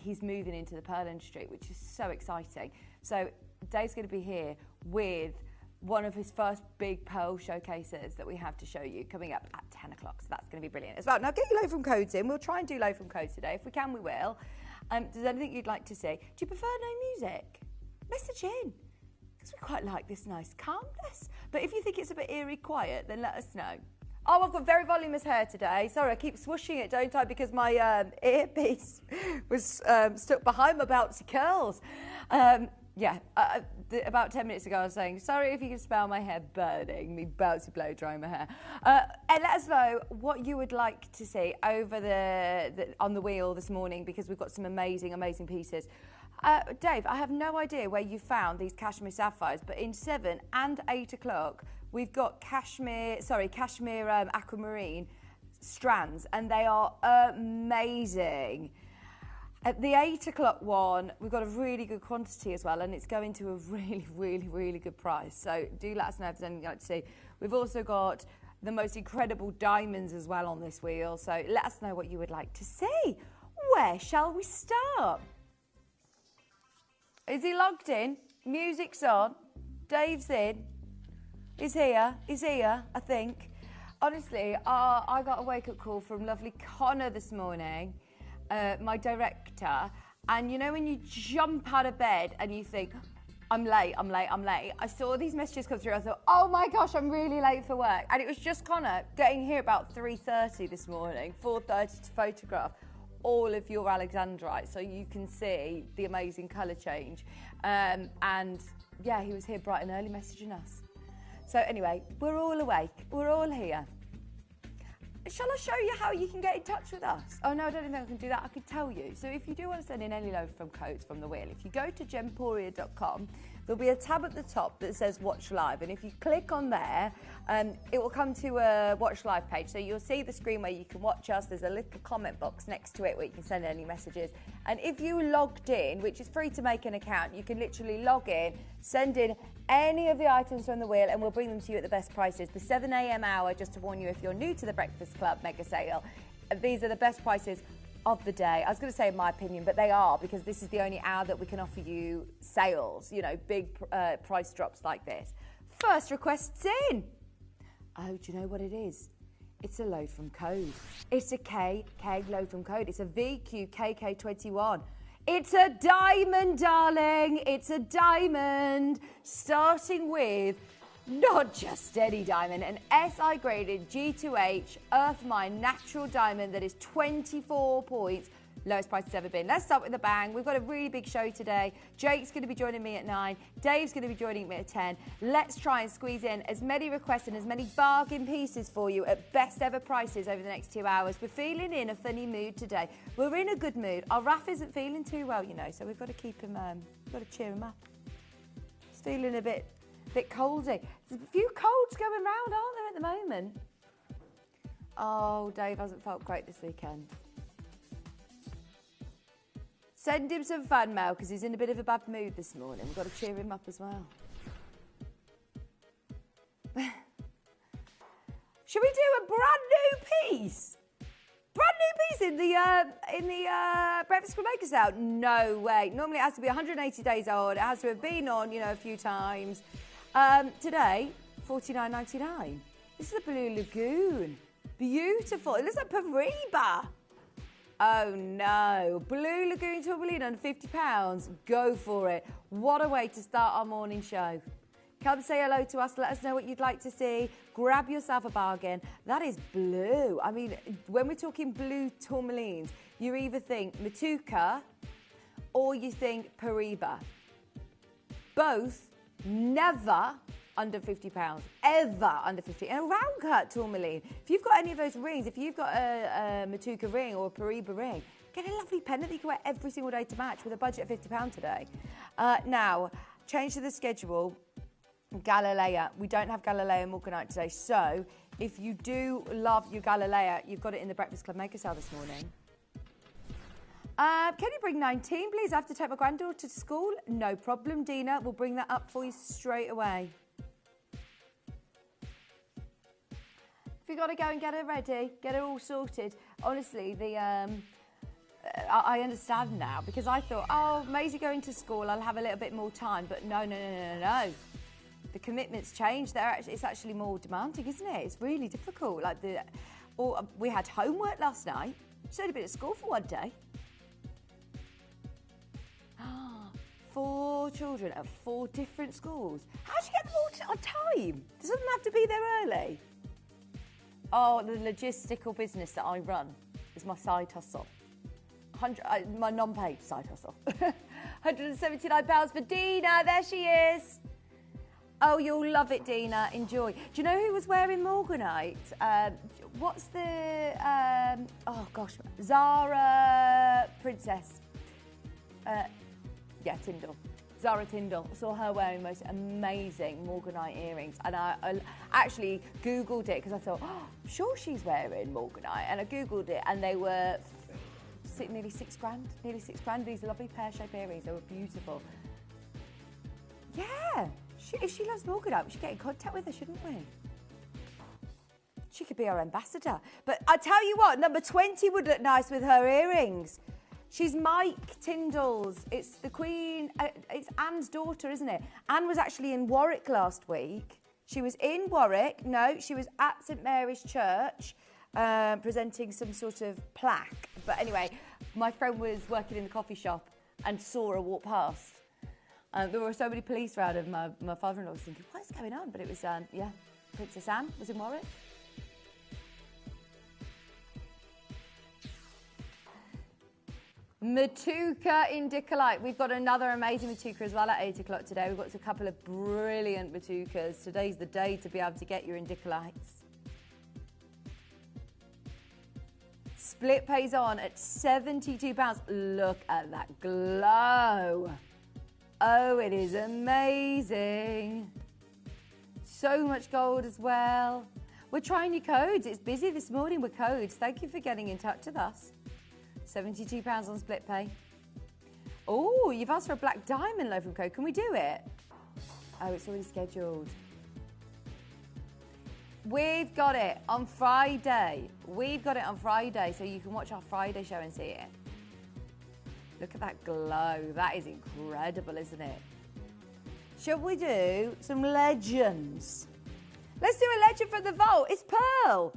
he's moving into the pearl industry, which is so exciting. So Dave's going to be here with one of his first big pearl showcases that we have to show you coming up at 10 o'clock. So that's going to be brilliant as well. Now get your low from codes in. We'll try and do low from codes today. If we can, we will. Does anything you'd like to see? Do you prefer no music? Message in. Because we quite like this nice calmness. But if you think it's a bit eerie quiet, then let us know. Oh, I've got very voluminous hair today. Sorry, I keep swooshing it, don't I? Because my earpiece was stuck behind my bouncy curls. About 10 minutes ago, I was saying, sorry if you can smell my hair burning, me bouncy blow drying my hair. And let us know what you would like to see over on the wheel this morning, because we've got some amazing, amazing pieces. Dave, I have no idea where you found these Kashmir sapphires, but in 7 and 8 o'clock, we've got Kashmir aquamarine strands, and they are amazing. At the 8 o'clock one, we've got a really good quantity as well, and it's going to a really, really, really good price. So do let us know if there's anything you'd like to see. We've also got the most incredible diamonds as well on this wheel. So let us know what you would like to see. Where shall we start? Is he logged in? Music's on. Dave's in. He's here, I think. Honestly, I got a wake-up call from lovely Connor this morning, my director, and you know when you jump out of bed and you think, I'm late. I saw these messages come through, I thought, oh my gosh, I'm really late for work. And it was just Connor getting here about 3:30 this morning, 4:30 to photograph all of your alexandrite, so you can see the amazing colour change. And yeah, he was here bright and early messaging us. So anyway, we're all awake, we're all here. Shall I show you how you can get in touch with us? Oh no, I don't think I can do that. I could tell you. So if you do want to send in any load from codes from the wheel, if you go to gemporia.com, there'll be a tab at the top that says Watch Live. And if you click on there, it will come to a Watch Live page. So you'll see the screen where you can watch us. There's a little comment box next to it where you can send any messages. And if you logged in, which is free to make an account, you can literally log in, send in any of the items from the wheel, and we'll bring them to you at the best prices. The 7 a.m. hour, just to warn you if you're new to the Breakfast Club mega sale, these are the best prices of the day. I was going to say in my opinion, but they are, because this is the only hour that we can offer you sales, you know, big price drops like this. First requests in. Oh, do you know what it is? It's a load from code. It's a KK load from code. It's a VQKK21. It's a diamond, darling. It's a diamond, starting with not just any diamond, an SI graded G2H Earth Mine natural diamond that is 24 points, lowest price it's ever been. Let's start with a bang. We've got a really big show today. Jake's going to be joining me at 9. Dave's going to be joining me at 10. Let's try and squeeze in as many requests and as many bargain pieces for you at best ever prices over the next 2 hours. We're feeling in a funny mood today. We're in a good mood. Our Raf isn't feeling too well, you know, so we've got to keep him, we've got to cheer him up. He's feeling a bit coldy. There's a few colds going round, aren't there, at the moment? Oh, Dave hasn't felt great this weekend. Send him some fan mail because he's in a bit of a bad mood this morning. We've got to cheer him up as well. Should we do a brand new piece? Brand new piece in the Breakfast Club Maker Sale? No way. Normally it has to be 180 days old. It has to have been on, you know, a few times. Today, $49.99. This is a Blue Lagoon. Beautiful. It looks like Pariba. Oh no, Blue Lagoon tourmaline under £50. Go for it. What a way to start our morning show. Come say hello to us, let us know what you'd like to see. Grab yourself a bargain. That is blue. I mean, when we're talking blue tourmalines, you either think Matuka or you think Pariba. Both never under £50, ever under 50. And a round cut tourmaline. If you've got any of those rings, if you've got a Matuka ring or a Pariba ring, get a lovely pendant that you can wear every single day to match with a budget of £50 today. Now, change to the schedule. Galilea. We don't have Galilea and Morganite today, so if you do love your Galilea, you've got it in the Breakfast Club Maker Sale this morning. Can you bring 19, please? I have to take my granddaughter to school. No problem, Dina. We'll bring that up for you straight away. If you've got to go and get her ready, get her all sorted. Honestly, the I understand now, because I thought, oh, Maisie going to school, I'll have a little bit more time. But no. The commitments change. It's actually more demanding, isn't it? It's really difficult. Like we had homework last night. She's only been at school for one day. 4 children at 4 different schools. How do you get them all on time? Does someone have to be there early? Oh, the logistical business that I run is my side hustle. My non-paid side hustle. £179 for Dina. There she is. Oh, you'll love it, Dina. Enjoy. Do you know who was wearing Morganite? What's the... oh, gosh. Zara Princess. Yeah, Tyndall. Zara Tyndall. I saw her wearing the most amazing Morganite earrings. And I actually Googled it because I thought, oh, I'm sure she's wearing Morganite. And I Googled it and they were nearly £6,000. Nearly £6,000. These lovely pear-shaped earrings. They were beautiful. Yeah. If she loves Morganite, we should get in contact with her, shouldn't we? She could be our ambassador. But I tell you what, number 20 would look nice with her earrings. She's Mike Tyndall's. It's the Queen. It's Anne's daughter, isn't it? Anne was actually in Warwick last week. She was in Warwick. No, she was at St Mary's Church presenting some sort of plaque. But anyway, my friend was working in the coffee shop and saw her walk past. There were so many police around, and my father-in-law was thinking, what's going on? But it was, yeah, Princess Anne was in Warwick. Matuka Indicolite. We've got another amazing Matuka as well at 8 o'clock today. We've got a couple of brilliant Matukas. Today's the day to be able to get your Indicolites. Split pays on at £72. Look at that glow. Oh, it is amazing. So much gold as well. We're trying new codes. It's busy this morning with codes. Thank you for getting in touch with us. £72 on split pay. Oh, you've asked for a black diamond loaf from code. Can we do it? Oh, it's already scheduled. We've got it on Friday. We've got it on Friday, so you can watch our Friday show and see it. Look at that glow. That is incredible, isn't it? Shall we do some legends? Let's do a legend from the vault. It's Pearl.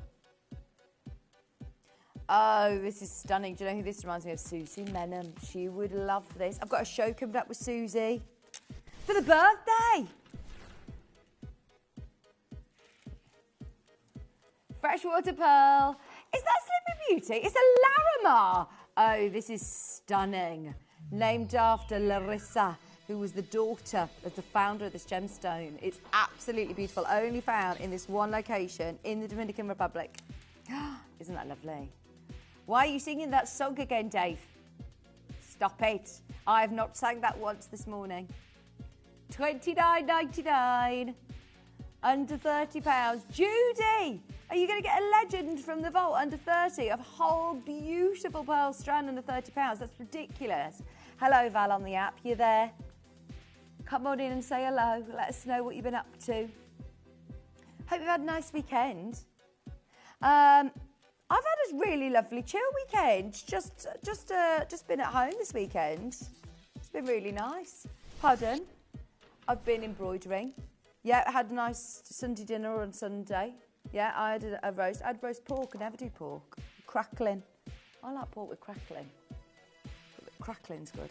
Oh, this is stunning. Do you know who this reminds me of? Susie Menham. She would love this. I've got a show coming up with Susie for the birthday. Freshwater Pearl. Is that Sleeping Beauty? It's a Larimar. Oh, this is stunning. Named after Larissa, who was the daughter of the founder of this gemstone. It's absolutely beautiful. Only found in this one location in the Dominican Republic. Isn't that lovely? Why are you singing that song again, Dave? Stop it. I have not sang that once this morning. $29.99. Under £30. Judy! Are you going to get a legend from the vault under 30 of a whole beautiful pearl strand under £30? That's ridiculous. Hello, Val, on the app. You there? Come on in and say hello. Let us know what you've been up to. Hope you've had a nice weekend. I've had a really lovely chill weekend. Just been at home this weekend. It's been really nice. Pardon? I've been embroidering. Yeah, I had a nice Sunday dinner on Sunday. Yeah, I had a roast. I had roast pork. I never do pork. Crackling. I like pork with crackling. But crackling's good.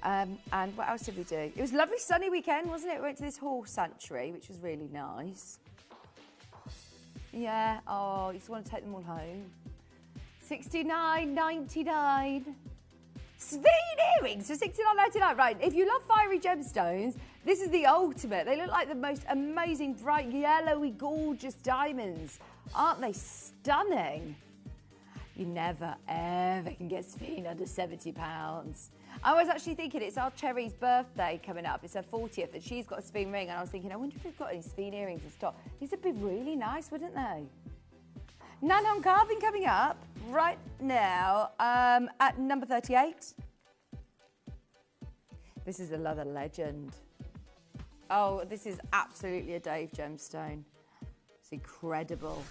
And what else did we do? It was a lovely sunny weekend, wasn't it? We went to this horse sanctuary, which was really nice. Yeah, oh, you just want to take them all home. $69.99. Spinel earrings for $69.99. Right, if you love fiery gemstones, this is the ultimate. They look like the most amazing, bright, yellowy, gorgeous diamonds. Aren't they stunning? You never, ever can get Spinel under £70. I was actually thinking it's our Cherry's birthday coming up. It's her 40th, and she's got a spin ring. And I was thinking, I wonder if we've got any spin earrings in stock. These would be really nice, wouldn't they? Nan Hong carving coming up right now at number 38. This is another legend. Oh, this is absolutely a Dave gemstone. It's incredible.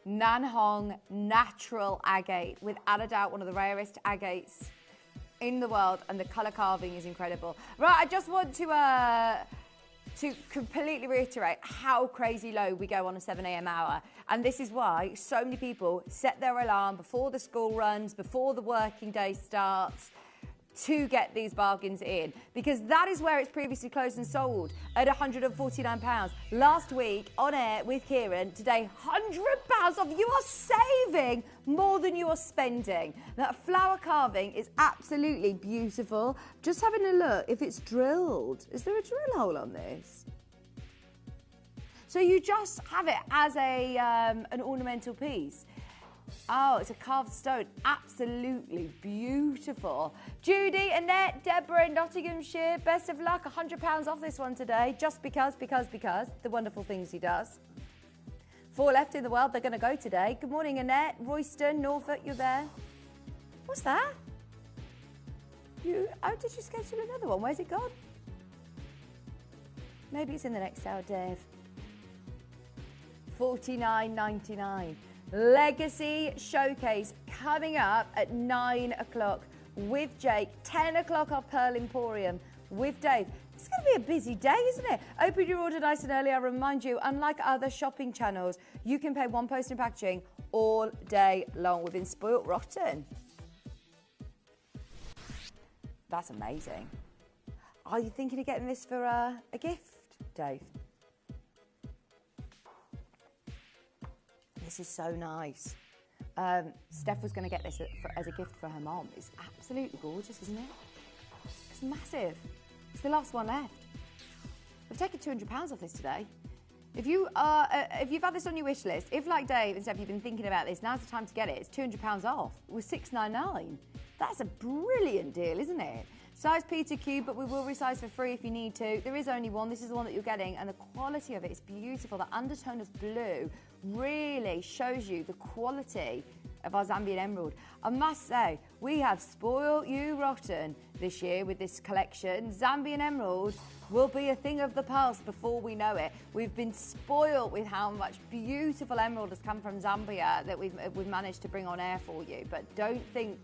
Nan Hong natural agate, without a doubt one of the rarest agates in the world, and the colour carving is incredible. Right, I just want to completely reiterate how crazy low we go on a 7 a.m. hour. And this is why so many people set their alarm before the school runs, before the working day starts, to get these bargains in, because that is where it's previously closed and sold at £149. Last week on air with Kieran, today £100 off. You are saving more than you are spending. That flower carving is absolutely beautiful. Just having a look if it's drilled. Is there a drill hole on this? So you just have it as a an ornamental piece. Oh, it's a carved stone. Absolutely beautiful. Judy, Annette, Deborah, Nottinghamshire, best of luck. £100 off this one today, just because, the wonderful things he does. 4 left in the world, they're going to go today. Good morning, Annette, Royston, Norfolk, you're there. What's that? Oh, did you schedule another one? Where's it gone? Maybe it's in the next hour, Dave. $49.99. Legacy Showcase coming up at 9 o'clock with Jake. 10 o'clock our Pearl Emporium with Dave. It's going to be a busy day, isn't it? Open your order nice and early. I remind you, unlike other shopping channels, you can pay one post and packaging all day long. We've been spoilt rotten. That's amazing. Are you thinking of getting this for a gift, Dave? This is so nice. Steph was going to get this as a gift for her mom. It's absolutely gorgeous, isn't it? It's massive. It's the last one left. We've taken £200 off this today. If you've had this on your wish list, if like Dave and Steph, you've been thinking about this, now's the time to get it. It's £200 off with $6.99. That's a brilliant deal, isn't it? Size P to Q, but we will resize for free if you need to. There is only one. This is the one that you're getting, and the quality of it is beautiful. The undertone of blue really shows you the quality of our Zambian emerald. I must say, we have spoiled you rotten this year with this collection. Zambian emerald will be a thing of the past before we know it. We've been spoiled with how much beautiful emerald has come from Zambia that we've managed to bring on air for you. But don't think,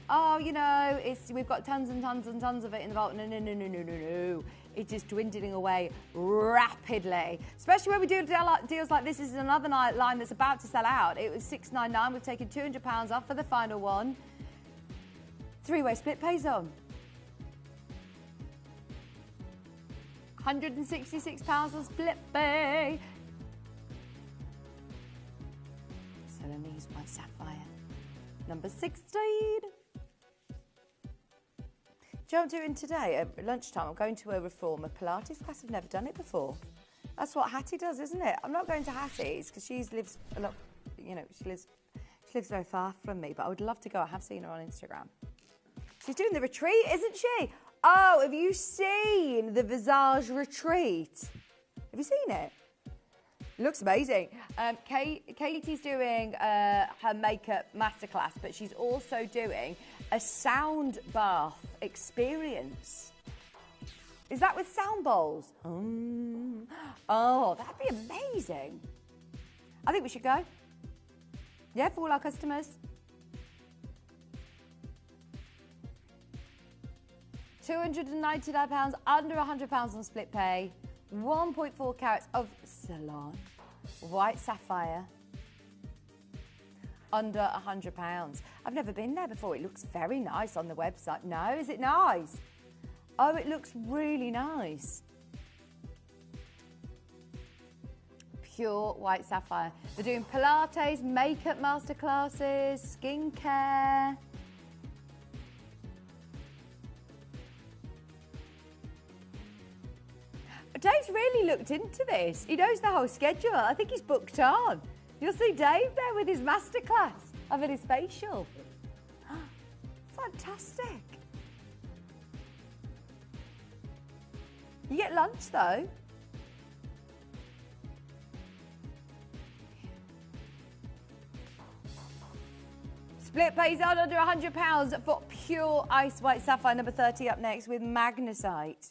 oh, you know, we've got tons and tons and tons of it in the vault. No. It is dwindling away rapidly. Especially when we do deals like this. This is another line that's about to sell out. It was $6.99. We've taken £200 off for the final one. 3-way split pays on. £166 on split pay. Celanese white sapphire. Number 16. Do you know what I'm doing today at lunchtime? I'm going to a reformer Pilates class. I've never done it before. That's what Hattie does, isn't it? I'm not going to Hattie's because she lives a lot, you know, she lives very far from me, but I would love to go. I have seen her on Instagram. She's doing the retreat, isn't she? Oh, have you seen the Visage retreat? Have you seen it? It looks amazing. Katie's doing her makeup masterclass, but she's also doing a sound bath experience. Is that with sound bowls? Oh, that'd be amazing. I think we should go. Yeah, for all our customers. £299, under £100 on split pay. 1.4 carats of Ceylon white sapphire, under £100. I've never been there before. It looks very nice on the website. No, is it nice? Oh, it looks really nice. Pure white sapphire. They're doing Pilates, makeup masterclasses, skincare. Dave's really looked into this. He knows the whole schedule. I think he's booked on. You'll see Dave there with his masterclass of his facial. Fantastic. You get lunch though. Split pays on under £100 for pure ice white sapphire. Number 30 up next with magnesite.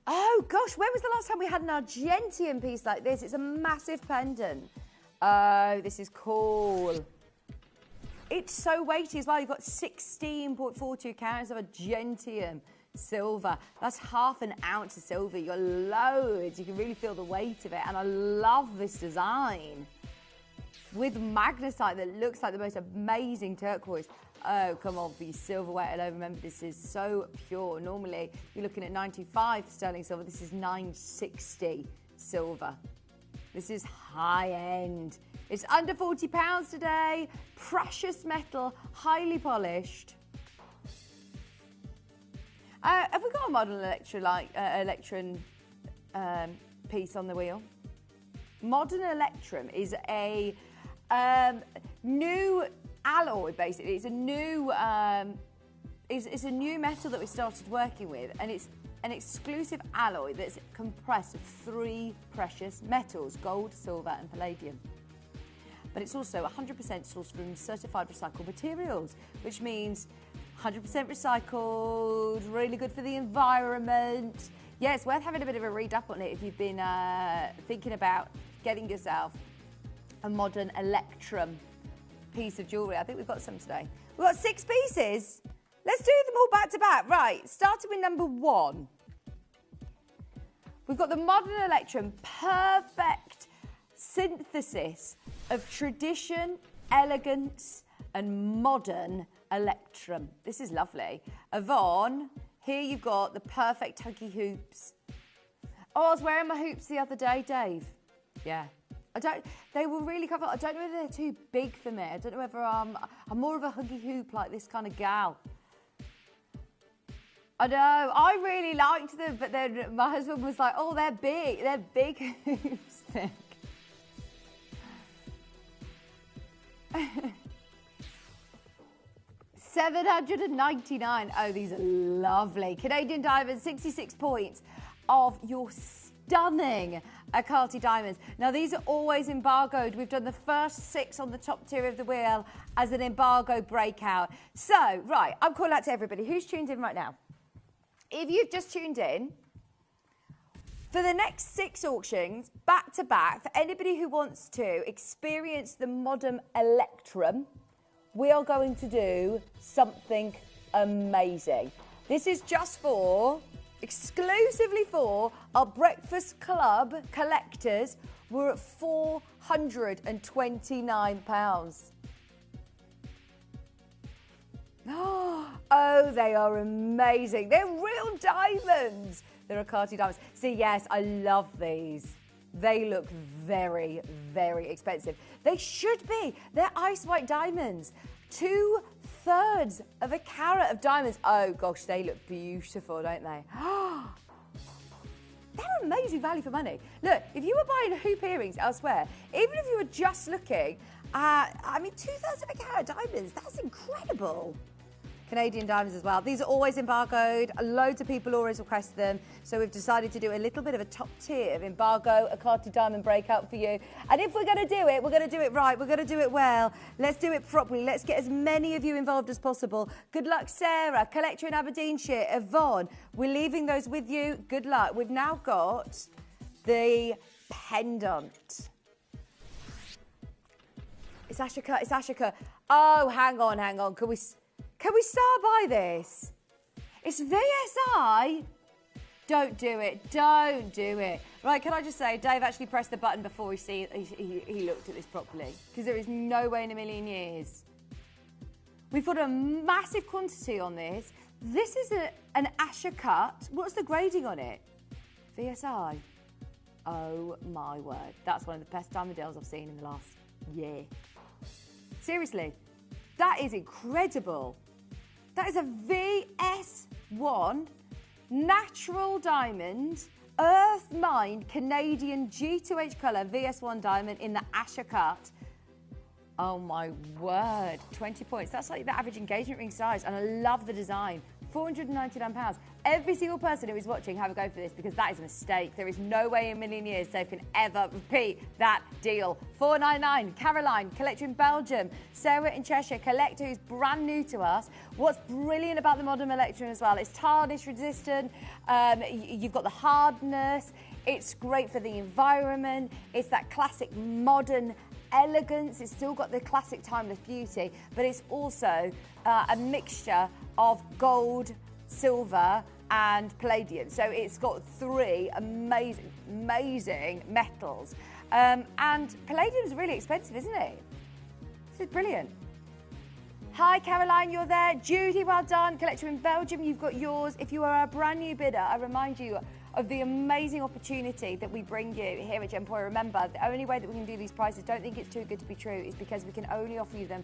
Oh gosh, when was the last time we had an Argentium piece like this? It's a massive pendant. Oh, this is cool. It's so weighty as well. You've got 16.42 carats of Argentium silver. That's half an ounce of silver. You've got loads. You can really feel the weight of it. And I love this design with magnesite that looks like the most amazing turquoise. Oh, come on, for your silverware alone. Remember, this is so pure. Normally, you're looking at 95 sterling silver. This is 960 silver. This is high end. It's under £40 today. Precious metal, highly polished. Have we got a modern electrum piece on the wheel? Modern electrum is a new alloy, basically. It's a new it's a new metal that we started working with, and it's an exclusive alloy that's compressed of 3 precious metals: gold, silver, and palladium. But it's also 100% sourced from certified recycled materials, which means 100% recycled, really good for the environment. Yeah, it's worth having a bit of a read up on it if you've been thinking about getting yourself a modern electrum piece of jewellery. I think we've got some today. We've got 6 pieces. Let's do them all back to back. Right, starting with number 1. We've got the modern electrum, perfect synthesis of tradition, elegance, and modern electrum. This is lovely. Yvonne, here you've got the perfect huggy hoops. Oh, I was wearing my hoops the other day, Dave. Yeah. They were really comfortable. I don't know whether they're too big for me. I don't know whether I'm more of a huggy hoop like this kind of gal. I know, I really liked them, but then my husband was like, oh, they're big hoops, Nick. $799. Oh, these are lovely. Canadian diamonds, 66 points of your stunning agate diamonds. Now, these are always embargoed. We've done the first 6 on the top tier of the wheel as an embargo breakout. So, right, I'm calling out to everybody. Who's tuned in right now? If you've just tuned in, for the next 6 auctions, back to back, for anybody who wants to experience the modern electrum, we are going to do something amazing. This is just exclusively for our Breakfast Club collectors. We're at £429. Oh, they are amazing. They're real diamonds. They're agate diamonds. See, yes, I love these. They look very, very expensive. They should be. They're ice white diamonds. 2/3 of a carat of diamonds. Oh, gosh, they look beautiful, don't they? They're amazing value for money. Look, if you were buying hoop earrings elsewhere, even if you were just looking at, 2/3 of a carat of diamonds, that's incredible. Canadian diamonds as well. These are always embargoed. Loads of people always request them. So we've decided to do a little bit of a top tier of embargo, agate diamond breakout for you. And if we're going to do it, we're going to do it right. We're going to do it well. Let's do it properly. Let's get as many of you involved as possible. Good luck, Sarah, collector in Aberdeenshire, Yvonne. We're leaving those with you. Good luck. We've now got the pendant. It's Ashika. It's Ashika. Oh, hang on. Can we start by this? It's VSI. Don't do it. Don't do it. Right, can I just say, Dave actually pressed the button before he looked at this properly, because there is no way in a million years. We've got a massive quantity on this. This is an Asher cut. What's the grading on it? VSI. Oh, my word. That's one of the best diamond deals I've seen in the last year. Seriously. That is incredible. That is a VS1 natural diamond, earth mined Canadian G2H colour VS1 diamond in the Asher cut. Oh my word, 20 points. That's like the average engagement ring size, and I love the design. £499. Every single person who is watching, have a go for this, because that is a mistake. There is no way in a million years Dave can ever repeat that deal. £499. Caroline, collector in Belgium. Sarah in Cheshire, collector who's brand new to us. What's brilliant about the modern electrum as well, it's tarnish resistant. You've got the hardness. It's great for the environment. It's that classic modern elegance, it's still got the classic timeless beauty, but it's also a mixture of gold, silver, and palladium. So it's got three amazing metals. And palladium's really expensive, isn't it? This is brilliant. Hi Caroline, you're there. Judy, well done. Collector in Belgium, you've got yours. If you are a brand new bidder, I remind you of the amazing opportunity that we bring you here at Gemporia. Remember, the only way that we can do these prices, don't think it's too good to be true, is because we can only offer you them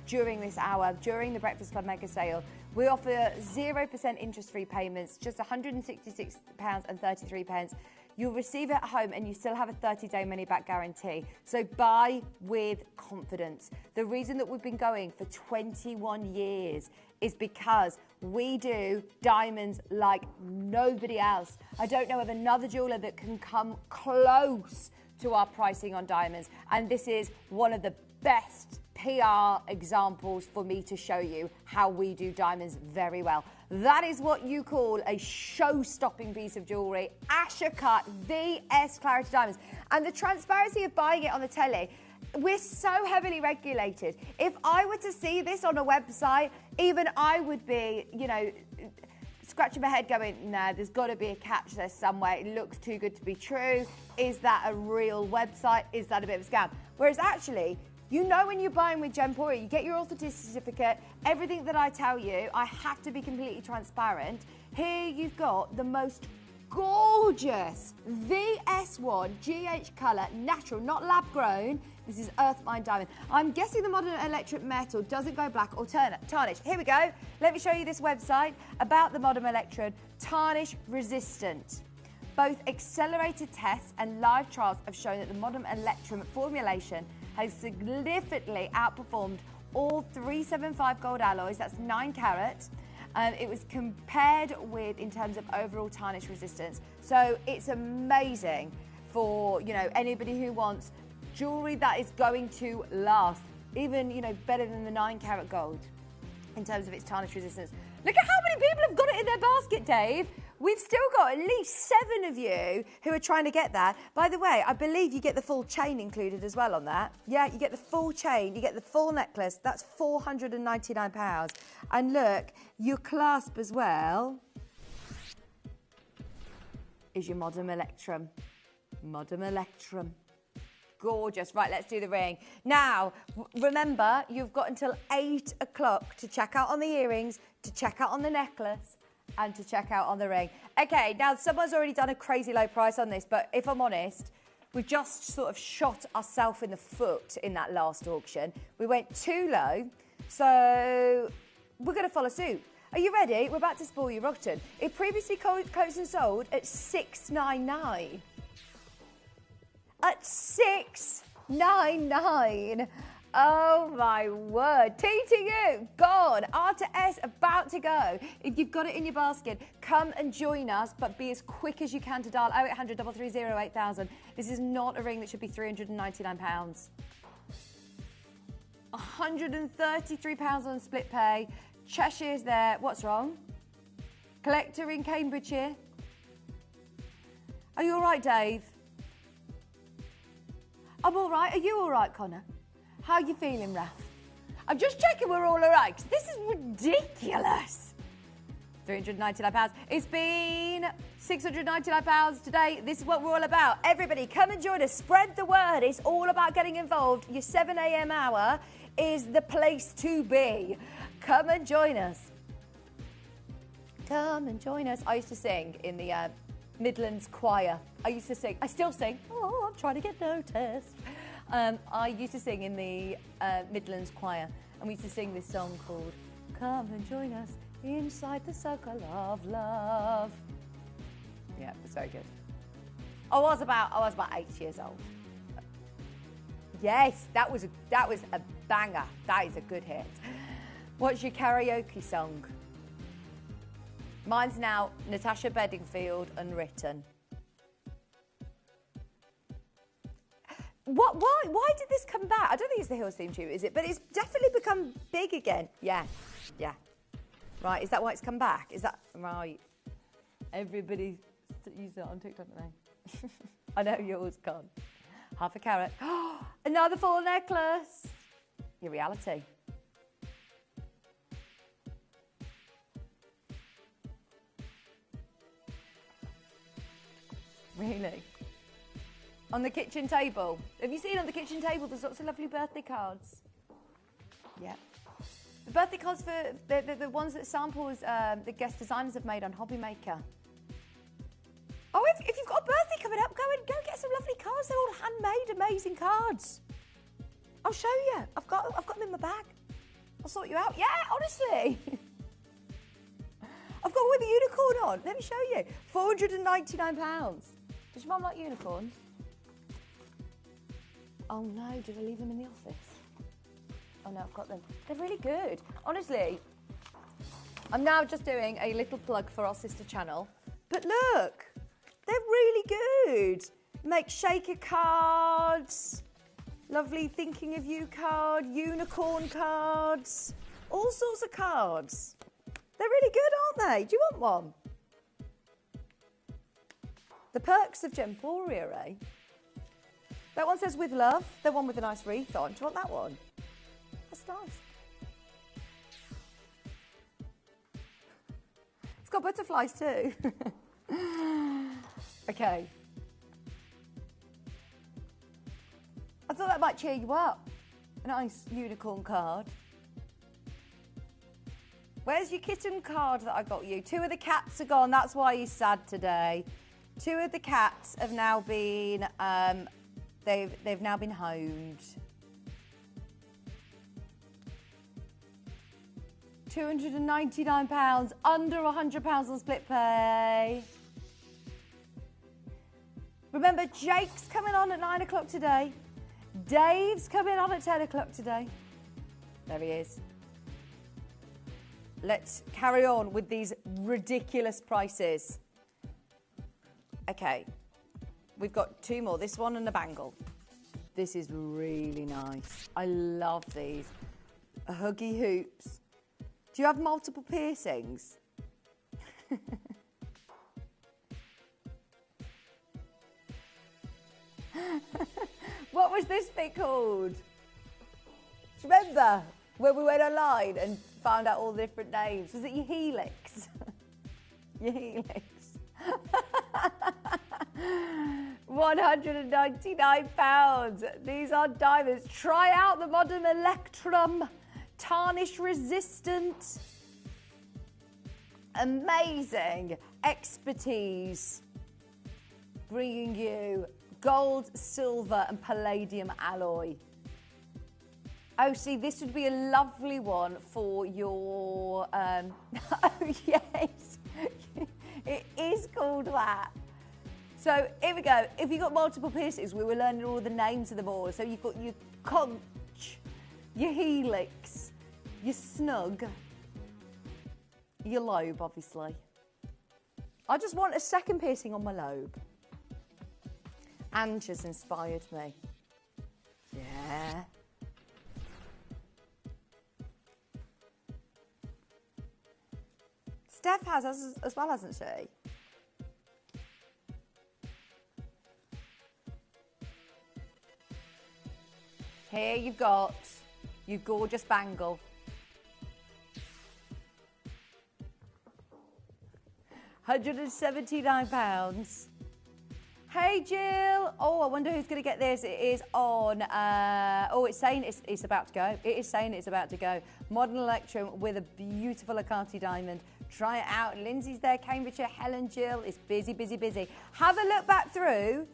during this hour, during the Breakfast Club mega sale. We offer 0% interest-free payments, just £166.33. You'll receive it at home and you still have a 30-day money-back guarantee. So buy with confidence. The reason that we've been going for 21 years is because we do diamonds like nobody else. I don't know of another jeweller that can come close to our pricing on diamonds. And this is one of the best PR examples for me to show you how we do diamonds very well. That is what you call a show-stopping piece of jewellery. Asher-cut VS Clarity Diamonds. And the transparency of buying it on the telly, we're so heavily regulated. If I were to see this on a website, even I would be, you know, scratching my head going, nah, there's got to be a catch there somewhere. It looks too good to be true. Is that a real website? Is that a bit of a scam? Whereas actually, you know when you're buying with Gemporia, you get your authenticity certificate, everything that I tell you, I have to be completely transparent. Here you've got the most gorgeous VS1 GH colour, natural, not lab grown. This is earth mine diamond. I'm guessing the modern electric metal doesn't go black or tarnish. Here we go. Let me show you this website about the modern electron, tarnish resistant. Both accelerated tests and live trials have shown that the modern electrum formulation has significantly outperformed all 375 gold alloys, that's 9 carat. It was compared with in terms of overall tarnish resistance. So it's amazing for, you know, anybody who wants jewellery that is going to last, even, you know, better than the 9 carat gold in terms of its tarnish resistance. Look at how many people have got it in their basket, Dave. We've still got at least 7 of you who are trying to get that. By the way, I believe you get the full chain included as well on that. Yeah, you get the full chain, you get the full necklace. That's £499. And look, your clasp as well is your modern electrum. Modern electrum. Gorgeous. Right, let's do the ring. Now, remember, you've got until 8 o'clock to check out on the earrings, to check out on the necklace, and to check out on the ring. Okay, now someone's already done a crazy low price on this, but if I'm honest, we just sort of shot ourselves in the foot in that last auction. We went too low, so we're going to follow suit. Are you ready? We're about to spoil you rotten. It previously closed and sold at $699. At $699. Oh my word. TTU, gone. R to S, about to go. If you've got it in your basket, come and join us, but be as quick as you can to dial 0800 330 8000. This is not a ring that should be £399. £133 on split pay. Cheshire's there. What's wrong? Collector in Cambridgeshire. Are you all right, Dave? I'm all right. Are you all right, Connor? How are you feeling, Raf? I'm just checking we're all right, because this is ridiculous. £399. It's been £699 today. This is what we're all about. Everybody, come and join us. Spread the word. It's all about getting involved. Your 7 a.m. hour is the place to be. Come and join us. Come and join us. I used to sing in the Midlands choir. I used to sing. I still sing. Oh, I'm trying to get noticed. I used to sing in the Midlands choir, and we used to sing this song called Come and Join Us Inside the Circle of Love. Yeah, it was very good. I was about 8 years old. Yes, that was a banger. That is a good hit. What's your karaoke song? Mine's now Natasha Bedingfield, Unwritten. Why did this come back? I don't think it's the Hills theme tune, is it? But it's definitely become big again. Yeah. Right, is that why it's come back? Is that right? Everybody use that on TikTok, don't they? I know yours can't. Half a carat. Another full necklace. Your reality. Really? On the kitchen table. Have you seen on the kitchen table there's lots of lovely birthday cards? Yeah. The birthday cards for the ones that samples the guest designers have made on Hobby Maker. Oh, if you've got a birthday coming up, go get some lovely cards. They're all handmade, amazing cards. I'll show you. I've got them in my bag. I'll sort you out. Yeah, honestly. I've got one with a unicorn on. Let me show you. £499. Does your mum like unicorns? Oh no, did I leave them in the office? Oh no, I've got them. They're really good. Honestly, I'm now just doing a little plug for our sister channel. But look, they're really good. Make shaker cards, lovely thinking of you card, unicorn cards, all sorts of cards. They're really good, aren't they? Do you want one? The perks of Gemporia, eh? That one says with love, the one with a nice wreath on. Do you want that one? That's nice. It's got butterflies too. Okay. I thought that might cheer you up. A nice unicorn card. Where's your kitten card that I got you? 2 of the cats are gone, that's why he's sad today. 2 of the cats have now been, they've now been homed. £299, under £100 on split pay. Remember, Jake's coming on at 9 o'clock today. Dave's coming on at 10 o'clock today. There he is. Let's carry on with these ridiculous prices. Okay, we've got 2 more, this one and a bangle. This is really nice. I love these. Huggy hoops. Do you have multiple piercings? What was this bit called? Do you remember when we went online and found out all the different names? Was it your helix? Your helix. £199. These are diamonds. Try out the modern electrum. Tarnish resistant. Amazing expertise. Bringing you gold, silver and palladium alloy. Oh, see, this would be a lovely one for your... oh, yes. It is called that. So, here we go. If you've got multiple piercings, we were learning all the names of them all. So you've got your conch, your helix, your snug, your lobe, obviously. I just want a second piercing on my lobe. Ange has inspired me. Yeah. Steph has as well, hasn't she? Here you've got your gorgeous bangle. £179. Hey Jill. Oh, I wonder who's going to get this. It is on. Oh, it's saying it's about to go. It is saying it's about to go. Modern Electrum with a beautiful Akati diamond. Try it out. Lindsay's there. Cambridgeshire. Helen Jill is busy, busy, busy. Have a look back through.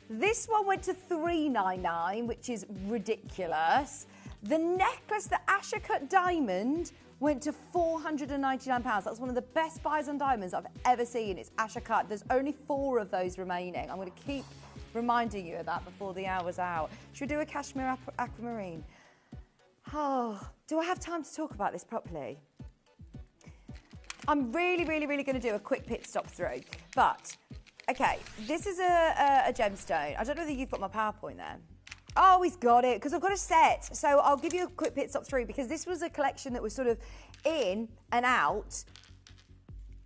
This one went to $399, which is ridiculous. The necklace, the Asher cut diamond, went to £499. That's one of the best buys on diamonds I've ever seen. It's Asher cut. There's only 4 of those remaining. I'm going to keep reminding you of that before the hour's out. Should we do a Kashmir aquamarine? Oh, do I have time to talk about this properly? I'm really going to do a quick pit stop through. But, okay, this is a gemstone. I don't know whether you've got my PowerPoint there. Oh, he's got it, because I've got a set. So I'll give you a quick pit stop through, because this was a collection that was sort of in and out,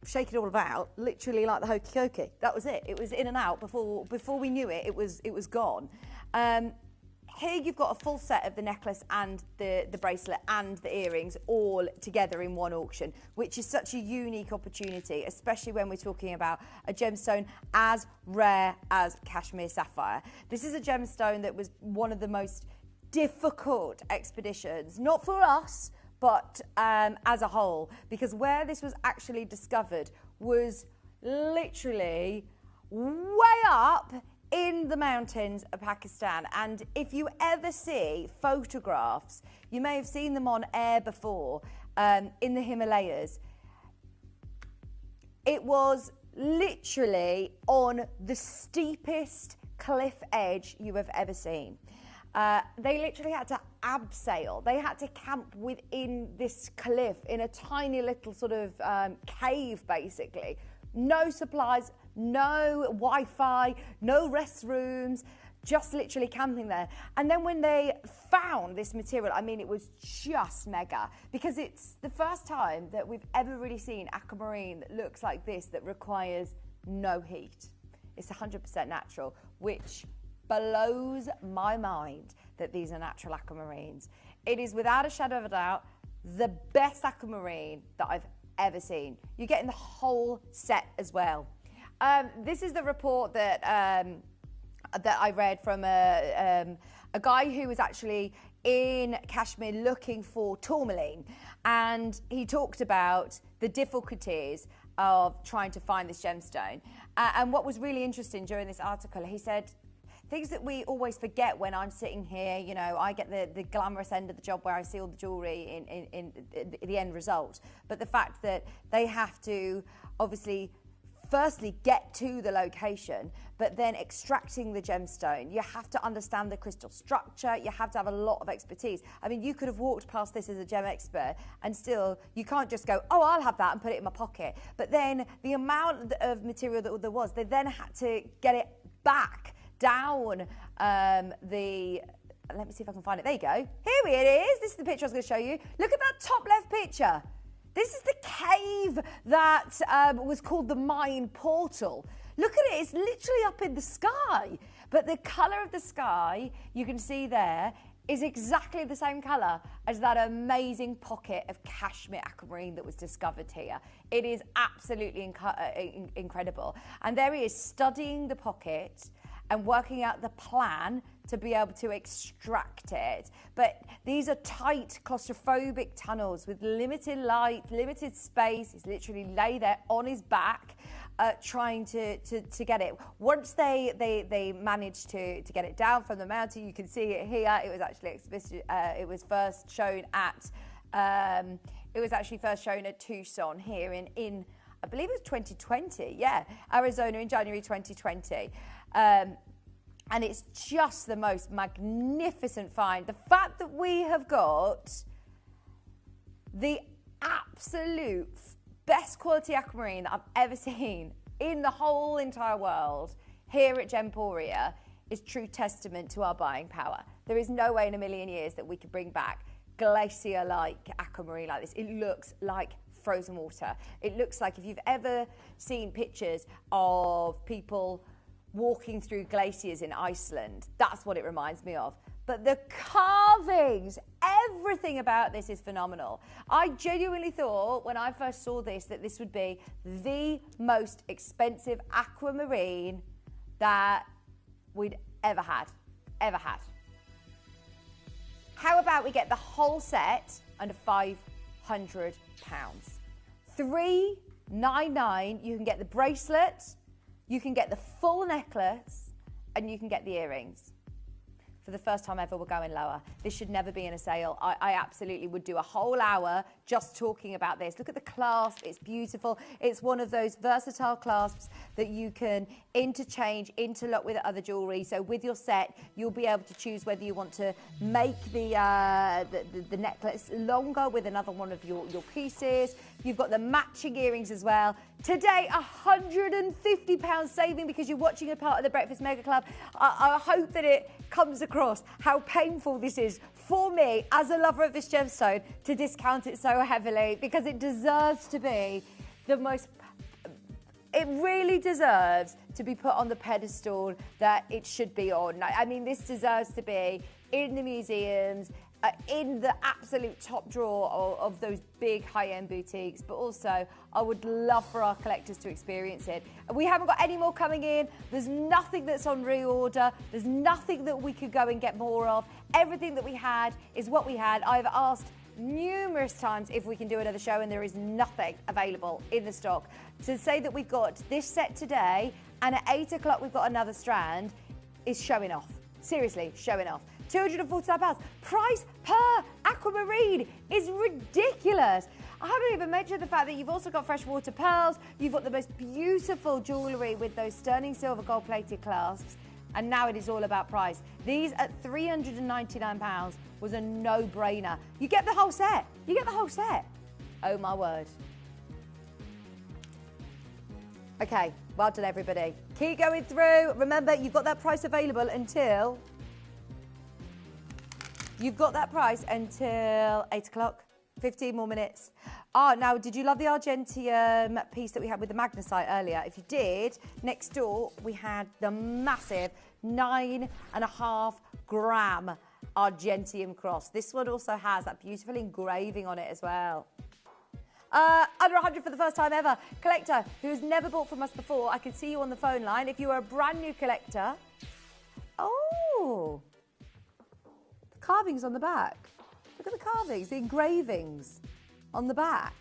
shaking all about, literally like the hokey cokey. That was it. It was in and out before we knew it. It was gone. Here you've got a full set of the necklace and the bracelet and the earrings all together in one auction, which is such a unique opportunity, especially when we're talking about a gemstone as rare as Kashmir sapphire. This is a gemstone that was one of the most difficult expeditions, not for us, but as a whole, because where this was actually discovered was literally way up in the mountains of Pakistan. And if you ever see photographs, you may have seen them on air before, in the Himalayas, it was literally on the steepest cliff edge you have ever seen. They literally had to abseil. They had to camp within this cliff in a tiny little sort of cave, basically. No supplies, no Wi-Fi, no restrooms, just literally camping there. And then when they found this material, I mean, it was just mega, because it's the first time that we've ever really seen aquamarine that looks like this, that requires no heat. It's 100% natural, which blows my mind that these are natural aquamarines. It is without a shadow of a doubt the best aquamarine that I've ever seen. You're getting the whole set as well. This is the report that that I read from a guy who was actually in Kashmir looking for tourmaline, and he talked about the difficulties of trying to find this gemstone. And what was really interesting during this article, he said, things that we always forget when I'm sitting here, you know, I get the glamorous end of the job where I see all the jewellery in the end result. But the fact that they have to obviously firstly get to the location, but then extracting the gemstone, you have to understand the crystal structure, you have to have a lot of expertise. I mean, you could have walked past this as a gem expert and still, you can't just go, oh, I'll have that and put it in my pocket. But then the amount of material that there was, they then had to get it back down let me see if I can find it. There you go. Here it is. This is the picture I was going to show you. Look at that top left picture. This is the cave that was called the mine portal. Look at it. It's literally up in the sky. But the colour of the sky, you can see there, is exactly the same colour as that amazing pocket of Kashmir aquamarine that was discovered here. It is absolutely incredible. And there he is studying the pocket and working out the plan to be able to extract it. But these are tight, claustrophobic tunnels with limited light, limited space. He's literally lay there on his back, trying to get it. Once they managed to get it down from the mountain, you can see it here. It was actually it was first shown at Tucson here in I believe it was 2020. Yeah, Arizona in January 2020. And it's just the most magnificent find. The fact that we have got the absolute best quality aquamarine that I've ever seen in the whole entire world here at Gemporia is true testament to our buying power. There is no way in a million years that we could bring back glacier-like aquamarine like this. It looks like frozen water. It looks like, if you've ever seen pictures of people walking through glaciers in Iceland, that's what it reminds me of. But the carvings, everything about this is phenomenal. I genuinely thought when I first saw this that this would be the most expensive aquamarine that we'd ever had. How about we get the whole set under £500? $399, you can get the bracelet, you can get the full necklace, and you can get the earrings. For the first time ever, we're going lower. This should never be in a sale. I absolutely would do a whole hour just talking about this. Look at the clasp, it's beautiful. It's one of those versatile clasps that you can interchange, interlock with other jewellery. So with your set, you'll be able to choose whether you want to make the necklace longer with another one of your pieces. You've got the matching earrings as well. Today, £150 saving because you're watching a part of the Breakfast Mega Club. I hope that it comes across how painful this is for me as a lover of this gemstone to discount it so heavily, because it deserves to be the most It really deserves to be put on the pedestal that it should be on. I mean, this deserves to be in the museums, in the absolute top drawer of those big high-end boutiques, but also I would love for our collectors to experience it. We haven't got any more coming in. There's nothing that's on reorder. There's nothing that we could go and get more of. Everything that we had is what we had. I've asked numerous times if we can do another show, and there is nothing available in the stock. To say that we've got this set today and at 8 o'clock we've got another strand is showing off. Seriously, showing off. £249. Price per aquamarine is ridiculous. I haven't even mentioned the fact that you've also got freshwater pearls. You've got the most beautiful jewellery with those stunning silver gold-plated clasps. And now it is all about price. These at £399 was a no-brainer. You get the whole set. You get the whole set. Oh, my word. Okay, well done, everybody. Keep going through. Remember, you've got that price available until... You've got that price until 8 o'clock. 15 more minutes. Oh, now, did you love the Argentium piece that we had with the magnesite earlier? If you did, next door we had the massive 9.5 gram Argentium cross. This one also has that beautiful engraving on it as well. Under 100 for the first time ever. Collector who's never bought from us before, I can see you on the phone line. If you are a brand new collector. Oh, the carvings on the back. Look at the carvings, the engravings on the back.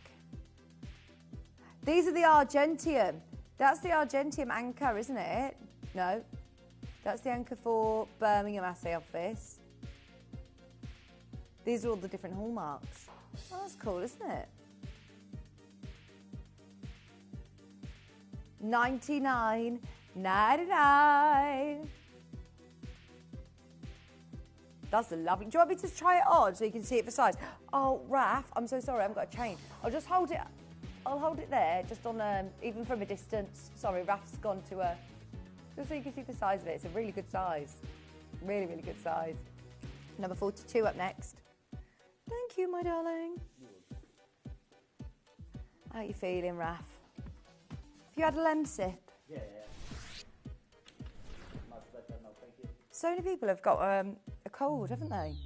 These are the Argentium. That's the Argentium anchor, isn't it? No, that's the anchor for Birmingham Assay Office. These are all the different hallmarks. Oh, that's cool, isn't it? 99.99. That's lovely. Do you want me to try it on so you can see it for size? Oh, Raf, I'm so sorry, I haven't got a chain. I'll just hold it. I'll hold it there, just on, even from a distance. Sorry, Raf's gone to just so you can see the size of it. It's a really good size. Really, really good size. Number 42 up next. Thank you, my darling. How are you feeling, Raf? Have you had a lem sip? Yeah. Much better now, thank you. So many people have got a cold, haven't they?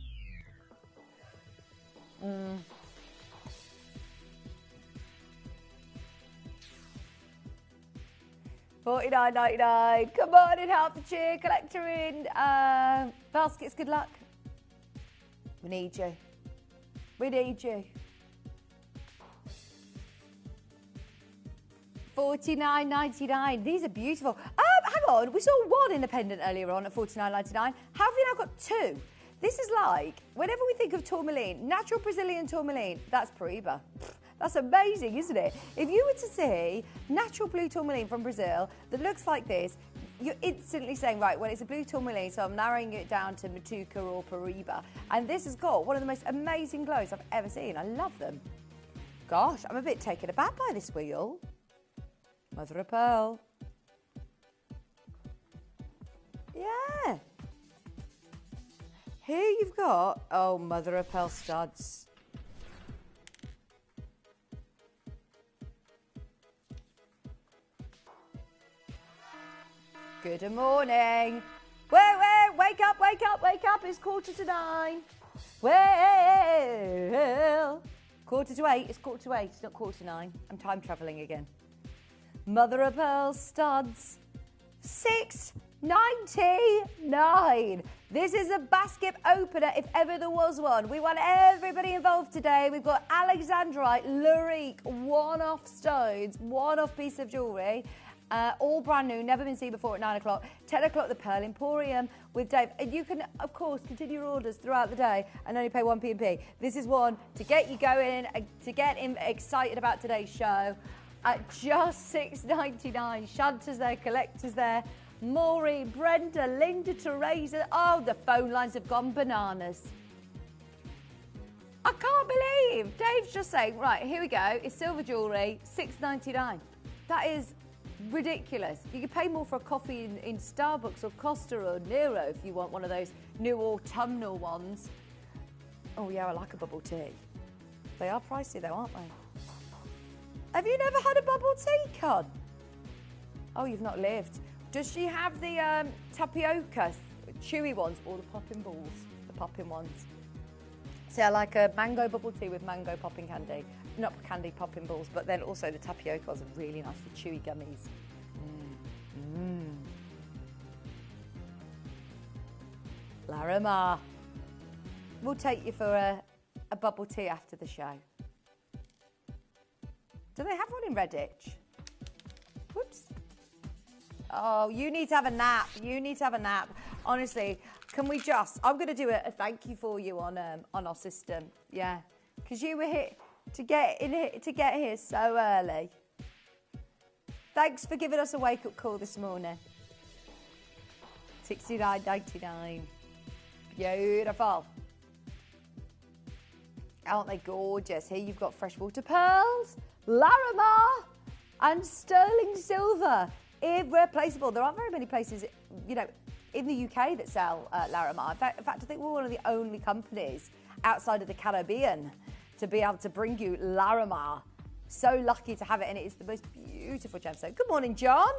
$49.99. Come on and help the cheer collector in baskets. Good luck. We need you. We need you. $49.99. These are beautiful. Hang on, we saw one in the pendant earlier on at $49.99. How have we now got two? This is like, whenever we think of tourmaline, natural Brazilian tourmaline, that's Paraíba. That's amazing, isn't it? If you were to see natural blue tourmaline from Brazil that looks like this, you're instantly saying, right, well, it's a blue tourmaline, so I'm narrowing it down to Matuca or Paraíba. And this has got one of the most amazing glows I've ever seen. I love them. Gosh, I'm a bit taken aback by this wheel. Mother of pearl. Yeah. Here you've got, oh, mother of pearl studs. Good morning. Wake up, wake up, wake up. It's 8:45. Well, 7:45. It's 7:45. It's not 8:45. I'm time traveling again. Mother of pearl studs. $6.99. This is a basket opener if ever there was one. We want everybody involved today. We've got Alexandrite, Lurique, one-off stones, one-off piece of jewellery. All brand new, never been seen before at 9 o'clock. 10 o'clock, the Pearl Emporium with Dave. And you can, of course, continue your orders throughout the day and only pay 1p&p. This is one to get you going, to get excited about today's show. At just $6.99. Shanta's there, Collector's there. Maureen, Brenda, Linda, Teresa. Oh, the phone lines have gone bananas. I can't believe Dave's just saying, right, here we go. It's silver jewellery, $6.99. That is ridiculous. You could pay more for a coffee in Starbucks or Costa or Nero if you want one of those new autumnal ones. Oh, yeah, I like a bubble tea. They are pricey, though, aren't they? Have you never had a bubble tea, Con? Oh, you've not lived. Does she have the tapioca, chewy ones, or the popping balls? The popping ones. So I like a mango bubble tea with mango popping candy. Not candy popping balls, but then also the tapioca ones are really nice, the chewy gummies. Larimar. We'll take you for a bubble tea after the show. Do they have one in Redditch? Whoops. Oh, you need to have a nap. You need to have a nap. Honestly, can we just... I'm going to do a thank you for you on our system. Yeah. Because you were here to get here so early. Thanks for giving us a wake-up call this morning. $69.99. Beautiful. Aren't they gorgeous? Here you've got freshwater pearls, Larimar, and sterling silver. Irreplaceable. There aren't very many places, you know, in the UK that sell Larimar. In fact, I think we're one of the only companies outside of the Caribbean to be able to bring you Larimar. So lucky to have it, and it is the most beautiful gemstone. Good morning, John.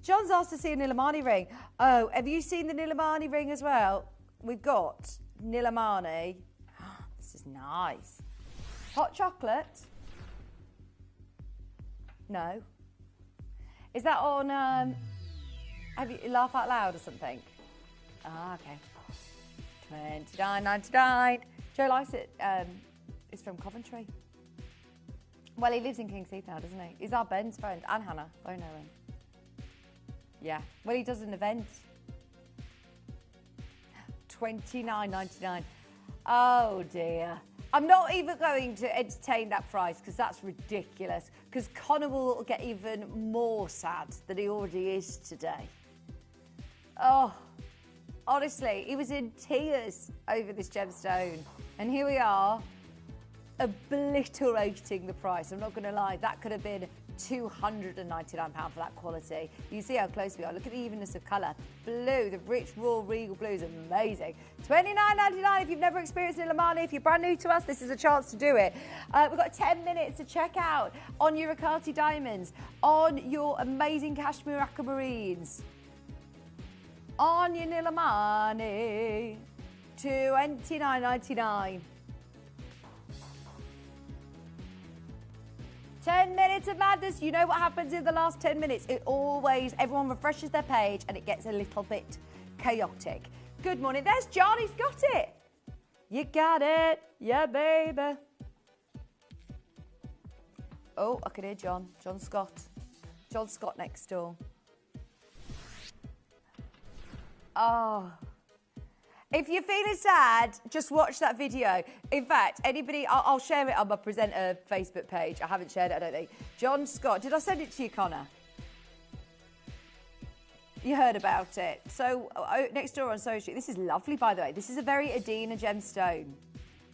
John's asked to see a Nilamani ring. Oh, have you seen the Nilamani ring as well? We've got Nilamani. This is nice. Hot chocolate? No. Is that on, have you Laugh Out Loud or something? Ah, okay. $29.99. Joe likes it. It's from Coventry. Well, he lives in King's Heath now, doesn't he? He's our Ben's friend, and Hannah. I know him. Yeah. Well, he does an event. $29.99. Oh, dear. I'm not even going to entertain that price because that's ridiculous. Because Connor will get even more sad than he already is today. Oh, honestly, he was in tears over this gemstone. And here we are, obliterating the price. I'm not going to lie, that could have been £299 for that quality. You see how close we are. Look at the evenness of colour. Blue, the rich, raw, regal blue is amazing. $29.99 if you've never experienced Nilamani. If you're brand new to us, this is a chance to do it. We've got 10 minutes to check out on your Rakati diamonds, on your amazing Kashmir aquamarines, on your Nilamani. $29.99. 10 minutes of madness. You know what happens in the last 10 minutes. Everyone refreshes their page and it gets a little bit chaotic. Good morning. There's John. He's got it. You got it. Yeah, baby. Oh, I can hear John. John Scott. John Scott next door. Oh. If you're feeling sad, just watch that video. In fact, I'll share it on my presenter Facebook page. I haven't shared it, I don't think. John Scott, did I send it to you, Connor? You heard about it. So, next door on social, this is lovely, by the way. This is a very Adina gemstone.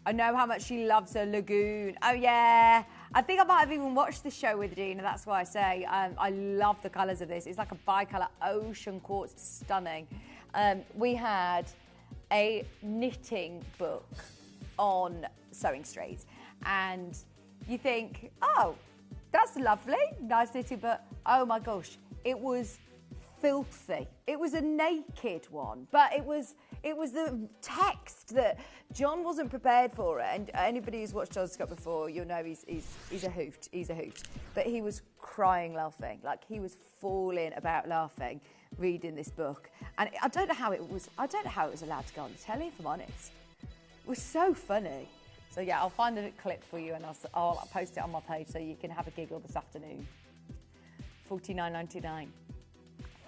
I know how much she loves her lagoon. Oh, yeah. I think I might have even watched the show with Adina. That's why I say I love the colours of this. It's like a bi-colour ocean quartz. It's stunning. We had a knitting book on Sewing Street, and you think, oh, that's lovely, nice knitting, but oh my gosh, it was filthy. It was a naked one, but it was the text that John wasn't prepared for it. And anybody who's watched John Scott before, you'll know he's a hoot. He's a hoot. But he was crying laughing, like he was falling about laughing reading this book. And I don't know how it was allowed to go on the telly, if I'm honest. It was so funny. So yeah, I'll find a clip for you and I'll post it on my page so you can have a giggle this afternoon. $49.99.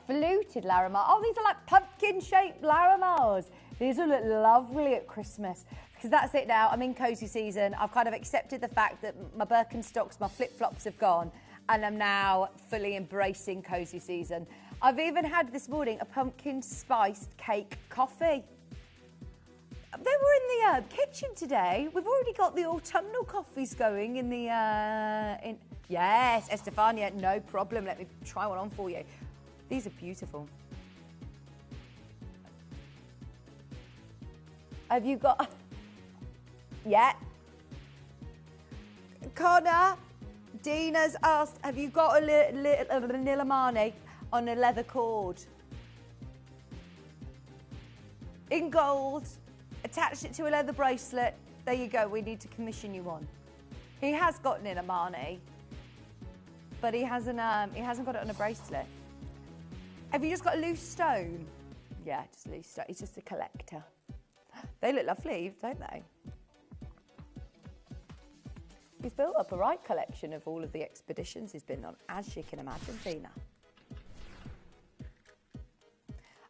Fluted Larimar. Oh, these are like pumpkin-shaped Larimars. These will look lovely at Christmas because that's it now. I'm in cosy season. I've kind of accepted the fact that my Birkenstocks, my flip-flops have gone, and I'm now fully embracing cosy season. I've even had this morning a pumpkin spiced cake coffee. They were in the kitchen today. We've already got the autumnal coffees going in the... Yes, Estefania, no problem. Let me try one on for you. These are beautiful. Have you got... Yeah. Connor, Dina's asked, have you got a Nilamani on a leather cord? In gold, attached it to a leather bracelet. There you go, we need to commission you one. He has got Nilamani, but he hasn't got it on a bracelet. Have you just got a loose stone? Yeah, just a loose stone. He's just a collector. They look lovely, don't they? He's built up a right collection of all of the expeditions he's been on, as you can imagine, Dina.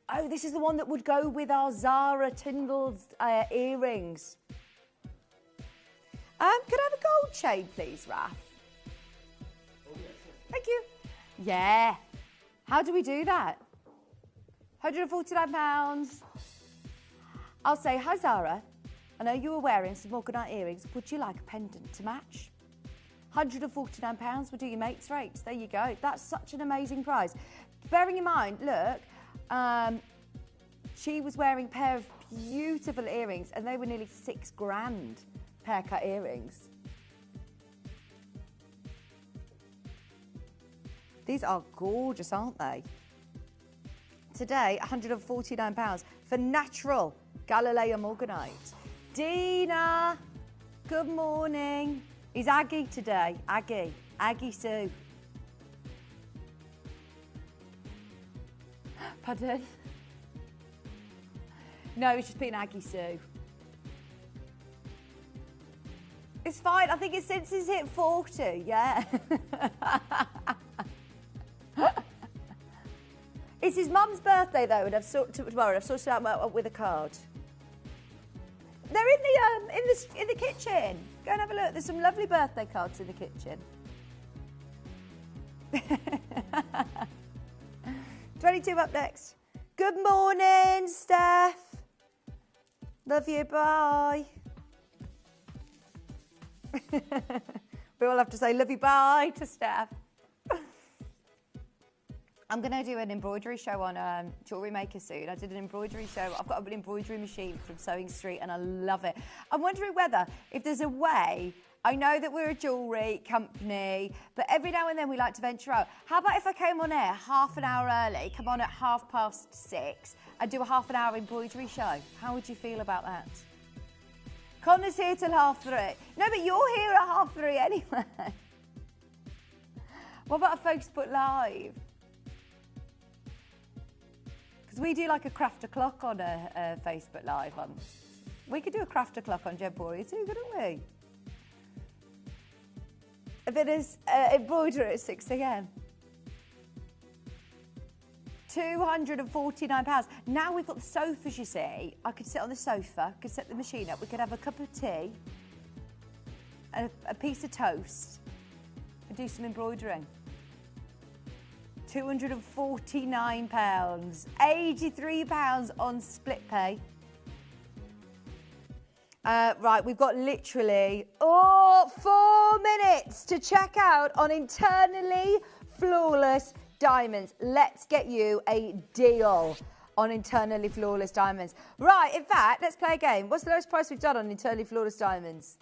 Oh, this is the one that would go with our Zara Tyndall's earrings. Could I have a gold chain, please, Raph? Oh, yes, yes. Thank you. Yeah. How do we do that? £149. I'll say, hi, Zara. I know you were wearing some Morganite earrings. Would you like a pendant to match? £149 will do your mate's rates. There you go. That's such an amazing price. Bearing in mind, look, she was wearing a pair of beautiful earrings and they were nearly £6,000 pair cut earrings. These are gorgeous, aren't they? Today, £149 for natural Galileo Morganite. Dina, good morning. He's Aggie today. Aggie Sue. Pardon? No, he's just being Aggie Sue. It's fine. I think it's since he's hit 40, yeah. It's his mum's birthday though, and I've sorted out with a card. They're in the kitchen. Go and have a look. There's some lovely birthday cards in the kitchen. 22 up next. Good morning, Steph. Love you. Bye. We all have to say love you. Bye to Steph. I'm going to do an embroidery show on Jewellery Maker soon. I did an embroidery show. I've got an embroidery machine from Sewing Street and I love it. I'm wondering whether, if there's a way, I know that we're a jewellery company, but every now and then we like to venture out. How about if I came on air half an hour early, come on at 6:30 and do a half an hour embroidery show? How would you feel about that? Connor's here till 3:30. No, but you're here at 3:30 anyway. What about a Facebook Live? We do like a craft o'clock on a Facebook Live. We could do a craft o'clock on Gemstone too, couldn't we? A bit of embroidery at 6 a.m. £249. Now we've got the sofas, you see. I could sit on the sofa, could set the machine up, we could have a cup of tea, and a piece of toast, and do some embroidering. £249, £83 on split pay. Right, we've got literally 4 minutes to check out on internally flawless diamonds. Let's get you a deal on internally flawless diamonds. Right, in fact, let's play a game. What's the lowest price we've done on internally flawless diamonds?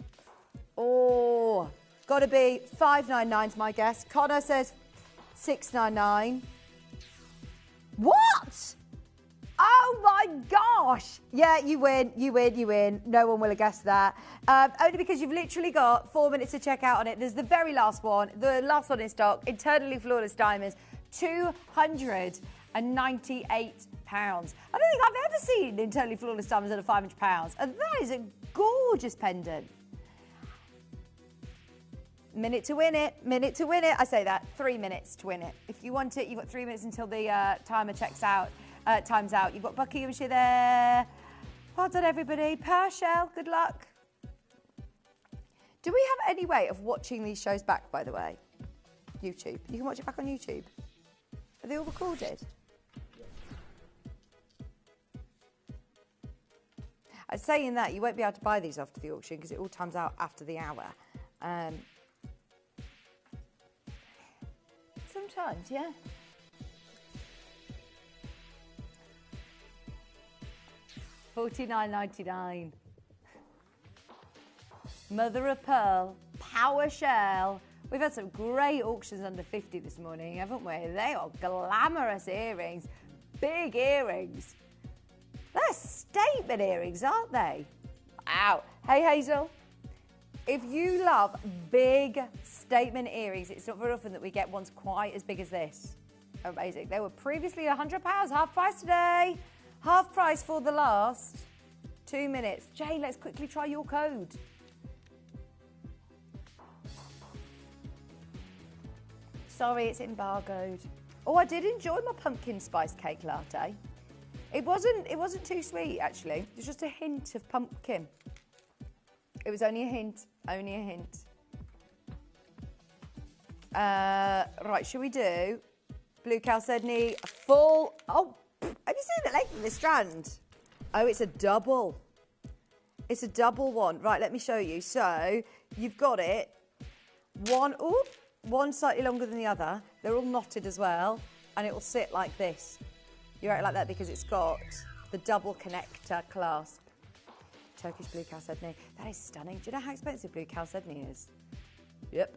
Oh, got to be £599's my guess. Connor says £699. What? Oh my gosh. Yeah, you win. No one will have guessed that. Only because you've literally got 4 minutes to check out on it. There's the very last one. The last one in stock. Internally flawless diamonds. £298. I don't think I've ever seen internally flawless diamonds under £500. And that is a gorgeous pendant. Minute to win it. I say that, 3 minutes to win it. If you want it, you've got 3 minutes until the timer checks out. Time's out. You've got Buckinghamshire there. Well done, everybody. Pershell, good luck. Do we have any way of watching these shows back, by the way? YouTube. You can watch it back on YouTube. Are they all recorded? I'm saying that you won't be able to buy these after the auction because it all times out after the hour. Sometimes, yeah. $49.99. Mother of pearl, power shell, We've had some great auctions under 50 this morning, haven't we? They are glamorous earrings, big earrings. They're statement earrings, aren't they? Wow. Hey, Hazel, if you love big statement earrings, it's not very often that we get ones quite as big as this. Amazing. They were previously £100, half price today. Half price for the last 2 minutes. Jane, let's quickly try your code. Sorry, it's embargoed. Oh, I did enjoy my pumpkin spice cake latte. It wasn't too sweet, actually. It was just a hint of pumpkin. It was only a hint, only a hint. Right, should we do blue chalcedony, full... Oh, have you seen the length of this strand? Oh, it's a double. It's a double one. Right, let me show you. So, you've got it. One slightly longer than the other. They're all knotted as well. And it will sit like this. You write it like that because it's got the double connector clasp. Turkish blue chalcedony. That is stunning. Do you know how expensive blue chalcedony is? Yep.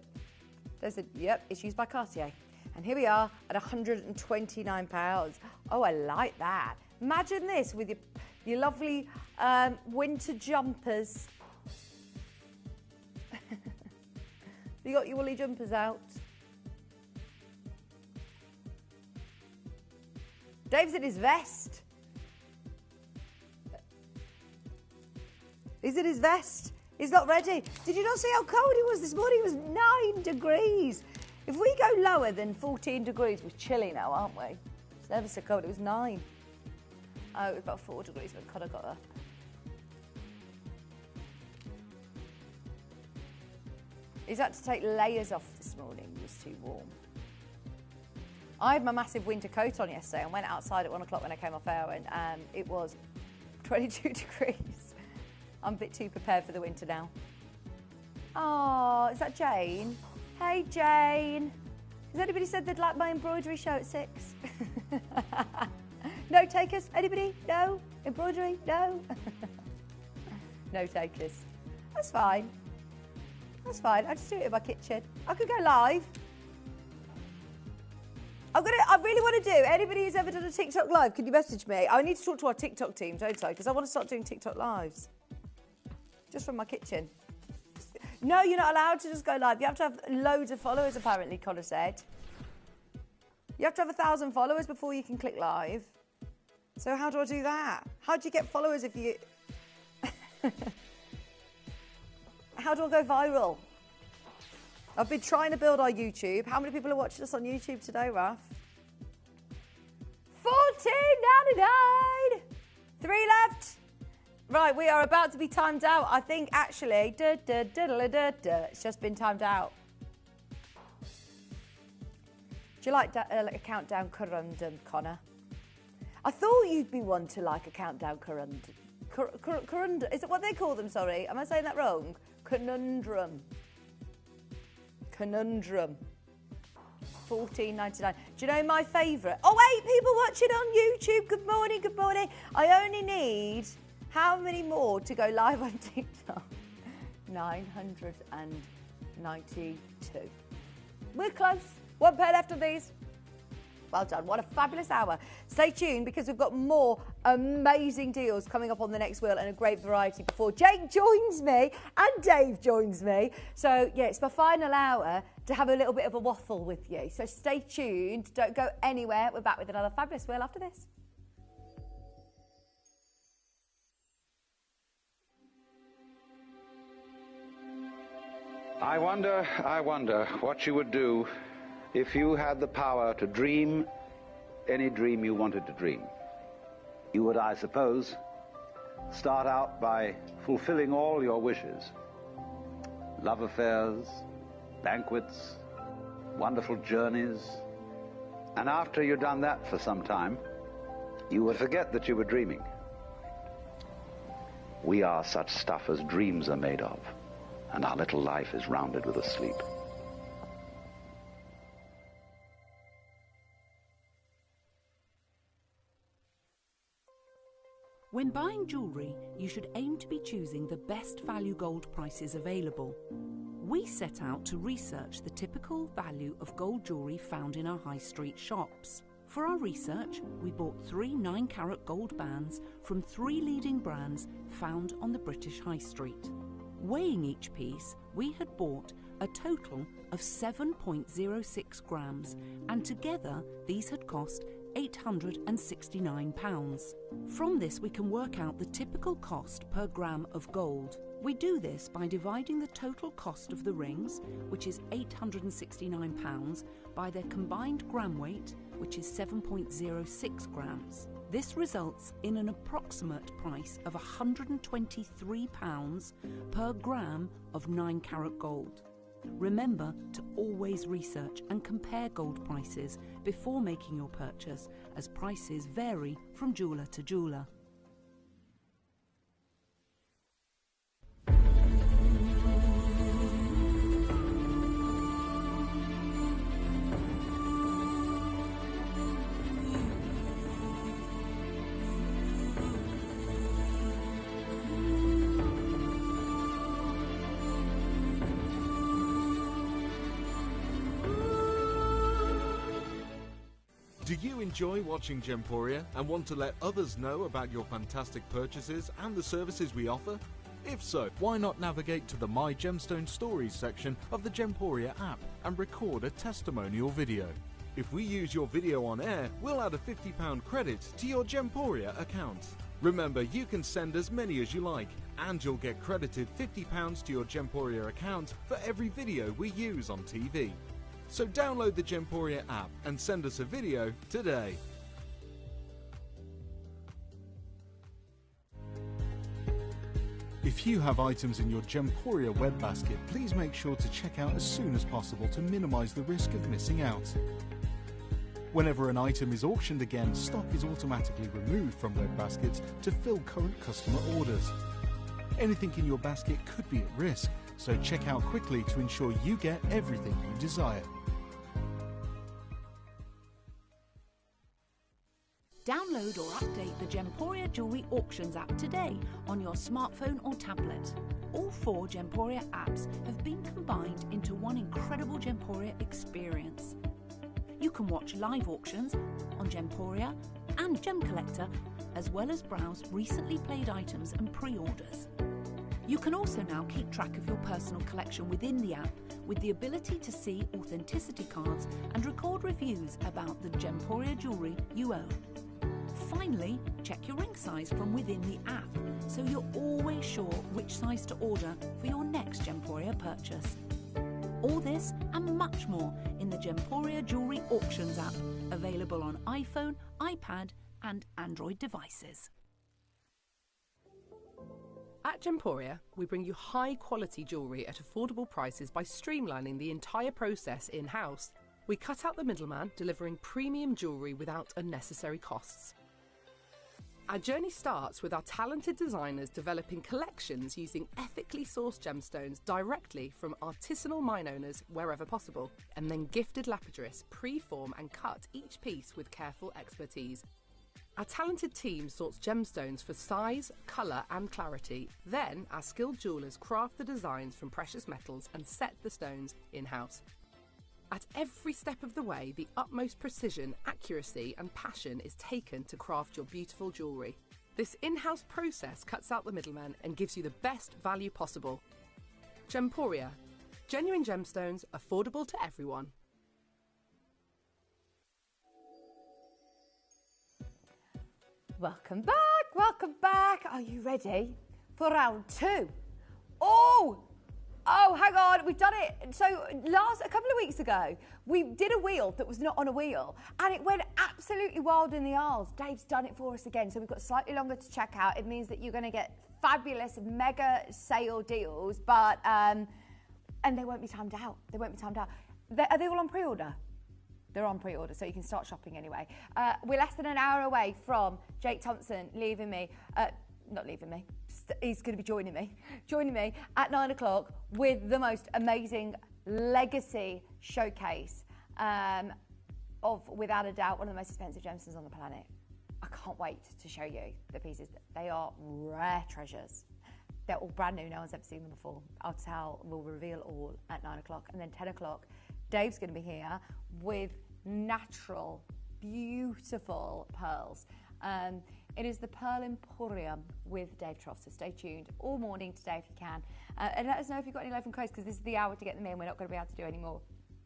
Yep, it's used by Cartier. And here we are at £129. Oh, I like that. Imagine this with your lovely winter jumpers. You got your woolly jumpers out. Dave's in his vest. He's in his vest. He's not ready. Did you not see how cold it was this morning? It was 9 degrees. If we go lower than 14 degrees, we're chilly now, aren't we? It's never so cold. It was 9. Oh, it was about 4 degrees when Connor got up. He's had to take layers off this morning. It was too warm. I had my massive winter coat on yesterday and went outside at 1 o'clock when I came off air and it was 22 degrees. I'm a bit too prepared for the winter now. Oh, is that Jane? Hey, Jane. Has anybody said they'd like my embroidery show at 6? No takers? Anybody? No? Embroidery? No? No takers. That's fine. That's fine. I just do it in my kitchen. I could go live. I really want to do. Anybody who's ever done a TikTok live, can you message me? I need to talk to our TikTok team, don't I? Because I want to start doing TikTok lives. Just from my kitchen. No, you're not allowed to just go live. You have to have loads of followers, apparently, Connor said. You have to have 1,000 followers before you can click live. So how do I do that? How do you get followers if you... How do I go viral? I've been trying to build our YouTube. How many people are watching us on YouTube today, Raf? 14.99. 3 left. Right, we are about to be timed out. I think actually, it's just been timed out. Do you like a countdown corundum, Connor? I thought you'd be one to like a countdown corundum. Corundum, is it what they call them? Sorry, am I saying that wrong? Conundrum. Conundrum. £14.99. Do you know my favourite? Oh, 8 people watching on YouTube. Good morning, good morning. I only need how many more to go live on TikTok? 992. We're close. 1 pair left of these. Well done. What a fabulous hour. Stay tuned because we've got more amazing deals coming up on the next wheel and a great variety before Jake joins me and Dave joins me. So, yeah, it's my final hour to have a little bit of a waffle with you. So stay tuned. Don't go anywhere. We're back with another fabulous wheel after this. I wonder what you would do if you had the power to dream any dream you wanted to dream. You would, I suppose, start out by fulfilling all your wishes. Love affairs, banquets, wonderful journeys. And after you'd done that for some time, you would forget that you were dreaming. We are such stuff as dreams are made of, and our little life is rounded with a sleep. When buying jewellery, you should aim to be choosing the best value gold prices available. We set out to research the typical value of gold jewellery found in our high street shops. For our research, we bought 3 9-carat gold bands from 3 leading brands found on the British High Street. Weighing each piece, we had bought a total of 7.06 grams, and together these had cost £869. From this we can work out the typical cost per gram of gold. We do this by dividing the total cost of the rings, which is £869, by their combined gram weight, which is 7.06 grams. This results in an approximate price of £123 per gram of 9-carat gold. Remember to always research and compare gold prices before making your purchase, as prices vary from jeweller to jeweller. Do you enjoy watching Gemporia and want to let others know about your fantastic purchases and the services we offer? If so, why not navigate to the My Gemstone Stories section of the Gemporia app and record a testimonial video. If we use your video on air, we'll add a £50 credit to your Gemporia account. Remember, you can send as many as you like, and you'll get credited £50 to your Gemporia account for every video we use on TV. So download the Gemporia app and send us a video today. If you have items in your Gemporia web basket, please make sure to check out as soon as possible to minimise the risk of missing out. Whenever an item is auctioned again, stock is automatically removed from web baskets to fill current customer orders. Anything in your basket could be at risk, so check out quickly to ensure you get everything you desire. Download or update the Gemporia Jewellery Auctions app today on your smartphone or tablet. All 4 Gemporia apps have been combined into one incredible Gemporia experience. You can watch live auctions on Gemporia and Gem Collector, as well as browse recently played items and pre-orders. You can also now keep track of your personal collection within the app, with the ability to see authenticity cards and record reviews about the Gemporia jewellery you own. Finally, check your ring size from within the app, so you're always sure which size to order for your next Gemporia purchase. All this and much more in the Gemporia Jewellery Auctions app, available on iPhone, iPad and Android devices. At Gemporia, we bring you high-quality jewellery at affordable prices by streamlining the entire process in-house. We cut out the middleman, delivering premium jewellery without unnecessary costs. Our journey starts with our talented designers developing collections using ethically sourced gemstones directly from artisanal mine owners wherever possible, and then gifted lapidarists pre-form and cut each piece with careful expertise. Our talented team sorts gemstones for size, colour and clarity. Then our skilled jewellers craft the designs from precious metals and set the stones in-house. At every step of the way, the utmost precision, accuracy and passion is taken to craft your beautiful jewellery. This in-house process cuts out the middleman and gives you the best value possible. Gemporia. Genuine gemstones, affordable to everyone. Welcome back, welcome back. Are you ready for round 2? Oh, hang on, we've done it. So a couple of weeks ago, we did a wheel that was not on a wheel, and it went absolutely wild in the aisles. Dave's done it for us again, so we've got slightly longer to check out. It means that you're going to get fabulous mega sale deals, but and they won't be timed out. They won't be timed out. Are they all on pre-order? They're on pre-order, so you can start shopping anyway. We're less than an hour away from Jake Thompson leaving me. Not leaving me. He's going to be joining me at 9 o'clock with the most amazing legacy showcase of, without a doubt, one of the most expensive gemstones on the planet. I can't wait to show you the pieces. They are rare treasures. They're all brand new, no one's ever seen them before. We'll reveal all at 9 o'clock. And then 10 o'clock, Dave's going to be here with natural, beautiful pearls. It is the Pearl Emporium with Dave Troff, so stay tuned all morning today if you can. And let us know if you've got any loaf and quotes, because this is the hour to get them in. We're not going to be able to do any more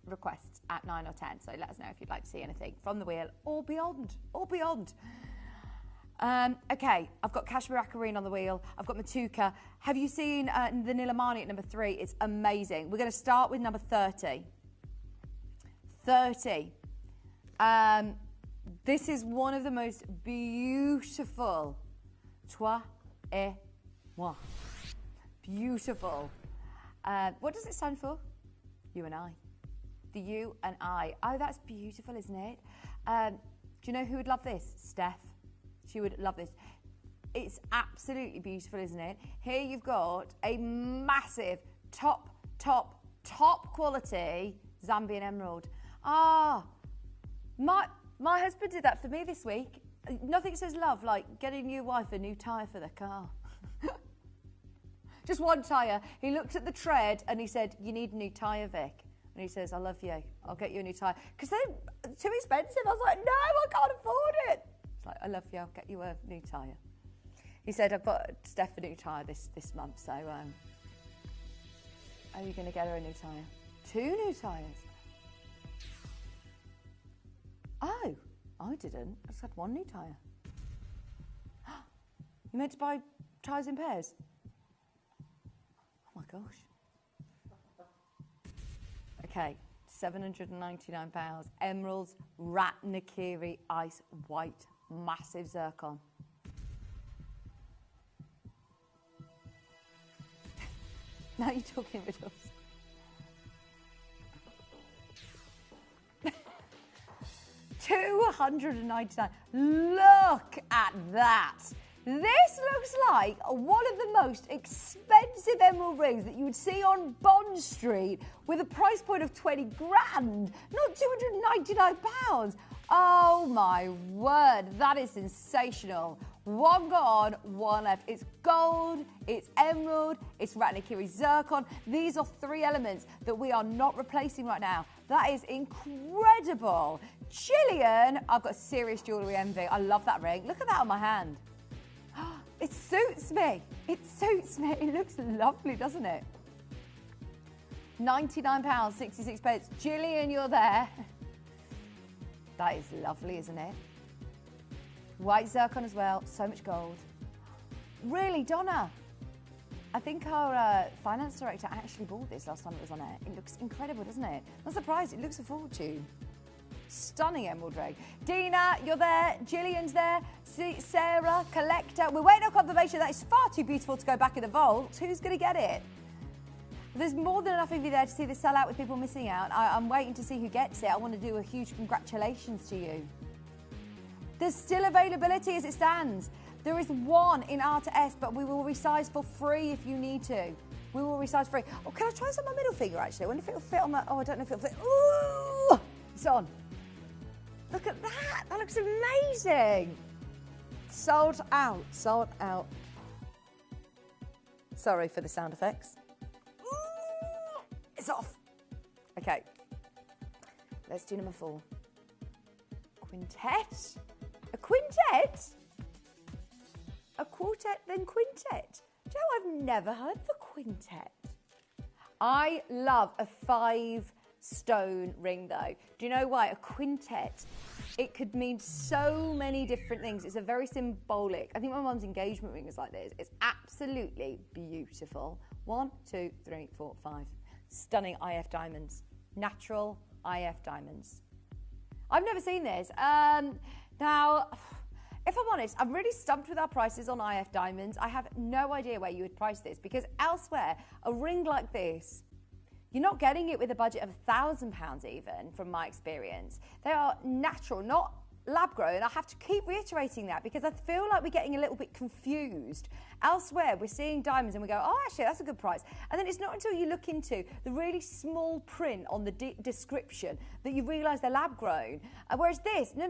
requests at 9 or 10, so let us know if you'd like to see anything from the wheel or beyond, okay, I've got Kashmir aquamarine on the wheel. I've got Matuka. Have you seen the Nilamani at number 3? It's amazing. We're going to start with number 30. 30. This is one of the most beautiful. Toi et moi. Beautiful. What does it stand for? You and I. The you and I. Oh, that's beautiful, isn't it? Do you know who would love this? Steph. She would love this. It's absolutely beautiful, isn't it? Here you've got a massive top quality Zambian emerald. My husband did that for me this week. Nothing says love like getting your wife a new tyre for the car. Just one tyre. He looked at the tread and he said, "You need a new tyre, Vic." And he says, "I love you. I'll get you a new tyre." Because they're too expensive. I was like, "No, I can't afford it." It's like, "I love you. I'll get you a new tyre." He said, "I've got Steph a new tyre this month, so are you going to get her a new tyre?" 2 new tyres. Oh, I didn't. I just had 1 new tyre. You meant to buy tyres in pairs? Oh my gosh. Okay, £799. Emeralds, Ratnakiri, ice white, massive zircon. Now you're talking riddles. £299. Look at that. This looks like one of the most expensive emerald rings that you would see on Bond Street with a price point of 20 grand, not £299. Oh my word, that is sensational. 1 gone, 1 left. It's gold, it's emerald, it's Ratnakiri zircon. These are 3 elements that we are not replacing right now. That is incredible. Gillian, I've got serious jewellery envy. I love that ring. Look at that on my hand. It suits me. It suits me. It looks lovely, doesn't it? £99, 66 pence. Gillian, you're there. That is lovely, isn't it? White zircon as well. So much gold. Really, Donna? I think our finance director actually bought this last time it was on air. It looks incredible, doesn't it? Not surprised. It looks a fortune. Stunning emerald ring. Dina, you're there. Gillian's there. Sarah, collector. We're waiting on confirmation. That is far too beautiful to go back in the vault. Who's going to get it? There's more than enough of you there to see this sell out with people missing out. I'm waiting to see who gets it. I want to do a huge congratulations to you. There's still availability as it stands. There is 1 in R to S, but we will resize for free if you need to. We will resize free. Oh, can I try this on my middle finger, actually? I wonder if it'll fit on my... Oh, I don't know if it'll fit. Ooh! It's on. Look at that. That looks amazing. Sold out. Sold out. Sorry for the sound effects. Ooh! It's off. Okay. Let's do number 4. Quintet? A quintet? A quartet, then quintet. Do you know, I've never heard of a quintet. I love a 5-stone ring, though. Do you know why? A quintet, it could mean so many different things. It's a very symbolic. I think my mum's engagement ring is like this. It's absolutely beautiful. 1, 2, 3, 4, 5. Stunning IF diamonds. Natural IF diamonds. I've never seen this. Now, if I'm honest, I'm really stumped with our prices on IF diamonds. I have no idea where you would price this, because elsewhere, a ring like this, you're not getting it with a budget of £1,000 even, from my experience. They are natural, not lab grown. I have to keep reiterating that because I feel like we're getting a little bit confused. Elsewhere, we're seeing diamonds and we go, oh, actually, that's a good price. And then it's not until you look into the really small print on the description that you realise they're lab grown. Whereas this, no.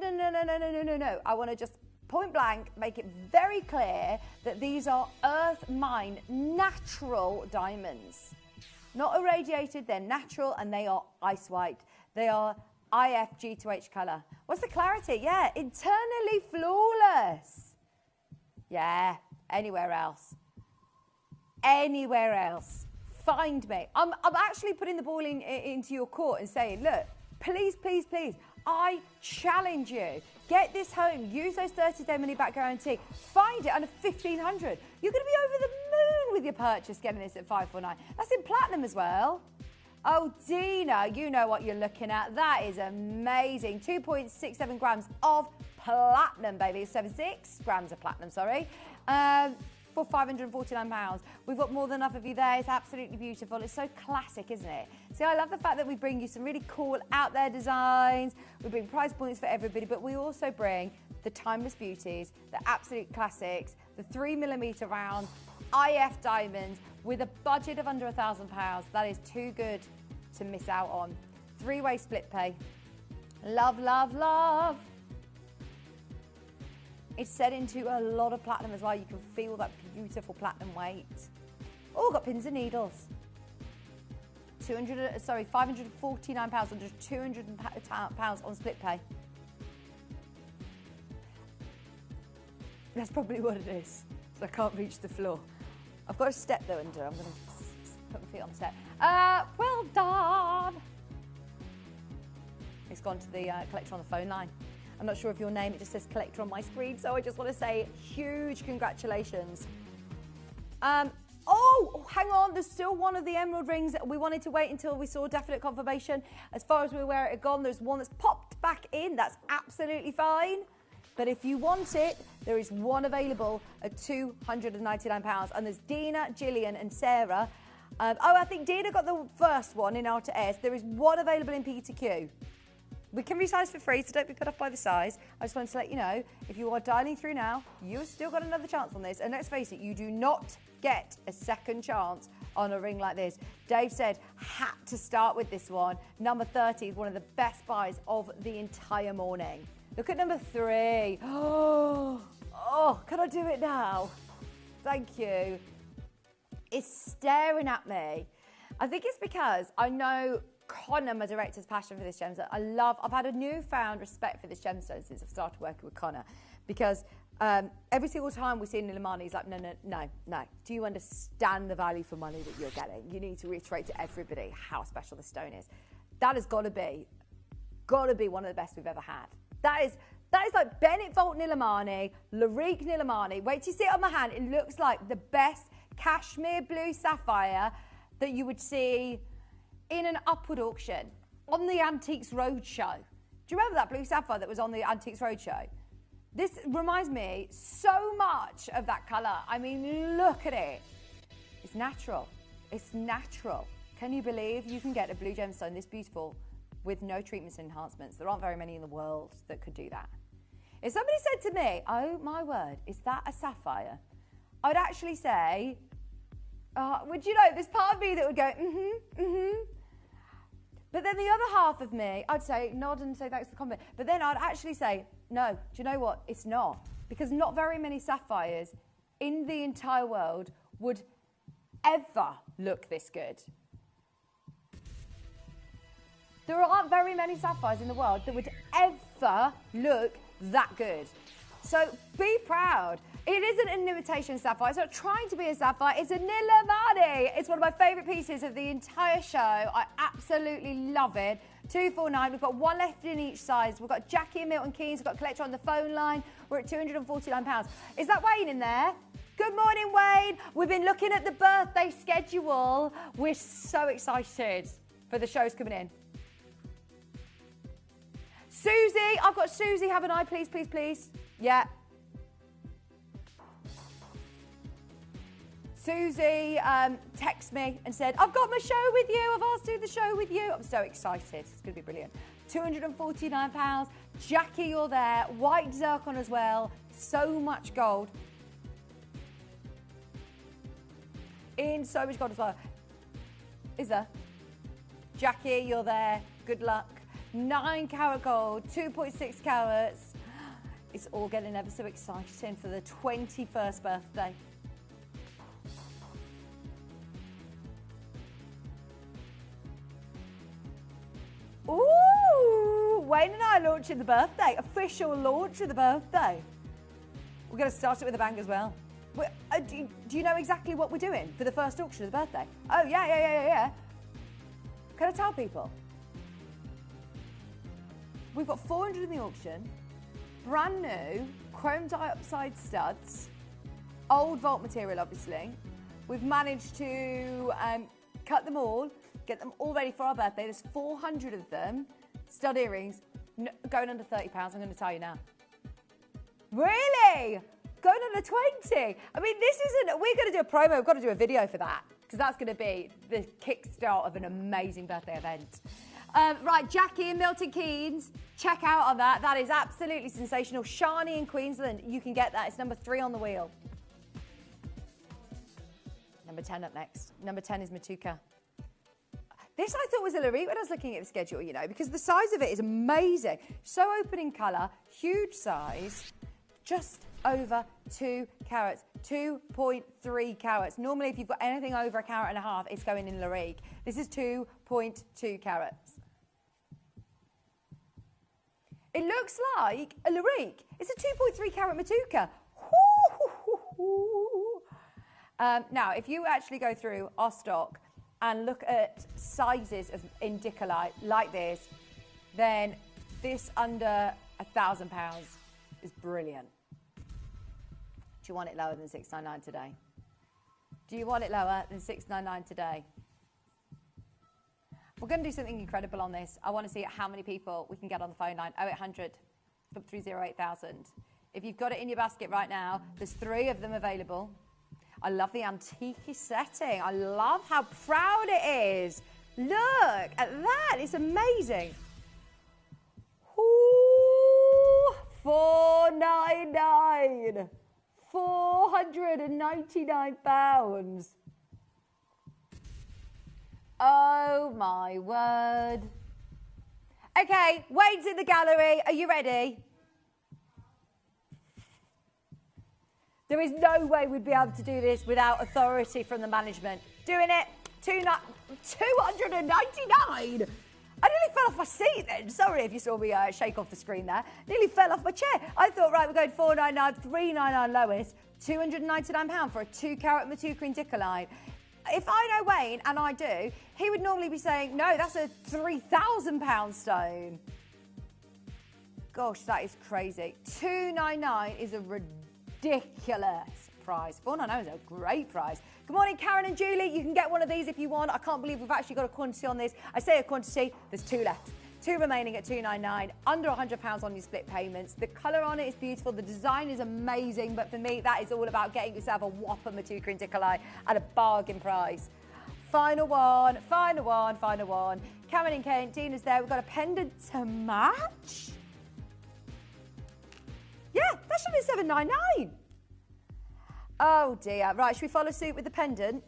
I want to just point blank make it very clear that these are earth mine natural diamonds. Not irradiated, they're natural, and they are ice white. They are IFG2H colour. What's the clarity? Yeah, internally flawless. Yeah, anywhere else. Anywhere else. Find me. I'm actually putting the ball into your court and saying, look, please, please, please, I challenge you. Get this home. Use those 30-day money-back guarantee. Find it under 1,500. You're going to be over the moon with your purchase getting this at 549. That's in platinum as well. Oh, Dina, you know what you're looking at. That is amazing. 2.67 grams of platinum, baby. 76 grams of platinum, sorry. For £549. We've got more than enough of you there. It's absolutely beautiful. It's so classic, isn't it? See, I love the fact that we bring you some really cool out there designs. We bring price points for everybody, but we also bring the timeless beauties, the absolute classics, the 3mm round IF diamonds with a budget of under £1,000. That is too good to miss out on. 3-way split pay. Love, love, love. It's set into a lot of platinum as well. You can feel that beautiful platinum weight. Oh, got pins and needles. £549 under £200 on split pay. That's probably what it is. So I can't reach the floor. I've got a step though under. I'm going to put my feet on the step. Well done. It's gone to the collector on the phone line. I'm not sure of your name, it just says collector on my screen, so I just want to say huge congratulations. Oh, hang on, there's still one of the emerald rings. We wanted to wait until we saw definite confirmation. As far as we're aware, it had gone. There's one that's popped back in. That's absolutely fine. But if you want it, there is one available at £299. And there's Dina, Gillian and Sarah. I think Dina got the first one in R to S. There is one available in P to Q. We can resize for free, so don't be put off by the size. I just wanted to let you know, if you are dialing through now, you've still got another chance on this. And let's face it, you do not get a second chance on a ring like this. Dave said, had to start with this one. Number 30 is one of the best buys of the entire morning. Look at number 3. Oh, can I do it now? Thank you. It's staring at me. I think it's because I know Connor, my director's passion for this gemstone. I've had a newfound respect for this gemstone since I've started working with Connor, because every single time we see Larimar, he's like, no. Do you understand the value for money that you're getting? You need to reiterate to everybody how special this stone is. That has got to be one of the best we've ever had. That is like Bennett Vault Nilamani, Larique Nilamani. Wait till you see it on my hand. It looks like the best Kashmir blue sapphire that you would see in an upward auction on the Antiques Roadshow. Do you remember that blue sapphire that was on the Antiques Roadshow? This reminds me so much of that colour. I mean, look at it. It's natural. It's natural. Can you believe you can get a blue gemstone this beautiful with no treatments and enhancements? There aren't very many in the world that could do that. If somebody said to me, oh my word, is that a sapphire? I would actually say, would you know, there's part of me that would go, But then the other half of me, I'd say, nod and say thanks for the compliment. But then I'd actually say, no, do you know what? It's not. Because not very many sapphires in the entire world would ever look this good. There aren't very many sapphires in the world that would ever look that good. So be proud. It isn't an imitation sapphire. It's not trying to be a sapphire. It's a Nilamani. It's one of my favourite pieces of the entire show. I absolutely love it. 249. We've got one left in each size. We've got Jackie and Milton Keynes. We've got Collector on the phone line. We're at £249. Is that Wayne in there? Good morning, Wayne. We've been looking at the birthday schedule. We're so excited for the shows coming in. Susie, I've got Susie, haven't I? Please, please, please. Yeah. Susie texted me and said, I've got my show with you. I've asked to do the show with you. I'm so excited. It's going to be brilliant. £249. Jackie, you're there. White zircon as well. So much gold. In so much gold as well. Is there? Jackie, you're there. Good luck. 9 carat gold, 2.6 carats. It's all getting ever so exciting for the 21st birthday. Ooh, Wayne and I are launching the birthday, official launch of the birthday. We're going to start it with a bang as well. Do you know exactly what we're doing for the first auction of the birthday? Oh, yeah. Can I tell people? We've got 400 in the auction, brand new, chrome dioxide studs, old vault material, obviously. We've managed to cut them all, get them all ready for our birthday. There's 400 of them. Stud earrings, going under £30, I'm going to tell you now. Really? Going under 20? I mean, this isn't, we're going to do a promo, we've got to do a video for that, because that's going to be the kickstart of an amazing birthday event. Right, Jackie in Milton Keynes, check out on that. That is absolutely sensational. Shani in Queensland, you can get that. It's number 3 on the wheel. Number 10 up next. Number 10 is Matuka. This I thought was a Larimar when I was looking at the schedule, you know, because the size of it is amazing. So open in colour, huge size, just over 2 carats, 2.3 carats. Normally, if you've got anything over a carat and a half, it's going in Larimar. This is 2.2 carats. It looks like a Larimar. It's a 2.3 carat Matuka. Now, if you actually go through our stock and look at sizes of indicolite like this, then this under £1,000 is brilliant. Do you want it lower than $699 today? Do you want it lower than $699 today? We're going to do something incredible on this. I want to see how many people we can get on the phone line. 0800 308,000. If you've got it in your basket right now, there's 3 of them available. I love the antique setting. I love how proud it is. Look at that. It's amazing. Ooh, $499. £499. Oh my word. Okay, Wade's in the gallery. Are you ready? There is no way we'd be able to do this without authority from the management. Doing it, $299. I nearly fell off my seat then. Sorry if you saw me shake off the screen there. Nearly fell off my chair. I thought, right, we're going $499, $399 lowest, £299 for a 2 carat Matuka indicolite. If I know Wayne, and I do, he would normally be saying, no, that's a £3,000 stone. Gosh, that is crazy. $299 is a ridiculous price. $499 is a great price. Good morning, Karen and Julie. You can get one of these if you want. I can't believe we've actually got a quantity on this. I say a quantity, there's 2 left. 2 remaining at $299, under £100 on your split payments. The colour on it is beautiful. The design is amazing. But for me, that is all about getting yourself a whopper Matuka indicolite at a bargain price. Final one, final one, final one. Cameron and Kent, Dina's there. We've got a pendant to match. Yeah, that should be $799. Oh dear. Right, should we follow suit with the pendant?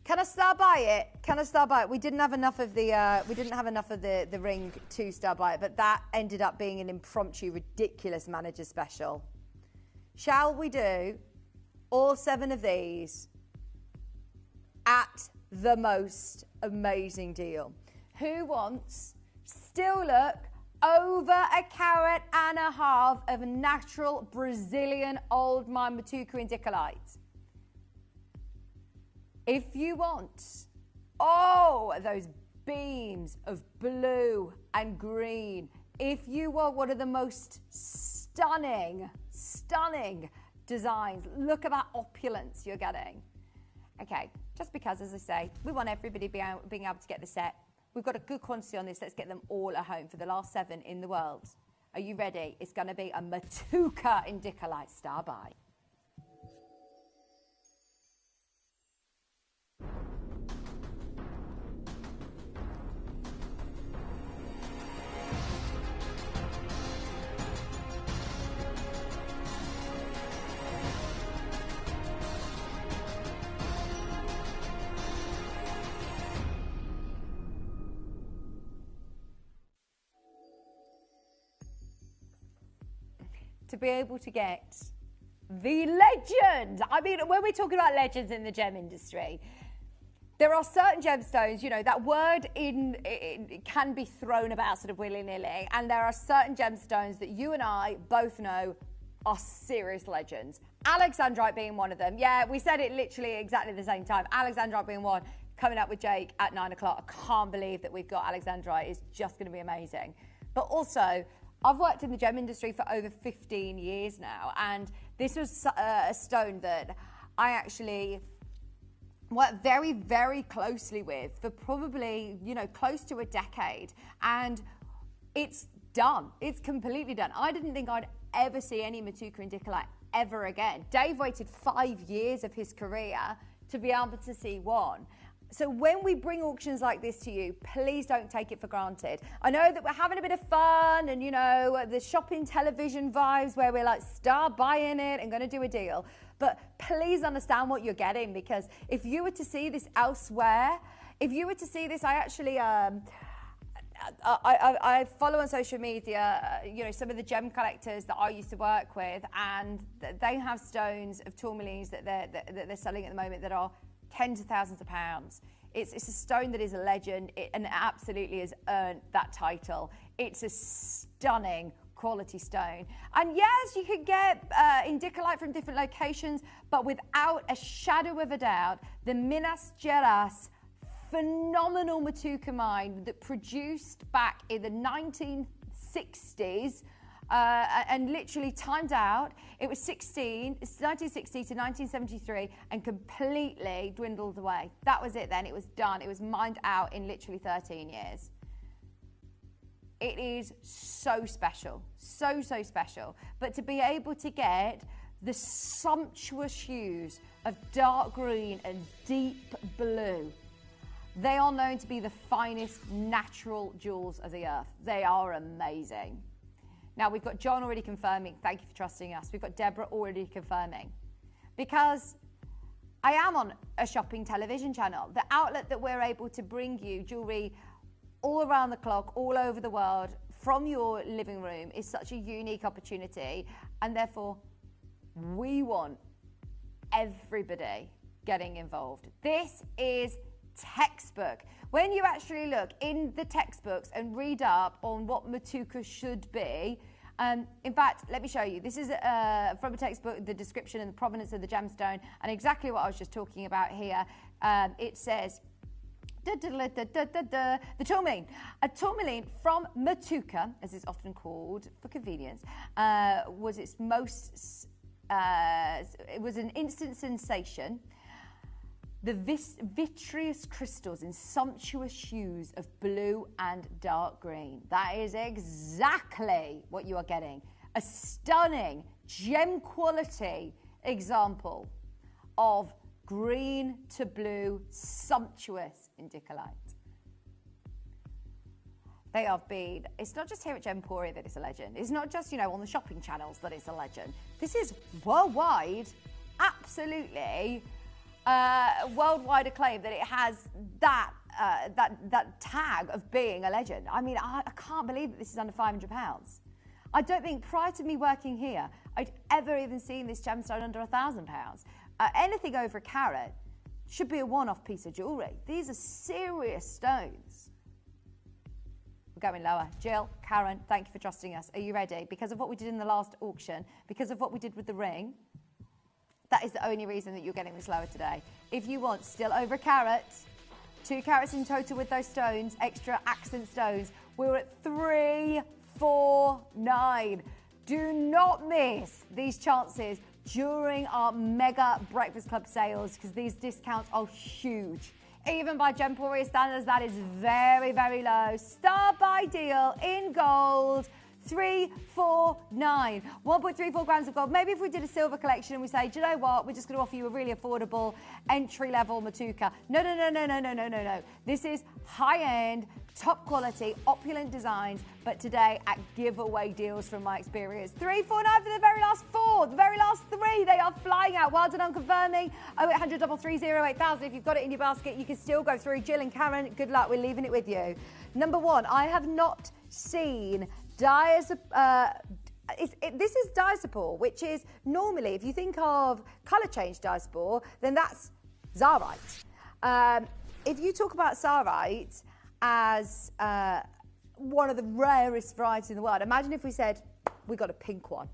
Can I start by it? Can I start by it? We didn't have enough of the the ring to start by it, but that ended up being an impromptu, ridiculous manager special. Shall we do all 7 of these at the most amazing deal? Who wants still look over a carat and a half of natural Brazilian old mine Matuka indicolite? If you want, oh, those beams of blue and green. If you want one of the most stunning designs, look at that opulence you're getting. Okay, just because, as I say, we want everybody being able to get the set. We've got a good quantity on this. Let's get them all at home for the last 7 in the world. Are you ready? It's going to be a Matuka indicolite star buy. to be able to get the legend. I mean, when we're talking about legends in the gem industry, there are certain gemstones, you know, that word it can be thrown about sort of willy-nilly, and there are certain gemstones that you and I both know are serious legends. Alexandrite being one of them. Yeah, we said it literally exactly the same time. Alexandrite being one, coming up with Jake at 9 o'clock. I can't believe that we've got Alexandrite. It's just going to be amazing. But also, I've worked in the gem industry for over 15 years now, and this was a stone that I actually worked very, very closely with for probably, you know, close to a decade. And it's done. It's completely done. I didn't think I'd ever see any Matuka indicolite ever again. Dave waited 5 years of his career to be able to see one. So when we bring auctions like this to you, please don't take it for granted. I know that we're having a bit of fun and, you know, the shopping television vibes where we're like, start buying it and going to do a deal. But please understand what you're getting, because if you were to see this elsewhere, if you were to see this, I actually, I follow on social media, you know, some of the gem collectors that I used to work with, and they have stones of tourmalines that they're selling at the moment that are tens of thousands of pounds. It's a stone that is a legend, and it absolutely has earned that title. It's a stunning quality stone. And yes, you could get indicolite from different locations, but without a shadow of a doubt, the Minas Gerais phenomenal Matuka mine that produced back in the 1960s and literally timed out. It was 1960 to 1973 and completely dwindled away. That was it then. It was done. It was mined out in literally 13 years. It is so special. So, so special. But to be able to get the sumptuous hues of dark green and deep blue, they are known to be the finest natural jewels of the earth. They are amazing. Now, we've got John already confirming. Thank you for trusting us. We've got Deborah already confirming. Because I am on a shopping television channel. The outlet that we're able to bring you jewellery all around the clock, all over the world, from your living room is such a unique opportunity. And therefore, we want everybody getting involved. This is textbook. When you actually look in the textbooks and read up on what Matuka should be, in fact, let me show you. This is from a textbook, the description and the provenance of the gemstone, and exactly what I was just talking about here. It says, the tourmaline. A tourmaline from Matuka, as it's often called for convenience, was its most, it was an instant sensation. The vitreous crystals in sumptuous hues of blue and dark green. That is exactly what you are getting. A stunning gem quality example of green to blue sumptuous indicolite. They have been, it's not just here at Gemporia that it's a legend. It's not just, you know, on the shopping channels that it's a legend. This is worldwide, absolutely worldwide acclaim, that it has that tag of being a legend. I mean, I can't believe that this is under £500. I don't think prior to me working here, I'd ever even seen this gemstone under £1,000. Anything over a carat should be a one-off piece of jewellery. These are serious stones. We're going lower. Jill, Karen, thank you for trusting us. Are you ready? Because of what we did in the last auction, because of what we did with the ring, that is the only reason that you're getting this lower today. If you want still over a carat, 2 carats in total with those stones, extra accent stones, we're at 349. Do not miss these chances during our mega Breakfast Club sales, because these discounts are huge. Even by Gemporia standards, that is very, very low. Start buy deal in gold. 349, 1.34 grams of gold. Maybe if we did a silver collection and we say, do you know what, we're just going to offer you a really affordable entry-level Matuka. No. This is high-end, top quality, opulent designs, but today at giveaway deals from my experience. 349 for the very last 4, the very last 3, they are flying out. Well done on confirming. 0800 330 8000. If you've got it in your basket, you can still go through. Jill and Karen, good luck. We're leaving it with you. Number 1, I have not seen this is diaspore, which is normally, if you think of colour change diaspore, then that's Zarite. If you talk about Zarite as one of the rarest varieties in the world, imagine if we said, we've got a pink one.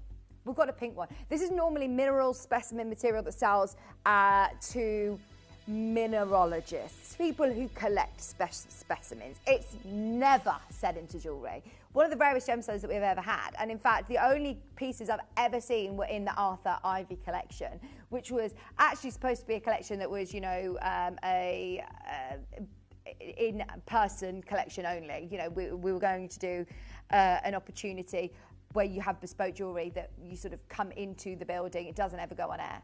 We've got a pink one. This is normally mineral specimen material that sells to mineralogists, people who collect specimens. It's never set into jewellery. One of the rarest gemstones that we've ever had. And in fact, the only pieces I've ever seen were in the Arthur Ivy collection, which was actually supposed to be a collection that was, you know, a in-person collection only. You know, we were going to do an opportunity where you have bespoke jewellery that you sort of come into the building. It doesn't ever go on air.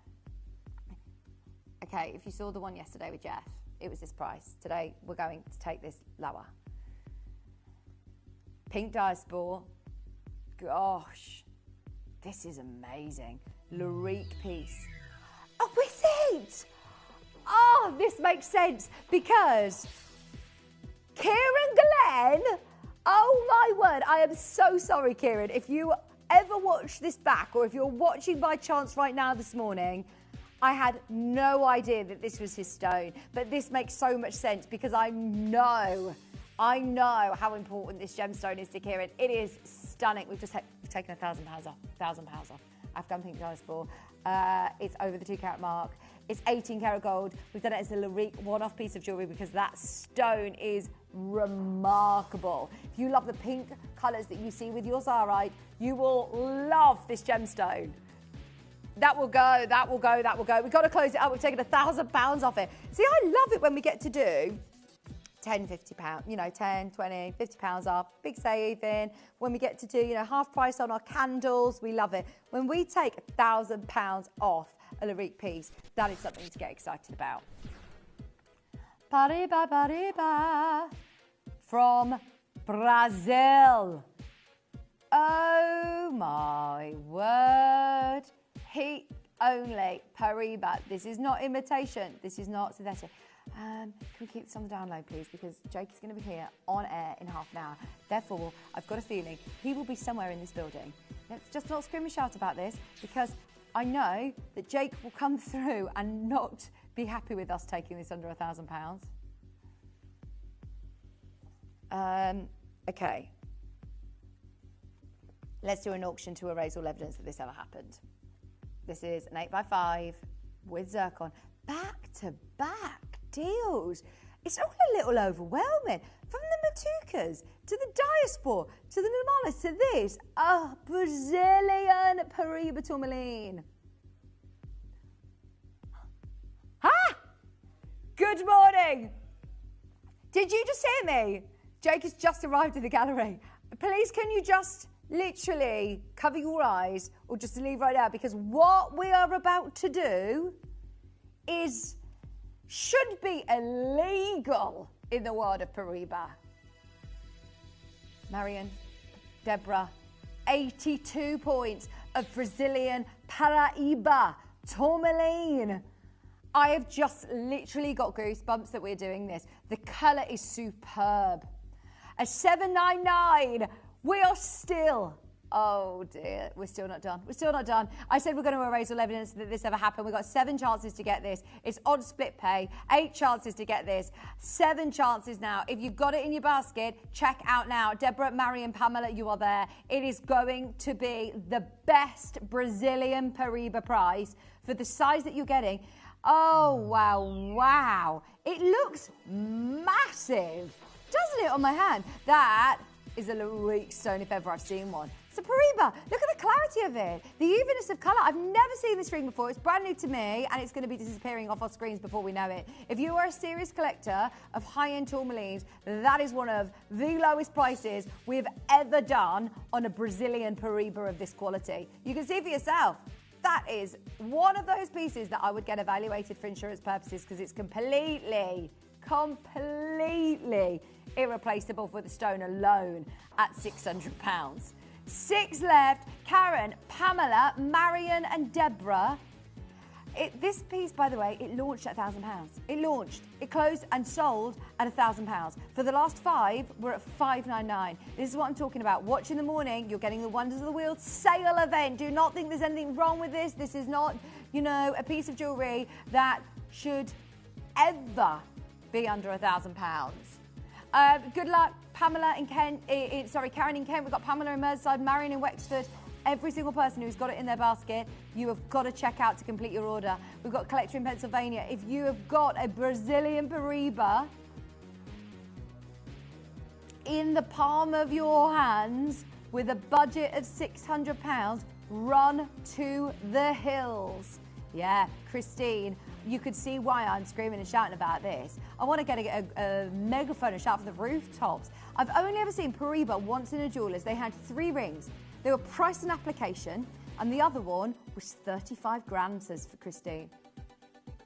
Okay, if you saw the one yesterday with Jeff, it was this price. Today, we're going to take this lower. Pink diaspore. Gosh, this is amazing. Larique piece. Oh, is it? Oh, this makes sense because Kieran Glenn, oh my word, I am so sorry, Kieran. If you ever watch this back or if you're watching by chance right now this morning, I had no idea that this was his stone, but this makes so much sense because I know how important this gemstone is to Kieran. It is stunning. We've just taken £1,000 off. Afghan pink diaspore. It's over the 2 carat mark. It's 18 karat gold. We've done it as a Larique one-off piece of jewellery because that stone is remarkable. If you love the pink colours that you see with your Zarite, you will love this gemstone. That will go, that will go, that will go. We've got to close it up. We've taken £1,000 off it. See, I love it when we get to do 10, 50 pounds, you know, 10, 20, 50 pounds off, big saving. When we get to do, you know, half price on our candles, we love it. When we take £1,000 off a Larique piece, that is something to get excited about. Pariba, pariba, from Brazil. Oh my word. Heat only, Pariba. This is not imitation. This is not synthetic. Can we keep this on the down low, please? Because Jake is going to be here on air in half an hour. Therefore, I've got a feeling he will be somewhere in this building. Let's just not scream and shout about this because I know that Jake will come through and not be happy with us taking this under £1,000. Okay. Let's do an auction to erase all evidence that this ever happened. This is an 8x5 with zircon. Back-to-back deals. It's all a little overwhelming. From the Matukas to the diaspora to the Normales to this. Oh, Brazilian Pariba tourmaline. Ha! Good morning. Did you just hear me? Jake has just arrived in the gallery. Please, can you just literally cover your eyes or just leave right now, because what we are about to do should be illegal in the world of Pariba. Marion, Deborah, 82 points of Brazilian Paraíba tourmaline. I have just literally got goosebumps that we're doing this. The colour is superb. A 799. We are still, oh dear, we're still not done. We're still not done. I said we're going to erase all evidence that this ever happened. We've got 7 chances to get this. It's odd split pay. 8 chances to get this. 7 chances now. If you've got it in your basket, check out now. Deborah, Marion, Pamela, you are there. It is going to be the best Brazilian Pariba price for the size that you're getting. Oh, wow, wow. It looks massive, doesn't it, on my hand? That is a Larique stone if ever I've seen one. It's a Pariba. Look at the clarity of it. The evenness of colour. I've never seen this ring before. It's brand new to me and it's going to be disappearing off our screens before we know it. If you are a serious collector of high-end tourmalines, that is one of the lowest prices we've ever done on a Brazilian Pariba of this quality. You can see for yourself. That is one of those pieces that I would get evaluated for insurance purposes because it's completely irreplaceable for the stone alone at £600. 6 left. Karen, Pamela, Marion and Deborah. This piece, by the way, it launched at £1,000. It launched. It closed and sold at £1,000. For the last 5, we're at £599. This is what I'm talking about. Watch in the morning. You're getting the Wonders of the Wheel sale event. Do not think there's anything wrong with this. This is not, you know, a piece of jewellery that should ever be under £1,000. Good luck, Pamela in Kent. Karen in Kent. We've got Pamela in Merseyside, Marion in Wexford. Every single person who's got it in their basket, you have got to check out to complete your order. We've got a collector in Pennsylvania. If you have got a Brazilian Paraíba in the palm of your hands with a budget of £600, run to the hills. Yeah, Christine, you could see why I'm screaming and shouting about this. I want to get a megaphone and shout from the rooftops. I've only ever seen Paraíba once in a jeweller's. They had 3 rings. They were priced on application, and the other one was 35 grand, says for Christine.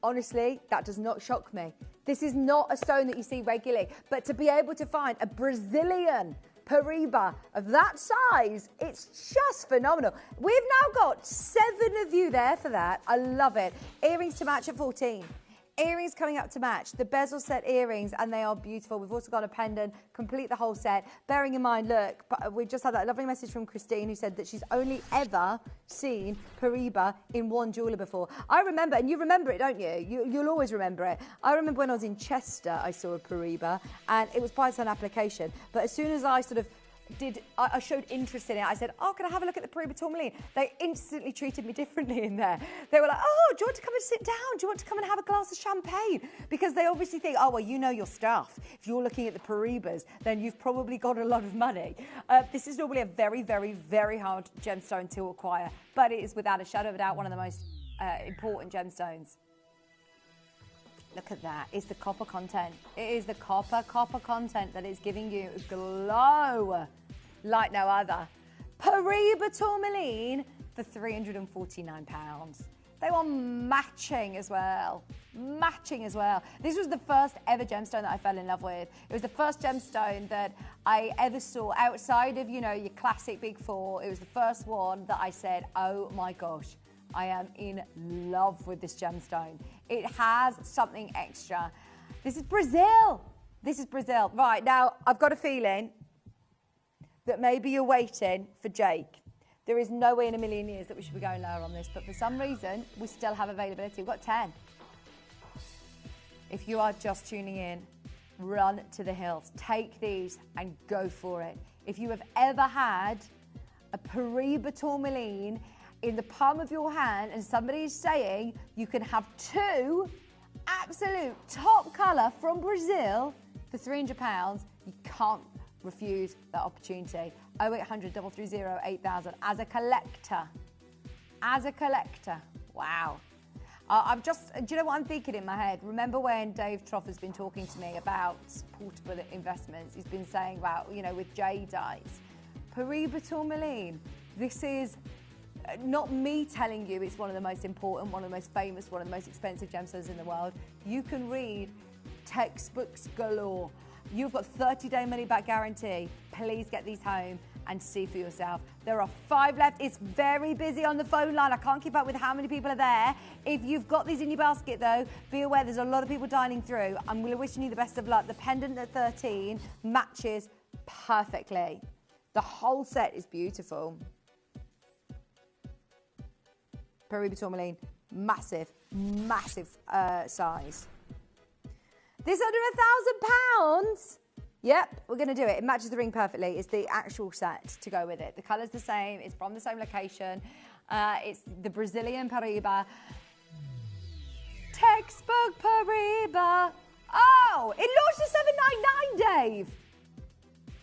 Honestly, that does not shock me. This is not a stone that you see regularly, but to be able to find a Brazilian Paraíba of that size, it's just phenomenal. We've now got 7 of you there for that. I love it. Earrings to match at 14. Earrings coming up to match, the bezel set earrings, and they are beautiful. We've also got a pendant, complete the whole set. Bearing in mind, look, we just had that lovely message from Christine who said that she's only ever seen Paraíba in one jeweller before. I remember, and you remember it, don't you? You'll always remember it. I remember when I was in Chester, I saw a Paraíba, and it was priced on application. But as soon as I sort of I showed interest in it. I said, oh, can I have a look at the Paraíba tourmaline? They instantly treated me differently in there. They were like, oh, do you want to come and sit down? Do you want to come and have a glass of champagne? Because they obviously think, oh, well, you know your stuff. If you're looking at the Paraíbas, then you've probably got a lot of money. This is normally a very, very, very hard gemstone to acquire, but it is without a shadow of a doubt one of the most important gemstones. Look at that. It's the copper content. It is the copper content that is giving you a glow like no other. Paraíba tourmaline for £349. They were matching as well. Matching as well. This was the first ever gemstone that I fell in love with. It was the first gemstone that I ever saw outside of, you know, your classic Big Four. It was the first one that I said, oh my gosh, I am in love with this gemstone. It has something extra. This is Brazil. This is Brazil. Right, now, I've got a feeling that maybe you're waiting for Jake. There is no way in a million years that we should be going lower on this, but for some reason, we still have availability. We've got 10. If you are just tuning in, run to the hills. Take these and go for it. If you have ever had a Paraíba tourmaline in the palm of your hand and somebody is saying you can have 2 absolute top colour from Brazil for £300, you can't refuse that opportunity. 0800 330 8000 as a collector. As a collector. Wow. Do you know what I'm thinking in my head? Remember when Dave Troff has been talking to me about portable investments? He's been saying about, you know, with jadeite. Paraíba tourmaline. This is not me telling you it's one of the most important, one of the most famous, one of the most expensive gemstones in the world. You can read textbooks galore. You've got 30-day money-back guarantee. Please get these home and see for yourself. There are 5 left. It's very busy on the phone line. I can't keep up with how many people are there. If you've got these in your basket, though, be aware there's a lot of people dialing through. I'm wishing you the best of luck. The pendant at 13 matches perfectly. The whole set is beautiful. Paraíba tourmaline, massive, massive size. This under £1,000? Yep, we're going to do it. It matches the ring perfectly. It's the actual set to go with it. The colour's the same. It's from the same location. It's the Brazilian Paraíba. Textbook Paraíba. Oh, it launched at $799, Dave.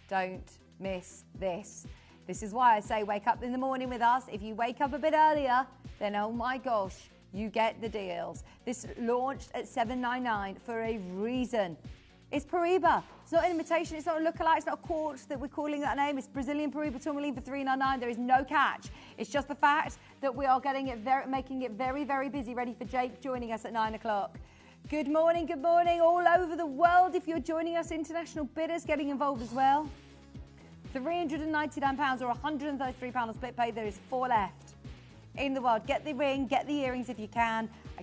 Don't miss this. This is why I say wake up in the morning with us. If you wake up a bit earlier, then oh my gosh, you get the deals. This launched at $799 for a reason. It's Paraíba. It's not an imitation. It's not a lookalike. It's not a quartz that we're calling that name. It's Brazilian Paraíba tourmaline for $399. There is no catch. It's just the fact that we are getting it making it very, very busy, ready for Jake joining us at 9 o'clock. Good morning all over the world. If you're joining us, international bidders getting involved as well. £399 or £133 split pay. There is 4 left in the world. Get the ring, get the earrings if you can. I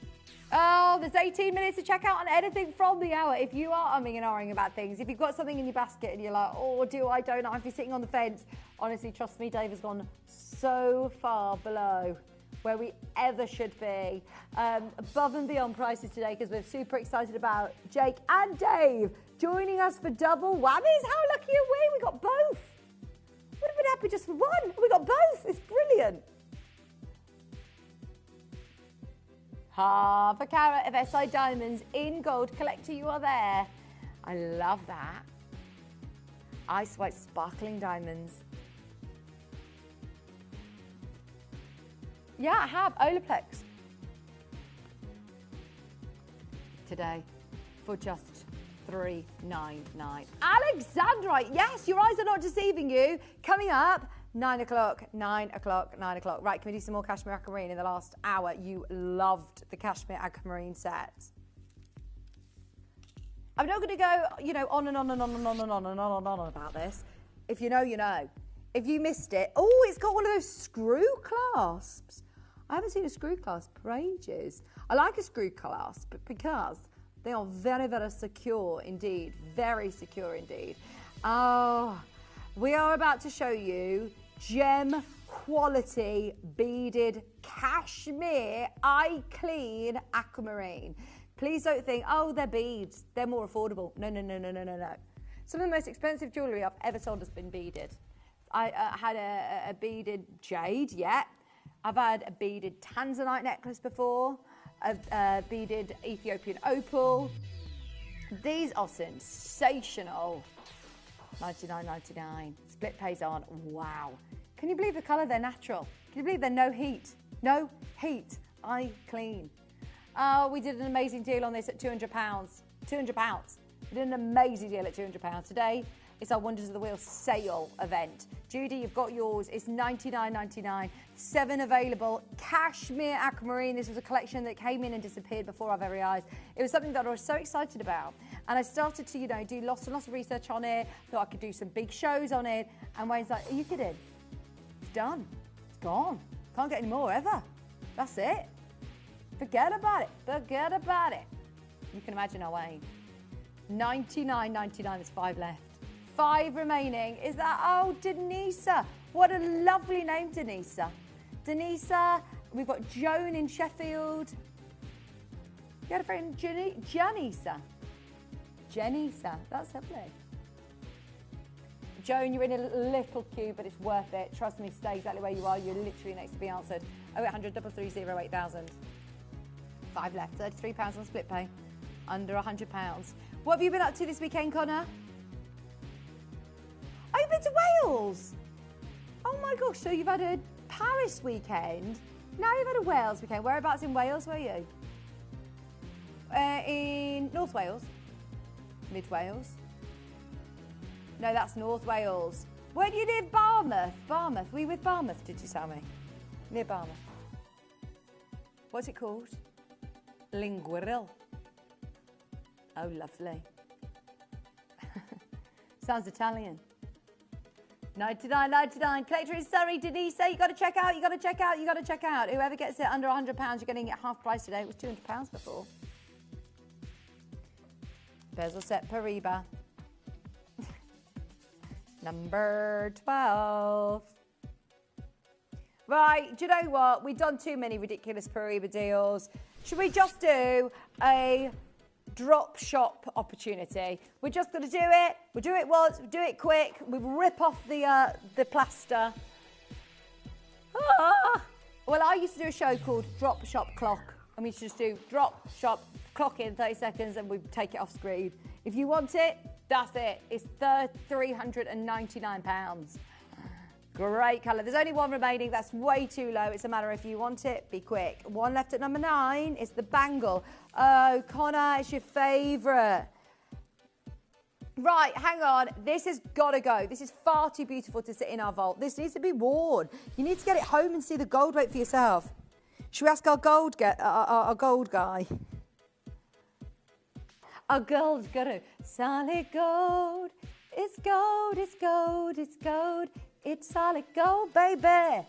Oh, there's 18 minutes to check out on anything from the hour. If you are umming and ahhing about things, if you've got something in your basket and you're like, oh, do I, don't I, if you're sitting on the fence, honestly, trust me, Dave has gone so far below where we ever should be. Above and beyond prices today because we're super excited about Jake and Dave joining us for double whammies. How lucky are we? We got both. Would have been happy just for one. We got both. It's brilliant. Half a carat of SI diamonds in gold. Collector, you are there. I love that. Ice white sparkling diamonds. Yeah, I have Olaplex today for just $3.99. Alexandrite, yes, your eyes are not deceiving you. Coming up, 9 o'clock, 9 o'clock, 9 o'clock. Right, can we do some more Kashmir aquamarine in the last hour? You loved the Kashmir aquamarine set. I'm not going to go, you know, on and on and on and on and on and on and on about this. If you know, you know. If you missed it, oh, it's got one of those screw clasps. I haven't seen a screw clasp for ages. I like a screw clasp because they are very, very secure indeed. Very secure indeed. Oh, we are about to show you gem quality beaded Kashmir eye clean aquamarine. Please don't think, oh, they're beads, they're more affordable. No, no, no, no, no, no, no. Some of the most expensive jewellery I've ever sold has been beaded. I had a beaded jade, yeah. I've had a beaded tanzanite necklace before, a beaded Ethiopian opal. These are sensational. $99.99. Split pays on. Wow. Can you believe the colour? They're natural. Can you believe they're no heat? No heat. Eye clean. Oh, we did an amazing deal on this at £200. £200. We did an amazing deal at £200. Today, it's our Wonders of the Wheel sale event. Judy, you've got yours. It's $99.99. 7 available. Kashmir aquamarine. This was a collection that came in and disappeared before our very eyes. It was something that I was so excited about. And I started to, you know, do lots and lots of research on it. Thought I could do some big shows on it. And Wayne's like, are you kidding? It's done. It's gone. Can't get any more ever. That's it. Forget about it. Forget about it. You can imagine our Wayne. $99.99. There's 5 left. 5 remaining. Is that, oh, Denisa. What a lovely name, Denisa. Denisa. We've got Joan in Sheffield. You had a friend, Janisa. Janisa. That's lovely. Joan, you're in a little queue, but it's worth it. Trust me, stay exactly where you are. You're literally next to be answered. 0800 330 8000. 5 left. £33 on split pay. Under £100. What have you been up to this weekend, Connor? Oh, you've been to Wales? Oh my gosh, so you've had a Paris weekend. Now you've had a Wales weekend. Whereabouts in Wales were you? In North Wales? Mid Wales? No, that's North Wales. Where do you live? Barmouth? Barmouth. Were you with Barmouth, did you tell me? Near Barmouth. What's it called? Lingueril. Oh, lovely. Sounds Italian. $99.99. Collector in Surrey. Denise, you got to check out. You got to check out. You got to check out. Whoever gets it under £100, you're getting it half price today. It was £200 before. Bezel set Pariba. Number 12. Right, do you know what? We've done too many ridiculous Pariba deals. Should we just do a drop shop opportunity? We're just going to do it. We'll do it once. We'll do it quick. We'll rip off the plaster. Ah! Well, I used to do a show called Drop Shop Clock. And we used to just do drop shop clock in 30 seconds and we take it off screen. If you want it, that's it. It's £399. Great colour. There's only 1 remaining. That's way too low. It's a matter of if you want it, be quick. 1 left at number 9. It's the bangle. Oh, Connor, it's your favourite. Right, hang on. This has got to go. This is far too beautiful to sit in our vault. This needs to be worn. You need to get it home and see the gold weight for yourself. Should we ask our gold guy? Our gold guru. Solid gold. It's gold, it's gold, it's gold. It's solid gold, baby.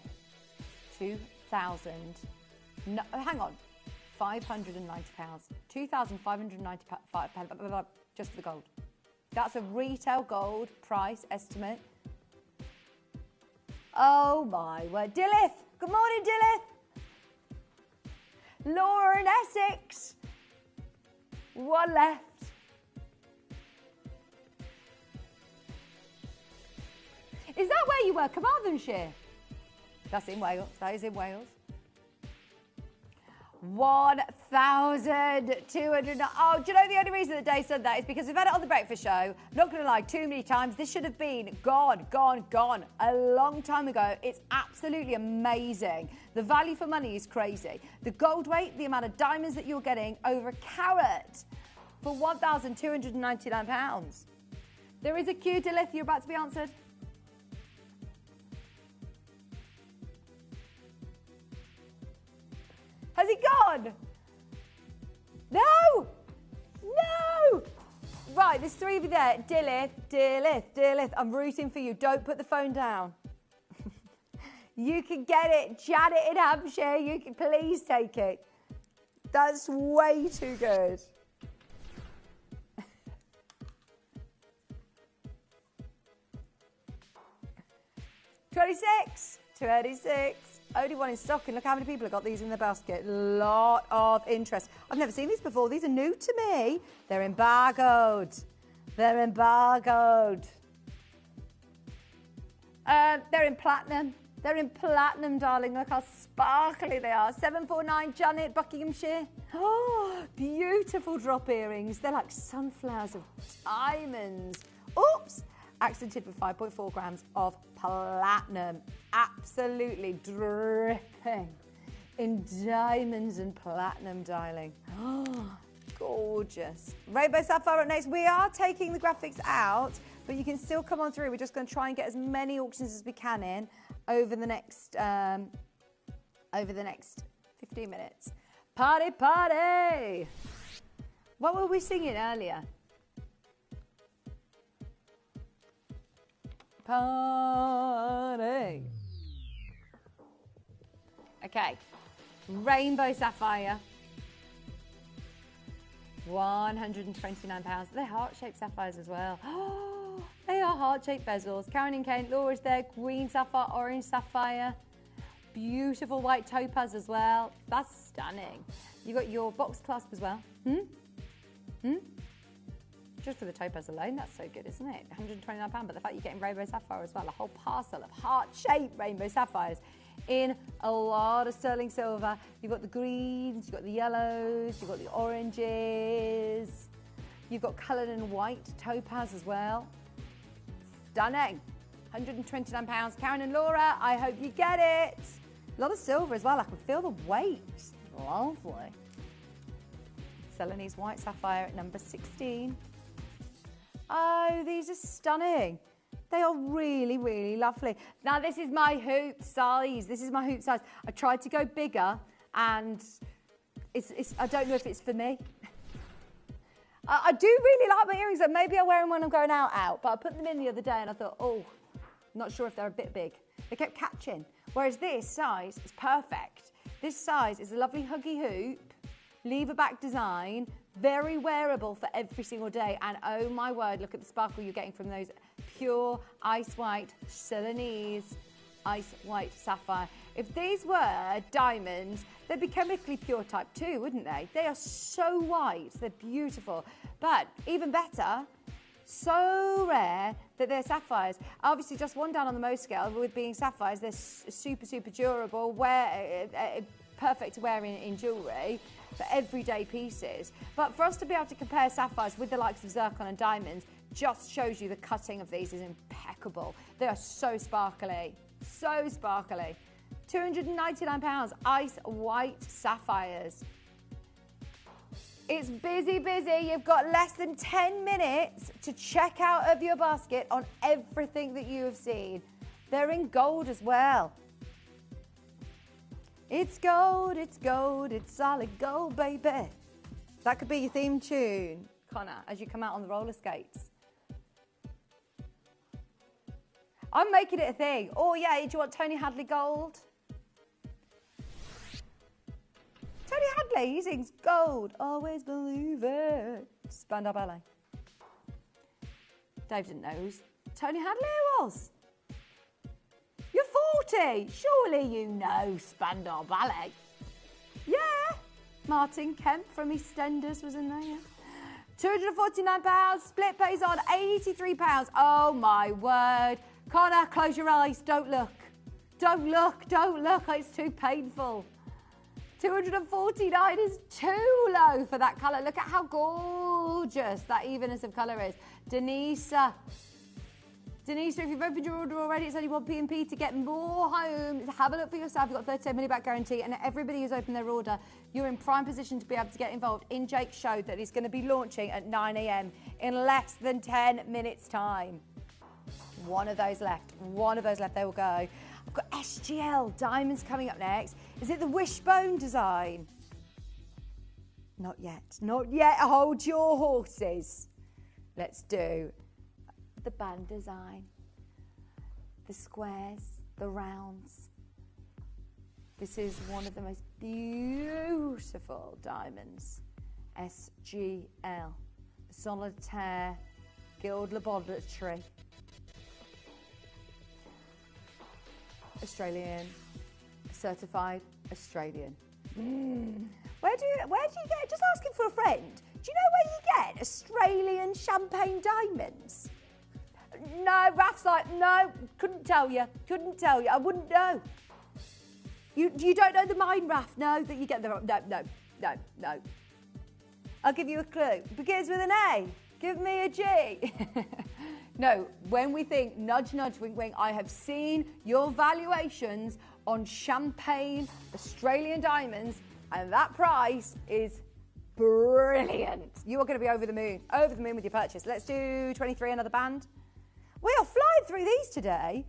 2,000. No, hang on. £2,590. £2,590 just for the gold. That's a retail gold price estimate. Oh my word. Dillith! Good morning, Dillith! Laura in Essex. One left. Is that where you were, Carmarthenshire? That's in Wales. That is in Wales. 1,200. Oh, do you know the only reason that Dave said that is because we've had it on the breakfast show. Not going to lie, too many times. This should have been gone a long time ago. It's absolutely amazing. The value for money is crazy. The gold weight, the amount of diamonds that you're getting, over a carat for £1,299. There is a queue, Dilith. You're about to be answered. Has he gone? No! No! Right, there's three of you there. Dillith. I'm rooting for you. Don't put the phone down. You can get it. Janet in Hampshire, you can please take it. That's way too good. 26. Only one in stock, and look how many people have got these in their basket. Lot of interest. I've never seen these before. These are new to me. They're embargoed. They're in platinum. They're in platinum, darling. Look how sparkly they are. 749 Janet, Buckinghamshire. Oh, beautiful drop earrings. They're like sunflowers of diamonds. Oops. Accented with 5.4 grams of platinum. Absolutely dripping in diamonds and platinum, darling. Oh, gorgeous. Rainbow Sapphire up next. We are taking the graphics out, but you can still come on through. We're just going to try and get as many auctions as we can in over the next 15 minutes. Party, party! What were we singing earlier? Party. Okay, Rainbow Sapphire, £129. They're heart-shaped sapphires as well. Oh, they are heart-shaped bezels. Karen and Kent, Laura's there. Green sapphire, orange sapphire. Beautiful white topaz as well. That's stunning. You got your box clasp as well. Just for the topaz alone, that's so good, isn't it? £129, but the fact you're getting rainbow sapphire as well, a whole parcel of heart-shaped rainbow sapphires in a lot of sterling silver. You've got the greens, you've got the yellows, you've got the oranges, you've got coloured in white topaz as well. Stunning. £129. Karen and Laura, I hope you get it. A lot of silver as well, I can feel the weight. Lovely. Celanese white sapphire at number 16. Oh, these are stunning. They are really, really lovely. Now, this is my hoop size. I tried to go bigger, and I don't know if it's for me. I do really like my earrings, and maybe I wear them when I'm going out, but I put them in the other day, and I thought, oh, not sure if they're a bit big. They kept catching, whereas this size is perfect. This size is a lovely huggy hoop, lever back design, very wearable for every single day. And oh my word, look at the sparkle you're getting from those pure ice white Celanese ice white sapphire. If these were diamonds, they'd be chemically pure type 2, wouldn't they? They are so white, they're beautiful. But even better, so rare that they're sapphires. Obviously, just one down on the most scale with being sapphires. They're super, super durable, perfect to wear in jewellery for everyday pieces. But for us to be able to compare sapphires with the likes of zircon and diamonds just shows you the cutting of these is impeccable. They are so sparkly, so sparkly. £299, ice white sapphires. It's busy, busy. You've got less than 10 minutes to check out of your basket on everything that you have seen. They're in gold as well. It's gold, it's gold, it's solid gold, baby. That could be your theme tune, Connor, as you come out on the roller skates. I'm making it a thing. Oh, yeah, do you want Tony Hadley gold? Tony Hadley, he sings Gold, Always Believe It. Spandau Ballet. Dave didn't know who Tony Hadley was. You're 40. Surely you know Spandau Ballet. Yeah. Martin Kemp from EastEnders was in there, yeah. £249, split pays on £83. Oh my word. Connor, close your eyes, don't look. Don't look, it's too painful. 249 is too low for that colour. Look at how gorgeous that evenness of colour is. Denisa, if you've opened your order already, it's only 1 P&P to get more home. Have a look for yourself. You've got 30 money back guarantee, and everybody who's opened their order, you're in prime position to be able to get involved in Jake's show that is going to be launching at 9 a.m. in less than 10 minutes' time. One of those left. There will go. I've got SGL diamonds coming up next. Is it the wishbone design? Not yet. Hold your horses. Let's do the band design, the squares, the rounds. This is one of the most beautiful diamonds. SGL, Solitaire Guild Laboratory. Australian, certified Australian. Where do you get, just asking for a friend, do you know where you get Australian champagne diamonds? No, Raf's like, no, couldn't tell you, I wouldn't know. You don't know the mine, Raf, no, that you get the, no. I'll give you a clue, begins with an A, give me a G. No, when we think nudge, nudge, wink, wink, I have seen your valuations on champagne Australian diamonds, and that price is brilliant. You are going to be over the moon with your purchase. Let's do 23, another band. We are flying through these today.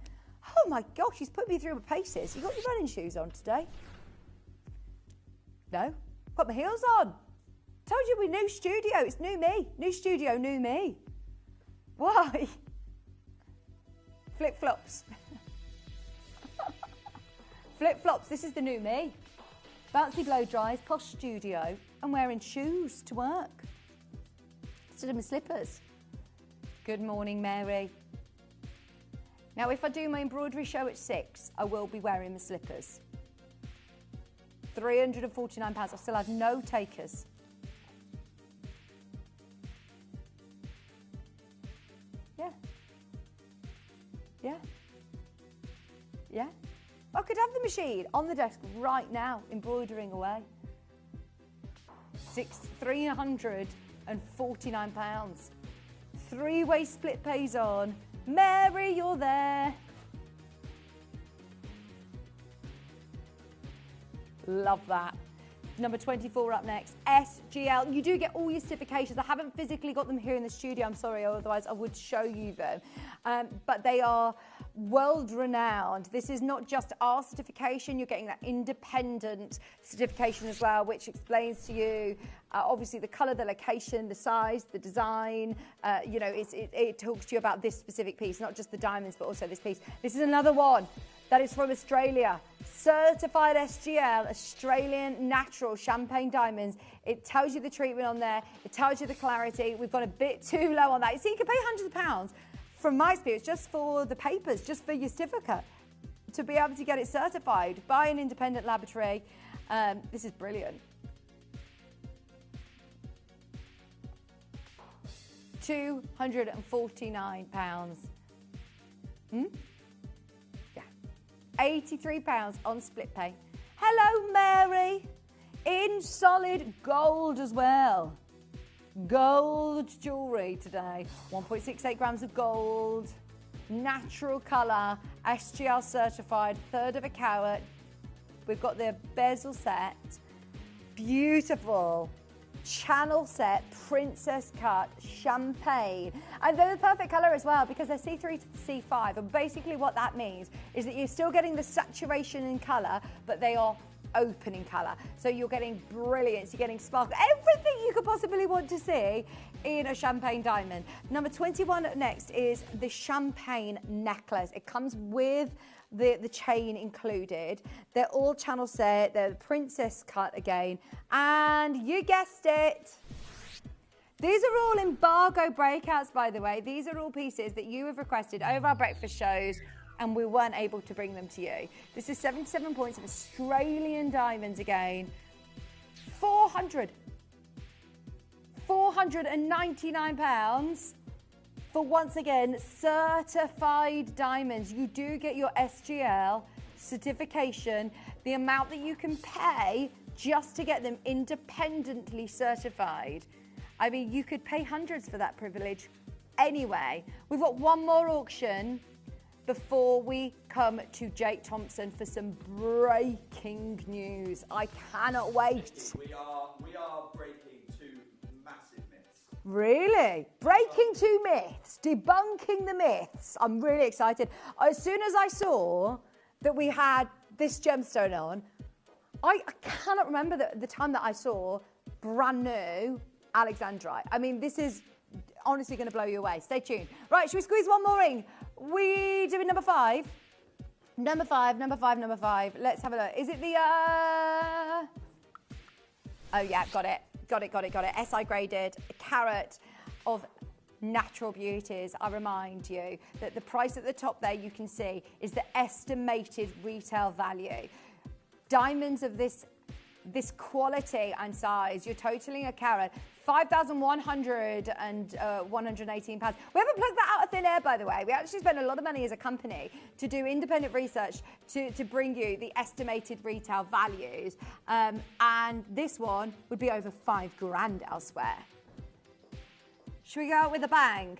Oh my gosh, he's put me through my paces. You got your running shoes on today? No? Got my heels on. Told you we new studio, it's new me. New studio, new me. Why? Flip-flops. Flip-flops, this is the new me. Bouncy blow dries, posh studio, and wearing shoes to work. Instead of my slippers. Good morning, Mary. Now, if I do my embroidery show at 6, I will be wearing my slippers. £349, I still have no takers. Yeah. I could have the machine on the desk right now, embroidering away. £349. Three-way split pays on. Mary, you're there. Love that. Number 24 up next, SGL. You do get all your certifications. I haven't physically got them here in the studio, I'm sorry, otherwise I would show you them. But they are world-renowned. This is not just our certification, you're getting that independent certification as well, which explains to you, obviously, the colour, the location, the size, the design. It talks to you about this specific piece, not just the diamonds, but also this piece. This is another one that is from Australia. Certified SGL, Australian natural champagne diamonds. It tells you the treatment on there. It tells you the clarity. We've gone a bit too low on that. So you can pay £100 from my experience just for the papers, just for your certificate, to be able to get it certified by an independent laboratory. This is brilliant. £249. £83 on split pay. Hello, Mary. In solid gold as well. Gold jewellery today. 1.68 grams of gold. Natural colour. SGL certified. Third of a carat. We've got the bezel set. Beautiful. Channel set, princess cut, champagne. And they're the perfect colour as well because they're C3 to C5. And basically what that means is that you're still getting the saturation in colour, but they are open in colour. So you're getting brilliance, you're getting sparkle, everything you could possibly want to see in a champagne diamond. Number 21 next is the champagne necklace. It comes with the chain included. They're all channel set. They're the princess cut again. And you guessed it. These are all embargo breakouts, by the way. These are all pieces that you have requested over our breakfast shows, and we weren't able to bring them to you. This is 77 points of Australian diamonds again. 499 pounds for, once again, certified diamonds. You do get your SGL certification, the amount that you can pay just to get them independently certified. I mean, you could pay hundreds for that privilege anyway. We've got one more auction before we come to Jake Thompson for some breaking news. I cannot wait. We are breaking two massive myths. Really? Breaking two myths, debunking the myths. I'm really excited. As soon as I saw that we had this gemstone on, I cannot remember the time that I saw brand new Alexandrite. I mean, this is honestly going to blow you away. Stay tuned. Right, should we squeeze one more in? We doing number 5? Number 5. Let's have a look. Is it the... Oh, yeah, got it. SI graded, a carat of natural beauties. I remind you that the price at the top there, you can see, is the estimated retail value. Diamonds of this quality and size, you're totaling a carat, 5,100 and 118 pounds. We haven't plugged that out of thin air, by the way. We actually spent a lot of money as a company to do independent research to bring you the estimated retail values. And this one would be over 5 grand elsewhere. Should we go out with a bang?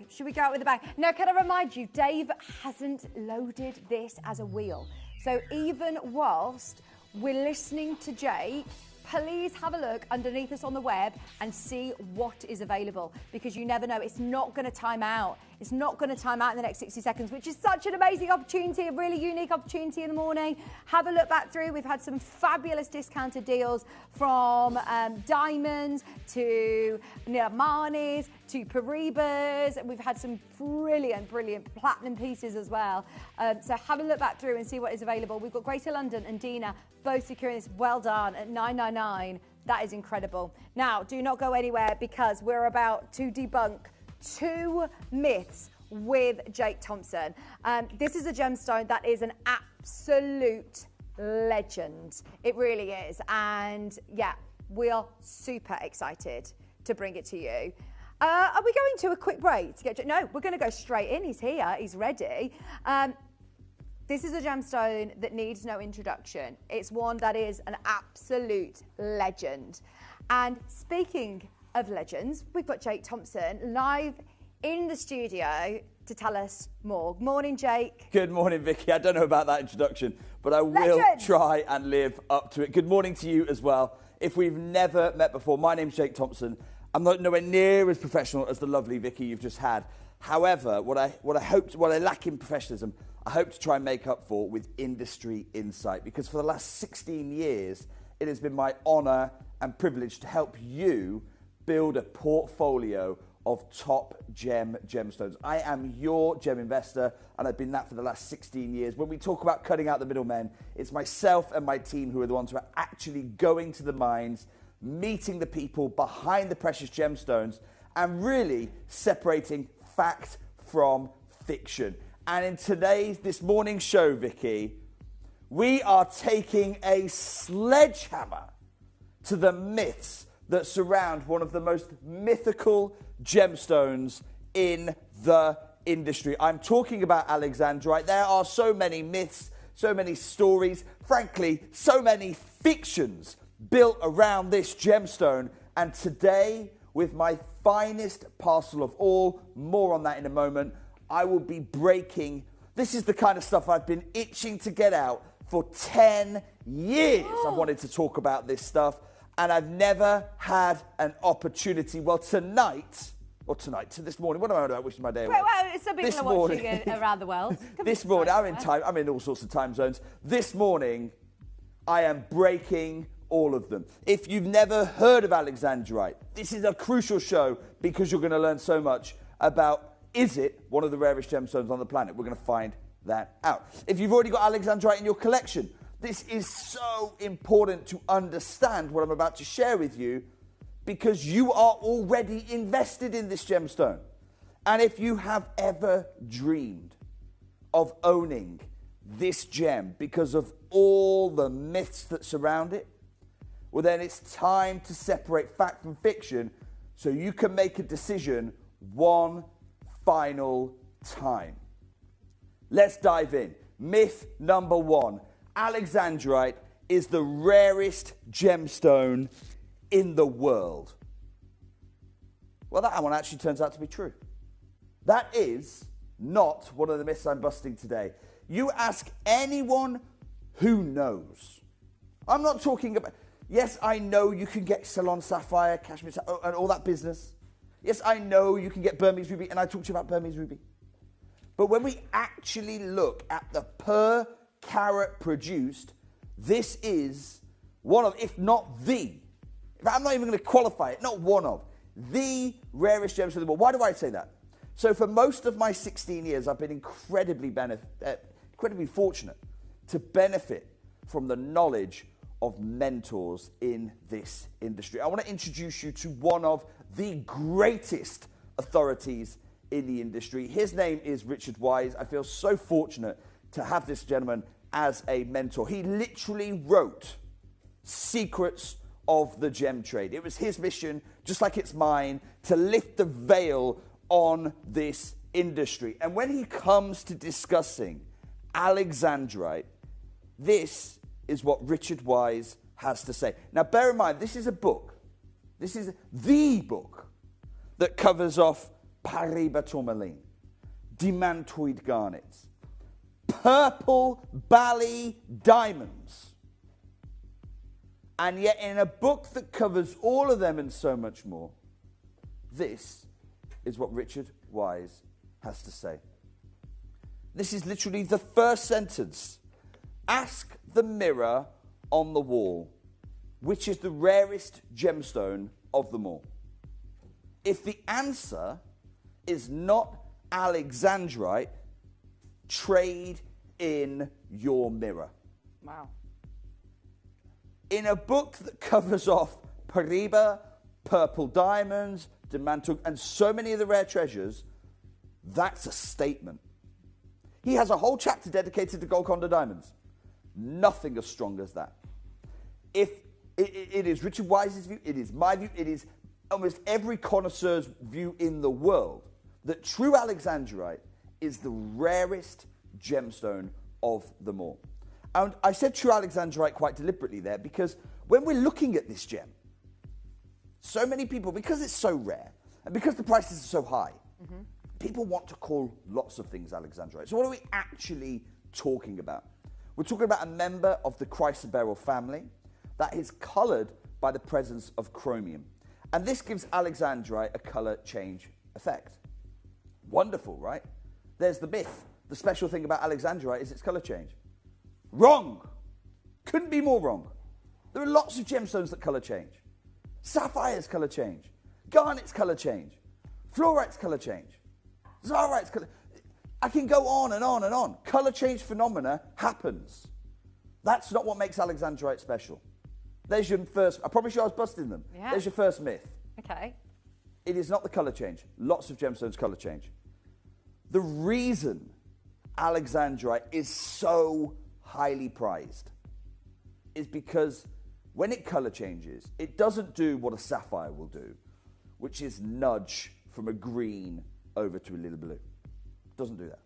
Now, can I remind you, Dave hasn't loaded this as a wheel. So even whilst we're listening to Jake, please have a look underneath us on the web and see what is available, because you never know. It's not going to time out. It's not going to time out in the next 60 seconds, which is such an amazing opportunity, a really unique opportunity in the morning. Have a look back through. We've had some fabulous discounted deals from diamonds to Armani's to Paribas. We've had some brilliant platinum pieces as well. So have a look back through and see what is available. We've got Greater London and Dina both securing this. Well done at $999. That is incredible. Now, do not go anywhere, because we're about to debunk 2 myths with Jake Thompson. This is a gemstone that is an absolute legend. It really is. And yeah, we are super excited to bring it to you. Are we going to a quick break to get? No, we're going to go straight in. He's here. He's ready. This is a gemstone that needs no introduction. It's one that is an absolute legend. And speaking of legends, we've got Jake Thompson live in the studio to tell us more. Morning, Jake. Good morning, Vicky. I don't know about that introduction, but I will try and live up to it. Good morning to you as well. If we've never met before, my name's Jake Thompson. I'm not nowhere near as professional as the lovely Vicky you've just had. However, what I lack in professionalism, I hope to try and make up for with industry insight, because for the last 16 years, it has been my honour and privilege to help you build a portfolio of top gemstones. I am your gem investor, and I've been that for the last 16 years. When we talk about cutting out the middlemen, it's myself and my team who are the ones who are actually going to the mines, meeting the people behind the precious gemstones, and really separating fact from fiction. And in this morning's show, Vicky, we are taking a sledgehammer to the myths that surround one of the most mythical gemstones in the industry. I'm talking about Alexandrite. There are so many myths, so many stories, frankly, so many fictions built around this gemstone. And today, with my finest parcel of all, more on that in a moment, I will be breaking. This is the kind of stuff I've been itching to get out for 10 years. I've wanted to talk about this stuff, and I've never had an opportunity. Well, this morning, what am I about? Wishing my day away. Well, some people are watching it around the world. This morning, I'm in all sorts of time zones. This morning, I am breaking all of them. If you've never heard of alexandrite, this is a crucial show because you're going to learn so much about, is it one of the rarest gemstones on the planet? We're going to find that out. If you've already got alexandrite in your collection, this is so important to understand what I'm about to share with you because you are already invested in this gemstone. And if you have ever dreamed of owning this gem because of all the myths that surround it, well then it's time to separate fact from fiction so you can make a decision one final time. Let's dive in. Myth number 1. Alexandrite is the rarest gemstone in the world. Well, that one actually turns out to be true. That is not one of the myths I'm busting today. You ask anyone who knows. I'm not talking about... Yes, I know you can get Ceylon sapphire, Kashmir sapphire, and all that business. Yes, I know you can get Burmese ruby, and I talked to you about Burmese ruby. But when we actually look at the per carat produced, this is one of, if not the, I'm not even going to qualify it, not one of, the rarest gems in the world. Why do I say that? So for most of my 16 years, I've been incredibly fortunate to benefit from the knowledge of mentors in this industry. I want to introduce you to one of the greatest authorities in the industry. His name is Richard Wise. I feel so fortunate to have this gentleman as a mentor. He literally wrote Secrets of the Gem Trade. It was his mission, just like it's mine, to lift the veil on this industry. And when he comes to discussing alexandrite, this is what Richard Wise has to say. Now, bear in mind, this is a book. This is the book that covers off Paraiba tourmaline, demantoid garnets, purple Bali diamonds. And yet in a book that covers all of them and so much more, this is what Richard Wise has to say. This is literally the first sentence. Ask the mirror on the wall, which is the rarest gemstone of them all. If the answer is not alexandrite, trade in your mirror. Wow. In a book that covers off Paraiba, purple diamonds, demantoid, and so many of the rare treasures, that's a statement. He has a whole chapter dedicated to Golconda diamonds. Nothing as strong as that. If it is Richard Wise's view, it is my view, it is almost every connoisseur's view in the world, that true alexandrite is the rarest gemstone of them all. And I said true alexandrite quite deliberately there because when we're looking at this gem, so many people, because it's so rare and because the prices are so high, people want to call lots of things alexandrite. So what are we actually talking about? We're talking about a member of the chrysoberyl family that is coloured by the presence of chromium. And this gives alexandrite a colour change effect. Wonderful, right? There's the myth. The special thing about alexandrite is its colour change. Wrong. Couldn't be more wrong. There are lots of gemstones that colour change. Sapphires colour change. Garnets colour change. Fluorites colour change. Zarrites colour... I can go on and on and on. Colour change phenomena happens. That's not what makes alexandrite special. There's your first... I promise you I was busting them. Yeah. There's your first myth. Okay. It is not the colour change. Lots of gemstones colour change. The reason alexandrite is so highly prized is because when it colour changes, it doesn't do what a sapphire will do, which is nudge from a green over to a little blue. It doesn't do that.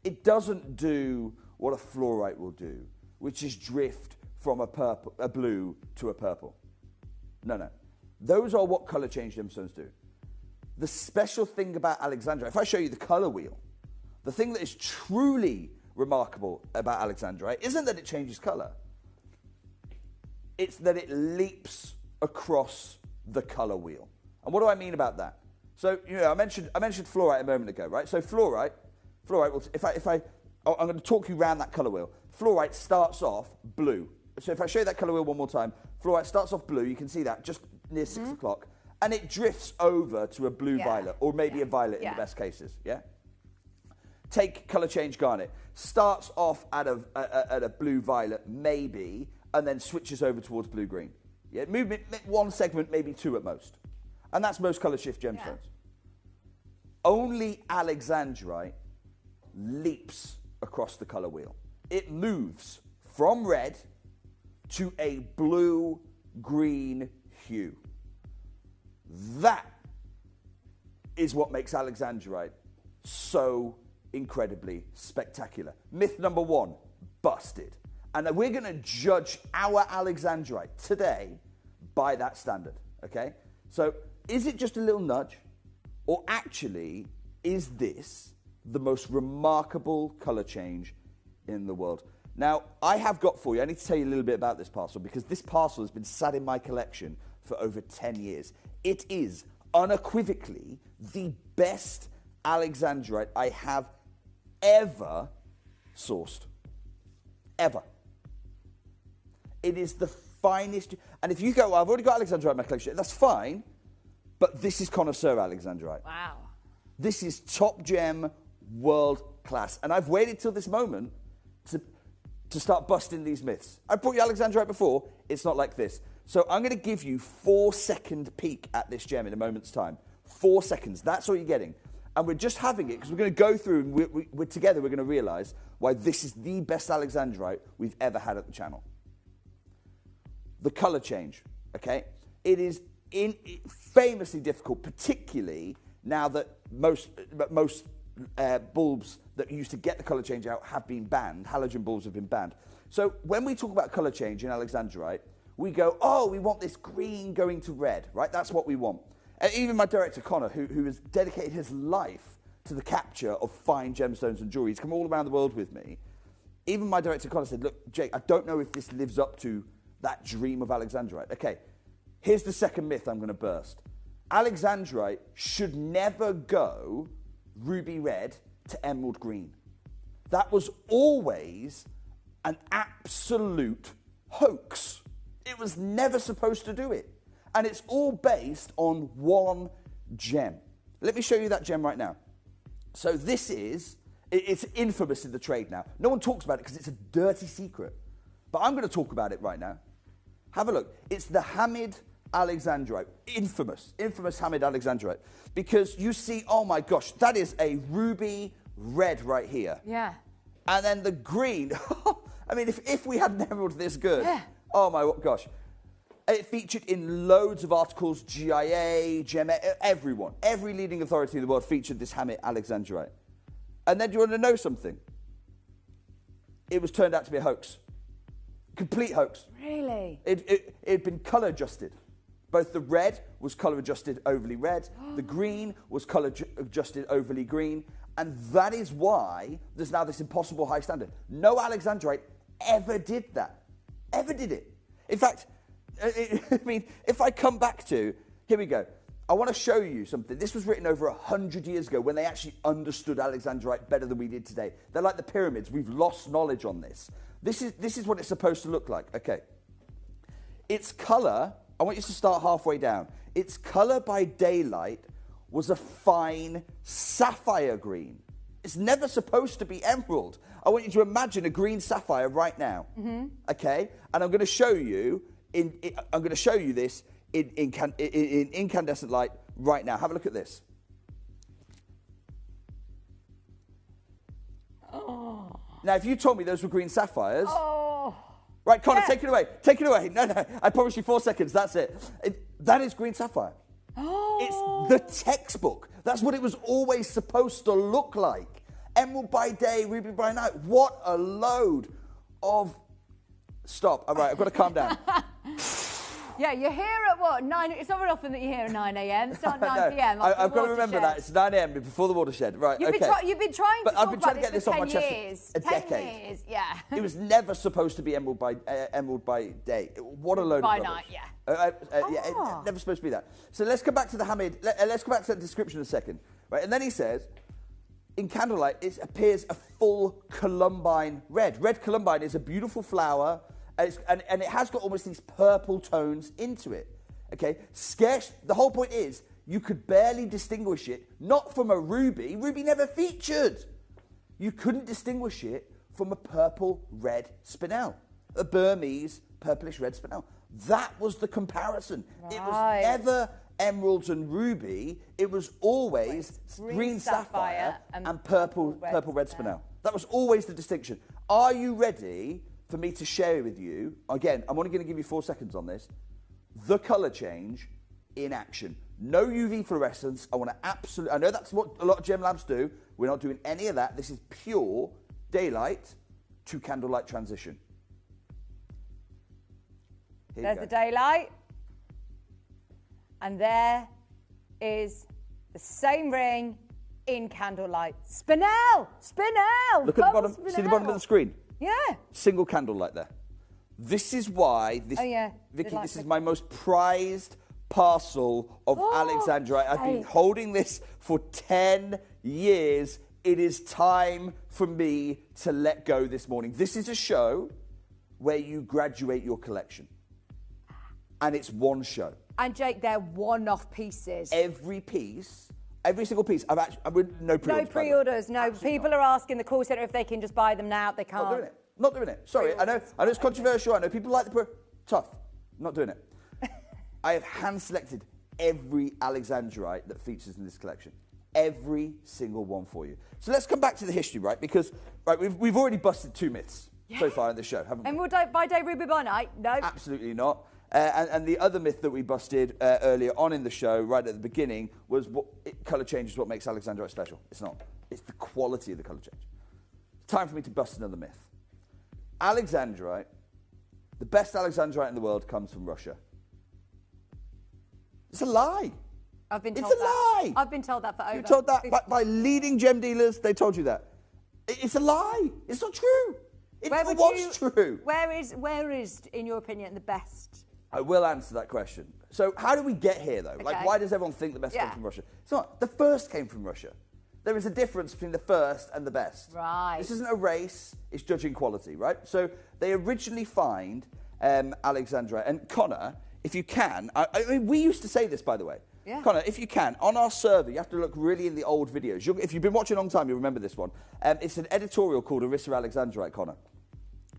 It doesn't do what a fluorite will do, which is drift from a blue to a purple. No. Those are what colour change gemstones do. The special thing about alexandrite, if I show you the colour wheel, the thing that is truly remarkable about alexandrite isn't that it changes colour. It's that it leaps across the colour wheel. And what do I mean about that? So, I mentioned fluorite a moment ago, right? So fluorite will, I'm going to talk you around that colour wheel. Fluorite starts off blue. so if I show you that colour wheel one more time, fluorite starts off blue, you can see that, just near 6 o'clock, and it drifts over to a blue-violet, or maybe a violet in the best cases, yeah? Take colour change garnet. Starts off at a blue-violet, maybe, and then switches over towards blue-green. Yeah, movement, one segment, maybe two at most. And that's most colour shift gemstones. Yeah. Only alexandrite leaps across the colour wheel. It moves from red to a blue-green hue. That is what makes alexandrite so incredibly spectacular. Myth number one, busted. And we're going to judge our alexandrite today by that standard, okay? So is it just a little nudge? Or actually, is this the most remarkable colour change in the world? Now, I have got for you, I need to tell you a little bit about this parcel, because this parcel has been sat in my collection for over 10 years. It is unequivocally the best alexandrite I have ever sourced. Ever. It is the finest. And if you go, well, I've already got alexandrite in my collection, that's fine, but this is connoisseur alexandrite. Wow. This is top gem, world class. And I've waited till this moment to start busting these myths. I brought you alexandrite before, it's not like this. So I'm going to give you 4-second peek at this gem in a moment's time. 4 seconds, that's all you're getting. And we're just having it because we're going to go through and we're together, we're going to realise why this is the best alexandrite we've ever had at the channel. The colour change, okay? It is famously difficult, particularly now that most bulbs that used to get the colour change out have been banned. Halogen bulbs have been banned. So when we talk about colour change in alexandrite, we go, oh, we want this green going to red, right? That's what we want. And even my director, Connor, who has dedicated his life to the capture of fine gemstones and jewelry, he's come all around the world with me. Even my director, Connor, said, look, Jake, I don't know if this lives up to that dream of alexandrite. Okay, here's the second myth I'm going to burst. Alexandrite should never go ruby red to emerald green. That was always an absolute hoax. It was never supposed to do it. And it's all based on one gem. Let me show you that gem right now. So this is, it's infamous in the trade now. No one talks about it because it's a dirty secret. But I'm going to talk about it right now. Have a look. It's the Hamid alexandrite. Infamous Hamid alexandrite. Because you see, oh my gosh, that is a ruby red right here. Yeah. And then the green, I mean, if we had an emerald this good, oh my gosh. It featured in loads of articles, GIA, GEMA, everyone. Every leading authority in the world featured this Hamid alexandrite. And then do you want to know something? It was turned out to be a hoax. Complete hoax. Really? It had been colour adjusted. Both the red was colour adjusted overly red, the green was colour adjusted overly green, and that is why there's now this impossible high standard. No alexandrite ever did that. Ever did it. In fact, I mean, if I come back to, here we go. I want to show you something. This was written over 100 years ago when they actually understood alexandrite better than we did today. They're like the pyramids. We've lost knowledge on this. This is what it's supposed to look like. Okay. Its colour, I want you to start halfway down. Its colour by daylight was a fine sapphire green. It's never supposed to be emerald. I want you to imagine a green sapphire right now. Mm-hmm. Okay? And I'm going to show you this in incandescent light right now. Have a look at this. Oh. Now, if you told me those were green sapphires... Oh. Right, Connor, take it away. Take it away. No, I promise you 4 seconds. That's it. That is green sapphire. Oh. It's the textbook. That's what it was always supposed to look like. Emerald by day, ruby by night. What a load of... Stop. All right, I've got to calm down. Yeah, you're here at what? 9? It's not very often that you're here at 9 a.m. It's not 9 p.m. I've got to remember that. It's 9 a.m. before the watershed. Right, you've been trying to I've been trying to get this off my chest years. for a decade. 10 years, yeah. It was never supposed to be emerald by day. What a load of rubbish. By night, yeah. Yeah, never supposed to be that. So let's come back to the Hamid. Let's go back to the description in a second. Right, and then he says, in candlelight, it appears a full columbine red. Red columbine is a beautiful flower. And it has got almost these purple tones into it. Okay, scarce. The whole point is you could barely distinguish it, not from a ruby. Ruby never featured. You couldn't distinguish it from a purple red spinel, a Burmese purplish red spinel. That was the comparison. Right. It was never emeralds and ruby. It was always green sapphire and purple red spinel. That was always the distinction. Are you ready for me to share with you? Again, I'm only going to give you 4 seconds on this. The colour change in action. No UV fluorescence. I know that's what a lot of gem labs do. We're not doing any of that. This is pure daylight to candlelight transition. There's the daylight. And there is the same ring in candlelight. Spinel! Spinel! Look at the bottom. See the bottom of the screen? Yeah. Single candlelight there. This is why, Vicky, this is my most prized parcel of Alexandrite. I've been holding this for 10 years. It is time for me to let go this morning. This is a show where you graduate your collection. And it's one show. And Jake, they're one-off pieces. Every single piece. No pre-orders. No pre-orders. No, absolutely people are asking the call centre if they can just buy them now. They can't. Not doing it. Sorry, I know it's controversial. I know people like tough. Not doing it. I have hand-selected every Alexandrite that features in this collection. Every single one for you. So let's come back to the history, right? Because we've already busted 2 myths so far in the show, haven't we? Emerald by day, ruby by night? No. Absolutely not. And the other myth that we busted earlier on in the show, right at the beginning, was colour change is what makes Alexandrite special. It's not. It's the quality of the colour change. It's time for me to bust another myth. Alexandrite, the best Alexandrite in the world comes from Russia. It's a lie. I've been told lie. I've been told that for over. You're told that by leading gem dealers. They told you that. It's a lie. It's not true. It never was true. Where is, in your opinion, the best? I will answer that question. So how do we get here, though? Okay. Like, why does everyone think the best came from Russia? It's not. The first came from Russia. There is a difference between the first and the best. Right. This isn't a race. It's judging quality, right? So they originally find Alexandrite. And Connor, if you can, I mean, we used to say this, by the way. Yeah. Connor, if you can, on our server, you have to look really in the old videos. If you've been watching a long time, you'll remember this one. It's an editorial called Arissa Alexandrite, Connor.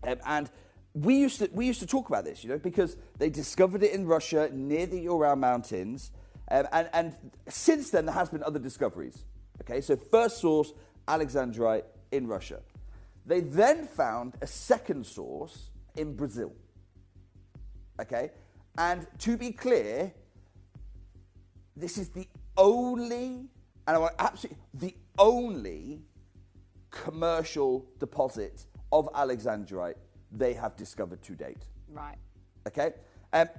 And we used to talk about this, because they discovered it in Russia near the Ural Mountains. And since then, there has been other discoveries. Okay, so first source, Alexandrite in Russia. They then found a second source in Brazil. Okay, and to be clear, this is the only commercial deposit of Alexandrite they have discovered to date. Right. Okay? And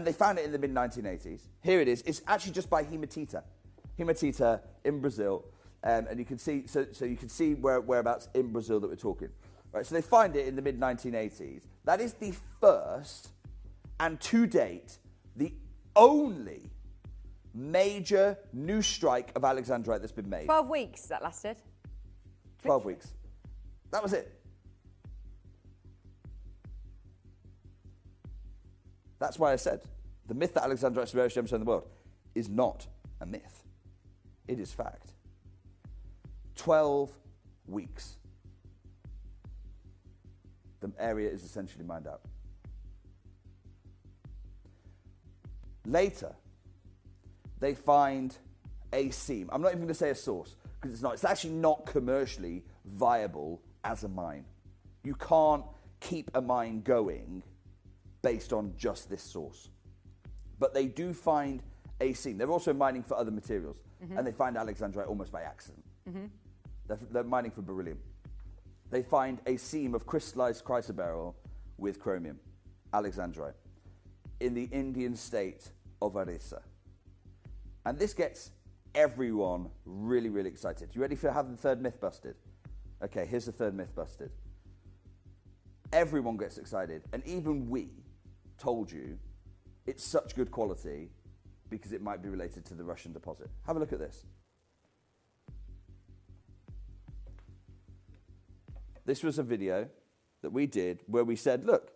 they found it in the mid-1980s. Here it is. It's actually just by Hematita. Hematita in Brazil. And you can see, so you can see whereabouts in Brazil that we're talking. Right, so they find it in the mid-1980s. That is the first, and to date, the only major new strike of Alexandrite that's been made. 12 weeks that lasted. 12 weeks. That was it. That's why I said the myth that Alexandrite is the rarest gemstone in the world is not a myth. It is fact. 12 weeks. The area is essentially mined out. Later, they find a seam. I'm not even going to say a source, because it's not. It's actually not commercially viable as a mine. You can't keep a mine going based on just this source. But they do find a seam. They're also mining for other materials, and they find Alexandrite almost by accident. They're mining for beryllium. They find a seam of crystallized chrysoberyl with chromium, Alexandrite, in the Indian state of Orissa. And this gets everyone really, really excited. You ready for having the third myth busted? Okay, here's the third myth busted. Everyone gets excited, and even we told you it's such good quality because it might be related to the Russian deposit. Have a look at this. This was a video that we did where we said, look,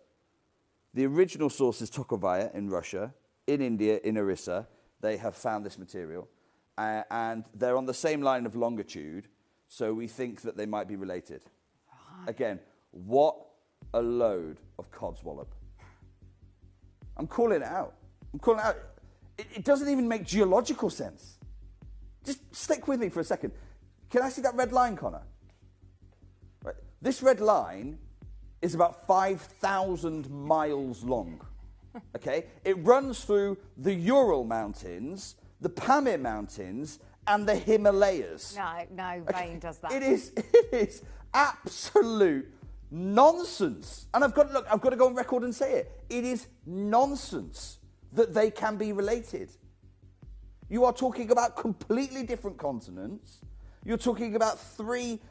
The original source is Tokovaya in Russia. In India, in Orissa, they have found this material. And they're on the same line of longitude, so we think that they might be related. Right. Again, what a load of codswallop. I'm calling it out. It doesn't even make geological sense. Just stick with me for a second. Can I see that red line, Connor? Right. This red line is about 5,000 miles long. Okay? It runs through the Ural Mountains, the Pamir Mountains, and the Himalayas. No, Rain does that. It is absolute nonsense. And I've got to go on record and say it. It is nonsense that they can be related. You are talking about completely different continents. You're talking about 3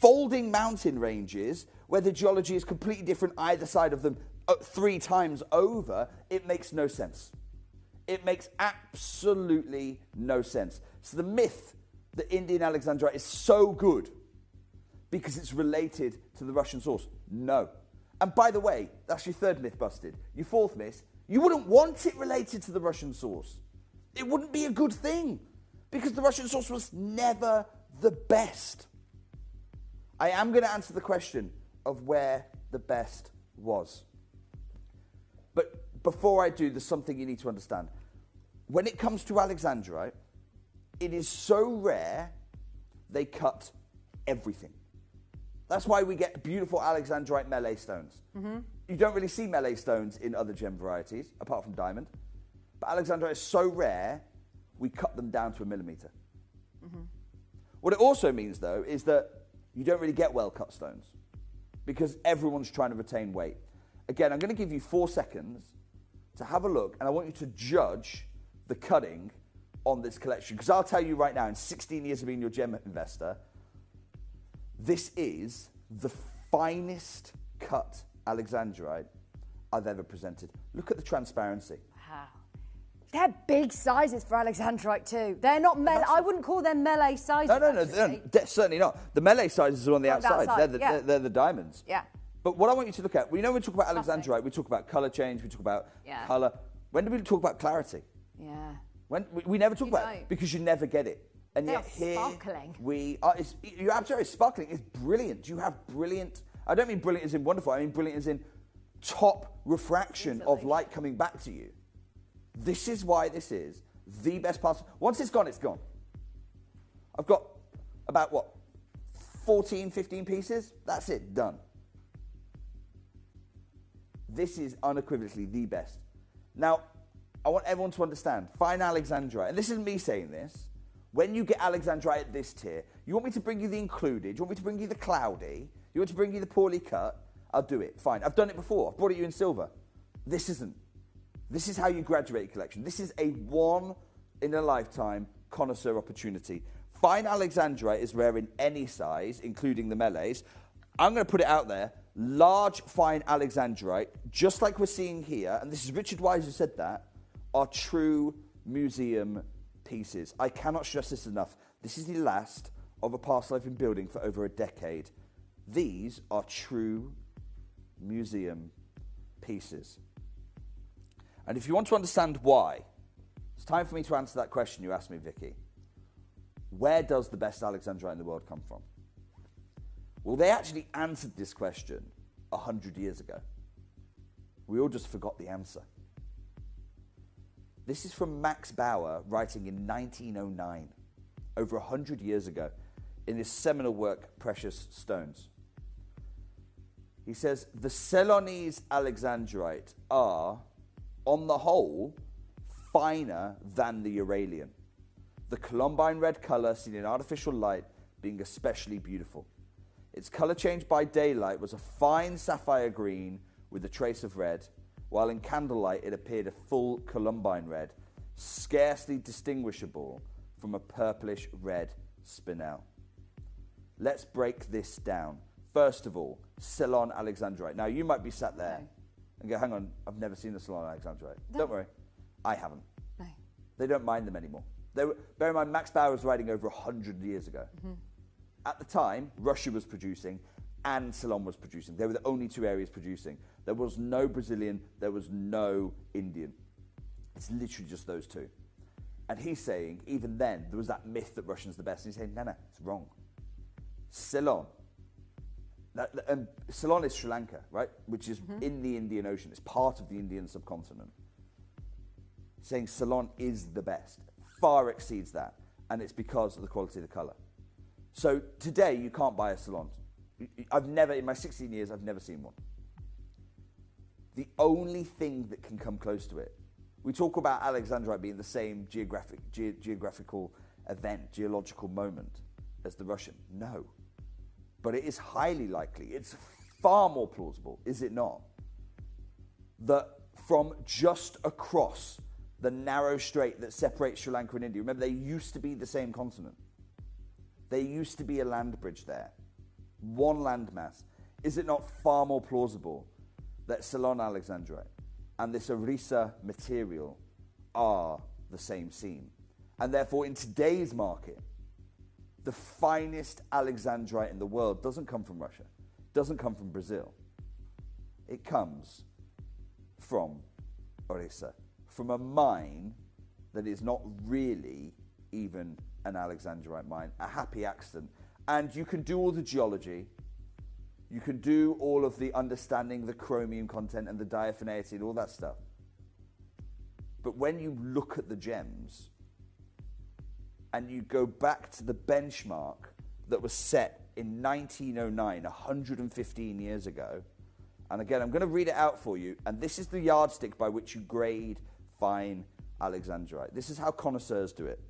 folding mountain ranges where the geology is completely different either side of them 3 times over. It makes no sense. It makes absolutely no sense. So the myth that Indian Alexandrite is so good because it's related to the Russian source, no. And by the way, that's your 3rd myth busted. Your 4th myth, you wouldn't want it related to the Russian source. It wouldn't be a good thing because the Russian source was never the best. I am going to answer the question of where the best was. But before I do, there's something you need to understand. When it comes to Alexandrite, it is so rare, they cut everything. That's why we get beautiful Alexandrite melee stones. Mm-hmm. You don't really see melee stones in other gem varieties, apart from diamond. But Alexandrite is so rare, we cut them down to 1 millimeter. Mm-hmm. What it also means, though, is that you don't really get well-cut stones because everyone's trying to retain weight. Again, I'm going to give you 4 seconds to have a look, and I want you to judge the cutting on this collection. Because I'll tell you right now, in 16 years of being your gem investor, this is the finest cut Alexandrite I've ever presented. Look at the transparency. Wow. They're big sizes for Alexandrite too. They're not melee. I wouldn't call them melee sizes. No, they're certainly not. The melee sizes are on the outside. They're the diamonds. Yeah. But what I want you to look at, when we talk about Alexandrite, we talk about colour change, we talk about colour. When do we talk about clarity? Yeah. We never talk about it because you never get it. And they yet are sparkling. You're absolutely sparkling. It's brilliant. You have brilliant. I don't mean brilliant as in wonderful. I mean brilliant as in top refraction of light coming back to you. This is why this is the best part. Once it's gone, it's gone. I've got about 14, 15 pieces. That's it, done. This is unequivocally the best. Now, I want everyone to understand, fine Alexandrite, and this isn't me saying this, when you get Alexandrite at this tier, you want me to bring you the included, you want me to bring you the cloudy, you want to bring you the poorly cut, I'll do it, fine. I've done it before, I've brought it you in silver. This isn't. This is how you graduate a collection. This is a one-in-a-lifetime connoisseur opportunity. Fine Alexandrite is rare in any size, including the melees. I'm going to put it out there. Large, fine Alexandrite, just like we're seeing here, and this is Richard Wise who said that, are true museum pieces. I cannot stress this enough. This is the last of a parcel I've been building for over a decade. These are true museum pieces. And if you want to understand why, it's time for me to answer that question you asked me, Vicky. Where does the best Alexandrite in the world come from? Well, they actually answered this question 100 years ago. We all just forgot the answer. This is from Max Bauer writing in 1909, over 100 years ago, in his seminal work, Precious Stones. He says, the Ceylonese Alexandrite are, on the whole, finer than the Uralian. The columbine red colour seen in artificial light being especially beautiful. Its colour change by daylight was a fine sapphire green with a trace of red, while in candlelight it appeared a full columbine red, scarcely distinguishable from a purplish red spinel. Let's break this down. First of all, Ceylon Alexandrite. Now, you might be sat there and go, hang on, I've never seen a Ceylon Alexandrite. No. Don't worry, I haven't. No. They don't mind them anymore. Bear in mind, Max Bauer was writing over 100 years ago. Mm-hmm. At the time, Russia was producing and Ceylon was producing. They were the only two areas producing. There was no Brazilian, there was no Indian. It's literally just those two. And he's saying, even then, there was that myth that Russian's the best. And he's saying, no, it's wrong. Ceylon. Ceylon is Sri Lanka, right? Which is in the Indian Ocean. It's part of the Indian subcontinent. Saying Ceylon is the best. Far exceeds that. And it's because of the quality of the colour. So today, you can't buy a Ceylon. In my 16 years, I've never seen one. The only thing that can come close to it, we talk about Alexandrite being the same geographical event, geological moment as the Russian. No. But it is highly likely, it's far more plausible, is it not, that from just across the narrow strait that separates Sri Lanka and India, remember they used to be the same continent. There used to be a land bridge there. One landmass. Is it not far more plausible that Ceylon Alexandrite and this Orissa material are the same seam? And therefore, in today's market, the finest Alexandrite in the world doesn't come from Russia, doesn't come from Brazil. It comes from Orissa, from a mine that is not really even an Alexandrite mine, a happy accident. And you can do all the geology, you can do all of the understanding, the chromium content and the diaphaneity and all that stuff. But when you look at the gems and you go back to the benchmark that was set in 1909, 115 years ago, and again, I'm going to read it out for you, and this is the yardstick by which you grade fine Alexandrite. This is how connoisseurs do it.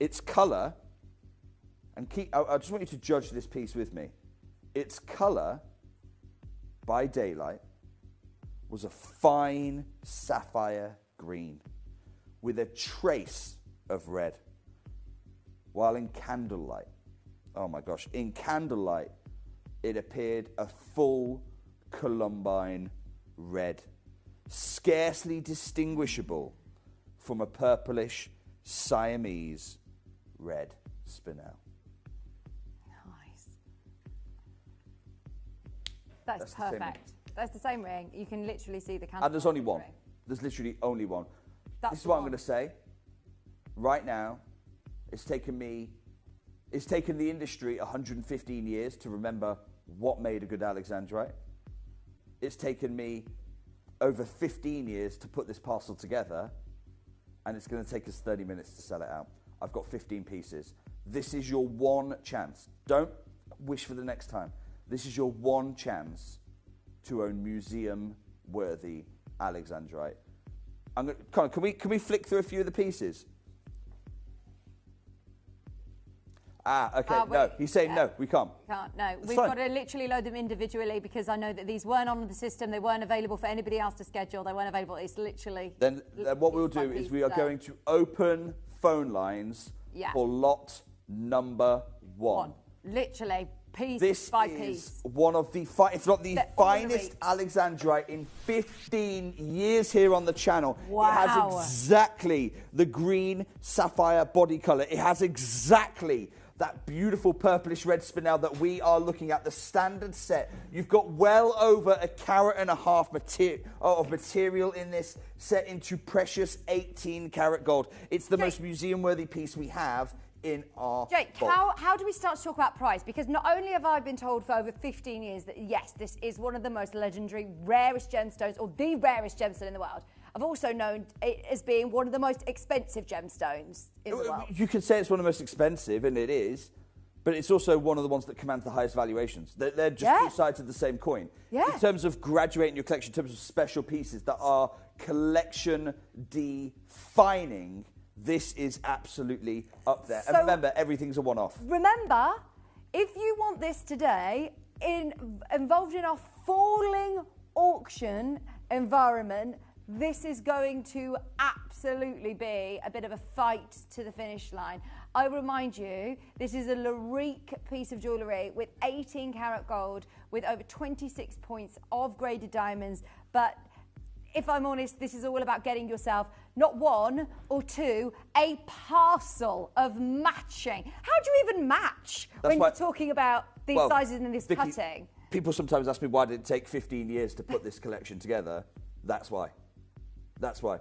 Its colour, and I just want you to judge this piece with me. Its colour, by daylight, was a fine sapphire green with a trace of red. While in candlelight, oh my gosh, in candlelight, it appeared a full columbine red, scarcely distinguishable from a purplish Siamese red spinel. That's perfect. That's the same ring. You can literally see the candle. And there's only one. There's literally only one. This is what I'm going to say. Right now, it's taken the industry 115 years to remember what made a good Alexandrite. It's taken me over 15 years to put this parcel together, and it's going to take us 30 minutes to sell it out. I've got 15 pieces. This is your one chance. Don't wish for the next time. This is your one chance to own museum-worthy Alexandrite. Can we flick through a few of the pieces? Okay, no. He's saying no, we can't. Can't, no. It's We've fine. got to literally load them individually because I know that these weren't on the system. They weren't available for anybody else to schedule. They weren't available. It's literally... Then what we'll do is we are going to open phone lines for lot number one. Literally, piece by piece. This is one of the, if not the finest Alexandrite in 15 years here on the channel. Wow. It has exactly the green sapphire body colour. It has exactly that beautiful purplish red spinel that we are looking at, the standard set. You've got well over 1.5 carat of material in this, set into precious 18 karat gold. It's the most museum-worthy piece we have in our Jake, vault. how do we start to talk about price? Because not only have I been told for over 15 years that, yes, this is one of the most legendary, rarest gemstones, or the rarest gemstone in the world. I've also known it as being one of the most expensive gemstones in the world. You could say it's one of the most expensive, and it is, but it's also one of the ones that commands the highest valuations. They're just two sides of the same coin. Yeah. In terms of graduating your collection, in terms of special pieces that are collection defining, this is absolutely up there. And remember, everything's a one-off. Remember, if you want this today, involved in a falling auction environment, this is going to absolutely be a bit of a fight to the finish line. I remind you, this is a Larique piece of jewellery with 18 karat gold, with over 26 points of graded diamonds, but if I'm honest, this is all about getting yourself not one or two, a parcel of matching. How do you even match when you're talking about these sizes and this Vicky, cutting? People sometimes ask me why did it take 15 years to put this collection together. That's why. That's why.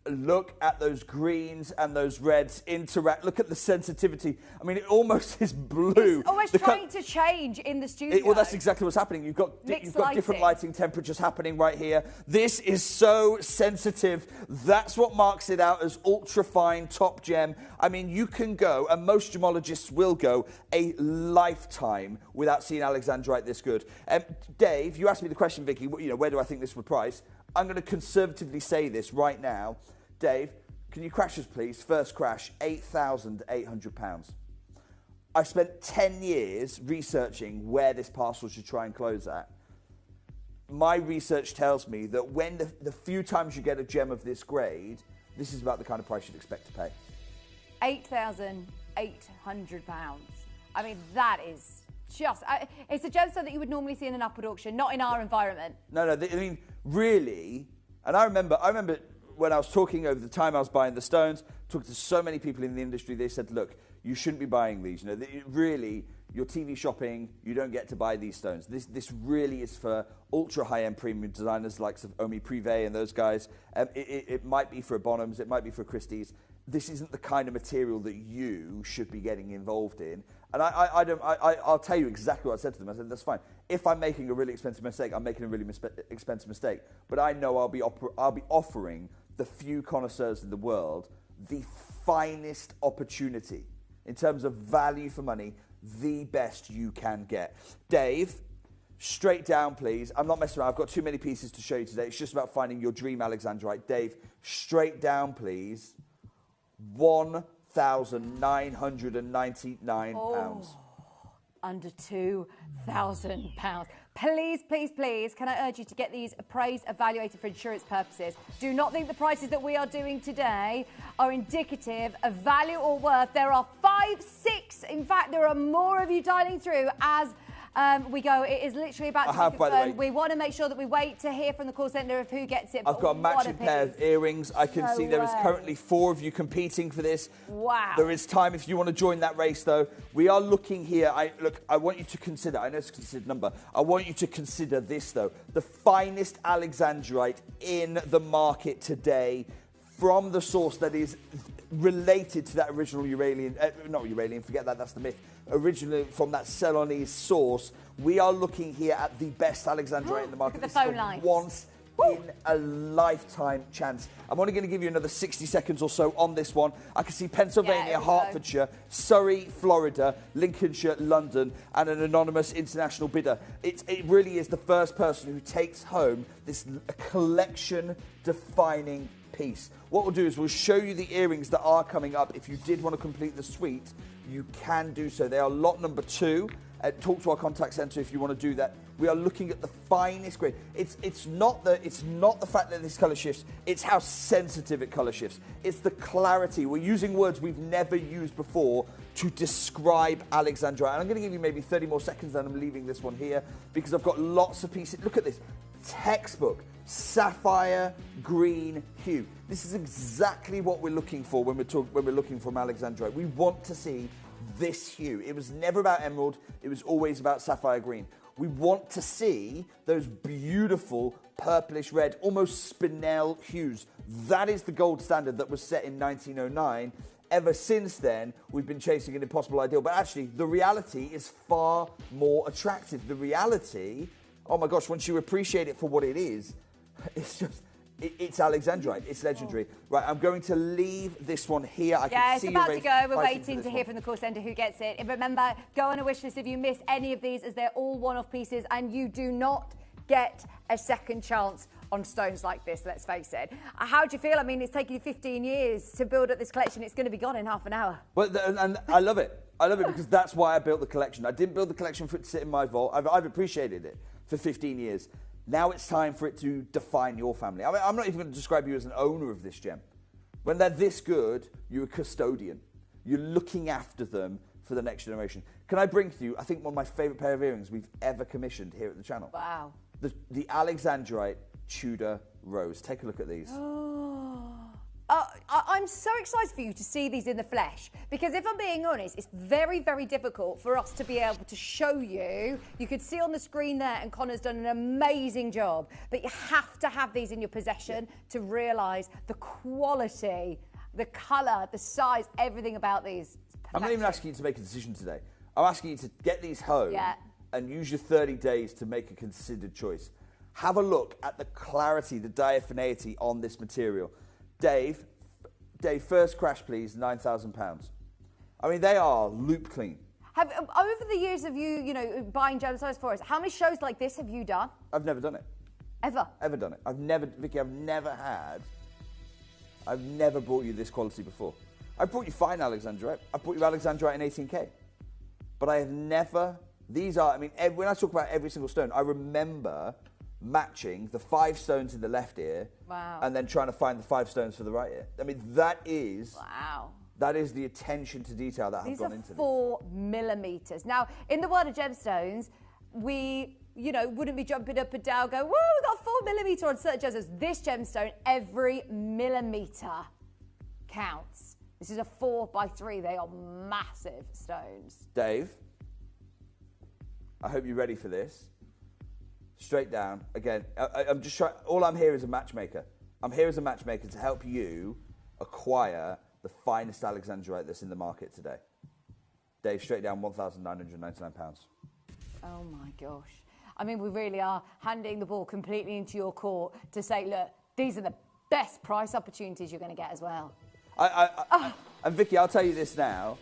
Look at those greens and those reds interact. Look at the sensitivity. I mean, it almost is blue. It's almost trying to change in the studio. Well, that's exactly what's happening. You've got different lighting temperatures happening right here. This is so sensitive. That's what marks it out as ultra-fine top gem. I mean, you can go, and most gemologists will go, a lifetime without seeing alexandrite this good. Dave, you asked me the question, Vicky, where do I think this would price? I'm going to conservatively say this right now. Dave, can you crash us, please? First crash, £8,800. I spent 10 years researching where this parcel should try and close at. My research tells me that when the few times you get a gem of this grade, this is about the kind of price you'd expect to pay. £8,800. I mean, that is just... it's a gemstone that you would normally see in an upward auction, not in our environment. No, I mean, really, and I remember when I was talking over the time I was buying the stones, talking to so many people in the industry, they said, look, you shouldn't be buying these. Really, you're TV shopping, you don't get to buy these stones. This really is for ultra high-end premium designers like Omi Privé and those guys. It might be for Bonhams, it might be for Christie's. This isn't the kind of material that you should be getting involved in. And I'll tell you exactly what I said to them. I said, that's fine. If I'm making a really expensive mistake, I'm making a really expensive mistake. But I know I'll be offering the few connoisseurs in the world the finest opportunity in terms of value for money, the best you can get. Dave, straight down, please. I'm not messing around. I've got too many pieces to show you today. It's just about finding your dream alexandrite. Dave, straight down, please. £1,999. Under £2,000. Please, please, please, can I urge you to get these appraised, evaluated for insurance purposes. Do not think the prices that we are doing today are indicative of value or worth. There are 5, 6, in fact, there are more of you dialing through as we go. It is literally about to be confirmed. We want to make sure that we wait to hear from the call centre of who gets it. I've got a matching pair of earrings. I can see there is currently 4 of you competing for this. Wow. There is time if you want to join that race, though. We are looking here. I want you to consider, I know it's a considered number, I want you to consider this, though. The finest alexandrite in the market today from the source that is related to that original Uralian, not Uralian, forget that, that's the myth. Originally from that Ceylonese source, we are looking here at the best alexandrite in the market. Look at the phone lines. Once in a lifetime chance. I'm only going to give you another 60 seconds or so on this one. I can see Pennsylvania, Hertfordshire, Surrey, Florida, Lincolnshire, London, and an anonymous international bidder. It really is the first person who takes home this collection-defining piece. What we'll do is we'll show you the earrings that are coming up. If you did want to complete the suite, you can do so. They are lot number 2. Talk to our contact centre if you want to do that. We are looking at the finest grade. It's not the fact that this colour shifts. It's how sensitive it colour shifts. It's the clarity. We're using words we've never used before to describe alexandrite. And I'm going to give you maybe 30 more seconds, then I'm leaving this one here because I've got lots of pieces. Look at this. Textbook sapphire green hue. This is exactly what we're looking for when we're looking for alexandrite. We want to see this hue. It was never about emerald, it was always about sapphire green. We want to see those beautiful purplish red, almost spinel hues. That is the gold standard that was set in 1909. Ever since then, we've been chasing an impossible ideal. But actually, the reality is far more attractive. The reality, oh my gosh, once you appreciate it for what it is, it's just... It's alexandrite. It's legendary. Right, I'm going to leave this one here. It's about to go. We're waiting to hear from the call centre who gets it. And remember, go on a wish list if you miss any of these, as they're all one-off pieces, and you do not get a second chance on stones like this, let's face it. How do you feel? I mean, it's taken you 15 years to build up this collection. It's going to be gone in half an hour. Well, and I love it. I love it because that's why I built the collection. I didn't build the collection for it to sit in my vault. I've appreciated it for 15 years. Now it's time for it to define your family. I mean, I'm not even going to describe you as an owner of this gem. When they're this good, you're a custodian. You're looking after them for the next generation. Can I bring to you, I think, one of my favourite pair of earrings we've ever commissioned here at the channel? Wow. The alexandrite Tudor rose. Take a look at these. I'm so excited for you to see these in the flesh, because if I'm being honest, it's very, very difficult for us to be able to show you. You could see on the screen there, and Connor's done an amazing job, but you have to have these in your possession to realise the quality, the colour, the size, everything about these. I'm not even asking you to make a decision today. I'm asking you to get these home and use your 30 days to make a considered choice. Have a look at the clarity, the diaphaneity on this material. Dave, first crash, please, £9,000. I mean, they are loop clean. Over the years of you buying gemstones for us, how many shows like this have you done? I've never done it. Ever? Ever done it. Vicky, I've never brought you this quality before. I've brought you fine Alexandrite. I've brought you Alexandrite in 18K. But I have never, when I talk about every single stone, I remember matching the 5 stones in the left ear and then trying to find the 5 stones for the right ear. I mean, that is the attention to detail that has gone into this. 4 millimeters. Now, in the world of gemstones, we wouldn't be jumping up and down going, whoa, we got 4 millimeter on certain gemstones. This gemstone, every millimeter counts. This is a 4x3. They are massive stones. Dave, I hope you're ready for this. Straight down. Again, I'm just trying. All I'm here is a matchmaker. I'm here as a matchmaker to help you acquire the finest Alexandrite that's in the market today. Dave, straight down, £1,999. Oh my gosh. I mean, we really are handing the ball completely into your court to say, look, these are the best price opportunities you're going to get as well. And Vicky, I'll tell you this now.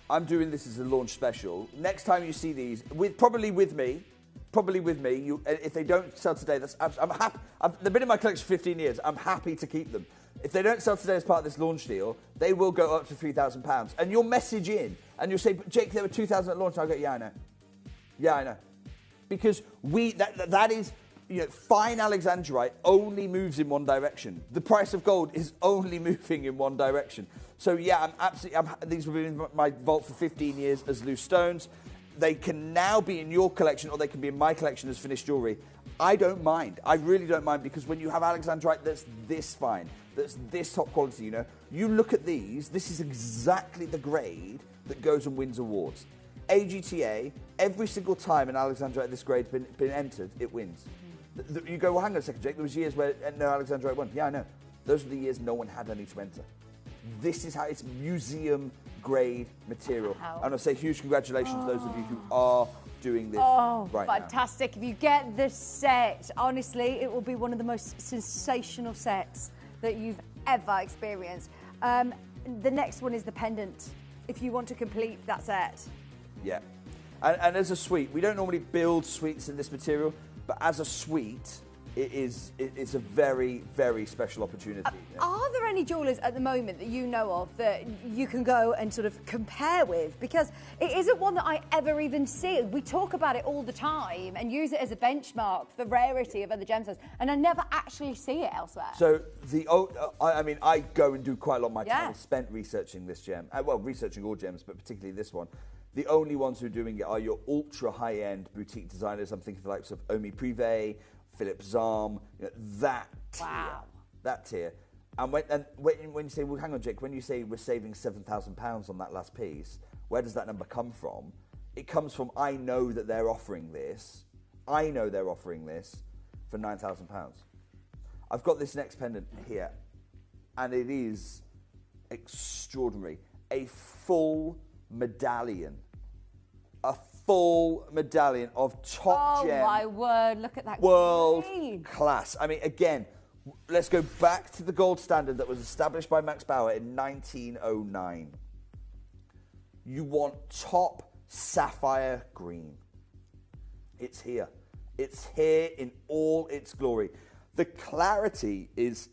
I'm doing this as a launch special. Next time you see these, probably with me. If they don't sell today, I'm happy. They've been in my collection for 15 years. I'm happy to keep them. If they don't sell today as part of this launch deal, they will go up to £3,000. And you'll message in and you'll say, Jake, there were 2,000 at launch. And I'll go, yeah, I know. Yeah, I know. Because that is, fine Alexandrite only moves in one direction. The price of gold is only moving in one direction. So yeah, these have been in my vault for 15 years as loose stones. They can now be in your collection, or they can be in my collection as finished jewellery. I don't mind. I really don't mind, because when you have Alexandrite that's this fine, that's this top quality, you look at these, this is exactly the grade that goes and wins awards. AGTA, every single time an Alexandrite of this grade has been entered, it wins. You go, well, hang on a second, Jake, there was years where no Alexandrite won. Yeah, I know. Those were the years no one had any to enter. This is how it's museum grade material. Wow. And I say huge congratulations to those of you who are doing this right now. Fantastic. If you get the set, honestly, it will be one of the most sensational sets that you've ever experienced. The next one is the pendant, if you want to complete that set. Yeah. And as a suite, we don't normally build suites in this material, but as a suite, it's a very, very special opportunity. Are there any jewellers at the moment that you know of that you can go and sort of compare with? Because it isn't one that I ever even see. We talk about it all the time and use it as a benchmark for rarity of other gemstones, and I never actually see it elsewhere. So I go and do quite a lot of my time spent researching this gem. Researching all gems, but particularly this one. The only ones who are doing it are your ultra high-end boutique designers. I'm thinking of the likes of Omi Privé, Philip Zahm, that tier. And when you say, well, hang on, Jake, when you say we're saving £7,000 on that last piece, where does that number come from? It comes from, I know that they're offering this. I know they're offering this for £9,000. I've got this next pendant here, and it is extraordinary. A full medallion. A full medallion of top gem. Oh my word, look at that world green. Class. I mean, again, let's go back to the gold standard that was established by Max Bauer in 1909. You want top sapphire green. It's here. It's here in all its glory. The clarity is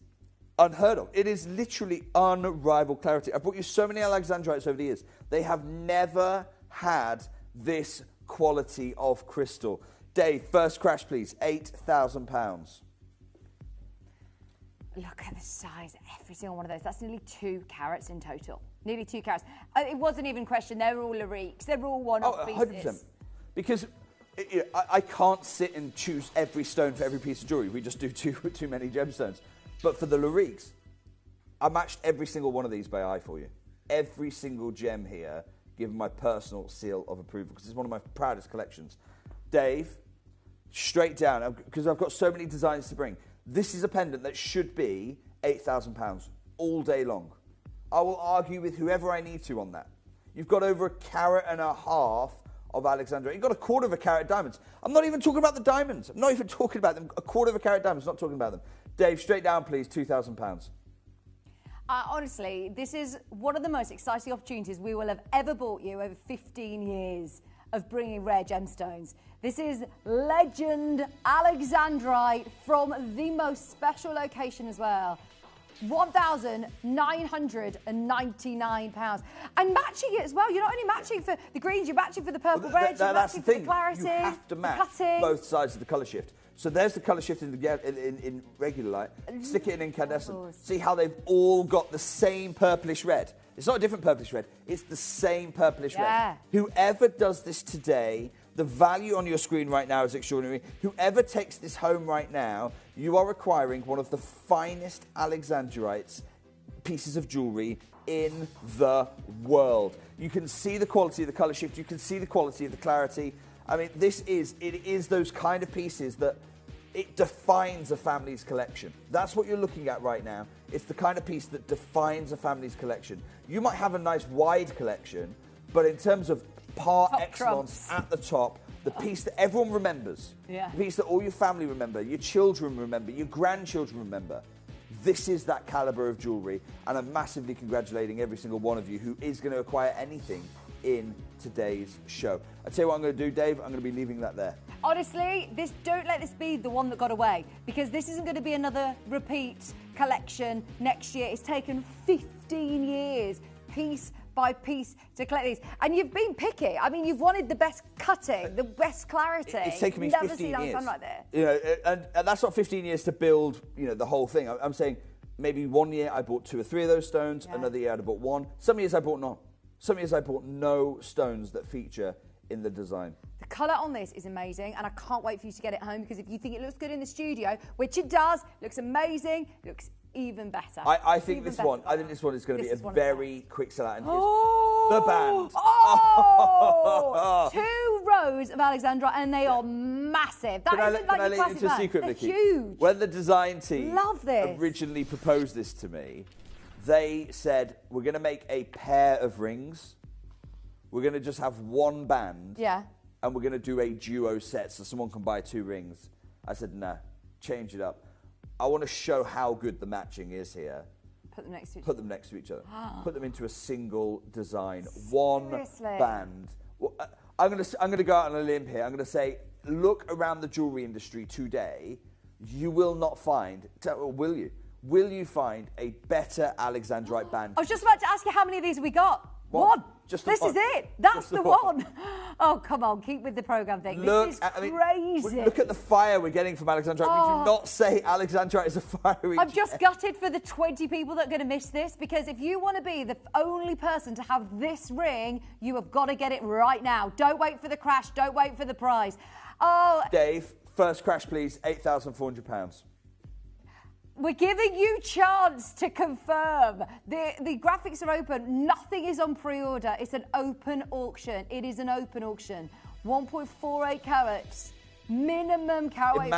unheard of. It is literally unrivaled clarity. I've brought you so many Alexandrites over the years. They have never had this quality of crystal. Dave, first crash, please. £8,000. Look at the size of every single one of those. That's nearly 2 carats in total. Nearly 2 carats. It wasn't even a question. They were all Lariques. They were all one-off pieces. 100%. Because I can't sit and choose every stone for every piece of jewellery. We just do too many gemstones. But for the Lariques, I matched every single one of these by eye for you. Every single gem here, given my personal seal of approval, because it's one of my proudest collections. Dave, straight down, because I've got so many designs to bring. This is a pendant that should be £8,000 all day long. I will argue with whoever I need to on that. You've got over 1.5 carats of Alexandrite. You've got 1/4 carat diamonds. I'm not even talking about the diamonds. I'm not even talking about them. 1/4 carat diamonds, not talking about them. Dave, straight down, please, £2,000. Honestly, this is one of the most exciting opportunities we will have ever bought you over 15 years of bringing rare gemstones. This is legend Alexandrite from the most special location as well. £1,999. And matching it as well. You're not only matching for the greens, you're matching for the purple reds, you're matching for the clarity. You have to match both sides of the colour shift. So there's the colour shift in regular light. Stick it in incandescent. See how they've all got the same purplish red. It's not a different purplish red. It's the same purplish red. Whoever does this today, the value on your screen right now is extraordinary. Whoever takes this home right now, you are acquiring one of the finest Alexandrites pieces of jewellery in the world. You can see the quality of the colour shift. You can see the quality of the clarity. I mean, it is those kind of pieces that it defines a family's collection. That's what you're looking at right now. It's the kind of piece that defines a family's collection. You might have a nice wide collection, but in terms of par excellence at the top, the piece that everyone remembers, the piece that all your family remember, your children remember, your grandchildren remember, this is that calibre of jewellery, and I'm massively congratulating every single one of you who is going to acquire anything in today's show. I tell you what I'm going to do, Dave, I'm going to be leaving that there. Honestly, don't let this be the one that got away, because this isn't going to be another repeat collection next year. It's taken 15 years, piece by piece, to collect these. And you've been picky. I mean, you've wanted the best cutting, the best clarity. It's taken me Never 15 seen years. like this. You know, and that's not 15 years to build, you know, the whole thing. I'm saying maybe one year I bought 2 or 3 of those stones, another year I bought 1. Some years I bought none. Some years I bought no stones that feature in the design. The colour on this is amazing, and I can't wait for you to get it home, because if you think it looks good in the studio, which it does, looks amazing, looks even better. I think this one is going to be a very quick sellout. And the band. Oh! 2 rows of Alexandra, and they are massive. That isn't like your classic band. Secret, They're Vicky? huge. When the design team Love this. originally proposed this to me, they said, we're going to make a pair of rings. We're going to just have one band. Yeah. And we're going to do a duo set so someone can buy 2 rings. I said, nah, change it up. I want to show how good the matching is here. Put them next to each other. Put them next to each other. Put them into a single design. One band. Well, I'm going to go out on a limb here. I'm going to say, look around the jewellery industry today. You will not find, or will you? Will you find a better Alexandrite band? I was just about to ask you, how many of these have we got? One. Just this one. is it. That's Just the the one. Oh, come on. Keep with the programme thing. Look, this is crazy. Look at the fire we're getting from Alexandrite. We do not say Alexandrite is a fiery I'm just gutted for the 20 people that are going to miss this, because if you want to be the only person to have this ring, you have got to get it right now. Don't wait for the crash. Don't wait for the prize. Oh, Dave, first crash, please. £8,400. We're giving you chance to confirm. The graphics are open. Nothing is on pre-order. It's an open auction. It is an open auction. 1.48 carats. Minimum carat weight.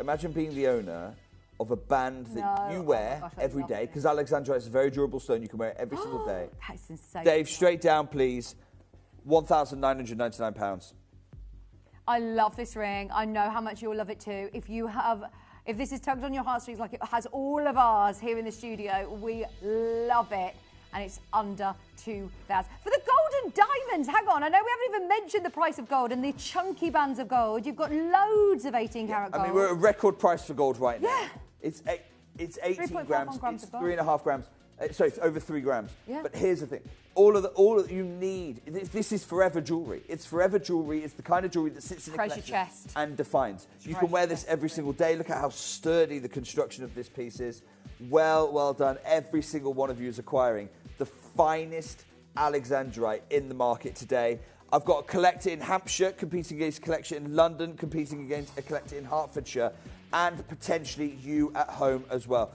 Imagine being the owner of a band that you wear every day, because Alexandrite is a very durable stone. You can wear it every single day. That's insane. Dave, straight down, please. £1,999. I love this ring. I know how much you'll love it too. If this is tugged on your heartstrings like it has all of ours here in the studio, we love it. And it's under 2,000. For the golden diamonds, hang on, I know we haven't even mentioned the price of gold and the chunky bands of gold. You've got loads of 18 karat gold. I mean, we're at a record price for gold right now. Yeah. It's 18 grams. grams It's 3.5 grams. Sorry, it's over 3 grams. Yeah. But here's the thing. All of you need, this is forever jewellery. It's forever jewellery. It's the kind of jewellery that sits in a collection chest and defines. You can wear this every single day. Look at how sturdy the construction of this piece is. Well done. Every single one of you is acquiring the finest Alexandrite in the market today. I've got a collector in Hampshire competing against a collector in London, competing against a collector in Hertfordshire, and potentially you at home as well.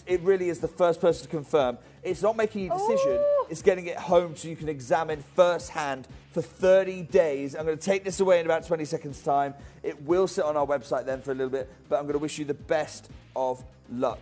It really is the first person to confirm. It's not making a decision, it's getting it home so you can examine firsthand for 30 days. I'm going to take this away in about 20 seconds' time. It will sit on our website then for a little bit, but I'm going to wish you the best of luck.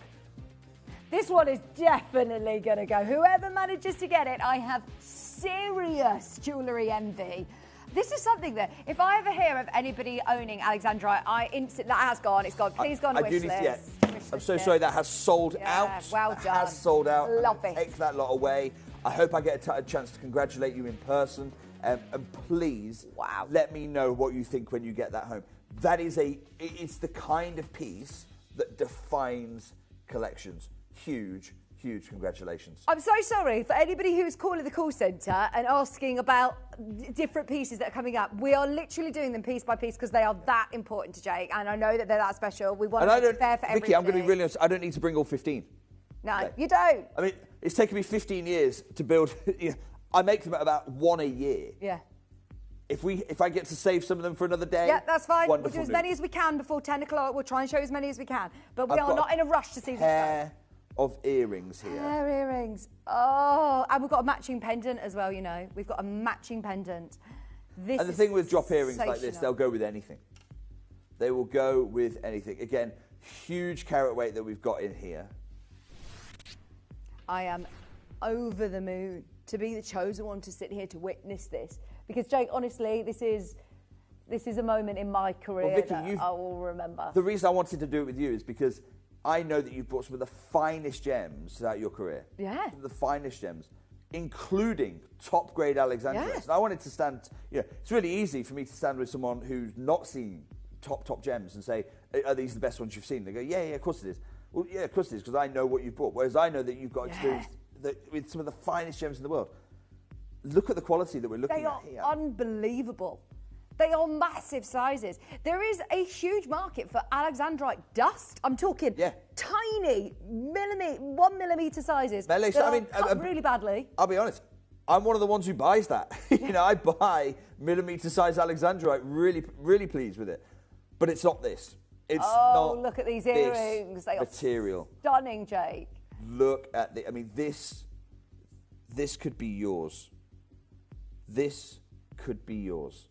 This one is definitely going to go. Whoever manages to get it, I have serious jewellery envy. This is something that, if I ever hear of anybody owning Alexandrite, I instantly, that has gone, it's gone. Please go on a wish list. I'm so sorry, that has sold out. Well done. That has sold out. Love it. Take that lot away. I hope I get a chance to congratulate you in person. And please, let me know what you think when you get that home. That is it's the kind of piece that defines collections. Huge congratulations. I'm so sorry for anybody who's calling the call centre and asking about different pieces that are coming up. We are literally doing them piece by piece because they are that important to Jake, and I know that they're that special. We want to make it fair for everybody. Vicky, I'm going to be really honest. I don't need to bring all 15. No, okay. You don't. I mean, it's taken me 15 years to build. I make them at about one a year. Yeah. If I get to save some of them for another day, yeah, that's fine. We'll do as news. many as we can before 10 o'clock. We'll try and show as many as we can. But we are not in a rush to see this stuff. Of earrings here. Hair earrings. Oh, and we've got a matching pendant as well, you know. We've got a matching pendant. And the thing with drop earrings like this, they'll go with anything. They will go with anything. Again, huge carat weight that we've got in here. I am over the moon to be the chosen one to sit here to witness this. Because, Jake, honestly, this is a moment in my career Vicky, that I will remember. The reason I wanted to do it with you is because I know that you've brought some of the finest gems throughout your career. Yeah. The finest gems, including top-grade Alexandrites. Yeah. And I wanted to stand, it's really easy for me to stand with someone who's not seen top gems and say, are these the best ones you've seen? They go, yeah, of course it is. Well, yeah, of course it is, because I know what you've brought. Whereas I know that you've got experience with some of the finest gems in the world. Look at the quality that we're looking at here. They are unbelievable. They are massive sizes. There is a huge market for Alexandrite dust. I'm talking tiny 1 millimetre sizes. Cut really badly. I'll be honest. I'm one of the ones who buys that. I buy millimetre size Alexandrite. Really pleased with it. But it's not this. It's not. Look at these earrings. They material. Are stunning, Jake. Look at this could be yours. This could be yours.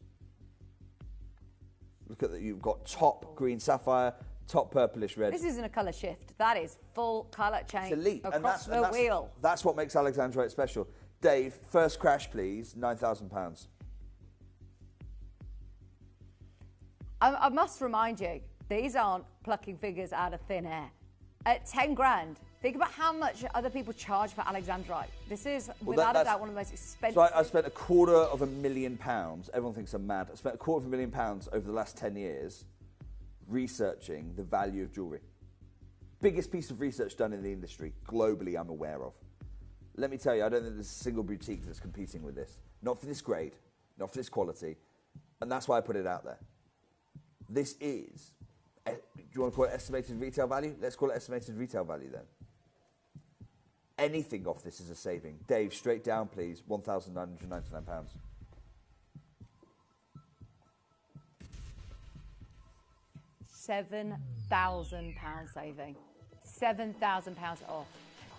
Look at that, you've got top green sapphire, top purplish red. This isn't a colour shift. That is full colour change. It's elite. Across the wheel. That's what makes Alexandrite special. Dave, first crash, please. £9,000. I must remind you, these aren't plucking figures out of thin air. At 10 grand, think about how much other people charge for Alexandrite. This is, without a doubt, one of the most expensive. So I spent £250,000. Everyone thinks I'm mad. I spent £250,000 over the last 10 years researching the value of jewellery. Biggest piece of research done in the industry, globally, I'm aware of. Let me tell you, I don't think there's a single boutique that's competing with this. Not for this grade, not for this quality. And that's why I put it out there. This is... Do you want to call it estimated retail value? Let's call it estimated retail value then. Anything off this is a saving. Dave, straight down, please. £1,999. £7,000 saving. £7,000 off.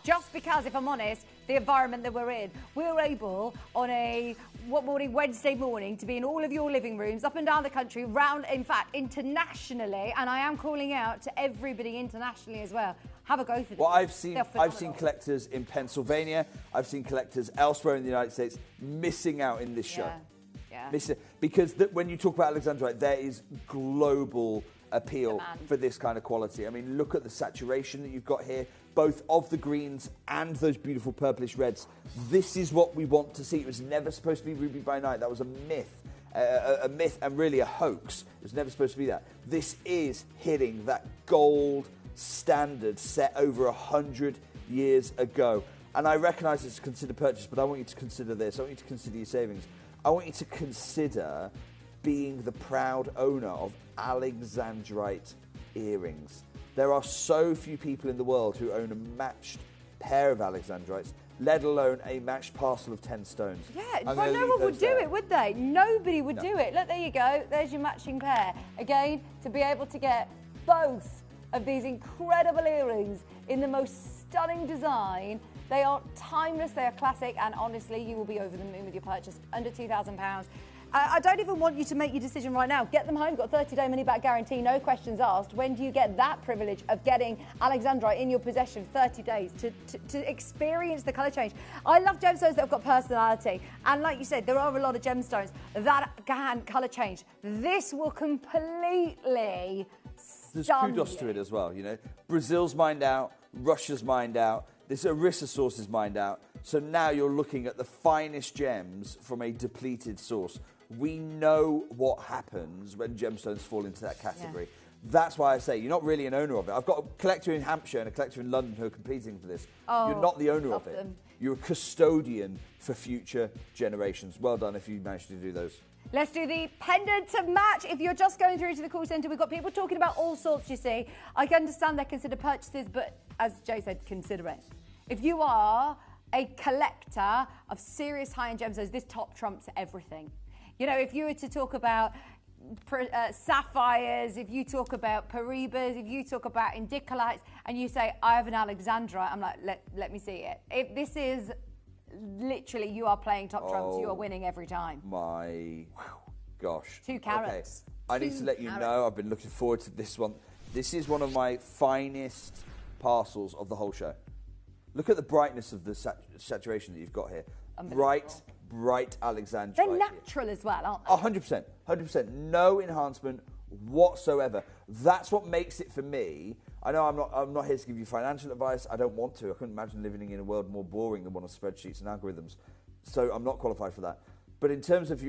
Just because, if I'm honest, the environment that we're in, we're able on a Wednesday morning to be in all of your living rooms up and down the country, in fact, internationally, and I am calling out to everybody internationally as well. Have a go for this. Well, I've seen collectors in Pennsylvania, I've seen collectors elsewhere in the United States missing out in this show. Yeah. Because when you talk about Alexandrite, there is global appeal for this kind of quality. I mean, look at the saturation that you've got here, both of the greens and those beautiful purplish reds. This is what we want to see. It was never supposed to be ruby by night. That was a myth. A myth and really a hoax. It was never supposed to be that. This is hitting that gold standard set over 100 years ago. And I recognise it's a considered purchase, but I want you to consider this. I want you to consider your savings. I want you to consider being the proud owner of Alexandrite earrings. There are so few people in the world who own a matched pair of Alexandrites. let alone a matched parcel of 10 stones. Yeah, well, no one would do it, would they? Nobody would No. do it. Look, there you go. There's your matching pair. Again, to be able to get both of these incredible earrings in the most stunning design. They are timeless, they are classic, and honestly, you will be over the moon with your purchase, under £2,000. I don't even want you to make your decision right now. Get them home, got a 30-day money-back guarantee, no questions asked. When do you get that privilege of getting Alexandrite in your possession? 30 days to experience the colour change. I love gemstones that have got personality. And like you said, there are a lot of gemstones that can colour change. This will completely There's stun kudos you. to it as well, you know. Brazil's mined out, Russia's mined out, this Orissa source is mined out. So now you're looking at the finest gems from a depleted source. We know what happens when gemstones fall into that category. Yeah. That's why I say you're not really an owner of it. I've got a collector in Hampshire and a collector in London who are competing for this. Oh, you're not the owner of it. them. You're a custodian for future generations. Well done if you managed to do those. Let's do the pendant to match. If you're just going through to the call centre, we've got people talking about all sorts, you see. I can understand they consider purchases, but as Jay said, consider it. If you are a collector of serious high-end gemstones, this top trumps everything. You know, if you were to talk about sapphires, if you talk about paribas, if you talk about indicolites, and you say, I have an Alexandrite, I'm like, let me see it. If this is literally, you are playing top trumps, you are winning every time. My gosh. 2 carats. Okay. I need to let you know, I've been looking forward to this one. This is one of my finest parcels of the whole show. Look at the brightness of the saturation that you've got here. Bright Alexandrite. They're natural as well, aren't they? 100%. 100%. No enhancement whatsoever. That's what makes it for me. I know I'm not here to give you financial advice. I don't want to. I couldn't imagine living in a world more boring than one of spreadsheets and algorithms. So I'm not qualified for that. But in terms of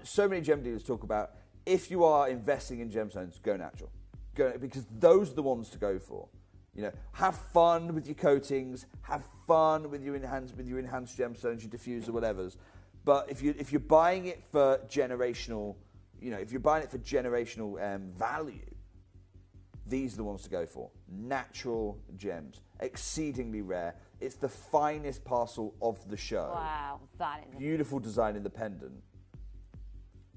so many gem dealers talk about if you are investing in gemstones, go natural. Because those are the ones to go for. You know, have fun with your coatings, have fun with your enhanced gemstones, your diffuser, whatever's. But if you're buying it for generational, value, these are the ones to go for. Natural gems, exceedingly rare. It's the finest parcel of the show. Wow, that is beautiful design in the pendant.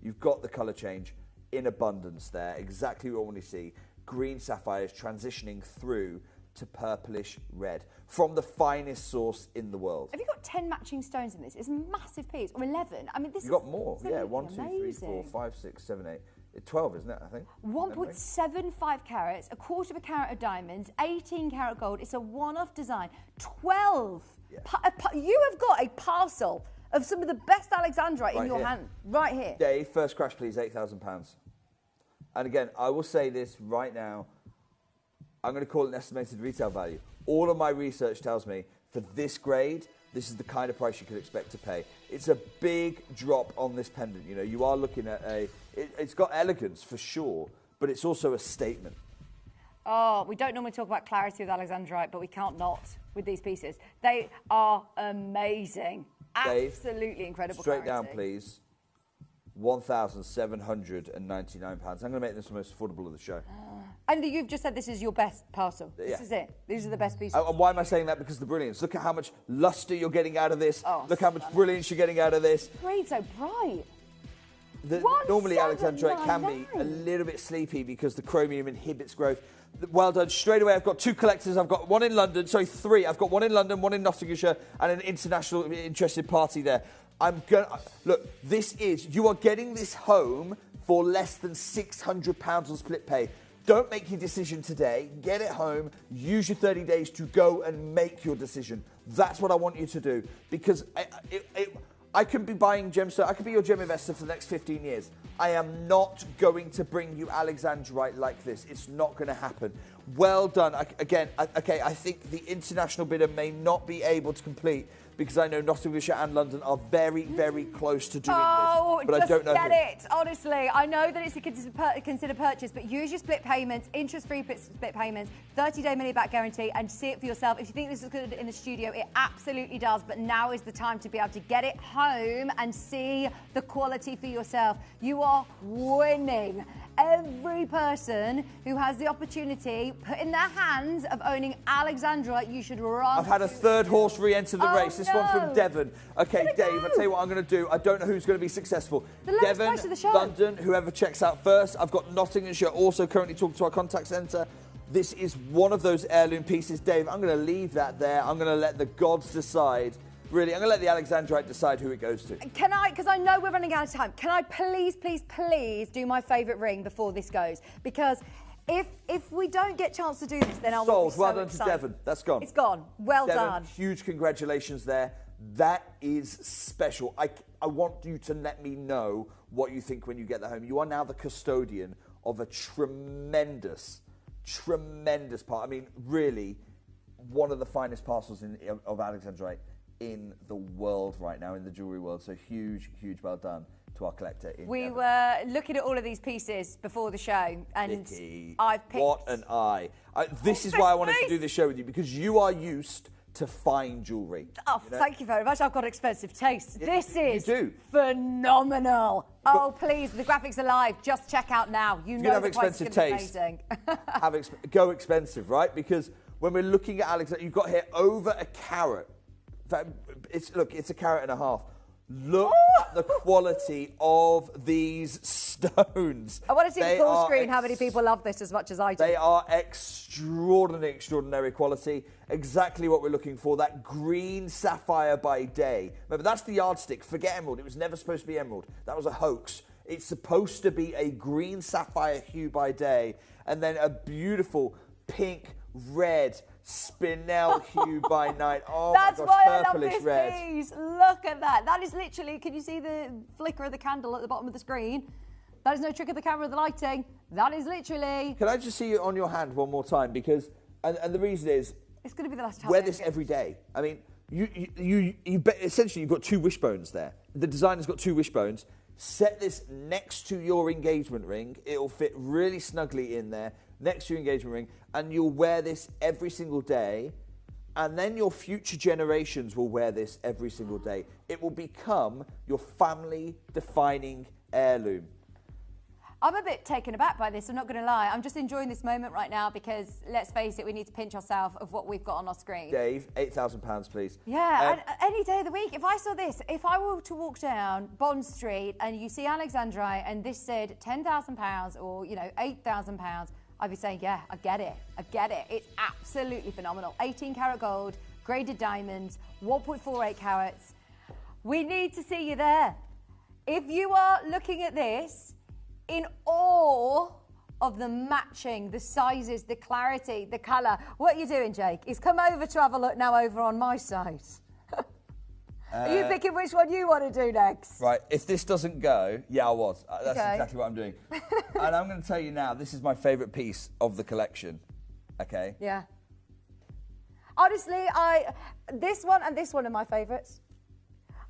You've got the colour change in abundance there, exactly what I want to see. Green sapphires transitioning through to purplish red from the finest source in the world. Have you got 10 matching stones in this? It's a massive piece, or 11. I mean, this You've got more. Yeah, 1, 2, 3, amazing. 4, 5, 6, 7, 8. 12, isn't it, I think? 1.75 carats, a quarter of a carat of diamonds, 18 carat gold. It's a one-off design. 12. Yeah. You have got a parcel of some of the best Alexandrite in your hand, right here. Dave, first crash, please, £8,000. And again, I will say this right now. I'm going to call it an estimated retail value. All of my research tells me for this grade, this is the kind of price you could expect to pay. It's a big drop on this pendant. You know, you are looking at it's got elegance for sure, but it's also a statement. Oh, we don't normally talk about clarity with Alexandrite, but we can't not with these pieces. They are amazing. Dave, absolutely incredible straight clarity. down, please. £1,799. I'm going to make this the most affordable of the show. And you've just said this is your best parcel. This is it. These are the best pieces. And why am I saying that? Because of the brilliance. Look at how much luster you're getting out of this. Oh, look how much brilliance you're getting out of this. Green's so bright. Normally Alexandrite can be a little bit sleepy because the chromium inhibits growth. Well done. Straight away, I've got 2 collectors. I've got 3. I've got 1 in London, 1 in Nottinghamshire, and an international interested party there. Look, you are getting this home for less than £600 on split pay. Don't make your decision today. Get it home. Use your 30 days to go and make your decision. That's what I want you to do. Because I could be buying gemstones. I could be your gem investor for the next 15 years. I am not going to bring you Alexandrite like this. It's not going to happen. Well done. I think the international bidder may not be able to complete because I know Nottinghamshire and London are very, very close to doing this. But I don't know get it. Honestly, I know that it's a considered purchase, but use your split payments, interest-free split payments, 30-day money-back guarantee, and see it for yourself. If you think this is good in the studio, it absolutely does, but now is the time to be able to get it home and see the quality for yourself. You are winning every person who has the opportunity put in their hands of owning Alexandrite, you should run. I've had a third horse re-enter the race. This one from Devon. Okay, Dave, I'll tell you what I'm going to do. I don't know who's going to be successful. Devon, London, whoever checks out first. I've got Nottinghamshire also currently talking to our contact centre. This is one of those heirloom pieces. Dave, I'm going to leave that there. I'm going to let the gods decide. Really, I'm going to let the Alexandrite decide who it goes to. Can I, because I know we're running out of time, can I please, please, please do my favourite ring before this goes? Because if we don't get a chance to do this, then I'll be so well done excited. to Devon. That's gone. It's gone. Well Devon, done. Huge congratulations there. That is special. I want you to let me know what you think when you get that home. You are now the custodian of a tremendous part. I mean, really, one of the finest parcels of Alexandrite in the world right now, in the jewellery world. So huge well done to our collector. We were looking at all of these pieces before the show, and Vicky, I've picked... What an eye. This is why I wanted to do this show with you, because you are used to fine jewellery. Oh, you know? Thank you very much. I've got expensive taste. This is you do. Phenomenal. Oh, please, the graphics are live. Just check out now. You know the price is going to be amazing. Go expensive, right? Because when we're looking at Alexandrite, you've got here over a carat. In fact, it's a carat and a half. Look at the quality of these stones. I want to see the full screen, how many people love this as much as I do. They are extraordinary quality. Exactly what we're looking for. That green sapphire by day. Remember, that's the yardstick. Forget emerald. It was never supposed to be emerald. That was a hoax. It's supposed to be a green sapphire hue by day, and then a beautiful pink, red, spinel hue by night. Oh, that's my gosh, why I love purplish this red. piece. Look at that. That is literally, can you see the flicker of the candle at the bottom of the screen? That is no trick of the camera, the lighting. That is literally... Can I just see it on your hand one more time? Because, and the reason is... It's going to be the last time. Wear this every day. I mean, essentially you've got two wishbones there. The designer's got two wishbones. Set this next to your engagement ring. It'll fit really snugly in there, next to your engagement ring, and you'll wear this every single day, and then your future generations will wear this every single day. It will become your family-defining heirloom. I'm a bit taken aback by this, I'm not going to lie. I'm just enjoying this moment right now because, let's face it, we need to pinch ourselves of what we've got on our screen. Dave, £8,000, please. Yeah, and any day of the week. If I saw this, if I were to walk down Bond Street and you see Alexandrite and this said £10,000 or, you know, £8,000, I'd be saying, yeah, I get it. It's absolutely phenomenal. 18 karat gold, graded diamonds, 1.48 carats. We need to see you there. If you are looking at this, in awe of the matching, the sizes, the clarity, the colour. What are you doing, Jake? Is come over to have a look now over on my side. Are you picking which one you want to do next? Right, if this doesn't go, yeah, I was. That's exactly what I'm doing. And I'm going to tell you now, this is my favourite piece of the collection, okay? Yeah. Honestly, this one and this one are my favourites.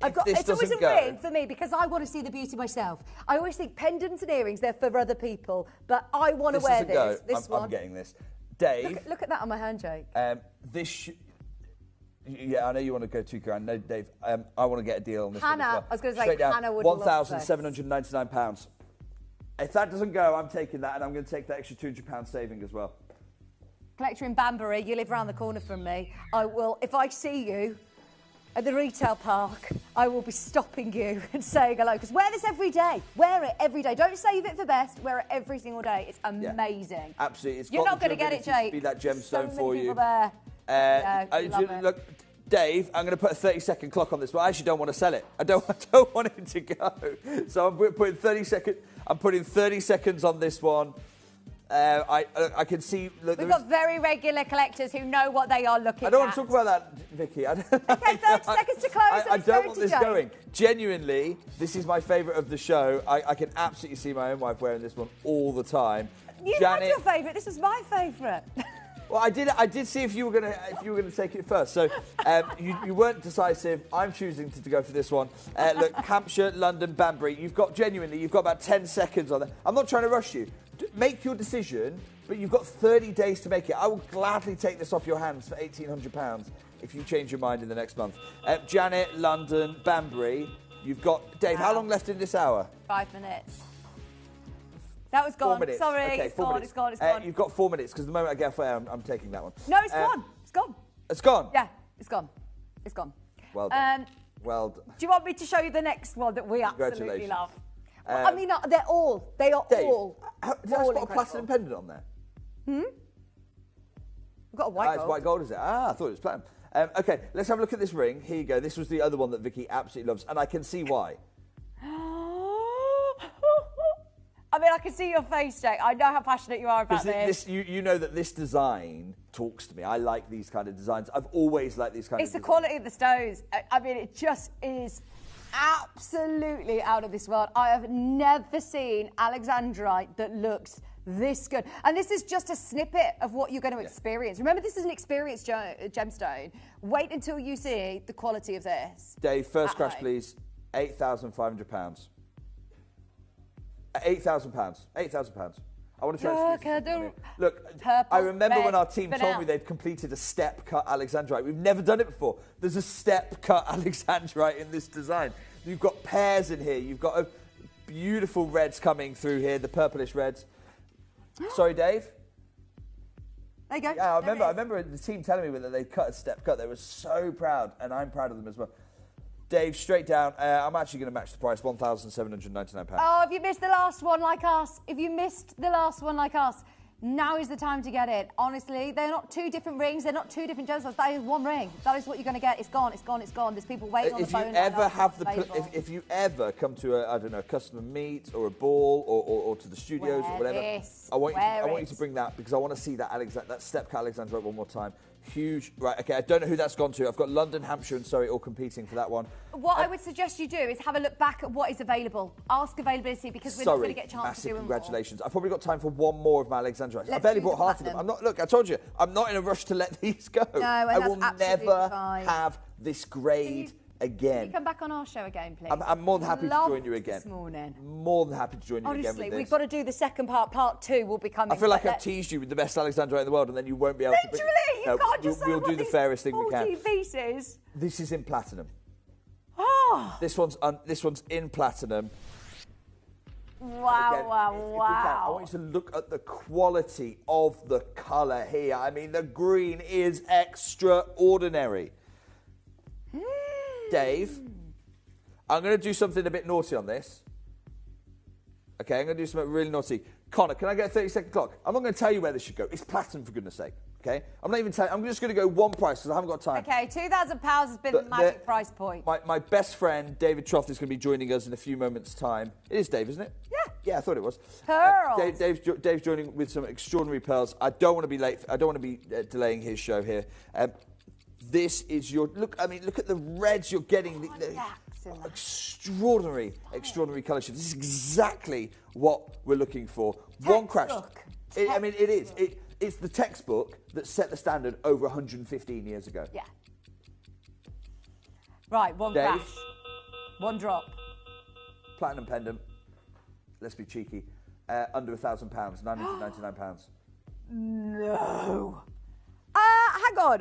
It's always a ring for me because I want to see the beauty myself. I always think pendants and earrings, they're for other people, but I want to wear this. I'm getting this. Dave. Look at that on my hand, Jake. Yeah, I know you want to go £2,000. No, Dave, I want to get a deal on this one as well. I was going to say, Hannah would love this. £1,799. If that doesn't go, I'm taking that, and I'm going to take that extra £200 saving as well. Collector in Banbury, you live around the corner from me. I will, if I see you at the retail park, I will be stopping you and saying hello. Because wear this every day. Wear it every day. Don't save it for best. Wear it every single day. It's amazing. Yeah, absolutely. You're not going to get it, Jake. Be that gemstone for you. There. Look, Dave, I'm going to put a 30-second clock on this, but I actually don't want to sell it. I don't want it to go. So I'm putting 30 seconds. I'm putting 30 seconds on this one. I can see... Look, we've got very regular collectors who know what they are looking at. I don't want to talk about that, Vicky. Okay, 30 seconds to close. I don't want this going. Genuinely, this is my favourite of the show. I can absolutely see my own wife wearing this one all the time. You had your favourite. This was my favourite. Well, I did see if you were gonna take it first. So you weren't decisive. I'm choosing to go for this one. Look, Hampshire, London, Banbury. You've got about 10 seconds on it. I'm not trying to rush you. Make your decision, but you've got 30 days to make it. I will gladly take this off your hands for £1,800 if you change your mind in the next month. Janet, London, Banbury. You've got Dave. How long left in this hour? 5 minutes. That was gone. 4 minutes. Sorry, Okay, it's 4 gone, minutes. it's gone, it's gone. You've got 4 minutes, because the moment I get away, I'm taking that one. No, it's gone. It's gone. It's gone? Yeah, it's gone. It's gone. Well done. Well done. Do you want me to show you the next one that we absolutely Congratulations. love? Well, I mean, they are all Dave, all did I spot a platinum pendant on there? We've got a white It's gold. white gold, is it? I thought it was platinum. Okay, let's have a look at this ring. Here you go. This was the other one that Vicky absolutely loves, and I can see why. I mean, I can see your face, Jake. I know how passionate you are about this. You know that this design talks to me. I like these kind of designs. I've always liked these kind of It's the designs. quality of the stones. I mean, it just is absolutely out of this world. I have never seen alexandrite that looks this good. And this is just a snippet of what you're going to experience. Remember, this is an experience gemstone. Wait until you see the quality of this. Dave, first crash, please. £8,500. £8,000. £8,000. I want to try Look at the Look, purple, I remember when red our team told me spinel. they'd completed a step-cut alexandrite. We've never done it before. There's a step-cut alexandrite in this design. You've got pears in here. You've got beautiful reds coming through here, the purplish reds. Sorry, Dave? There you go. Yeah, I There it remember the team telling me that they cut a step cut. They were so proud, and I'm proud of them as well. Dave, straight down. I'm actually going to match the price, £1,799. Oh, if you missed the last one like us, now is the time to get it. Honestly, they're not two different rings. They're not two different gemstones. That is one ring. That is what you're going to get. It's gone. It's gone. It's gone. There's people waiting on the phone. If you ever come to a customer meet or a ball or to the studios or whatever, I want you to bring that, because I want to see that step cut alexandrite one more time. Huge. Right, okay, I don't know who that's gone to. I've got London, Hampshire and Surrey all competing for that one. What I would suggest you do is have a look back at what is available. Ask availability, because we're not going to get a chance to do them congratulations. I've probably got time for one more of my alexandrites. I Let's barely do the bought half of them. platinum. Look, I told you, I'm not in a rush to let these go. No, and I will that's absolutely never fine. have this grade again. Can you come back on our show again, please? I'm more than happy to join you again. This morning. More than happy to join you again Honestly, with this. we've got to do the second part. Part 2 will be coming. I feel like I've teased you with the best alexandrite in the world, and then you won't be able to. Literally, you can't just say We'll do the fairest thing we can. 14 pieces. This is in platinum. Oh. This one's in platinum. Wow, Again, wow, if we wow. can, I want you to look at the quality of the colour here. I mean, the green is extraordinary. Dave, I'm going to do something a bit naughty on this. Okay, I'm going to do something really naughty. Connor, can I get a 30-second clock? I'm not going to tell you where this should go. It's platinum, for goodness sake. Okay? I'm not even telling. I'm just going to go one price, because I haven't got time. Okay, £2,000 has been the magic price point. My best friend, David Troth, is going to be joining us in a few moments' time. It is Dave, isn't it? Yeah. Yeah, I thought it was. Pearls. Dave's joining with some extraordinary pearls. I don't want to be late. I don't want to be delaying his show here. This is your look. I mean, look at the reds you're getting. The extraordinary colour shift. This is exactly what we're looking for. One crash. I mean, it is. It's the textbook that set the standard over 115 years ago. Yeah. Right, one Dave? crash. One drop. Platinum pendant. Let's be cheeky. Under £1,000, £999. No. Hang on.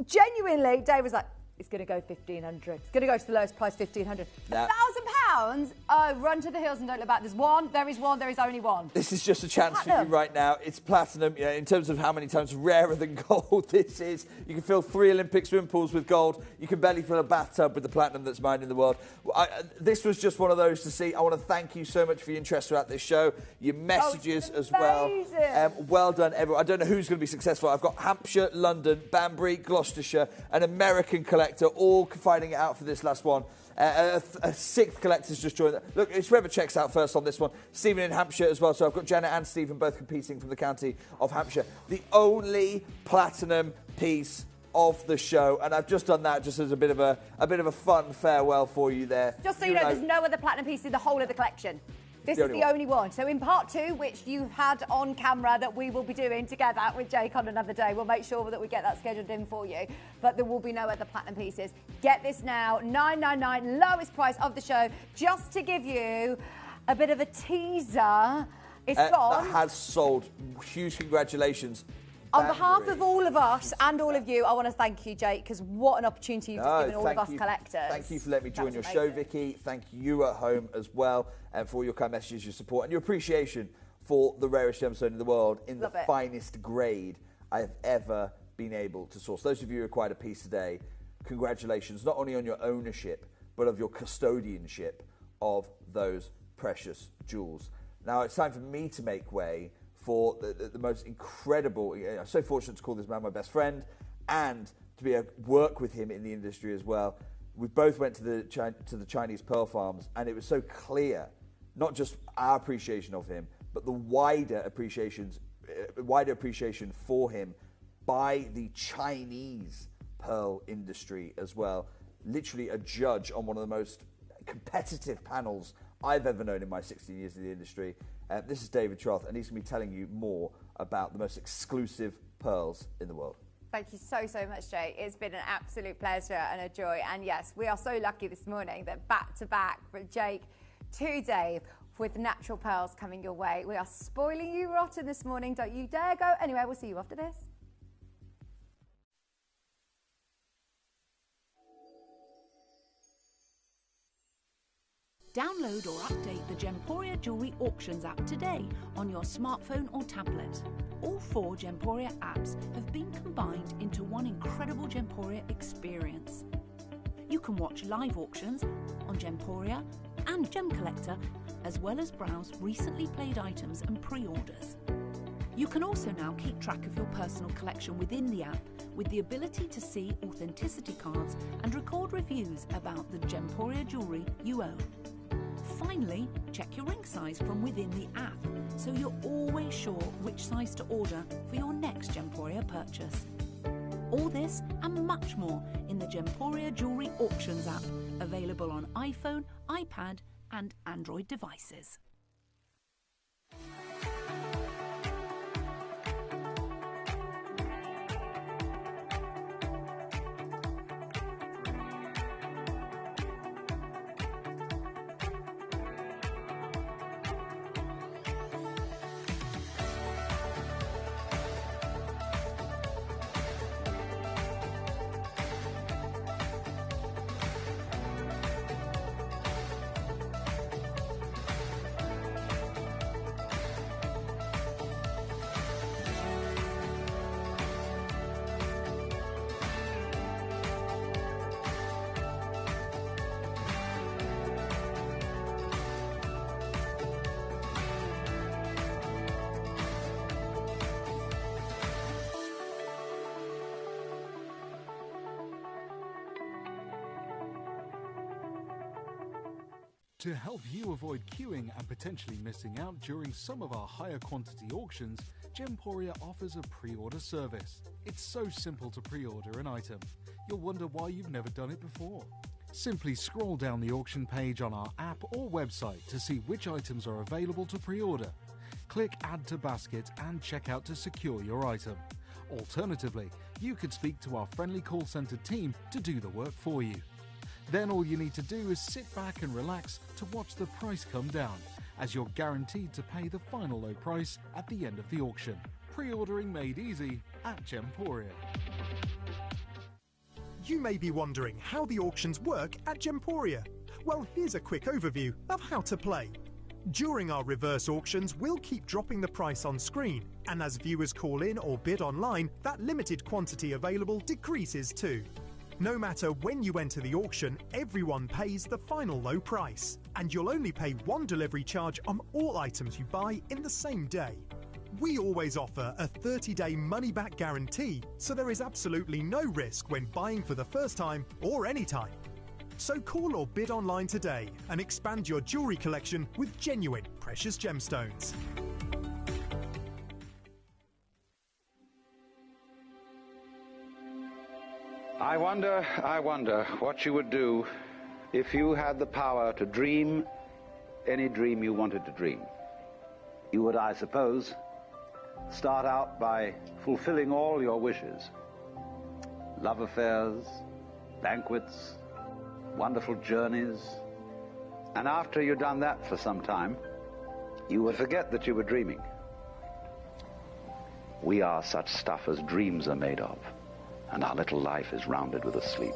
Genuinely, Dave was like, it's going to go 1,500. It's going to go to the lowest price, 1,500. Nah. £1,000? Oh, run to the hills and don't look back. There's one. There is one. There is only one. This is just a chance for you right now. It's platinum. Yeah, in terms of how many times rarer than gold this is. You can fill 3 Olympic swim pools with gold. You can barely fill a bathtub with the platinum that's mined in the world. This was just one of those to see. I want to thank you so much for your interest throughout this show. Your messages as well. Well done, everyone. I don't know who's going to be successful. I've got Hampshire, London, Banbury, Gloucestershire, an American collector, all fighting it out for this last one. A 6th collector's just joined. Look, it's whoever checks out first on this one. Stephen in Hampshire as well. So I've got Janet and Stephen both competing from the county of Hampshire. The only platinum piece of the show, and I've just done that just as a bit of a fun farewell for you there. Just so you know, there's no other platinum piece in the whole of the collection. This is the only one. So in part 2, which you've had on camera that we will be doing together with Jake on another day, we'll make sure that we get that scheduled in for you. But there will be no other platinum pieces. Get this now, $999, lowest price of the show. Just to give you a bit of a teaser, it's gone. That has sold. Huge congratulations. On behalf of all of us and all of you, I want to thank you, Jake, because what an opportunity you've just given all of us collectors. Thank you for letting me join your show, Vicky. Thank you at home as well, and for all your kind messages, your support, and your appreciation for the rarest gemstone in the world in Love the it. finest grade I have ever been able to source. Those of you who acquired a piece today, congratulations, not only on your ownership, but of your custodianship of those precious jewels. Now it's time for me to make way for the most incredible, I'm so fortunate to call this man my best friend and to be able to work with him in the industry as well. We both went to the Chinese pearl farms, and it was so clear, not just our appreciation of him, but the wider appreciation for him by the Chinese pearl industry as well. Literally a judge on one of the most competitive panels I've ever known in my 16 years in the industry. This is David Troth, and he's going to be telling you more about the most exclusive pearls in the world. Thank you so, so much, Jake. It's been an absolute pleasure and a joy. And yes, we are so lucky this morning that back-to-back for Jake to Dave with natural pearls coming your way. We are spoiling you rotten this morning. Don't you dare go anywhere. We'll see you after this. Download or update the Gemporia Jewellery Auctions app today on your smartphone or tablet. All 4 Gemporia apps have been combined into one incredible Gemporia experience. You can watch live auctions on Gemporia and Gem Collector, as well as browse recently played items and pre-orders. You can also now keep track of your personal collection within the app with the ability to see authenticity cards and record reviews about the Gemporia jewellery you own. Finally, check your ring size from within the app, so you're always sure which size to order for your next Gemporia purchase. All this and much more in the Gemporia Jewellery Auctions app, available on iPhone, iPad and Android devices. To help you avoid queuing and potentially missing out during some of our higher quantity auctions, Gemporia offers a pre-order service. It's so simple to pre-order an item. You'll wonder why you've never done it before. Simply scroll down the auction page on our app or website to see which items are available to pre-order. Click Add to Basket and check out to secure your item. Alternatively, you could speak to our friendly call centre team to do the work for you. Then all you need to do is sit back and relax to watch the price come down, as you're guaranteed to pay the final low price at the end of the auction. Pre-ordering made easy at Gemporia. You may be wondering how the auctions work at Gemporia. Well, here's a quick overview of how to play. During our reverse auctions, we'll keep dropping the price on screen, and as viewers call in or bid online, that limited quantity available decreases too. No matter when you enter the auction, everyone pays the final low price, and you'll only pay one delivery charge on all items you buy in the same day. We always offer a 30-day money-back guarantee, so there is absolutely no risk when buying for the first time or any time. So call or bid online today and expand your jewellery collection with genuine precious gemstones. I wonder what you would do if you had the power to dream any dream you wanted to dream. You would, I suppose, start out by fulfilling all your wishes. Love affairs, banquets, wonderful journeys. And after you'd done that for some time, you would forget that you were dreaming. We are such stuff as dreams are made of, and our little life is rounded with a sleep.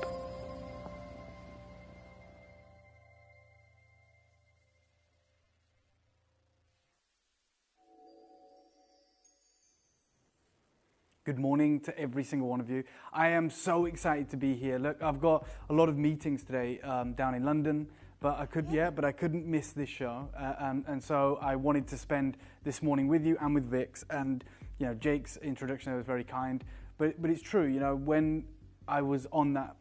Good morning to every single one of you. I am so excited to be here. Look, I've got a lot of meetings today down in London, but I couldn't miss this show, and so I wanted to spend this morning with you and with Vix. And you know, Jake's introduction was very kind, but it's true. You know, when I was on that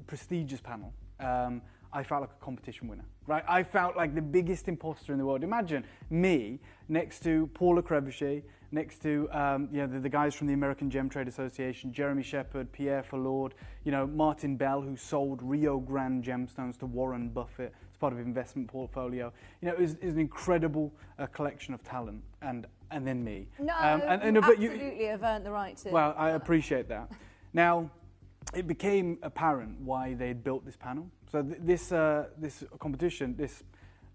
prestigious panel, I felt like a competition winner, right? I felt like the biggest imposter in the world. Imagine me next to Paula Crevichet, next to the guys from the American Gem Trade Association, Jeremy Shepherd, Pierre Fallord, you know, Martin Bell, who sold Rio Grande gemstones to Warren Buffett as part of his investment portfolio. You know, it was an incredible collection of talent, and then me. No, but you absolutely have earned the right to. Well, I appreciate that. Now, it became apparent why they'd built this panel. So this competition, this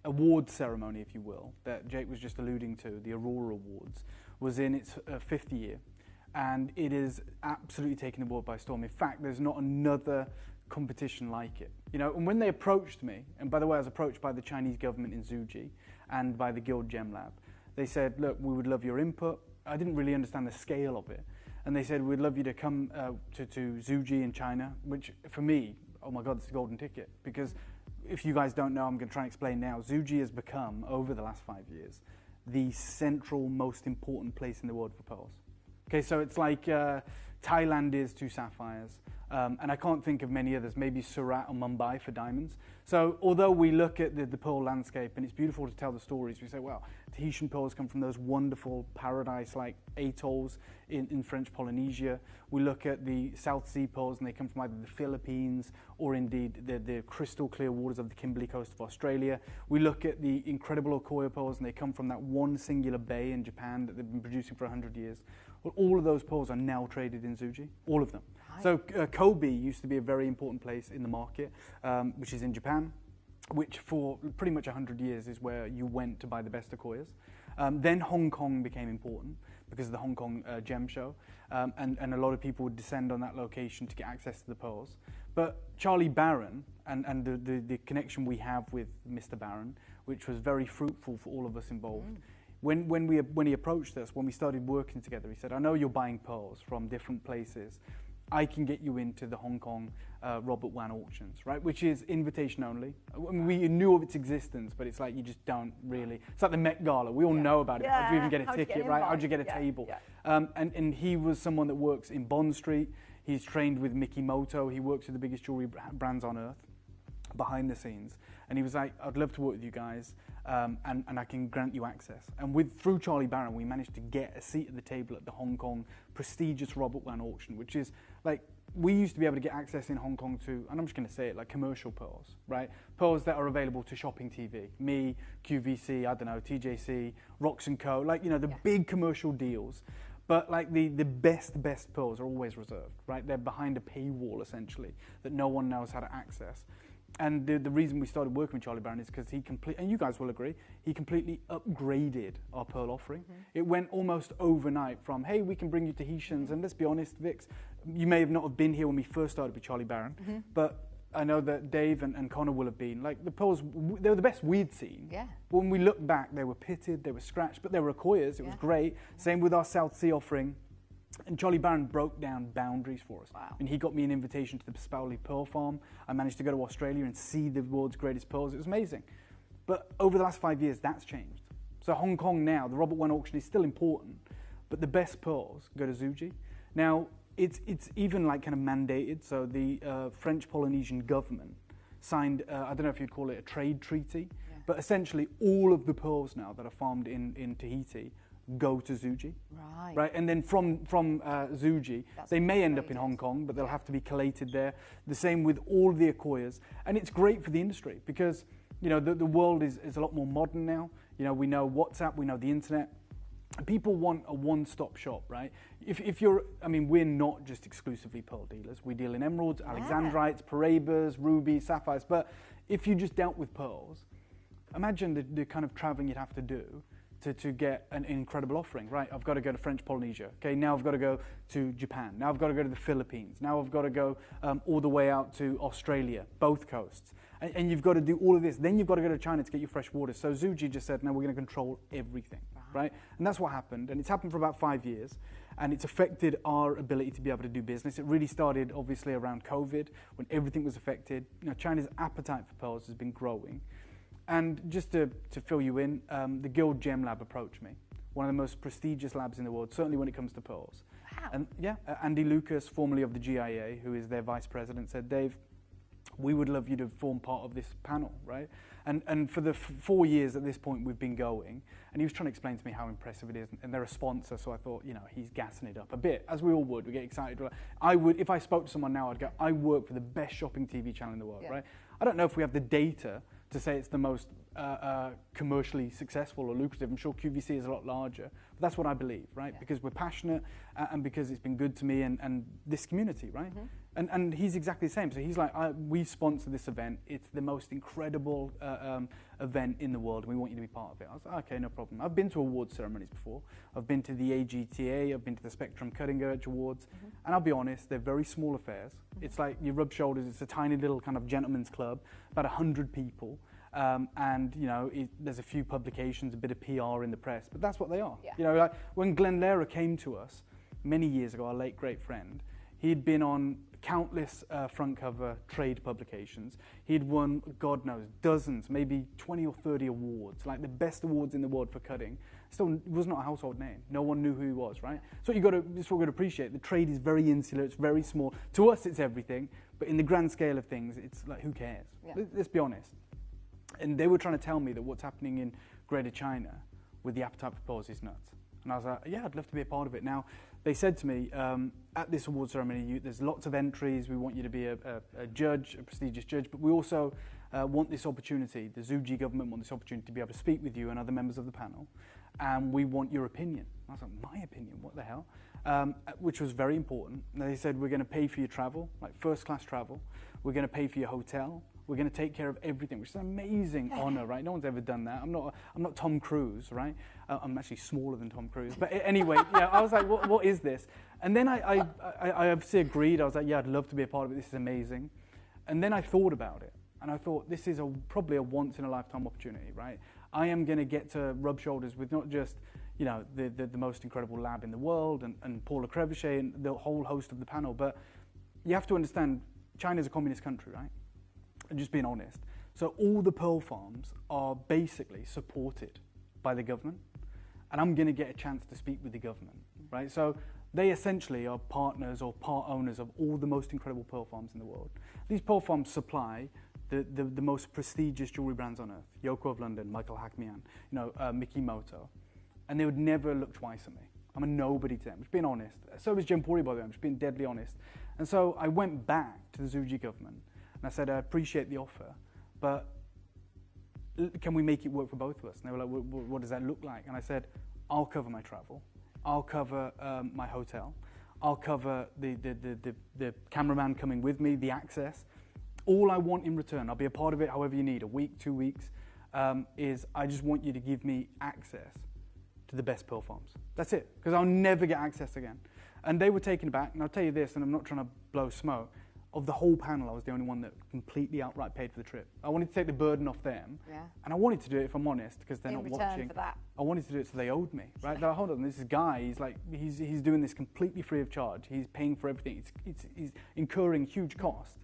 award ceremony, if you will, that Jake was just alluding to, the Aurora Awards, was in its 5th year, and it is absolutely taken the world by storm. In fact, there's not another competition like it. You know, and when they approached me, and by the way, I was approached by the Chinese government in Zhuji and by the Guild Gem Lab. They said, look, we would love your input. I didn't really understand the scale of it. And they said, we'd love you to come to Zhuji in China, which for me, oh my God, it's a golden ticket. Because if you guys don't know, I'm going to try and explain now. Zhuji has become, over the last 5 years, the central, most important place in the world for pearls. Okay, so it's like Thailand is to sapphires. And I can't think of many others, maybe Surat or Mumbai for diamonds. So although we look at the pearl landscape and it's beautiful to tell the stories, we say, well, Tahitian pearls come from those wonderful paradise-like atolls in French Polynesia. We look at the South Sea pearls and they come from either the Philippines or indeed the crystal clear waters of the Kimberley coast of Australia. We look at the incredible Okoya pearls and they come from that one singular bay in Japan that they've been producing for 100 years. Well, all of those pearls are now traded in Zhuji, all of them. So Kobe used to be a very important place in the market, which is in Japan, which for pretty much 100 years is where you went to buy the best Okoyas. Then Hong Kong became important because of the Hong Kong Gem Show, and a lot of people would descend on that location to get access to the pearls. But Charlie Barron and the connection we have with Mr. Barron, which was very fruitful for all of us involved. When he approached us, when we started working together, he said, I know you're buying pearls from different places. I can get you into the Hong Kong Robert Wan auctions, right? Which is invitation only. I mean, we knew of its existence, but it's like you just don't really. It's like the Met Gala. We all know about it. How do you even get a ticket, right? How do you get a table? And he was someone that works in Bond Street. He's trained with Mikimoto. He works with the biggest jewelry brands on earth behind the scenes. And he was like, I'd love to work with you guys, and I can grant you access. And through Charlie Barron, we managed to get a seat at the table at the Hong Kong prestigious Robert Wan auction, which is like, we used to be able to get access in Hong Kong to, and I'm just going to say it, like commercial pearls, right? Pearls that are available to shopping TV. Me, QVC, I don't know, TJC, Rox & Co. Like, you know, the big commercial deals. But like the best pearls are always reserved, right? They're behind a paywall, essentially, that no one knows how to access. And the reason we started working with Charlie Barron is because and you guys will agree, he completely upgraded our pearl offering. It went almost overnight from, hey, we can bring you Tahitians, and let's be honest, Vix, you may have not have been here when we first started with Charlie Barron, but I know that Dave and Connor will have been. Like, the pearls, they were the best we'd seen. Yeah. When we look back, they were pitted, they were scratched, but they were Okoyas. It was great. Same with our South Sea offering. And Charlie Barron broke down boundaries for us. Wow. And he got me an invitation to the Spowley Pearl Farm. I managed to go to Australia and see the world's greatest pearls. It was amazing. But over the last 5 years, that's changed. So Hong Kong now, the Robert Wan auction is still important, but the best pearls go to Zhuji. Now, it's even like kind of mandated. So the French Polynesian government signed, I don't know if you'd call it a trade treaty, but essentially all of the pearls now that are farmed in Tahiti go to Zhuji, right? And then from Zhuji, they may end up in Hong Kong, but they'll have to be collated there. The same with all the Okoyas, and it's great for the industry because you know the world is a lot more modern now. You know, we know WhatsApp, we know the internet. People want a one-stop shop, right? If you're, I mean, we're not just exclusively pearl dealers. We deal in emeralds, alexandrites, parabas, rubies, sapphires. But if you just dealt with pearls, imagine the kind of traveling you'd have to do to get an incredible offering, right? I've got to go to French Polynesia. Okay, now I've got to go to Japan. Now I've got to go to the Philippines. Now I've got to go all the way out to Australia, both coasts. And you've got to do all of this. Then you've got to go to China to get your fresh water. So Zhuji just said, no, we're going to control everything. right? And that's what happened, and it's happened for about 5 years, and it's affected our ability to be able to do business. It really started, obviously, around COVID, when everything was affected. You know, China's appetite for pearls has been growing. And just to fill you in, the Guild Gem Lab approached me, one of the most prestigious labs in the world, certainly when it comes to pearls. Wow. And yeah, Andy Lucas, formerly of the GIA, who is their vice president, said, Dave, we would love you to form part of this panel, right? And for the 4 years at this point we've been going, and he was trying to explain to me how impressive it is, and they're a sponsor, so I thought, you know, he's gassing it up a bit, as we all would. We get excited. I would, if I spoke to someone now, I'd go, I work for the best shopping TV channel in the world, right? I don't know if we have the data to say it's the most commercially successful or lucrative. I'm sure QVC is a lot larger, but that's what I believe, right? Yeah. Because we're passionate and because it's been good to me and this community, right? Mm-hmm. And he's exactly the same. So he's like, we sponsor this event. It's the most incredible event in the world. And we want you to be part of it. I was like, okay, no problem. I've been to awards ceremonies before. I've been to the AGTA. I've been to the Spectrum Cutting Edge Awards. Mm-hmm. And I'll be honest, they're very small affairs. Mm-hmm. It's like you rub shoulders. It's a tiny little kind of gentleman's club, about 100 people. And, you know, there's a few publications, a bit of PR in the press, but that's what they are. Yeah. You know, like when Glenn Lehrer came to us many years ago, our late great friend, he'd been on countless front cover trade publications. He'd won, God knows, dozens, maybe 20 or 30 awards, like the best awards in the world for cutting. Still was not a household name. No one knew who he was, right? So that's what you've got to appreciate. The trade is very insular, it's very small. To us, it's everything, but in the grand scale of things, it's like, who cares? Yeah. Let's be honest. And they were trying to tell me that what's happening in Greater China with the appetite for pearls is nuts. And I was like, yeah, I'd love to be a part of it. Now, they said to me, at this award ceremony, there's lots of entries. We want you to be a judge, a prestigious judge, but we also want this opportunity. The Zhu Ji government want this opportunity to be able to speak with you and other members of the panel, and we want your opinion. I was like, my opinion? What the hell? Which was very important. And they said, we're going to pay for your travel, like first-class travel. We're going to pay for your hotel. We're going to take care of everything, which is an amazing honor, right? No one's ever done that. I'm not Tom Cruise, right? I'm actually smaller than Tom Cruise. But anyway, yeah, I was like, what is this? And then I obviously agreed. I was like, yeah, I'd love to be a part of it. This is amazing. And then I thought about it. And I thought, this is probably a once-in-a-lifetime opportunity, right? I am going to get to rub shoulders with not just, you know, the most incredible lab in the world and Paula Crevichet and the whole host of the panel. But you have to understand, China's a communist country, right? And just being honest. So all the pearl farms are basically supported by the government. And I'm going to get a chance to speak with the government, right? So they essentially are partners or part owners of all the most incredible pearl farms in the world. These pearl farms supply the most prestigious jewelry brands on earth. Yoko of London, Michael Hackmian, you know, Mikimoto. And they would never look twice at me. I'm a nobody to them, just being honest. So is Gemporia, by the way, I'm just being deadly honest. And so I went back to the Zhu Ji government and I said, I appreciate the offer, but can we make it work for both of us? And they were like, what does that look like? And I said, I'll cover my travel. I'll cover my hotel. I'll cover the cameraman coming with me, the access. All I want in return, I'll be a part of it however you need, a week, 2 weeks, is I just want you to give me access to the best pearl farms. That's it, because I'll never get access again. And they were taken aback, and I'll tell you this, and I'm not trying to blow smoke, of the whole panel, I was the only one that completely outright paid for the trip. I wanted to take the burden off them, and I wanted to do it, if I'm honest, because they're not watching. For that. I wanted to do it so they owed me, right? Like, hold on, this guy, he's doing this completely free of charge. He's paying for everything. He's incurring huge cost.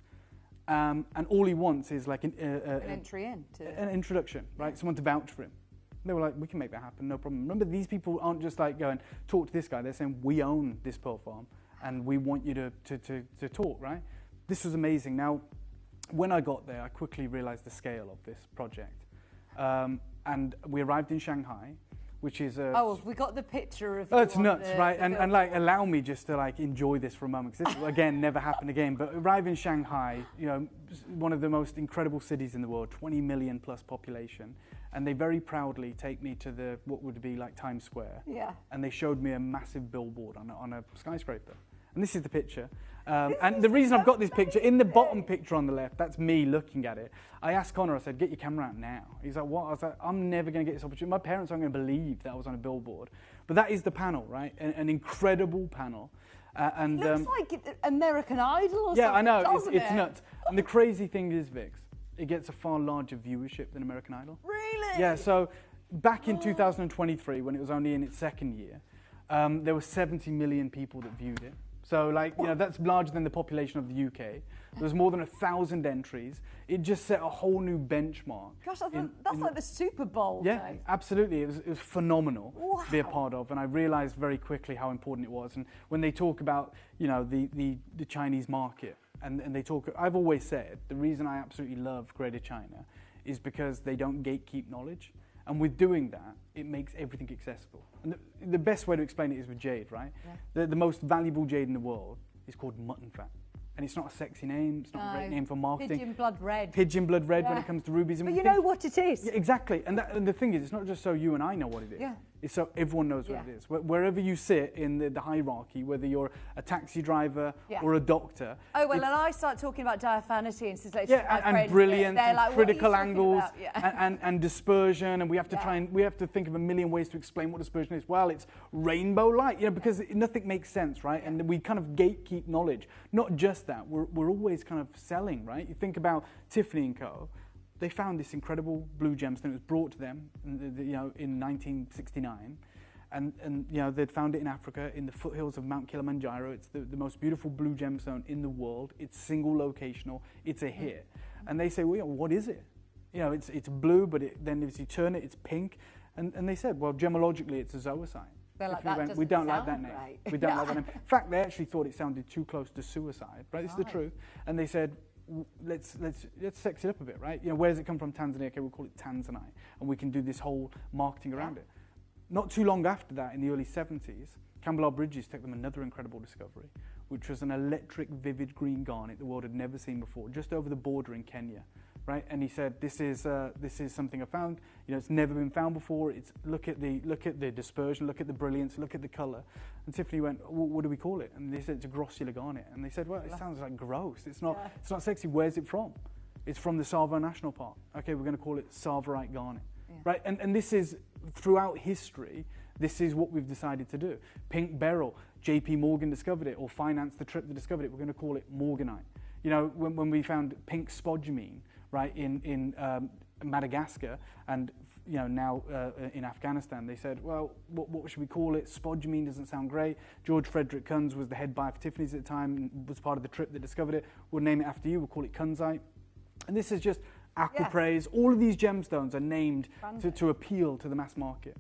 And all he wants is like an entry in. An introduction, right? Someone to vouch for him. And they were like, we can make that happen, no problem. Remember, these people aren't just like going, talk to this guy. They're saying, we own this pearl farm, and we want you to talk, right? This was amazing. Now, when I got there, I quickly realized the scale of this project. And we arrived in Shanghai, which is a... Oh, have we got the picture of... Oh, it's nuts, right? And like, allow me just to like enjoy this for a moment, because this will, again, never happen again. But arrive in Shanghai, you know, one of the most incredible cities in the world, 20 million plus population. And they very proudly take me to what would be like Times Square. Yeah. And they showed me a massive billboard on a skyscraper. And this is the picture. And the reason I've got this picture, in the bottom picture on the left, that's me looking at it. I asked Connor, I said, get your camera out now. He's like, what? I was like, I'm never going to get this opportunity. My parents aren't going to believe that I was on a billboard. But that is the panel, right? An incredible panel. It looks like American Idol or something, yeah, I know, doesn't it's nuts. And the crazy thing is, Vix, it gets a far larger viewership than American Idol. Really? Yeah, so back in 2023, when it was only in its second year, there were 70 million people that viewed it. So, like, you know, that's larger than the population of the UK. There was more than 1,000 entries. It just set a whole new benchmark. Gosh, that's like the Super Bowl. Yeah, Dave. absolutely. It was phenomenal Wow. to be a part of, and I realised very quickly how important it was. And when they talk about, you know, the Chinese market, and they talk, I've always said the reason I absolutely love Greater China is because they don't gatekeep knowledge. And with doing that, it makes everything accessible. And the best way to explain it is with jade, right? Yeah. The most valuable jade in the world is called mutton fat. And it's not a sexy name, it's not a great name for marketing. Pigeon blood red. Pigeon blood red when it comes to rubies. But you know what it is. Yeah, exactly. And the thing is, it's not just so you and I know what it is. Yeah. It's so everyone knows what it is. Wherever you sit in the hierarchy, whether you're a taxi driver or a doctor. Oh, well, and I start talking about diaphanity and syslation. Yeah, and brilliance, and like, critical angles, yeah. and dispersion, and we have to we have to think of a million ways to explain what dispersion is. Well, it's rainbow light, you know, because nothing makes sense, right? And we kind of gatekeep knowledge. Not just that, we're always kind of selling, right? You think about Tiffany & Co. They found this incredible blue gemstone. It was brought to them, you know, in 1969. And you know, they'd found it in Africa, in the foothills of Mount Kilimanjaro. It's the most beautiful blue gemstone in the world. It's single locational. It's a hit. And they say, well, you know, what is it? You know, it's blue, but then if you turn it, it's pink. And they said, well, gemologically, it's a zoisite. Like, we don't like that name. Right. We don't like that name. In fact, they actually thought it sounded too close to suicide. Right? This is the truth. And they said, let's sex it up a bit, right? You know, where does it come from? Tanzania. Okay, we'll call it Tanzanite, and we can do this whole marketing around it. Not too long after that, in the early 70s, Campbell Bridges took them another incredible discovery, which was an electric, vivid green garnet the world had never seen before, just over the border in Kenya, right? And he said, "This is something I found. You know, it's never been found before. It's look at the dispersion, look at the brilliance, look at the colour." And Tiffany went, well, "What do we call it?" And they said, "It's a grossular garnet." And they said, "Well, it sounds like gross. It's not sexy. Where's it from?" "It's from the Tsavo National Park." "Okay, we're going to call it Tsavorite garnet." Right? And this is, throughout history, this is what we've decided to do. Pink beryl, JP Morgan discovered it, or financed the trip that discovered it. We're going to call it Morganite. You know, when we found pink spodumene, right, in Madagascar, and you know, now in Afghanistan, they said, well, what should we call it? Spodumene doesn't sound great. George Frederick Kunz was the head buyer for Tiffany's at the time, and was part of the trip that discovered it. We'll name it after you. We'll call it Kunzite. And this is just aquapraise. All of these gemstones are named to appeal to the mass market.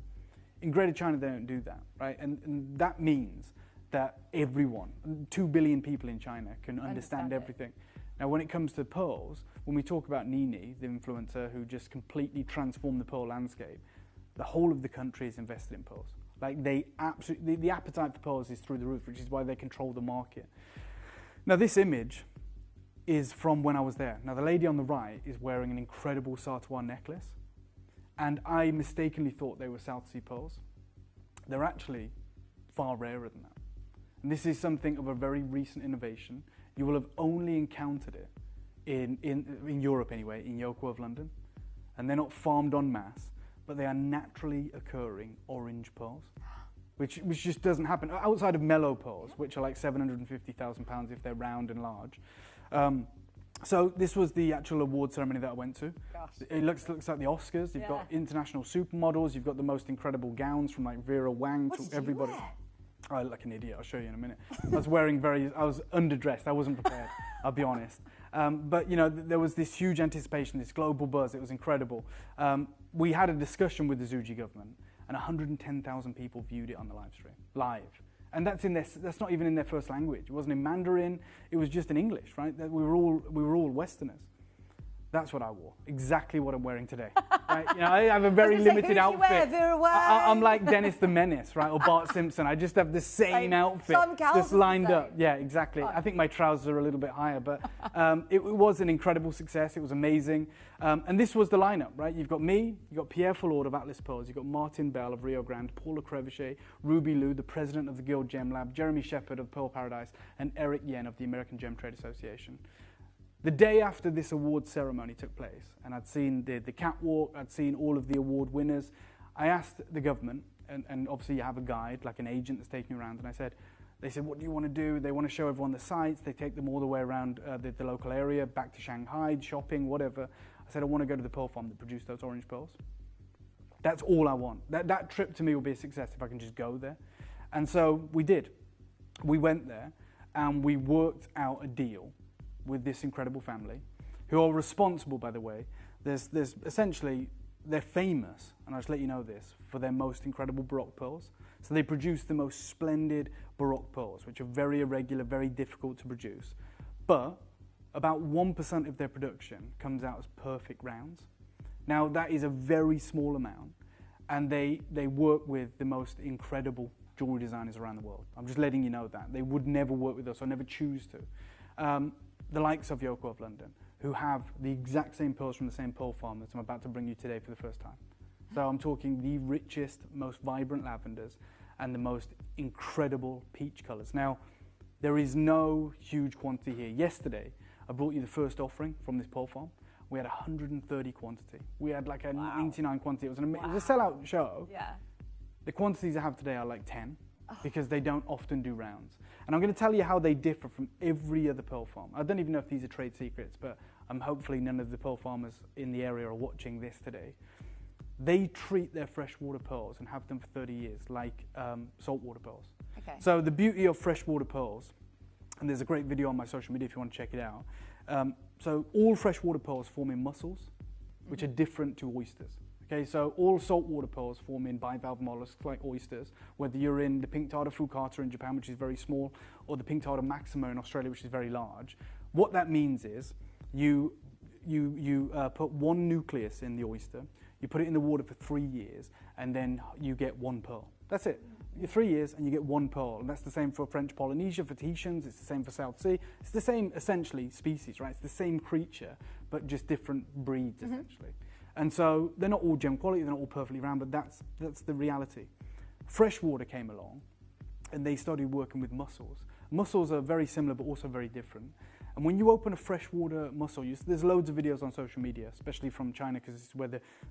In Greater China, they don't do that, right? And that means that everyone, 2 billion people in China, can understand everything. Now, when it comes to pearls, when we talk about Nini, the influencer who just completely transformed the pearl landscape, the whole of the country is invested in pearls. Like, they absolutely, the appetite for pearls is through the roof, which is why they control the market. Now, this image is from when I was there. Now, the lady on the right is wearing an incredible Sartois necklace, and I mistakenly thought they were South Sea pearls. They're actually far rarer than that. And this is something of a very recent innovation. You will have only encountered it in Europe anyway, in Yoke of London. And they're not farmed en masse, but they are naturally occurring orange pearls, which just doesn't happen. Outside of mellow pearls, which are like £750,000 if they're round and large. So this was the actual award ceremony that I went to. Gosh. It looks like the Oscars. You've got international supermodels. You've got the most incredible gowns from like Vera Wang to everybody. I look like an idiot. I'll show you in a minute. I was underdressed. I wasn't prepared. I'll be honest. But you know, there was this huge anticipation, this global buzz. It was incredible. We had a discussion with the Zuji government, and 110,000 people viewed it on the live stream, live. And that's not even in their first language. It wasn't in Mandarin. It was just in English, right? We were all Westerners. That's what I wore. Exactly what I'm wearing today. Right? You know, I have a very limited outfit. I'm like Dennis the Menace, right, or Bart Simpson. I just have the same outfit, just lined up. Yeah, exactly. I think my trousers are a little bit higher, but it was an incredible success. It was amazing, and this was the lineup, right? You've got me, you've got Pierre Fallord of Atlas Pearls, you've got Martin Bell of Rio Grande, Paula Crevichet, Ruby Liu, the president of the Guild Gem Lab, Jeremy Shepard of Pearl Paradise, and Eric Yen of the American Gem Trade Association. The day after this award ceremony took place, and I'd seen the catwalk, I'd seen all of the award winners, I asked the government, and obviously you have a guide, like an agent that's taking you around, and they said, what do you want to do? They want to show everyone the sites, they take them all the way around the local area, back to Shanghai, shopping, whatever. I said, I want to go to the pearl farm that produced those orange pearls. That's all I want. That trip to me will be a success if I can just go there. And so we did. We went there and we worked out a deal with this incredible family who are responsible, by the way. There's essentially, they're famous, and I'll just let you know this, for their most incredible Baroque pearls. So they produce the most splendid Baroque pearls, which are very irregular, very difficult to produce. But about 1% of their production comes out as perfect rounds. Now, that is a very small amount, and they work with the most incredible jewelry designers around the world. I'm just letting you know that. They would never work with us or never choose to. The likes of Yoko of London, who have the exact same pearls from the same pearl farm that I'm about to bring you today for the first time. So I'm talking the richest, most vibrant lavenders and the most incredible peach colours. Now, there is no huge quantity here. Yesterday, I brought you the first offering from this pearl farm. We had 130 quantity. We had like a 99 quantity. It was, it was a sellout show. Yeah. The quantities I have today are like 10 because they don't often do rounds. And I'm going to tell you how they differ from every other pearl farm. I don't even know if these are trade secrets, but hopefully none of the pearl farmers in the area are watching this today. They treat their freshwater pearls and have done for 30 years like saltwater pearls. Okay. So the beauty of freshwater pearls, and there's a great video on my social media if you want to check it out. So all freshwater pearls form in mussels, which are different to oysters. Okay, so all saltwater pearls form in bivalve mollusks like oysters, whether you're in the pink tartar flucata in Japan, which is very small, or the pink tartar maxima in Australia, which is very large. What that means is you put one nucleus in the oyster, you put it in the water for 3 years, and then you get one pearl. That's it. 3 years and you get one pearl. And that's the same for French Polynesia, for Tahitians, it's the same for South Sea. It's the same, essentially, species, right? It's the same creature, but just different breeds, essentially. And so they're not all gem quality, they're not all perfectly round, but that's the reality. Freshwater came along, and they started working with mussels. Mussels are very similar, but also very different. And when you open a freshwater mussel, there's loads of videos on social media, especially from China, because it's where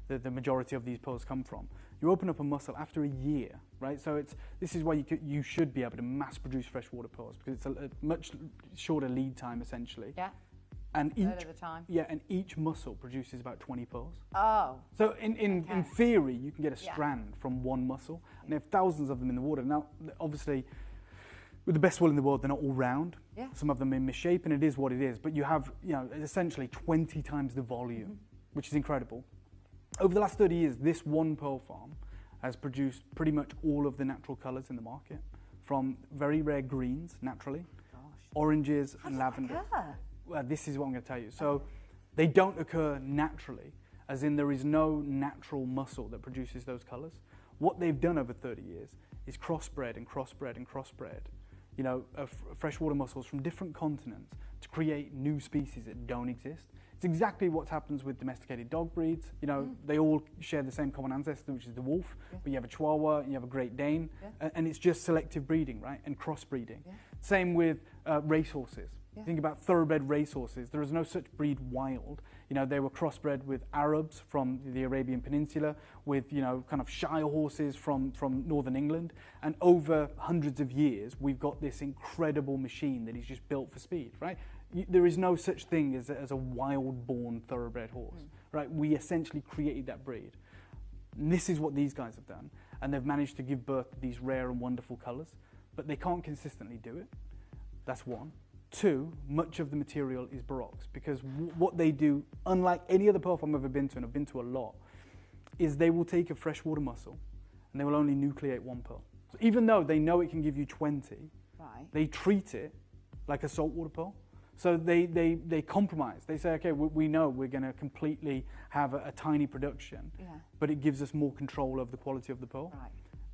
the majority of these pearls come from. You open up a mussel after a year, right? So this is why you should be able to mass produce freshwater pearls, because it's a much shorter lead time, essentially. Yeah. And third of the time. Yeah, and each mussel produces about 20 pearls. Oh. So in theory, you can get a strand from one mussel, and they have thousands of them in the water. Now, obviously, with the best will in the world, they're not all round. Yeah. Some of them are misshapen, it is what it is. But you have, essentially 20 times the volume, which is incredible. Over the last 30 years, this one pearl farm has produced pretty much all of the natural colours in the market, from very rare greens, naturally, oranges and lavender. Well, this is what I'm going to tell you. So they don't occur naturally, as in there is no natural mussel that produces those colours. What they've done over 30 years is crossbred and crossbred and crossbred, freshwater mussels from different continents to create new species that don't exist. It's exactly what happens with domesticated dog breeds. They all share the same common ancestor, which is the wolf, but you have a Chihuahua, you have a Great Dane, and it's just selective breeding, right, and crossbreeding. Same with racehorses. Think about thoroughbred racehorses. There is no such breed wild. They were crossbred with Arabs from the Arabian Peninsula, with kind of Shire horses from northern England, and over hundreds of years, we've got this incredible machine that is just built for speed, right? There is no such thing as a wild-born thoroughbred horse, right? We essentially created that breed. And this is what these guys have done, and they've managed to give birth to these rare and wonderful colours, but they can't consistently do it. That's one. Two, much of the material is Baroques, because what they do, unlike any other pearl farm I've ever been to, and I've been to a lot, is they will take a freshwater mussel and they will only nucleate one pearl. So even though they know it can give you 20, they treat it like a saltwater pearl. So they compromise. They say, okay, we know we're going to completely have a tiny production, but it gives us more control of the quality of the pearl. Right.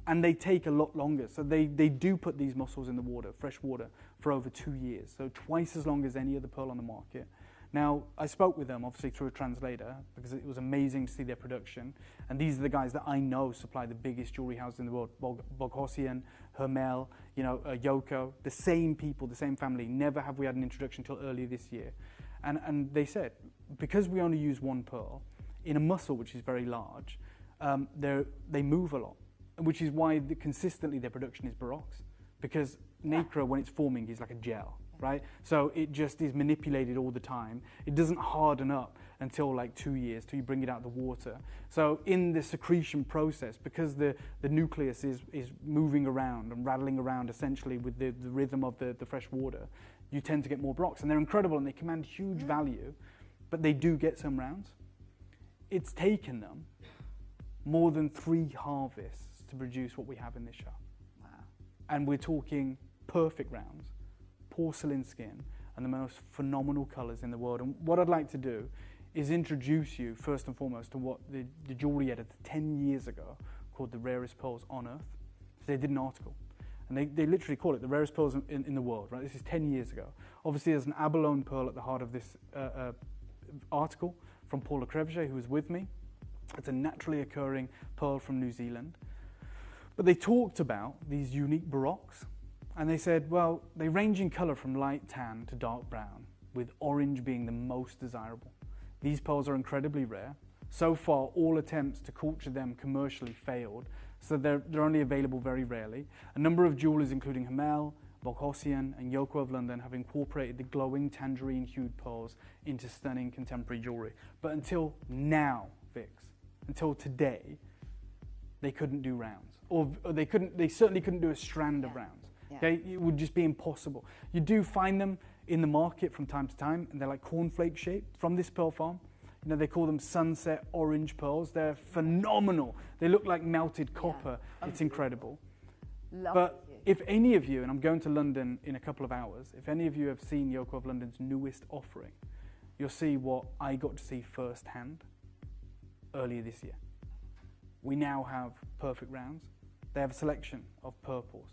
And they take a lot longer. So they do put these mussels in the water, fresh water, for over 2 years. So twice as long as any other pearl on the market. Now, I spoke with them, obviously, through a translator, because it was amazing to see their production. And these are the guys that I know supply the biggest jewelry houses in the world. Boghossian, Hermel, Yoko, the same people, the same family. Never have we had an introduction until earlier this year. And they said, because we only use one pearl, in a mussel, which is very large, they move a lot. Which is why consistently their production is Baroques, because nacre, when it's forming, is like a gel. right? So it just is manipulated all the time. It doesn't harden up until like 2 years, till you bring it out of the water. So in the secretion process, because the nucleus is moving around and rattling around essentially with the rhythm of the fresh water, you tend to get more brocks. And they're incredible and they command huge value, but they do get some rounds. It's taken them more than 3 harvests to produce what we have in this shop. Wow. And we're talking perfect rounds, porcelain skin, and the most phenomenal colours in the world. And what I'd like to do is introduce you first and foremost to what the jewellery editor 10 years ago called the rarest pearls on earth. So they did an article, and they literally call it the rarest pearls in the world, right? This is 10 years ago. Obviously there's an abalone pearl at the heart of this article from Paula Crevichet, who was with me. It's a naturally occurring pearl from New Zealand. But they talked about these unique baroques, and they said, well, they range in colour from light tan to dark brown, with orange being the most desirable. These pearls are incredibly rare. So far, all attempts to culture them commercially failed, so they're only available very rarely. A number of jewellers, including Hamel, Boghosian and Yoko of London, have incorporated the glowing tangerine-hued pearls into stunning contemporary jewellery. But until now, Vix, until today, they couldn't do rounds. Or they certainly couldn't do a strand of rounds. Yeah. Okay? It would just be impossible. You do find them in the market from time to time, and they're like cornflake shaped from this pearl farm. You know, they call them sunset orange pearls. They're phenomenal. They look like melted copper. Yeah. It's incredible. But if any of you, and I'm going to London in a couple of hours, if any of you have seen Yoko of London's newest offering, you'll see what I got to see firsthand earlier this year. We now have perfect rounds. They have a selection of purples.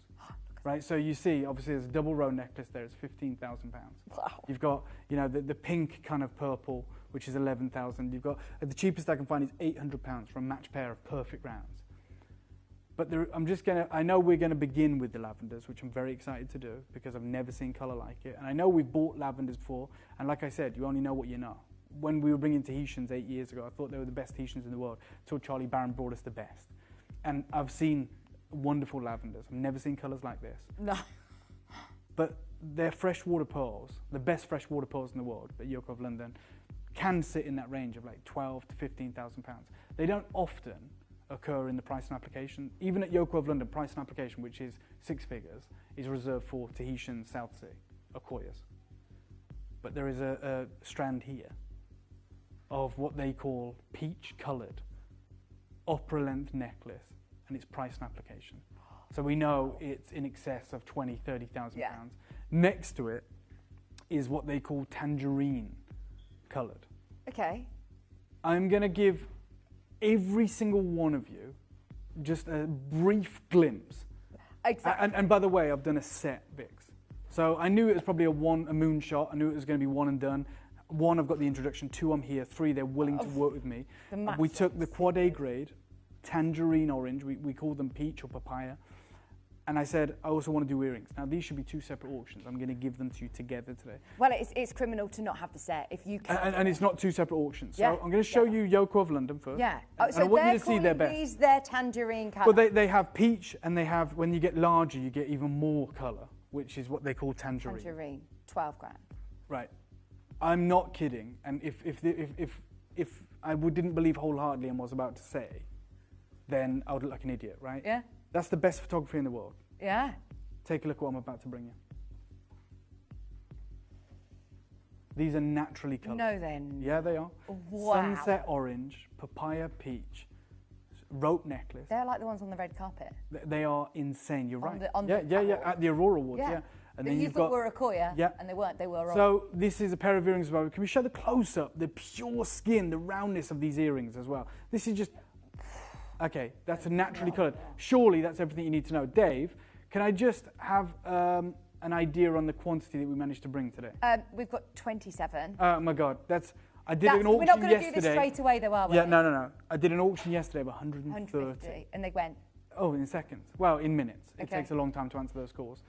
Right, so you see, obviously, there's a double row necklace there. It's £15,000. Wow. You've got, you know, the pink kind of purple, which is 11,000. You've got the cheapest I can find is £800 for a match pair of perfect rounds. But I know we're gonna begin with the lavenders, which I'm very excited to do because I've never seen colour like it. And I know we've bought lavenders before, and like I said, you only know what you know. When we were bringing Tahitians 8 years ago, I thought they were the best Tahitians in the world, until Charlie Barron brought us the best. And I've seen wonderful lavenders. I've never seen colours like this. No. But they're freshwater pearls, the best freshwater pearls in the world, but Yoko of London can sit in that range of like £12,000 to £15,000. They don't often occur in the price and application. Even at Yoko of London, price and application, which is 6 figures, is reserved for Tahitian South Sea, Akoyas. But there is a strand here of what they call peach-coloured, opera-length necklace, and it's price and application. So we know it's in excess of £20,000, £30,000. Yeah. Next to it is what they call tangerine coloured. Okay. I'm going to give every single one of you just a brief glimpse. Exactly. And by the way, I've done a set, Vix. So I knew it was probably a moonshot. I knew it was going to be one and done. 1, I've got the introduction. 2, I'm here. 3, they're willing to work with me. We took the quad A grade, tangerine orange, we call them peach or papaya, and I said I also want to do earrings. Now these should be 2 separate auctions. I'm going to give them to you together today. Well, it's criminal to not have the set if you can. And it's not 2 separate auctions. Yeah. So I'm going to show you Yoko of London first. Yeah. So I want you to see their best. These their tangerine colour. Well, they have peach, and they have, when you get larger, you get even more colour, which is what they call tangerine. Tangerine, 12 grand. Right. I'm not kidding. And if I didn't believe wholeheartedly and was about to say, then I would look like an idiot, right? Yeah. That's the best photography in the world. Yeah. Take a look at what I'm about to bring you. These are naturally coloured. No, then. Yeah, they are. Wow. Sunset orange, papaya peach, rope necklace. They're like the ones on the red carpet. They are insane. You're right. Yeah. At the Aurora Awards. Yeah. And then you thought were Akoya, and they weren't. They were wrong. So this is a pair of earrings as well. Can we show the close up, the pure skin, the roundness of these earrings as well? This is just. Okay, that's naturally coloured. Surely that's everything you need to know. Dave, can I just have an idea on the quantity that we managed to bring today? We've got 27. Oh my God, I did an auction yesterday. We're not going to do this straight away though, are we? Yeah, no. I did an auction yesterday of 130. And they went? Oh, in seconds. Well, in minutes. Okay. It takes a long time to answer those calls.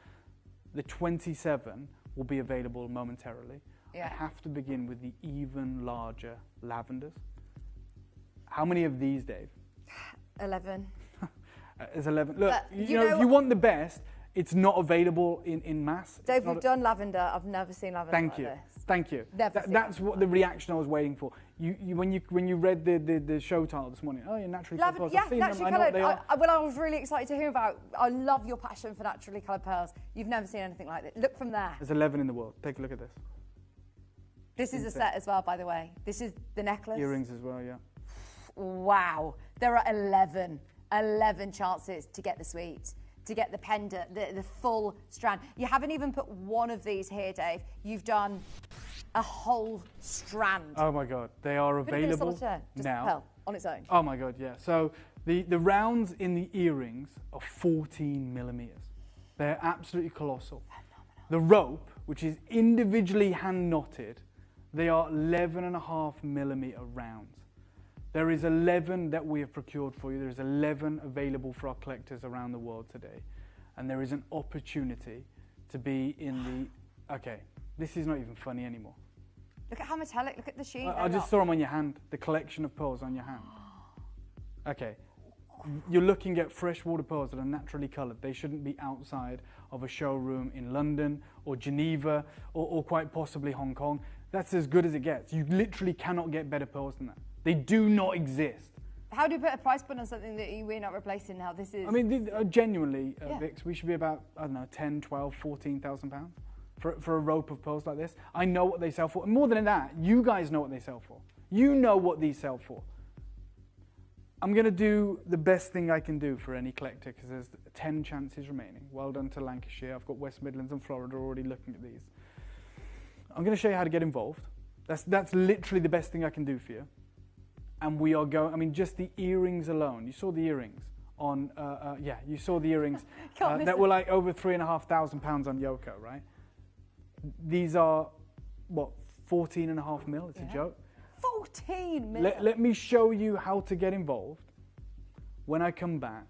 The 27 will be available momentarily. Yeah. I have to begin with the even larger lavenders. How many of these, Dave? 11. There's 11. Look, you know, if you want the best, It's not available in mass. Dave, we've done lavender. I've never seen lavender Thank like you. this. Thank you. That's what the reaction I was waiting for. When you read the show title this morning, oh, you're naturally coloured pearls. Yeah, naturally coloured. I was really excited to hear about. I love your passion for naturally coloured pearls. You've never seen anything like this. Look from there. There's 11 in the world. Take a look at this. This is a set as well, by the way. This is the necklace. Earrings as well, yeah. Wow. There are 11 chances to get the suite, to get the pendant, the full strand. You haven't even put one of these here, Dave. You've done a whole strand. Oh my God, they are available just now. pearl on its own. Oh my God, yeah. So the rounds in the earrings are 14 millimeters. They're absolutely colossal. Phenomenal. The rope, which is individually hand knotted, they are 11.5 millimeter rounds. There is 11 that we have procured for you. There is 11 available for our collectors around the world today. And there is an opportunity to be in the... Okay, this is not even funny anymore. Look at how metallic, look at the sheen. I just saw them on your hand, the collection of pearls on your hand. Okay, you're looking at freshwater pearls that are naturally coloured. They shouldn't be outside of a showroom in London or Geneva or quite possibly Hong Kong. That's as good as it gets. You literally cannot get better pearls than that. They do not exist. How do you put a price point on something that we're not replacing now? This is... I mean, genuinely, Vix, we should be about, I don't know, 10, 12, 14,000 pounds for a rope of pearls like this. I know what they sell for. And more than that, you guys know what they sell for. You know what these sell for. I'm going to do the best thing I can do for any collector because there's 10 chances remaining. Well done to Lancashire. I've got West Midlands and Florida already looking at these. I'm going to show you how to get involved. That's literally the best thing I can do for you. And we are going, I mean, just the earrings alone. You saw the earrings on, you saw the earrings that were like over £3,500 on Yoko, right? These are, what, 14.5 mil? It's a joke. 14 mil? Let me show you how to get involved. When I come back,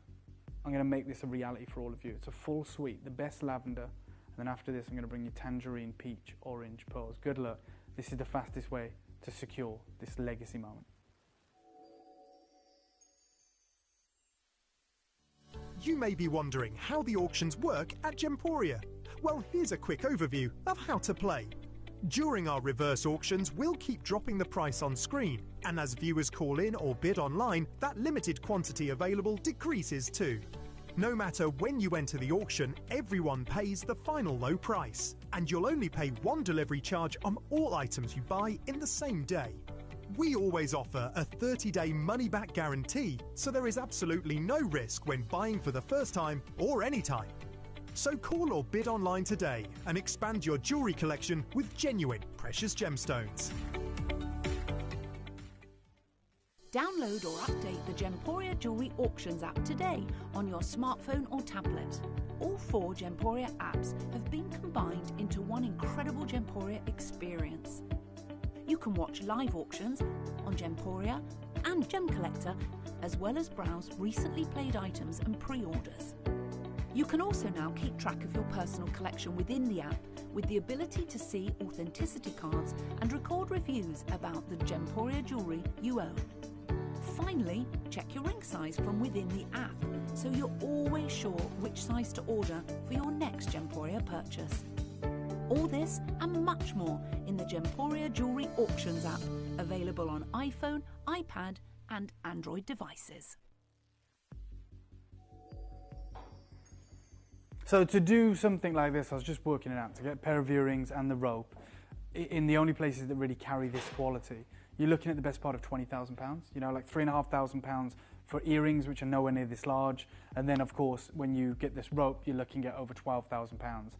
I'm going to make this a reality for all of you. It's a full suite, the best lavender. And then after this, I'm going to bring you tangerine, peach, orange pearls. Good luck. This is the fastest way to secure this legacy moment. You may be wondering how the auctions work at Gemporia. Well, here's a quick overview of how to play. During our reverse auctions, we'll keep dropping the price on screen, and as viewers call in or bid online, that limited quantity available decreases too. No matter when you enter the auction, everyone pays the final low price, and you'll only pay one delivery charge on all items you buy in the same day. We always offer a 30-day money-back guarantee, so there is absolutely no risk when buying for the first time or any time. So call or bid online today and expand your jewellery collection with genuine precious gemstones. Download or update the Gemporia Jewellery Auctions app today on your smartphone or tablet. All 4 Gemporia apps have been combined into one incredible Gemporia experience. You can watch live auctions on Gemporia and Gem Collector, as well as browse recently played items and pre-orders. You can also now keep track of your personal collection within the app with the ability to see authenticity cards and record reviews about the Gemporia jewellery you own. Finally, check your ring size from within the app, so you're always sure which size to order for your next Gemporia purchase. All this and much more in the Gemporia Jewellery Auctions app, available on iPhone, iPad and Android devices. So to do something like this, I was just working it out, to get a pair of earrings and the rope, in the only places that really carry this quality, you're looking at the best part of £20,000, you know, like £3,500 for earrings, which are nowhere near this large. And then, of course, when you get this rope, you're looking at over £12,000.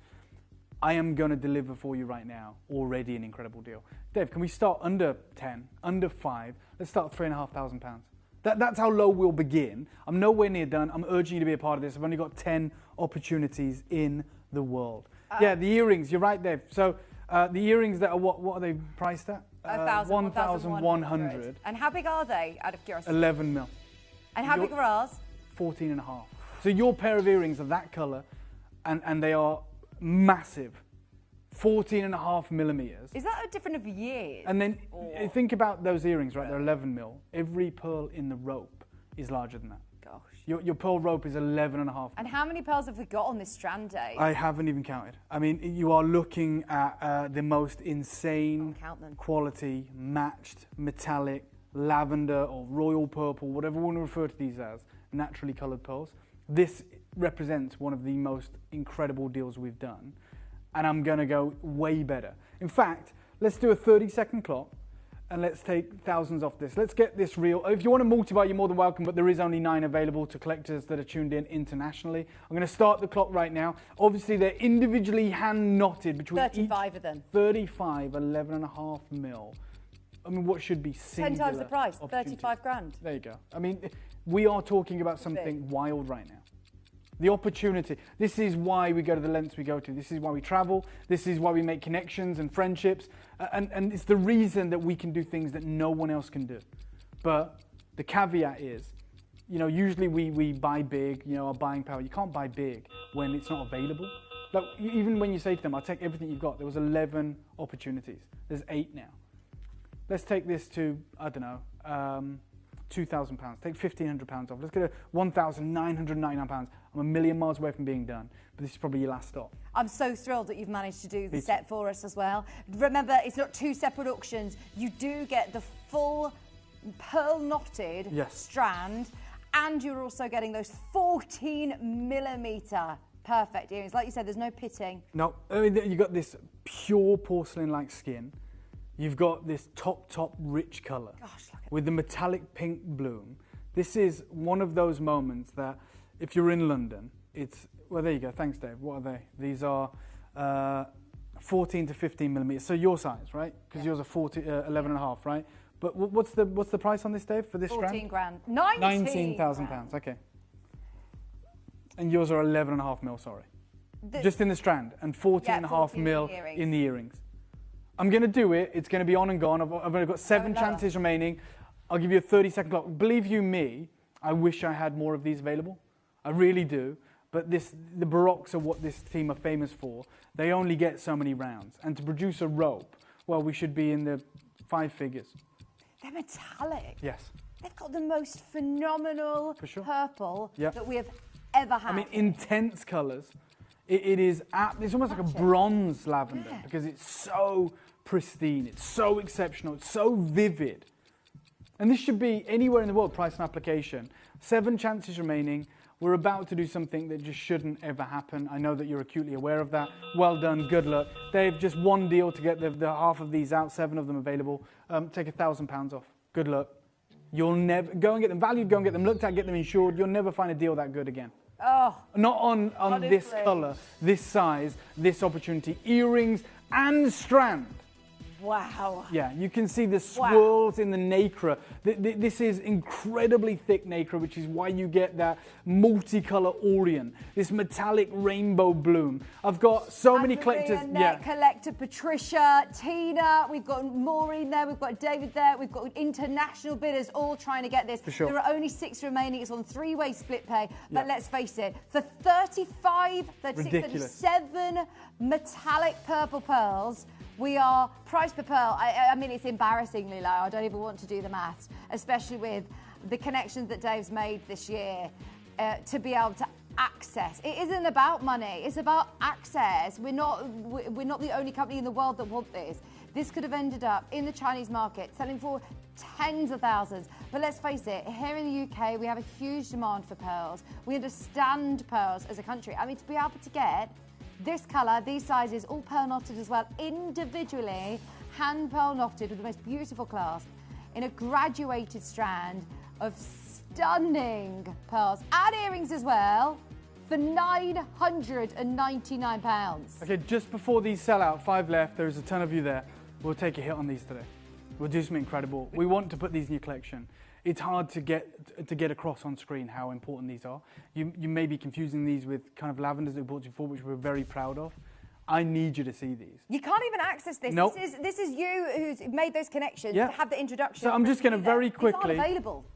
I am going to deliver for you right now, already an incredible deal. Dave, can we start under 10, under 5? Let's start at £3,500. That's how low we'll begin. I'm nowhere near done. I'm urging you to be a part of this. I've only got 10 opportunities in the world. Yeah, the earrings, you're right, Dave. So the earrings that are, what are they priced at? 1,100. And how big are they, out of curiosity? 11 mil. And how big are ours? 14.5. So your pair of earrings are that colour, and they are massive. 14.5 millimeters. Is that a difference of years? And then think about those earrings, right? They're 11 mil. Every pearl in the rope is larger than that. Gosh. Your pearl rope is 11.5. And how many pearls have we got on this strand, Dave? I haven't even counted. I mean, you are looking at the most insane quality, matched, metallic, lavender or royal purple, whatever we want to refer to these as, naturally coloured pearls. This represents one of the most incredible deals we've done. And I'm going to go way better. In fact, let's do a 30-second clock. And let's take thousands off this. Let's get this real. If you want to multi-buy, you're more than welcome, but there is only 9 available to collectors that are tuned in internationally. I'm going to start the clock right now. Obviously, they're individually hand-knotted between 35 of them. 35, 11.5 mil. I mean, what should be singular 10 times the price, 35 grand. There you go. I mean, we are talking about something wild right now. The opportunity. This is why we go to the lengths we go to. This is why we travel. This is why we make connections and friendships. And it's the reason that we can do things that no one else can do. But the caveat is, you know, usually we buy big, you know, our buying power. You can't buy big when it's not available. Like, even when you say to them, I'll take everything you've got. There was 11 opportunities. There's 8 now. Let's take this to, I don't know, £2,000. Take £1,500 off. Let's get a £1,999. I'm a million miles away from being done, but this is probably your last stop. I'm so thrilled that you've managed to do the set for us as well. Remember, it's not 2 separate auctions. You do get the full pearl knotted strand, and you're also getting those 14mm perfect earrings. Like you said, there's no pitting. No, I mean, you've got this pure porcelain-like skin. You've got this top rich colour with the metallic pink bloom. This is one of those moments that, if you're in London, it's, well, there you go. Thanks, Dave. What are they? These are 14 to 15mm. So your size, right? Because yours are 11.5, right? But what's the price on this, Dave, for this strand? 14 grand. 19,000 pounds. Okay. And yours are 11.5 mil. Sorry, just in the strand, and 14.5 mil in the earrings. I'm going to do it. It's going to be on and gone. I've only got 7 chances remaining. I'll give you a 30-second clock. Believe you me, I wish I had more of these available. I really do. But the Baroques are what this team are famous for. They only get so many rounds. And to produce a rope, well, we should be in the 5 figures. They're metallic. Yes. They've got the most phenomenal purple that we have ever had. I mean, intense colours. It's almost like a bronze lavender because it's so pristine, it's so exceptional, it's so vivid. And this should be anywhere in the world, price and application. 7 chances remaining. We're about to do something that just shouldn't ever happen. I know that you're acutely aware of that. Well done, good luck. Dave, just one deal to get the half of these out, 7 of them available. Take £1,000 off. Good luck. You'll never, go and get them valued, go and get them looked at, get them insured. You'll never find a deal that good again. Oh, not on this colour, this size, this opportunity. Earrings and strand. Wow. Yeah, you can see the swirls in the nacre. This is incredibly thick nacre, which is why you get that multicolour Orient, this metallic rainbow bloom. I've got so many collectors. Collector Patricia, Tina, we've got Maureen there, we've got David there, we've got international bidders all trying to get this. For sure. There are only 6 remaining. It's on 3-way split pay. But let's face it, for 35, 36, 37 metallic purple pearls, we are price per pearl. I mean, it's embarrassingly low. I don't even want to do the maths, especially with the connections that Dave's made this year to be able to access. It isn't about money. It's about access. We're not the only company in the world that want this. This could have ended up in the Chinese market selling for tens of thousands. But let's face it, here in the UK, we have a huge demand for pearls. We understand pearls as a country. I mean, to be able to get this colour, these sizes, all pearl knotted as well, individually, hand pearl knotted with the most beautiful clasp in a graduated strand of stunning pearls and earrings as well for £999. Okay, just before these sell out, 5 left, there's a ton of you there. We'll take a hit on these today. We'll do something incredible. We want to put these in your collection. It's hard to get across on screen how important these are. You may be confusing these with kind of lavenders that we bought before, which we're very proud of. I need you to see these. You can't even access this. Nope. This is you who's made those connections, have the introduction. So I'm just going to very quickly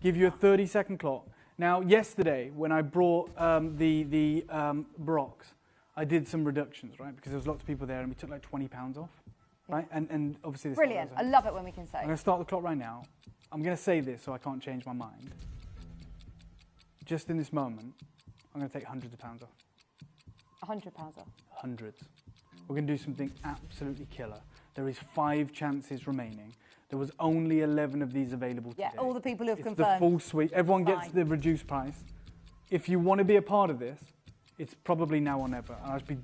give you a 30-second clock. Now, yesterday, when I brought the Baroques, I did some reductions, right? Because there was lots of people there, and we took like £20 off, right? And obviously this. Brilliant. I love it when we can say. I'm going to start the clock right now. I'm going to say this so I can't change my mind. just in this moment, I'm going to take hundreds of pounds off. £100 off. Hundreds. We're going to do something absolutely killer. There is 5 chances remaining. There was only 11 of these available today. Yeah, all the people who have it's confirmed. the full suite. Everyone gets the reduced price. If you want to be a part of this, it's probably now or never. And I'll be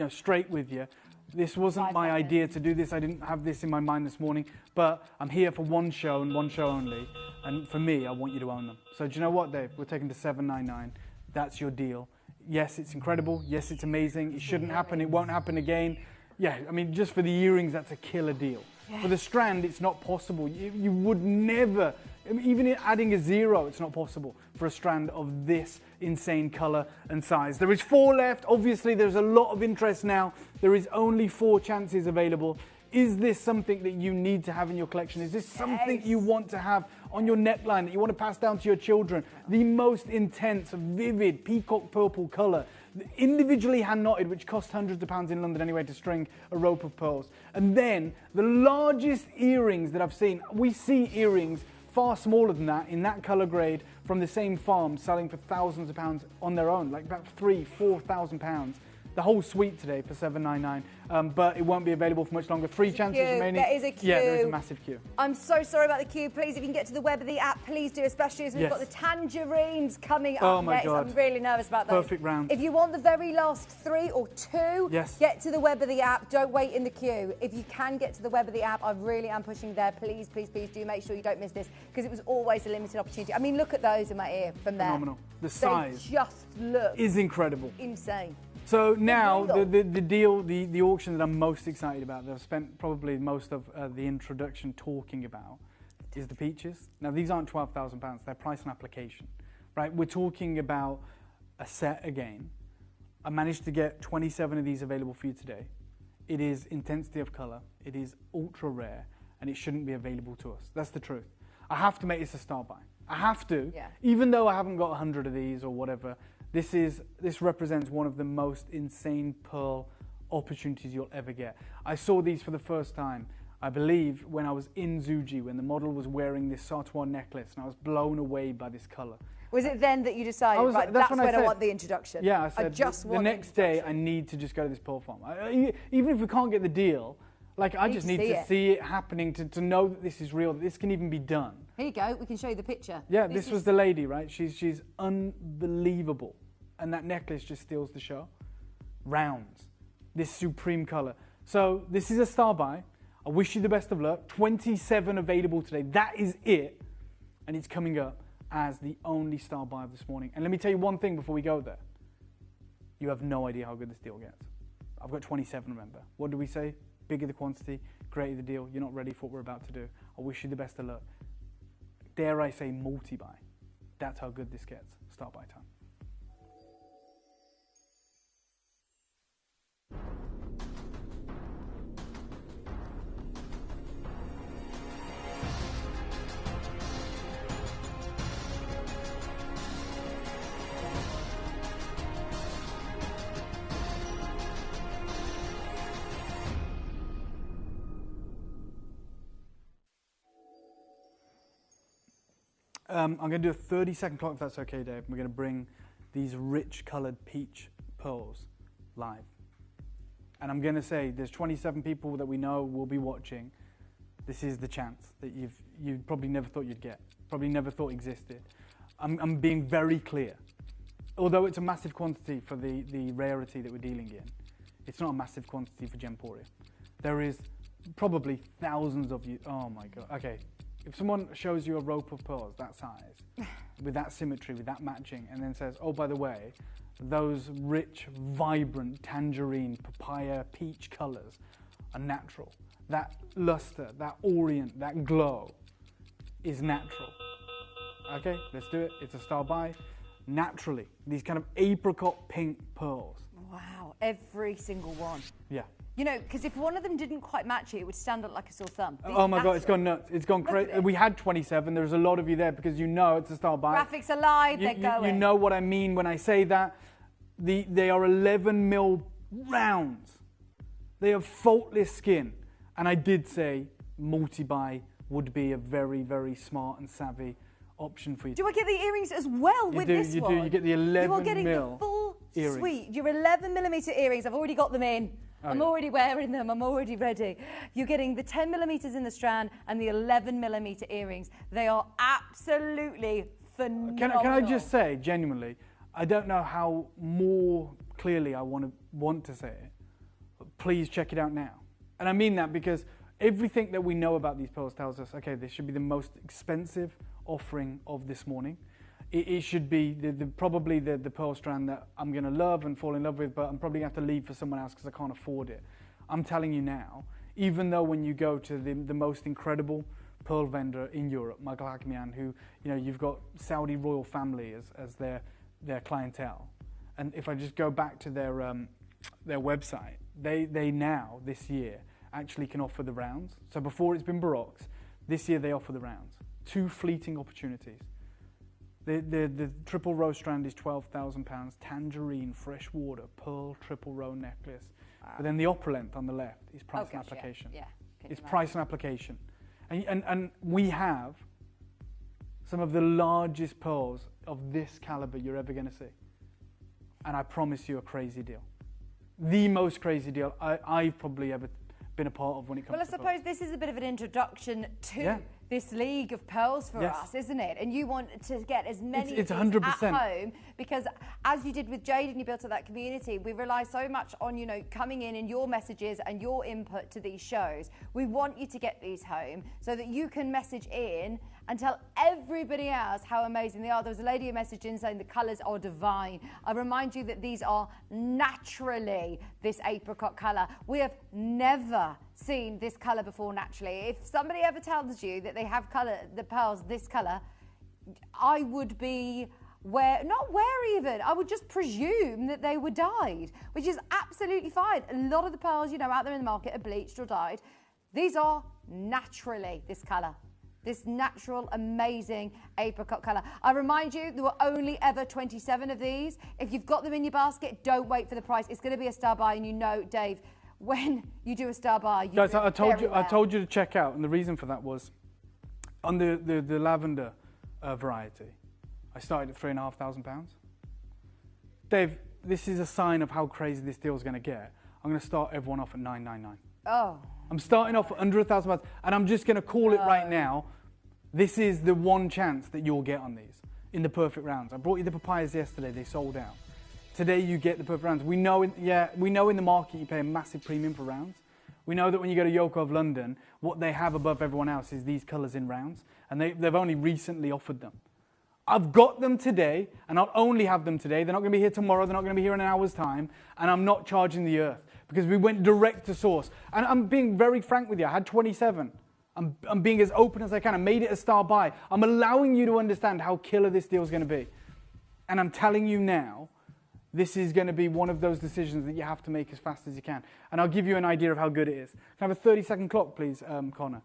straight with you. This wasn't my idea to do this. I didn't have this in my mind this morning. But I'm here for one show and one show only. And for me, I want you to own them. So do you know what, Dave? We're taking to $7.99. That's your deal. Yes, it's incredible. Yes, it's amazing. It shouldn't happen. It won't happen again. Yeah, I mean, just for the earrings, that's a killer deal. Yeah. For the strand, it's not possible. You would never, even adding a 0, it's not possible for a strand of this insane colour and size. There is 4 left. Obviously, there's a lot of interest now. There is only 4 chances available. Is this something that you need to have in your collection? Is this something you want to have on your neckline that you want to pass down to your children? The most intense, vivid, peacock purple colour, individually hand knotted, which cost hundreds of pounds in London anyway to string a rope of pearls. And then the largest earrings that I've seen, we see earrings far smaller than that in that colour grade from the same farm selling for thousands of pounds on their own, like about £3,000–4,000. The whole suite today for $7.99, but it won't be available for much longer. 3 chances remaining. There is a queue. Yeah, there is a massive queue. I'm so sorry about the queue. Please, if you can get to the web of the app, please do, especially as we've got the tangerines coming up next. God. I'm really nervous about those. Perfect round. If you want the very last 3 or 2, get to the web of the app. Don't wait in the queue. If you can get to the web of the app, I really am pushing there. Please, please, please do make sure you don't miss this, because it was always a limited opportunity. I mean, look at those in my ear from there. Phenomenal. The size just look is incredible. Insane. So now the deal, the auction that I'm most excited about, that I've spent probably most of the introduction talking about, is the peaches. Now these aren't £12,000, they're price on application, right? We're talking about a set again. I managed to get 27 of these available for you today. It is intensity of colour, it is ultra rare, and it shouldn't be available to us. That's the truth. I have to make this a star buy. I have to, even though I haven't got 100 of these or whatever. This represents one of the most insane pearl opportunities you'll ever get. I saw these for the first time, I believe, when I was in Zuji, when the model was wearing this sautoir necklace, and I was blown away by this colour. Was it then that you decided, right, that's when I want the introduction? Yeah, I said, the next day I need to just go to this pearl farm. Even if we can't get the deal, like, I just need to see it happening, to know that this is real, that this can even be done. Here you go, we can show you the picture. Yeah, this was the lady, right? She's unbelievable. And that necklace just steals the show. Rounds. This supreme colour. So this is a star buy. I wish you the best of luck. 27 available today. That is it. And it's coming up as the only star buy of this morning. And let me tell you one thing before we go there. You have no idea how good this deal gets. I've got 27, remember. What do we say? Bigger the quantity, greater the deal. You're not ready for what we're about to do. I wish you the best of luck. Dare I say multi-buy. That's how good this gets. Star buy time. I'm going to do a 30-second clock, if that's okay, Dave. We're going to bring these rich coloured peach pearls live. And I'm going to say there's 27 people that we know will be watching. This is the chance that you probably never thought you'd get, probably never thought existed. I'm being very clear. Although it's a massive quantity for the rarity that we're dealing in, it's not a massive quantity for Gemporia. There is probably thousands of you. Oh my God. Okay. If someone shows you a rope of pearls that size, with that symmetry, with that matching, and then says, oh, by the way, those rich, vibrant tangerine, papaya, peach colours are natural. That luster, that orient, that glow is natural. Okay, let's do it. It's a star buy. Naturally, these kind of apricot pink pearls. Wow, every single one. Yeah. You know, because if one of them didn't quite match it, it would stand up like a sore thumb. Oh my God, it's gone nuts. It's gone crazy. We had 27. There's a lot of you there because you know it's a star buy. Graphics are live, they're going. You know what I mean when I say that. They are 11 mil rounds. They have faultless skin. And I did say multi-buy would be a very, very smart and savvy option for you. Do I get the earrings as well with this one? You get the 11 You are getting mil the full earrings. suite. Your 11mm earrings. I've already got them in. I'm already wearing them. I'm already ready. You're getting the 10mm in the strand and the 11mm earrings. They are absolutely phenomenal. Can I just say, genuinely, I don't know how more clearly I want to say it, but please check it out now. And I mean that because everything that we know about these pearls tells us, okay, this should be the most expensive offering of this morning. It should be probably the pearl strand that I'm going to love and fall in love with, but I'm probably going to have to leave for someone else because I can't afford it. I'm telling you now, even though when you go to the most incredible pearl vendor in Europe, Michael Hakimian, who, you know, you've got Saudi royal family as their clientele. And if I just go back to their website, they now, this year, actually can offer the rounds. So before it's been Baroques, this year they offer the rounds. 2 fleeting opportunities. The triple row strand is £12,000, tangerine, fresh water, pearl triple row necklace. Wow. But then the upper length on the left is price and application. Yeah. It's price and application. And we have some of the largest pearls of this caliber you're ever going to see. And I promise you a crazy deal. The most crazy deal I've probably ever been a part of when it comes to pearls. Well, I suppose this is a bit of an introduction to this league of pearls for us, isn't it? And you want to get as many it's of 100%. these at home because, as you did with Jade and you built up that community, we rely so much on, you know, coming in and your messages and your input to these shows. We want you to get these home so that you can message in and tell everybody else how amazing they are. There was a lady who messaged in saying the colours are divine. I remind you that these are naturally this apricot colour. We have never seen this colour before naturally. If somebody ever tells you that they have the pearls this colour, I would be not wary even. I would just presume that they were dyed, which is absolutely fine. A lot of the pearls, you know, out there in the market are bleached or dyed. These are naturally this colour. This natural, amazing apricot colour. I remind you, there were only ever 27 of these. If you've got them in your basket, don't wait for the price. It's going to be a star buy, and you know, Dave, when you do a star buy, you guys, do I told you, well. I told you to check out, and the reason for that was on the lavender variety. I started at £3,500. Dave, this is a sign of how crazy this deal is going to get. I'm going to start everyone off at £999. Oh. I'm starting off at under £1,000, and I'm just going to call it right now. This is the one chance that you'll get on these in the perfect rounds. I brought you the papayas yesterday; they sold out. Today you get the perfect rounds. We know in the market you pay a massive premium for rounds. We know that when you go to Yoko of London, what they have above everyone else is these colours in rounds, and they've only recently offered them. I've got them today, and I'll only have them today. They're not going to be here tomorrow. They're not going to be here in an hour's time, and I'm not charging the earth because we went direct to source. And I'm being very frank with you. I had 27. I'm being as open as I can. I made it a star buy. I'm allowing you to understand how killer this deal is going to be. And I'm telling you now, this is going to be one of those decisions that you have to make as fast as you can. And I'll give you an idea of how good it is. Can I have a 30-second clock, please, Connor?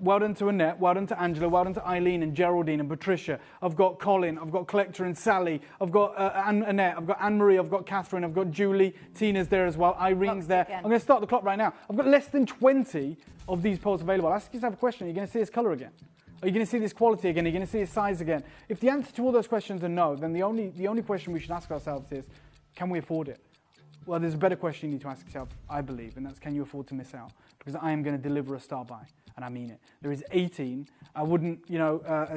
Well done to Annette, well done to Angela, well done to Eileen and Geraldine and Patricia. I've got Colin, I've got Collector and Sally, I've got Annette, I've got Anne-Marie, I've got Catherine, I've got Julie, Tina's there as well, Irene's there. I'm going to start the clock right now. I've got less than 20 of these pearls available. Ask yourself a question. Are you going to see this colour again? Are you going to see this quality again? Are you going to see this size again? If the answer to all those questions are no, then the only question we should ask ourselves is, can we afford it? Well, there's a better question you need to ask yourself, I believe, and that's, can you afford to miss out? Because I am going to deliver a star buy. And I mean it. There is 18. I wouldn't,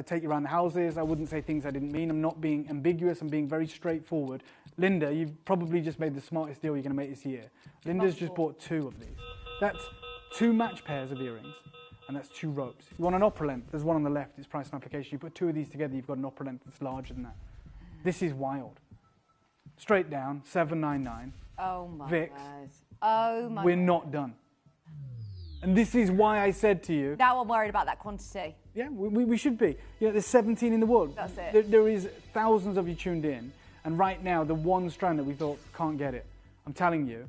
take you around the houses. I wouldn't say things I didn't mean. I'm not being ambiguous. I'm being very straightforward. Linda, you've probably just made the smartest deal you're going to make this year. Linda's just bought 2 of these. That's 2 match pairs of earrings, and that's 2 ropes. If you want an opera length, there's one on the left. It's price and application. You put 2 of these together, you've got an opera length that's larger than that. This is wild. Straight down, $799. Oh my Vix. word. Oh my. We're not done. And this is why I said to you... Now I'm worried about that quantity. Yeah, we should be. There's 17 in the world. That's it. There is thousands of you tuned in. And right now, the one strand that we thought, can't get it. I'm telling you,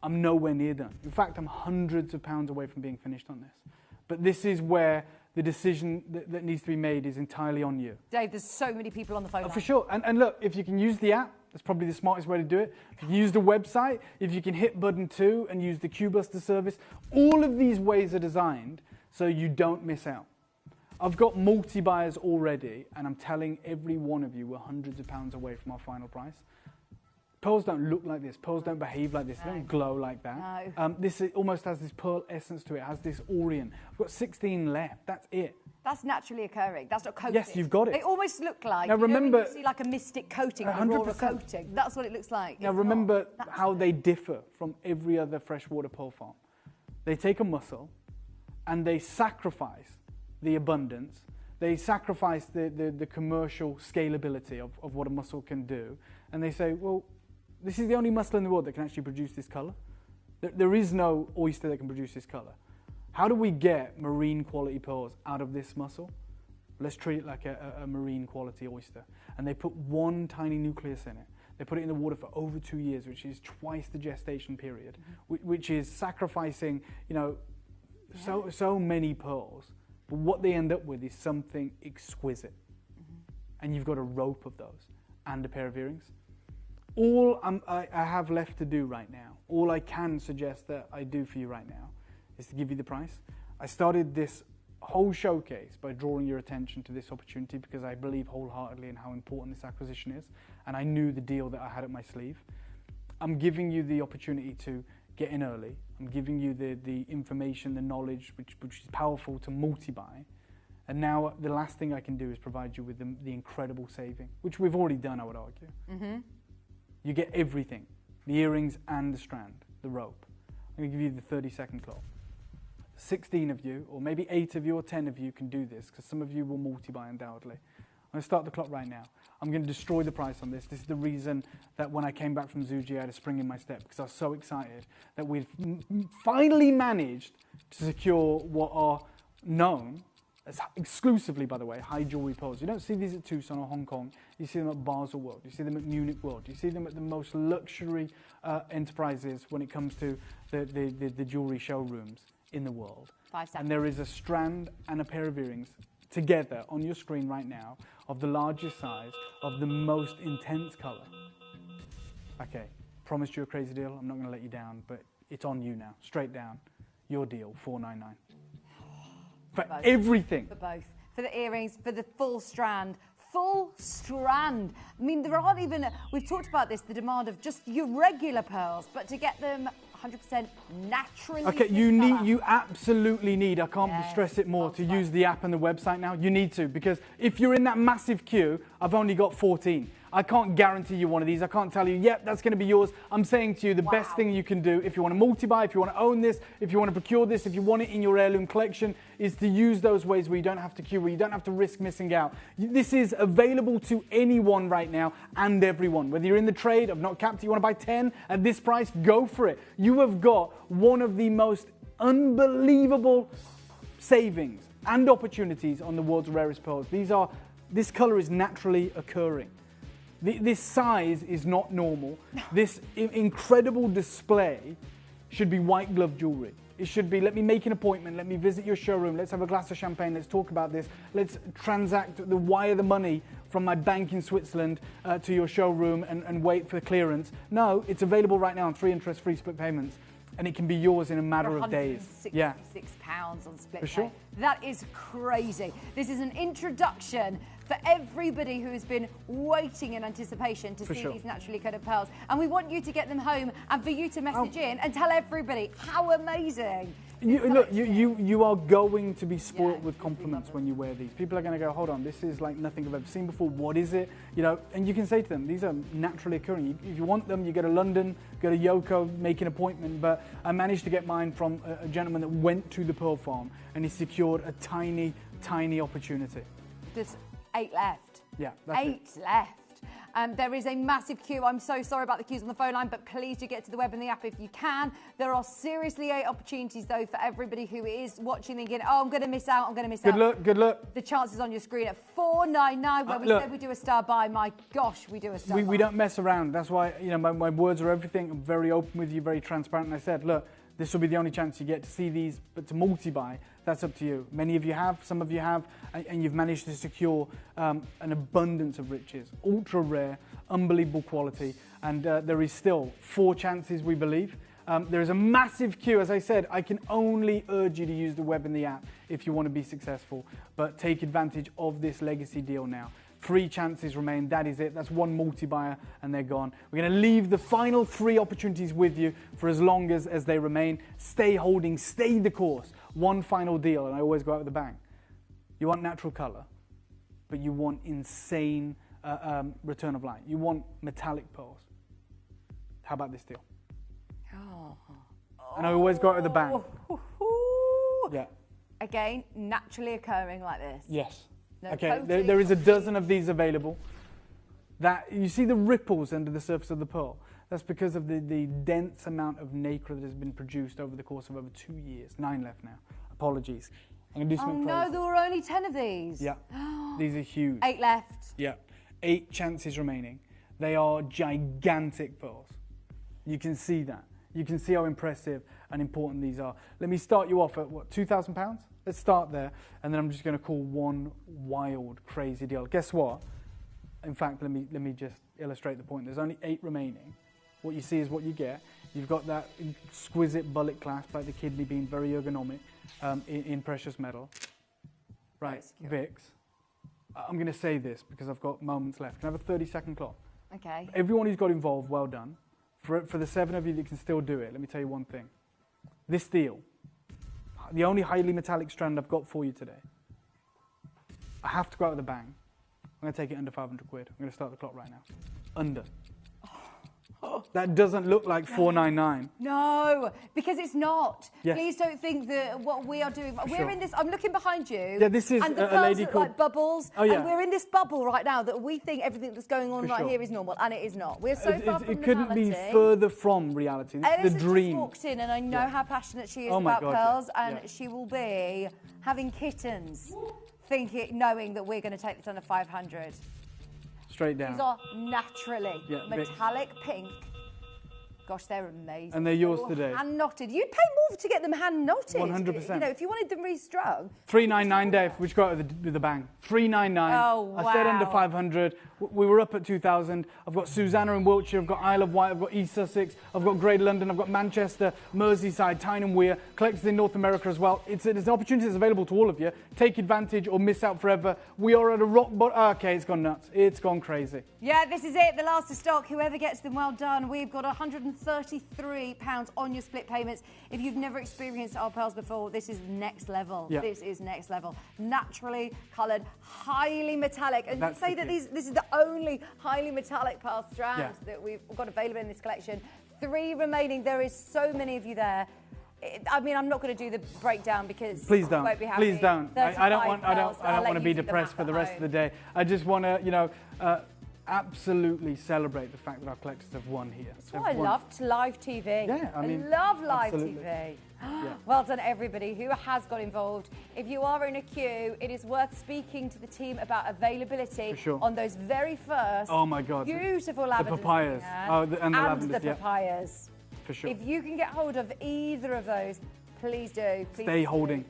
I'm nowhere near done. In fact, I'm hundreds of pounds away from being finished on this. But this is where the decision that needs to be made is entirely on you. Dave, there's so many people on the phone. For sure. And look, if you can use the app, that's probably the smartest way to do it. If you can use the website, if you can hit button 2 and use the Q-Buster service, all of these ways are designed so you don't miss out. I've got multi-buyers already, and I'm telling every one of you we're hundreds of pounds away from our final price. Pearls don't look like this. Pearls don't behave like this. They don't glow like that. No. This almost has this pearl essence to it. It has this orient. I've got 16 left. That's it. That's naturally occurring. That's not coated. Yes, you've got it. They almost look like, now, remember, when you see like a mystic coating, an aurora coating. That's what it looks like. Now, remember how they differ from every other freshwater pearl farm. They take a mussel and they sacrifice the abundance. They sacrifice the commercial scalability of what a mussel can do. And they say, well, this is the only mussel in the world that can actually produce this colour. There is no oyster that can produce this colour. How do we get marine quality pearls out of this mussel? Let's treat it like a marine quality oyster. And they put one tiny nucleus in it. They put it in the water for over 2 years, which is twice the gestation period, which is sacrificing, so many pearls. But what they end up with is something exquisite. And you've got a rope of those and a pair of earrings. All I have left to do right now, all I can suggest that I do for you right now, is to give you the price. I started this whole showcase by drawing your attention to this opportunity because I believe wholeheartedly in how important this acquisition is, and I knew the deal that I had up my sleeve. I'm giving you the opportunity to get in early. I'm giving you the information, the knowledge, which is powerful to multi-buy. And now the last thing I can do is provide you with the incredible saving, which we've already done, I would argue. Mm-hmm. You get everything, the earrings and the strand, the rope. I'm going to give you the 30-second clock. 16 of you, or maybe 8 of you or 10 of you can do this, because some of you will multi-buy undoubtedly. I'm going to start the clock right now. I'm going to destroy the price on this. This is the reason that when I came back from Zuji, I had a spring in my step, because I was so excited that we've finally managed to secure what are known as exclusively, by the way, high jewelry pearls. You don't see these at Tucson or Hong Kong. You see them at Basel World. You see them at Munich World. You see them at the most luxury enterprises when it comes to the jewelry showrooms in the world. 5 seconds. And there is a strand and a pair of earrings together on your screen right now of the largest size, of the most intense colour. Okay, promised you a crazy deal. I'm not going to let you down, but it's on you now. Straight down. Your deal, $499. For everything. For both. For the earrings, for the full strand. Full strand. I mean, there aren't even, we've talked about this, the demand of just your regular pearls, but to get them 100% naturally. Okay, you absolutely need, I can't stress it more, to use the app and the website now. You need to, because if you're in that massive queue, I've only got 14. I can't guarantee you one of these. I can't tell you, yep, that's going to be yours. I'm saying to you, the best thing you can do if you want to multi-buy, if you want to own this, if you want to procure this, if you want it in your heirloom collection, is to use those ways where you don't have to queue, where you don't have to risk missing out. This is available to anyone right now and everyone. Whether you're in the trade, I've not capped it, you want to buy 10 at this price, go for it. You have got one of the most unbelievable savings and opportunities on the world's rarest pearls. This color is naturally occurring. This size is not normal. This incredible display should be white glove jewelry. It should be, let me make an appointment, let me visit your showroom, let's have a glass of champagne, let's talk about this, let's wire the money from my bank in Switzerland to your showroom and wait for the clearance. No, it's available right now on 3 interest-free split payments. And it can be yours in a matter of days. £166 on split pay. Sure. That is crazy. This is an introduction for everybody who has been waiting in anticipation to see these naturally coated pearls. And we want you to get them home and for you to message in and tell everybody how amazing. You are going to be spoilt with compliments when you wear these. People are going to go, hold on, this is like nothing I've ever seen before. What is it? And you can say to them, these are naturally occurring. If you want them, you go to London, go to Yoko, make an appointment. But I managed to get mine from a gentleman that went to the pearl farm and he secured a tiny, tiny opportunity. There's 8 left. Yeah, that's 8 left. There is a massive queue. I'm so sorry about the queues on the phone line, but please do get to the web and the app if you can. There are seriously 8 opportunities, though, for everybody who is watching thinking, oh, I'm going to miss out, I'm going to miss out. Good luck. The chances on your screen at $499, where we said we do a star buy. My gosh, we do a star buy. We don't mess around. That's why, my words are everything. I'm very open with you, very transparent. And I said, look, this will be the only chance you get to see these, but to multi-buy, that's up to you. Many of you have, some of you have, and you've managed to secure an abundance of riches, ultra rare, unbelievable quality, and there is still 4 chances, we believe. There is a massive queue. As I said, I can only urge you to use the web and the app if you want to be successful, but take advantage of this legacy deal now. 3 chances remain, that is it. That's 1 multi-buyer and they're gone. We're going to leave the final 3 opportunities with you for as long as they remain. Stay holding, stay the course. 1 final deal, and I always go out with a bang. You want natural color, but you want insane return of light. You want metallic pearls. How about this deal? Oh. And I always go out with a bang. Yeah. Again, naturally occurring like this. Yes. No okay, there is a dozen of these available. That you see the ripples under the surface of the pearl. That's because of the dense amount of nacre that has been produced over the course of over 2 years. 9 left now. Apologies. I'm going to do something crazy. No, there were only 10 of these. Yeah. These are huge. 8 left. Yeah. 8 chances remaining. They are gigantic pearls. You can see that. You can see how impressive and important these are. Let me start you off at, what, £2,000? Let's start there, and then I'm just going to call 1 wild, crazy deal. Guess what? In fact, let me just illustrate the point. There's only 8 remaining. What you see is what you get. You've got that exquisite bullet clasp, like the kidney being very ergonomic, in precious metal. Right, Vix. I'm going to say this because I've got moments left. Can I have a 30-second clock? Okay. Everyone who's got involved, well done. For the 7 of you that can still do it, let me tell you one thing. This deal, the only highly metallic strand I've got for you today, I have to go out with a bang. I'm going to take it under 500 quid. I'm going to start the clock right now. Under. That doesn't look like 499. No, because it's not. Yes. Please don't think that what we are doing. We're in this. I'm looking behind you. Yeah, this is and the a lady look called like bubbles. Oh, yeah. And we're in this bubble right now that we think everything that's going on For right sure. here is normal, and it is not. We're so far from It couldn't be reality. further from reality. This is the dream. Just walked in, and I know how passionate she is Oh my about God, pearls, yeah. and she will be having kittens, knowing that we're going to take this under 500. Straight down. These are naturally Vix. metallic pink. Gosh, they're amazing. And they're yours all today. Hand knotted. You'd pay more to get them hand knotted. 100%. You know, if you wanted them restrung. 399, Dave, which got with a bang. 399. Oh, wow. I said under 500. We were up at 2,000. I've got Susanna in Wiltshire. I've got Isle of Wight. I've got East Sussex. I've got Greater London. I've got Manchester, Merseyside, Tyne and Wear. Collectors in North America as well. It's an opportunity that's available to all of you. Take advantage or miss out forever. We are at a rock bottom. Okay, it's gone nuts. It's gone crazy. Yeah, this is it. The last of stock. Whoever gets them, well done. We've got £133 on your split payments. If you've never experienced our pearls before, this is next level. Yeah. This is next level. Naturally coloured, highly metallic. And That's you say the that key. this is the only highly metallic pearl strands that we've got available in this collection. 3 remaining. There is so many of you there. I mean, I'm not going to do the breakdown because Please don't. you won't be happy. Please don't. I don't want. I don't want to be do the depressed math for the at rest home. of the day. I just want to, absolutely celebrate the fact that our collectors have won here. That's why I loved live TV. Yeah, I mean, love live absolutely. TV. Yeah. Well done, everybody who has got involved. If you are in a queue, it is worth speaking to the team about availability For sure. on those very first Oh my God, beautiful the lavenders. papayas. And the lavenders, the yeah. papayas. For sure. If you can get hold of either of those, please do. Please Stay do. holding.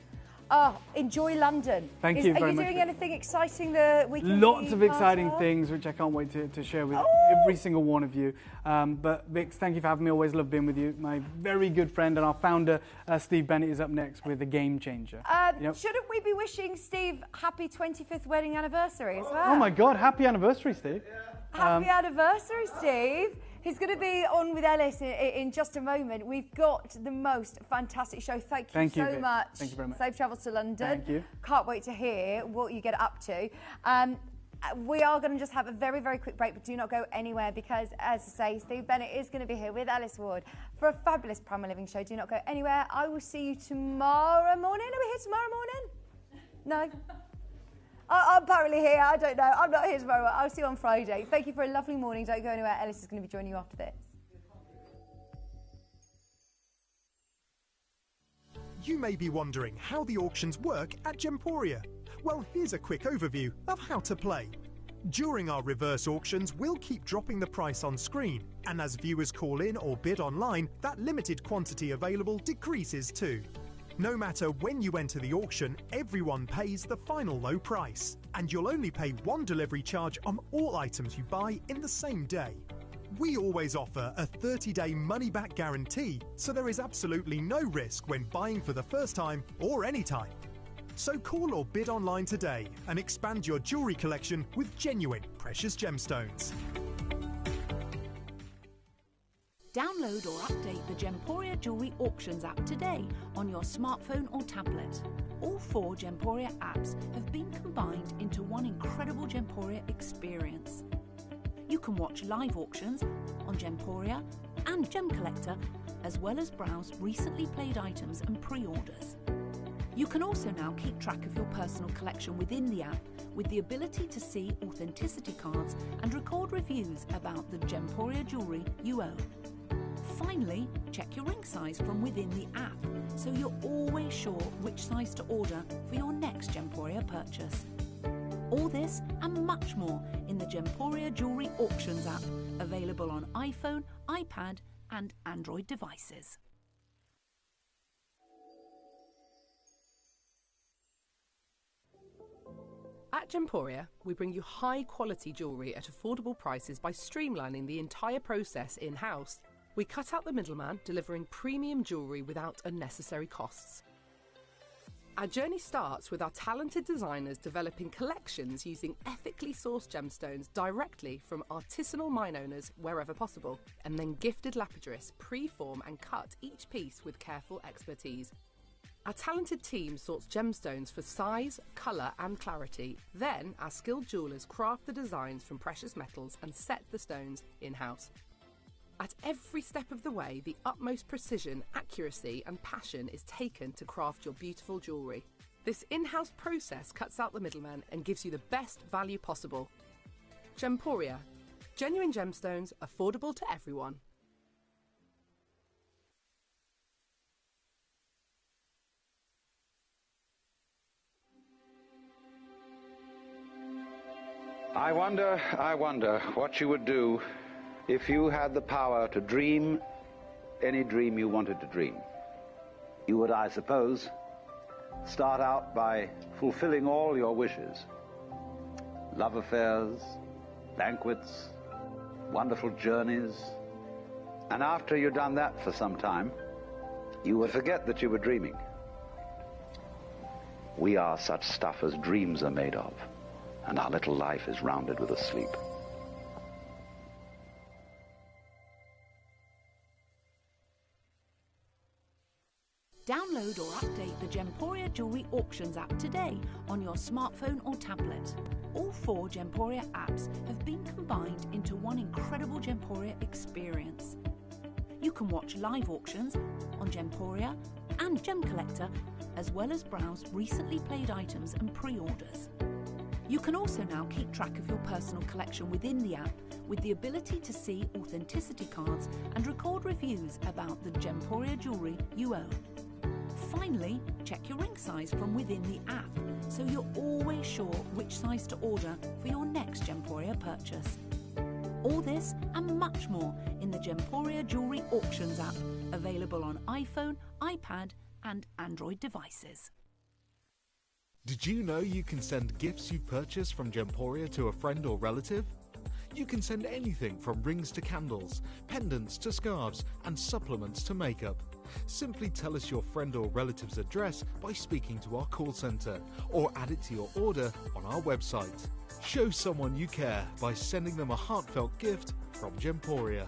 Oh, enjoy London. Thank you very Are you much. doing anything exciting the weekend? Lots of part exciting of? things, which I can't wait to share with every single one of you. But Vix, thank you for having me. Always love being with you. My very good friend and our founder, Steve Bennett, is up next with a game changer. Shouldn't we be wishing Steve happy 25th wedding anniversary as well? Oh my God, happy anniversary, Steve. Happy anniversary, Steve. He's going to be on with Ellis in just a moment. We've got the most fantastic show. Thank you so Vic. much. Thank you very much. Safe travels to London. Thank you. Can't wait to hear what you get up to. We are going to just have a very, very quick break, but do not go anywhere because, as I say, Steve Bennett is going to be here with Alice Ward for a fabulous Primal Living show. Do not go anywhere. I will see you tomorrow morning. Are we here tomorrow morning? No? I'm apparently here. I don't know. I'm not here tomorrow. I'll see you on Friday. Thank you for a lovely morning. Don't go anywhere. Ellis is going to be joining you after this. You may be wondering how the auctions work at Gemporia. Well, here's a quick overview of how to play. During our reverse auctions, we'll keep dropping the price on screen, and as viewers call in or bid online, that limited quantity available decreases too. No matter when you enter the auction, everyone pays the final low price, and you'll only pay one delivery charge on all items you buy in the same day. We always offer a 30-day money-back guarantee, so there is absolutely no risk when buying for the first time or any time. So call or bid online today and expand your jewellery collection with genuine precious gemstones. Download or update the Gemporia Jewellery Auctions app today on your smartphone or tablet. All 4 Gemporia apps have been combined into one incredible Gemporia experience. You can watch live auctions on Gemporia and Gem Collector, as well as browse recently played items and pre-orders. You can also now keep track of your personal collection within the app with the ability to see authenticity cards and record reviews about the Gemporia jewellery you own. Finally, check your ring size from within the app, so you're always sure which size to order for your next Gemporia purchase. All this and much more in the Gemporia Jewellery Auctions app, available on iPhone, iPad and Android devices. At Gemporia, we bring you high-quality jewellery at affordable prices by streamlining the entire process in-house. We cut out the middleman, delivering premium jewellery without unnecessary costs. Our journey starts with our talented designers developing collections using ethically sourced gemstones directly from artisanal mine owners wherever possible, and then gifted lapidarists pre-form and cut each piece with careful expertise. Our talented team sorts gemstones for size, colour and clarity. Then our skilled jewellers craft the designs from precious metals and set the stones in-house. At every step of the way, the utmost precision, accuracy and passion is taken to craft your beautiful jewellery. This in-house process cuts out the middleman and gives you the best value possible. Gemporia. Genuine gemstones, affordable to everyone. I wonder what you would do if you had the power to dream any dream you wanted to dream. You would, I suppose, start out by fulfilling all your wishes. Love affairs, banquets, wonderful journeys. And after you'd done that for some time, you would forget that you were dreaming. We are such stuff as dreams are made of, and our little life is rounded with a sleep. Download or update the Gemporia Jewellery Auctions app today on your smartphone or tablet. All 4 Gemporia apps have been combined into one incredible Gemporia experience. You can watch live auctions on Gemporia and Gem Collector, as well as browse recently played items and pre-orders. You can also now keep track of your personal collection within the app with the ability to see authenticity cards and record reviews about the Gemporia jewellery you own. Finally, check your ring size from within the app, so you're always sure which size to order for your next Gemporia purchase. All this and much more in the Gemporia Jewellery Auctions app, available on iPhone, iPad and Android devices. Did you know you can send gifts you've purchased from Gemporia to a friend or relative? You can send anything from rings to candles, pendants to scarves, and supplements to makeup. Simply tell us your friend or relative's address by speaking to our call centre, or add it to your order on our website. Show someone you care by sending them a heartfelt gift from Gemporia.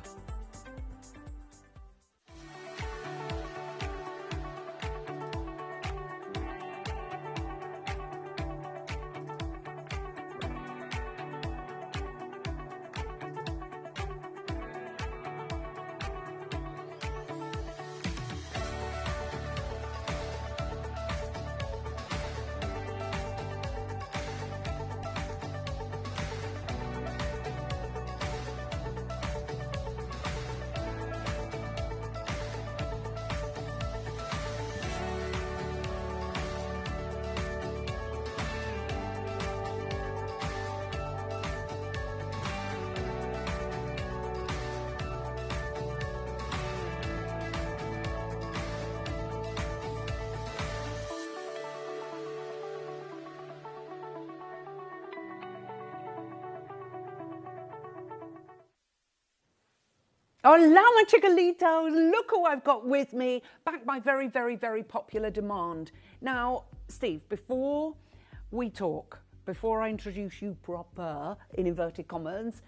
Oh, llama chickalitos, look who I've got with me, back by very, very, very popular demand. Now, Steve, before we talk, before I introduce you proper, in inverted commas,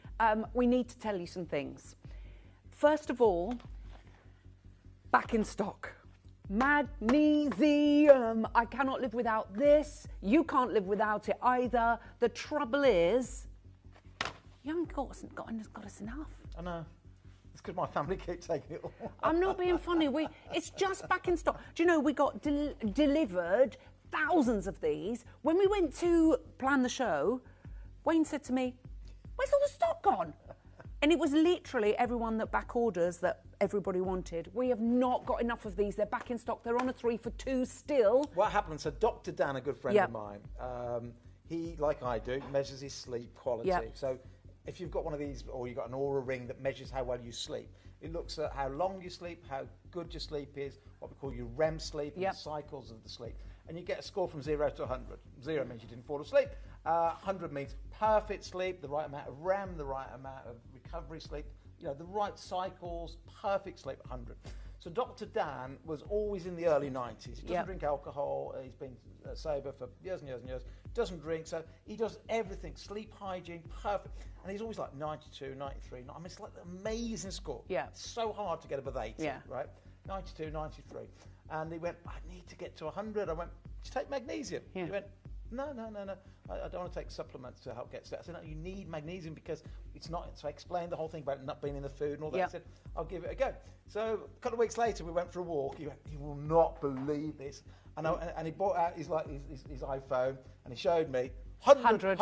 we need to tell you some things. First of all, back in stock. Magnesium. I cannot live without this. You can't live without it either. The trouble is, you haven't got us enough. I know. It's because my family keep taking it all. I'm not being funny. It's just back in stock. Do you know, we got delivered thousands of these. When we went to plan the show, Wayne said to me, "Where's all the stock gone?" And it was literally everyone that back orders that everybody wanted. We have not got enough of these. They're back in stock. They're on a 3 for 2 still. What happened? So Dr. Dan, a good friend of mine, he, like I do, measures his sleep quality. Yep. So if you've got one of these, or you've got an Aura ring that measures how well you sleep, it looks at how long you sleep, how good your sleep is, what we call your REM sleep, and the cycles of the sleep. And you get a score from 0 to 100. 0 means you didn't fall asleep. 100 means perfect sleep, the right amount of REM, the right amount of recovery sleep, you know, the right cycles, perfect sleep, 100. So Dr. Dan was always in the early 90s. He doesn't drink alcohol. He's been sober for years and years and years. Doesn't drink, so he does everything, sleep hygiene, perfect. And he's always like 92, 93. I mean, it's like an amazing score. Yeah. It's so hard to get above 80, right? 92, 93. And he went, "I need to get to 100. I went, "Just take magnesium." He went, No. I don't want to take supplements to help get to that. I said, "No, you need magnesium because it's not." So I explained the whole thing about not being in the food and all that. I said, "I'll give it a go." So a couple of weeks later, we went for a walk. He went, "You will not believe this." And he brought out his iPhone and he showed me 100.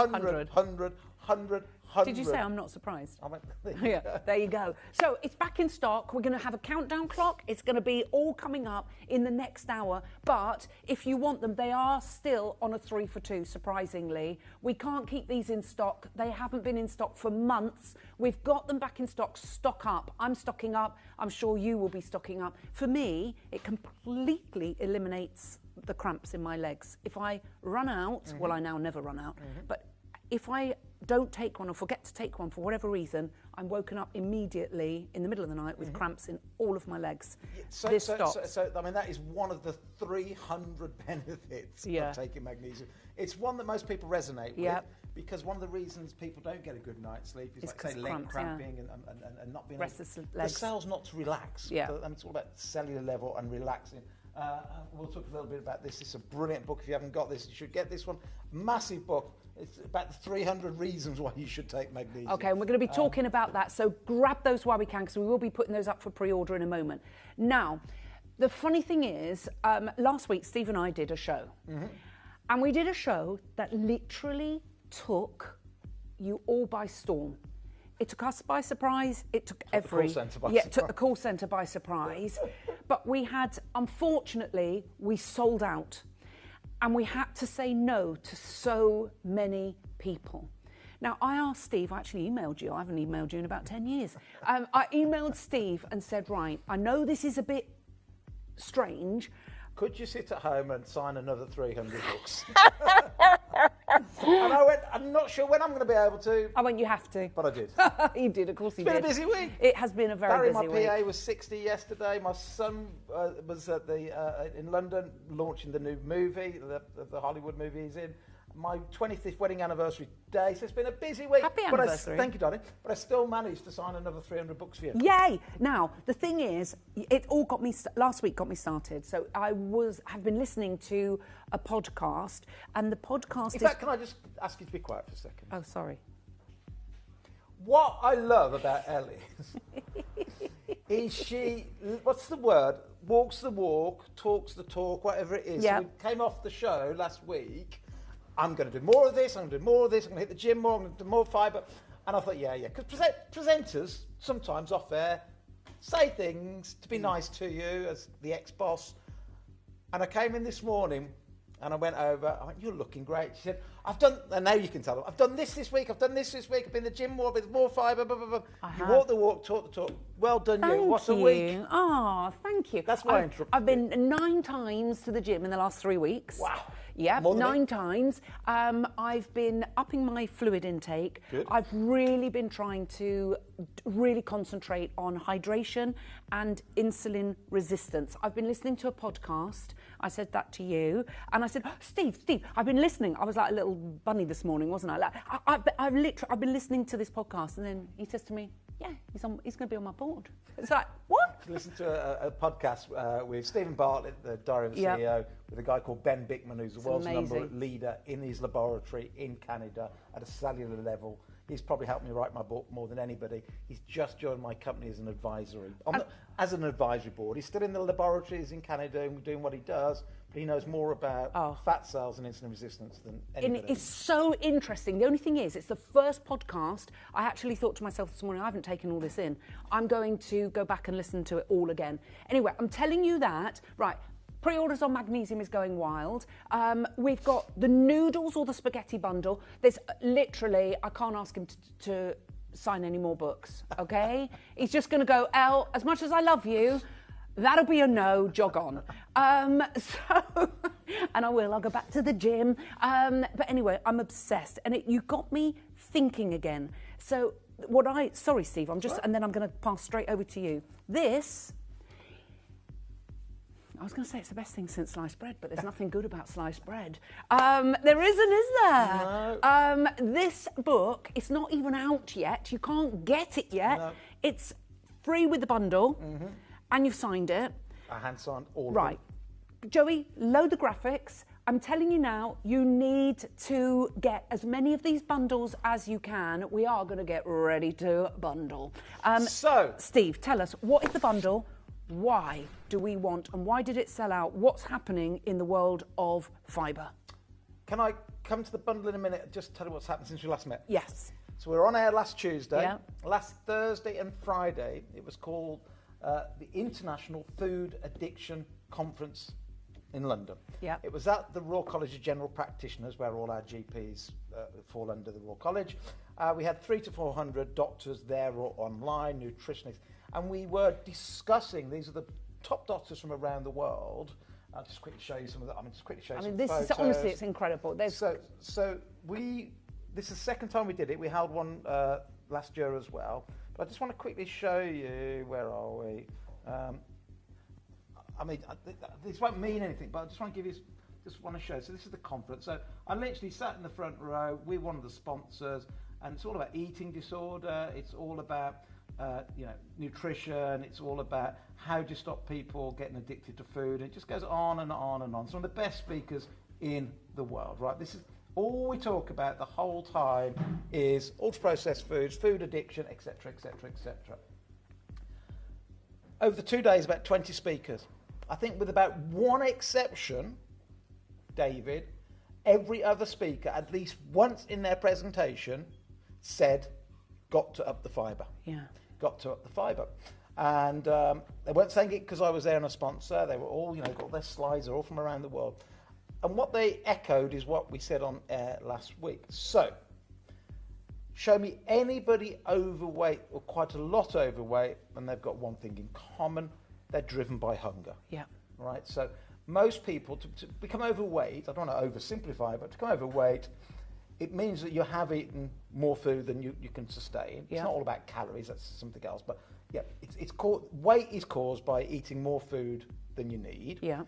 Did you say I'm not surprised? I went, there you go. So it's back in stock. We're going to have a countdown clock. It's going to be all coming up in the next hour. But if you want them, they are still on a 3 for 2, surprisingly. We can't keep these in stock. They haven't been in stock for months. We've got them back in stock. Stock up. I'm stocking up. I'm sure you will be stocking up. For me, it completely eliminates the cramps in my legs. If I run out, well, I now never run out, but if I don't take one or forget to take one for whatever reason, I'm woken up immediately in the middle of the night with cramps in all of my legs. So I mean, that is one of the 300 benefits of taking magnesium. It's one that most people resonate with because one of the reasons people don't get a good night's sleep is like, say, leg cramping and not being restless legs. The cell's not to relax. It's all about cellular level and relaxing. We'll talk a little bit about this. It's a brilliant book. If you haven't got this, you should get this one. Massive book. It's about 300 reasons why you should take magnesium. Okay, and we're going to be talking about that, so grab those while we can, because we will be putting those up for pre-order in a moment. Now, the funny thing is, last week Steve and I did a show, and we did a show that literally took you all by storm. It took us by surprise. It took the call centre by surprise. It took the call centre by surprise. But we had, unfortunately, we sold out. And we had to say no to so many people. Now, I asked Steve, I actually emailed you. I haven't emailed you in about 10 years. I emailed Steve and said, right, I know this is a bit strange. Could you sit at home and sign another 300 books? And I went, I'm not sure when I'm going to be able to. I went, you have to. But I did. You did, of course you did. It's been a busy week. It has been a very busy week. Barry, my PA, was 60 yesterday. My son was at in London launching the new movie, the Hollywood movie he's in. My 25th wedding anniversary day, so it's been a busy week. Happy anniversary. Thank you, darling. But I still managed to sign another 300 books for you. Yay! Now, the thing is, it all got me, last week got me started. So have been listening to a podcast, and the podcast In fact, can I just ask you to be quiet for a second? Oh, sorry. What I love about Ellie is she, what's the word? Walks the walk, talks the talk, whatever it is. Yep. So we came off the show last week. I'm going to do more of this, I'm going to do more of this, I'm going to hit the gym more, I'm going to do more fibre. And I thought, yeah. Because presenters, sometimes off air, say things to be nice to you as the ex-boss. And I came in this morning and I went over, I went, you're looking great. She said, and now you can tell them, I've done this week, I've been in the gym more, with more fibre, blah, blah, blah. You walk the walk, talk the talk. Well done, you. What a week. Oh, thank thank you. That's why I interrupted I've been 9 times to the gym in the last 3 weeks. Wow. Yeah, More than 9 me. times. I've been upping my fluid intake. Good. I've really been trying to really concentrate on hydration and insulin resistance. I've been listening to a podcast. I said that to you. And I said, oh, Steve, I've been listening. I was like a little bunny this morning, wasn't I? Like, I've been listening to this podcast. And then he says to me, yeah, he's going to be on my board. It's like, what? Listen to a podcast with Stephen Bartlett, the Diary of the CEO, with a guy called Ben Bickman, who's the world's number leader in his laboratory in Canada at a cellular level. He's probably helped me write my book more than anybody. He's just joined my company as an advisory, as an advisory board. He's still in the laboratories in Canada and doing what he does, but he knows more about fat cells and insulin resistance than anybody. And it's so interesting. The only thing is, it's the first podcast. I actually thought to myself this morning, I haven't taken all this in. I'm going to go back and listen to it all again. Anyway, I'm telling you that, right, pre-orders on magnesium is going wild. We've got the noodles or the spaghetti bundle. There's literally, I can't ask him to sign any more books, okay? He's just going to go, Elle, as much as I love you, that'll be a no, jog on. And I'll go back to the gym. But anyway, I'm obsessed. And you got me thinking again. So sorry, Steve, and then I'm going to pass straight over to you. I was going to say it's the best thing since sliced bread, but there's nothing good about sliced bread. There isn't, is there? No. This book, it's not even out yet. You can't get it yet. No. It's free with the bundle, and you've signed it. I hand signed all right. Of them. Joey, load the graphics. I'm telling you now, you need to get as many of these bundles as you can. We are going to get ready to bundle. So, Steve, tell us, what is the bundle? Why do we want, and why did it sell out? What's happening in the world of fibre? Can I come to the bundle in a minute and just tell you what's happened since we last met? Yes. So we were on air last Tuesday. Yeah. Last Thursday and Friday, it was called the International Food Addiction Conference in London. Yeah. It was at the Royal College of General Practitioners, where all our GPs fall under the Royal College. We had 300 to 400 doctors there or online, nutritionists, and we were discussing, these are the top doctors from around the world. I'll just quickly show you some of that. This is honestly, it's incredible. So this is the second time we did it. We held one last year as well. But I just want to quickly show you, where are we? This won't mean anything, but I just want to give you, just want to show. So this is the conference. So I literally sat in the front row. We're one of the sponsors, and it's all about eating disorder. It's all about nutrition. It's all about how do you stop people getting addicted to food. It just goes on and on and on. Some of the best speakers in the world, right? This is all we talk about the whole time is ultra-processed foods, food addiction, etc., etc., etc. Over the 2 days, about 20 speakers. I think with about one exception, David, every other speaker, at least once in their presentation, said, got to up the fibre. Yeah. Got to up the fibre. And they weren't saying it because I was there and a sponsor. They were all, got their slides. They're all from around the world. And what they echoed is what we said on air last week. So, show me anybody overweight or quite a lot overweight, and they've got one thing in common. They're driven by hunger. Yeah. Right? So, most people, to become overweight, I don't want to oversimplify it, but to become overweight, it means that you have eaten more food than you can sustain. It's not all about calories, that's something else. But yeah, weight is caused by eating more food than you need. Yeah.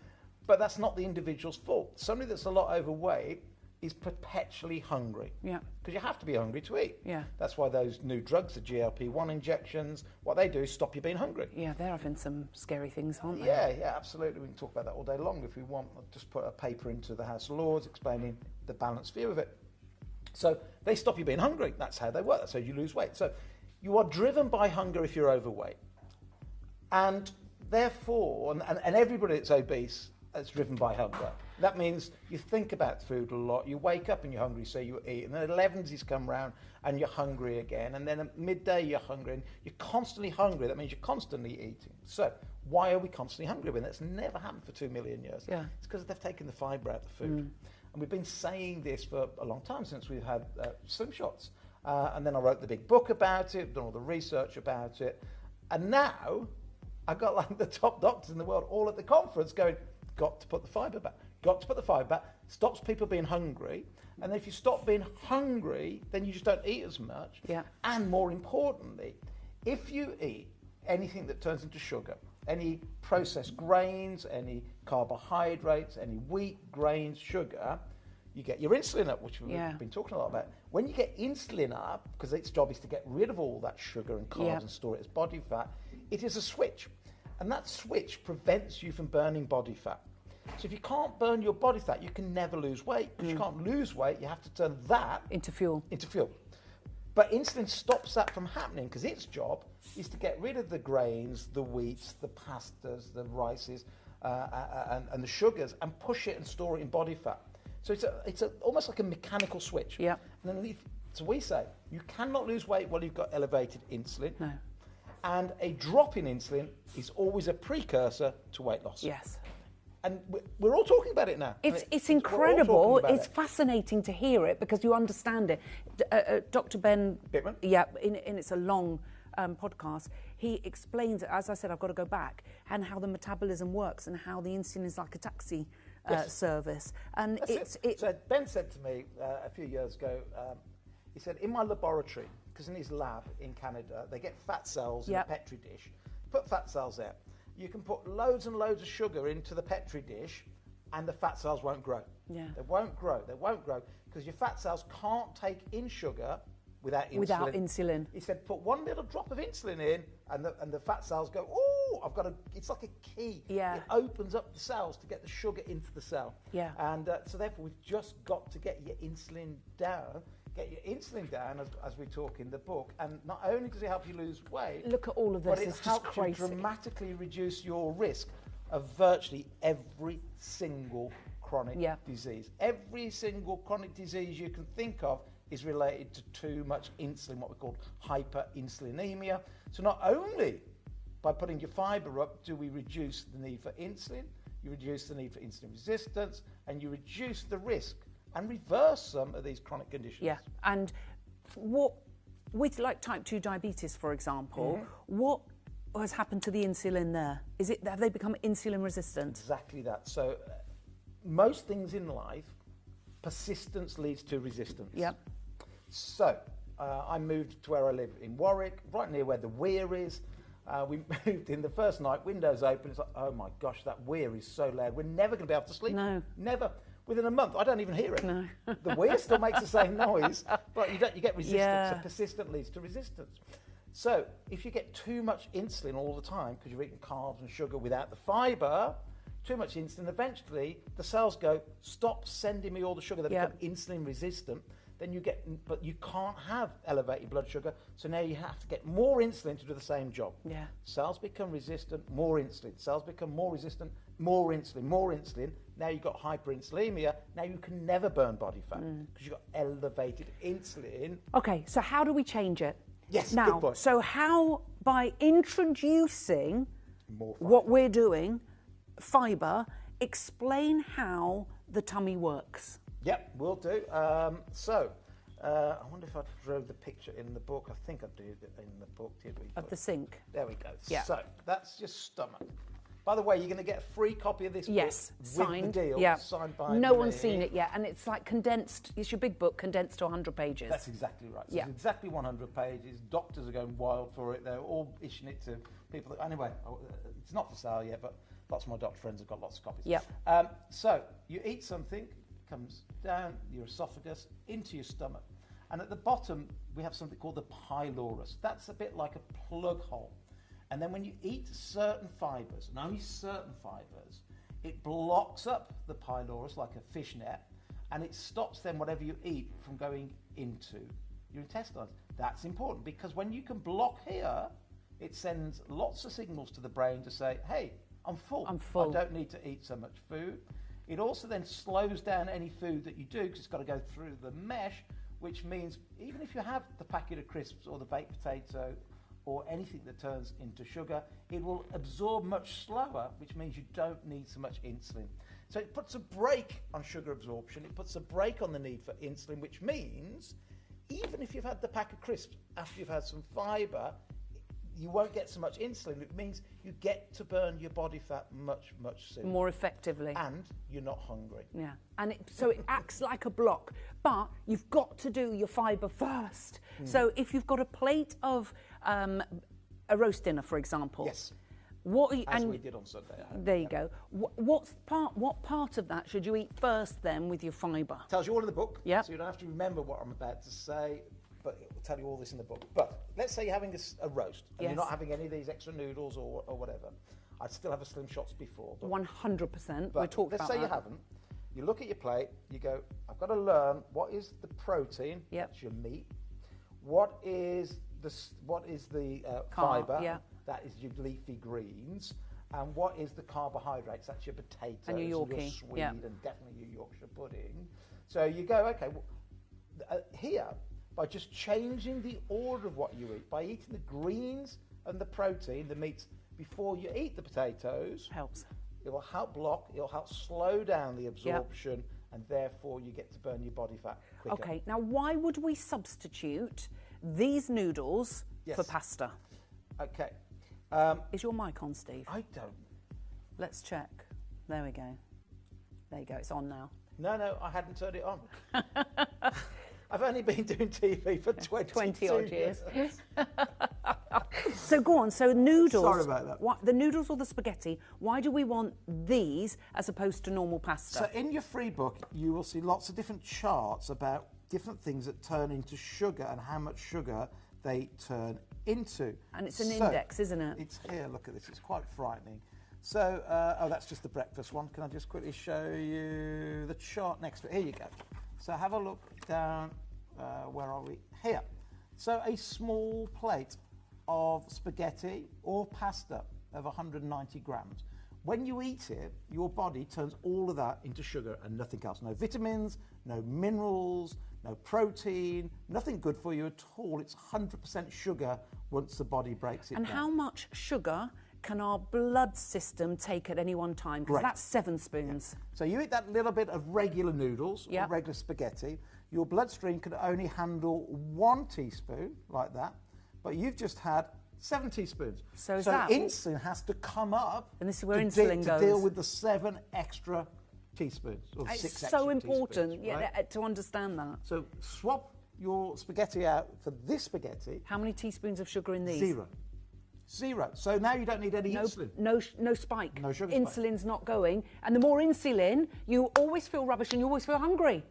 But that's not the individual's fault. Somebody that's a lot overweight is perpetually hungry. Yeah. Because you have to be hungry to eat. Yeah. That's why those new drugs, the GLP-1 injections, what they do is stop you being hungry. Yeah, there have been some scary things, aren't there? Yeah, absolutely. We can talk about that all day long if we want. I'll just put a paper into the House of Lords explaining the balanced view of it. So they stop you being hungry. That's how they work. That's how you lose weight. So you are driven by hunger if you're overweight. And therefore, and everybody that's obese is driven by hunger. That means you think about food a lot. You wake up and you're hungry, so you eat. And then 11s come round and you're hungry again. And then at midday you're hungry and you're constantly hungry. That means you're constantly eating. So why are we constantly hungry when that's never happened for 2 million years? Yeah. It's because they've taken the fibre out of the food. And we've been saying this for a long time since we've had Slim Shots. And then I wrote the big book about it, done all the research about it. And now, I got like the top doctors in the world all at the conference going, got to put the fibre back, got to put the fibre back, stops people being hungry. And if you stop being hungry, then you just don't eat as much. Yeah. And more importantly, if you eat anything that turns into sugar, any processed grains, any carbohydrates, any wheat, grains, sugar, you get your insulin up, which we've been talking a lot about. When you get insulin up, because its job is to get rid of all that sugar and carbs and store it as body fat, it is a switch. And that switch prevents you from burning body fat. So if you can't burn your body fat, you can never lose weight. Because you can't lose weight, you have to turn that into fuel. But insulin stops that from happening because its job is to get rid of the grains, the wheats, the pastas, the rices, and the sugars, and push it and store it in body fat. So it's almost like a mechanical switch. Yeah. And then so we say you cannot lose weight while you've got elevated insulin. No. And a drop in insulin is always a precursor to weight loss. Yes. And we're all talking about it now. It's incredible. It's fascinating to hear it because you understand it. Dr. Ben Bittman? Yeah, it's a long podcast. He explains, as I said, I've got to go back, and how the metabolism works and how the insulin is like a taxi service. And So Ben said to me a few years ago, he said, in my laboratory, because in his lab in Canada, they get fat cells in a Petri dish. Put fat cells there. You can put loads and loads of sugar into the Petri dish and the fat cells won't grow. Yeah. They won't grow. They won't grow because your fat cells can't take in sugar without insulin. Without insulin. He said, put one little drop of insulin in and the fat cells go, oh, I've got a, it's like a key. Yeah. It opens up the cells to get the sugar into the cell. Yeah. And so therefore we've just got to get your insulin down. Get your insulin down, as we talk in the book, and not only does it help you lose weight, look at all of this, but it it's just helps you crazy. dramatically reduce your risk of virtually every single chronic disease. Every single chronic disease you can think of is related to too much insulin, what we call hyperinsulinemia. So not only by putting your fibre up do we reduce the need for insulin, you reduce the need for insulin resistance, and you reduce the risk and reverse some of these chronic conditions. Yeah, and what with like type 2 diabetes, for example, what has happened to the insulin there? Have they become insulin resistant? Exactly that. So most things in life, persistence leads to resistance. Yep. So I moved to where I live in Warwick, right near where the weir is. We moved in the first night, windows open. It's like, oh my gosh, that weir is so loud. We're never going to be able to sleep. No. Never. Within a month, I don't even hear it. No. The weir still makes the same noise, but you get resistance. Yeah. So persistent leads to resistance. So if you get too much insulin all the time because you're eating carbs and sugar without the fibre, too much insulin, eventually the cells go, stop sending me all the sugar. They become insulin resistant. Then but you can't have elevated blood sugar, so now you have to get more insulin to do the same job. Yeah. Cells become resistant, more insulin. Cells become more resistant, more insulin, more insulin. Now you've got hyperinsulinemia. Now you can never burn body fat because you've got elevated insulin. Okay, so how do we change it? Yes, now, good point. So how, by introducing More fibre. what we're doing, fibre, explain how the tummy works. Yep, will do. I wonder if I drove the picture in the book. I think I did it in the book, did we? Of the sink. There we go. Yeah. So that's your stomach. By the way, you're going to get a free copy of this book with signed. the deal, Yeah. signed by No me. one's seen it yet, and it's like condensed. It's your big book condensed to 100 pages. That's exactly right. So Yeah. It's exactly 100 pages. Doctors are going wild for it. They're all issuing it to people. Anyway, it's not for sale yet, but lots of my doctor friends have got lots of copies. Yep. So you eat something, it comes down your esophagus into your stomach. And at the bottom, we have something called the pylorus. That's a bit like a plug hole. And then when you eat certain fibres, and only certain fibres, it blocks up the pylorus like a fishnet, and it stops then whatever you eat from going into your intestines. That's important because when you can block here, it sends lots of signals to the brain to say, hey, I'm full. I'm full. I don't need to eat so much food. It also then slows down any food that you do because it's got to go through the mesh, which means even if you have the packet of crisps or the baked potato or anything that turns into sugar, it will absorb much slower, which means you don't need so much insulin. So it puts a brake on sugar absorption, it puts a brake on the need for insulin, which means even if you've had the pack of crisps after you've had some fibre, you won't get so much insulin. It means you get to burn your body fat much, much sooner. More effectively. And you're not hungry. Yeah, and so it acts like a block, but you've got to do your fibre first. So if you've got a plate of a roast dinner, for example. Yes. As we did on Sunday. There you go. What part of that should you eat first then with your fibre? Tells you all in the book. Yeah. So you don't have to remember what I'm about to say, but it will tell you all this in the book. But let's say you're having a roast and Yes. you're not having any of these extra noodles or whatever. I'd still have a Slim Shots before. 100%. But We'll talk let's about say that. you haven't. You look at your plate. You go, I've got to learn what is the protein. Yep. That's your meat. What is the fibre? Yeah. That is your leafy greens. And what is the carbohydrates? That's your potatoes And your Yorkie, your swede yeah. and definitely your Yorkshire pudding. So you go, okay, well, here, by just changing the order of what you eat, by eating the greens and the protein, the meats, before you eat the potatoes, helps. It will help block, it will help slow down the absorption, and therefore you get to burn your body fat quicker. Okay, now why would we substitute these noodles for pasta? Okay. Is your mic on, Steve? I don't. Let's check. There we go. There you go, it's on now. No, I hadn't turned it on. I've only been doing TV for 20 odd years. So go on, so noodles. Sorry about that. The noodles or the spaghetti, why do we want these as opposed to normal pasta? So in your free book, you will see lots of different charts about different things that turn into sugar and how much sugar they turn into. And it's an index, isn't it? It's here, look at this, it's quite frightening. So, that's just the breakfast one. Can I just quickly show you the chart next to it? Here you go. So have a look down, where are we? Here. So a small plate of spaghetti or pasta of 190 grams. When you eat it, your body turns all of that into sugar and nothing else. No vitamins, no minerals, no protein, nothing good for you at all. It's 100% sugar once the body breaks it down. And how much sugar can our blood system take at any one time? Because that's 7 spoons. Yeah. So you eat that little bit of regular noodles or regular spaghetti, your bloodstream can only handle 1 teaspoon like that, but you've just had 7 teaspoons. So insulin has to come up and this is where insulin goes. to deal with the 7 extra teaspoons or it's 6 extra so important right? to understand that. So swap your spaghetti out for this spaghetti. How many teaspoons of sugar in these? 0. So now you don't need any insulin. No spike. No sugar Insulin's not going. And the more insulin, you always feel rubbish and you always feel hungry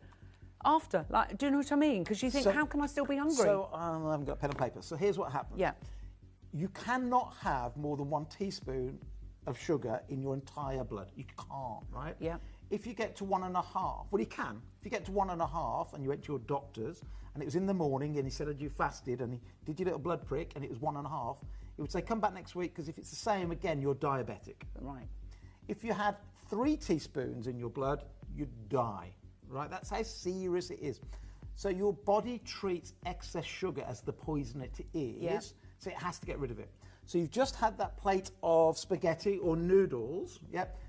after. Like, do you know what I mean? Because you think, how can I still be hungry? So I haven't got pen and paper. So here's what happens. Yeah. You cannot have more than 1 teaspoon of sugar in your entire blood. You can't, right? Yeah. If you get to 1.5, well, you can. If you get to 1.5 and you went to your doctor's and it was in the morning and he said that you fasted and he did your little blood prick and it was 1.5, he would say, come back next week because if it's the same again, you're diabetic. Right. If you had 3 teaspoons in your blood, you'd die, right? That's how serious it is. So your body treats excess sugar as the poison it is, so it has to get rid of it. So you've just had that plate of spaghetti or noodles,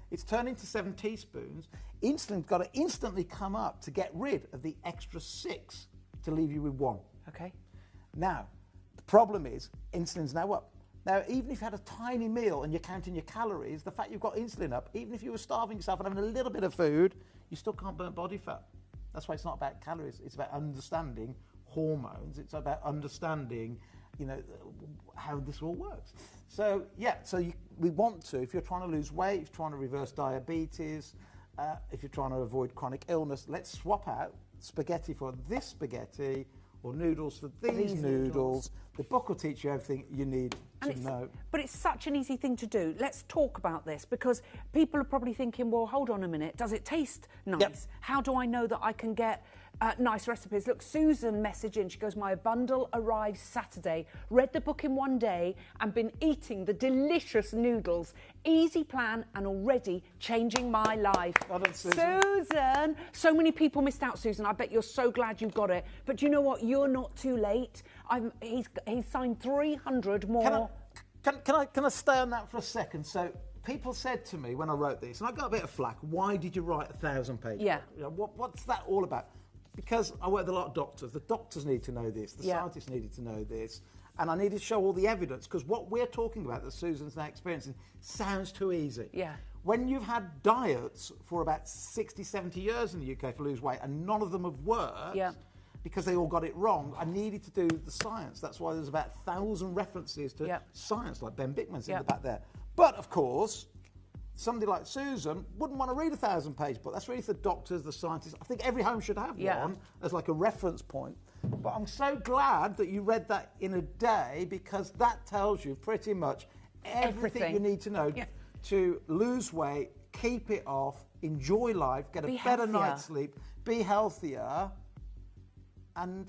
it's turned into 7 teaspoons. Insulin's got to instantly come up to get rid of the extra 6 to leave you with 1. Okay. Now, the problem is insulin's now up. Now, even if you had a tiny meal and you're counting your calories, the fact you've got insulin up, even if you were starving yourself and having a little bit of food, you still can't burn body fat. That's why it's not about calories. It's about understanding hormones. It's about understanding, how this all works. So, we want to, if you're trying to lose weight, if you're trying to reverse diabetes, if you're trying to avoid chronic illness, let's swap out spaghetti for this spaghetti or noodles for these noodles. The book will teach you everything you need to know. But it's such an easy thing to do. Let's talk about this because people are probably thinking, well, hold on a minute. Does it taste nice? Yep. How do I know that I can get nice recipes? Look, Susan messaged in. She goes, my bundle arrived Saturday. Read the book in 1 day and been eating the delicious noodles. Easy plan and already changing my life. Well done, Susan. Susan! So many people missed out, Susan. I bet you're so glad you got it. But do you know what? You're not too late. He's signed 300 more. Can I stay on that for a second? So people said to me when I wrote this, and I got a bit of flack, why did you write 1,000 pages? Yeah. What's that all about? Because I work with a lot of doctors. The doctors need to know this. The scientists needed to know this. And I need to show all the evidence, because what we're talking about that Susan's now experiencing sounds too easy. Yeah. When you've had diets for about 60, 70 years in the UK to lose weight and none of them have worked, because they all got it wrong, I needed to do the science. That's why there's about 1,000 references to science, like Ben Bickman's in the back there. But, of course, somebody like Susan wouldn't want to read a 1,000-page book. That's really for doctors, the scientists. I think every home should have one as like a reference point. But I'm so glad that you read that in a day, because that tells you pretty much everything you need to know to lose weight, keep it off, enjoy life, get a better night's sleep, be healthier, and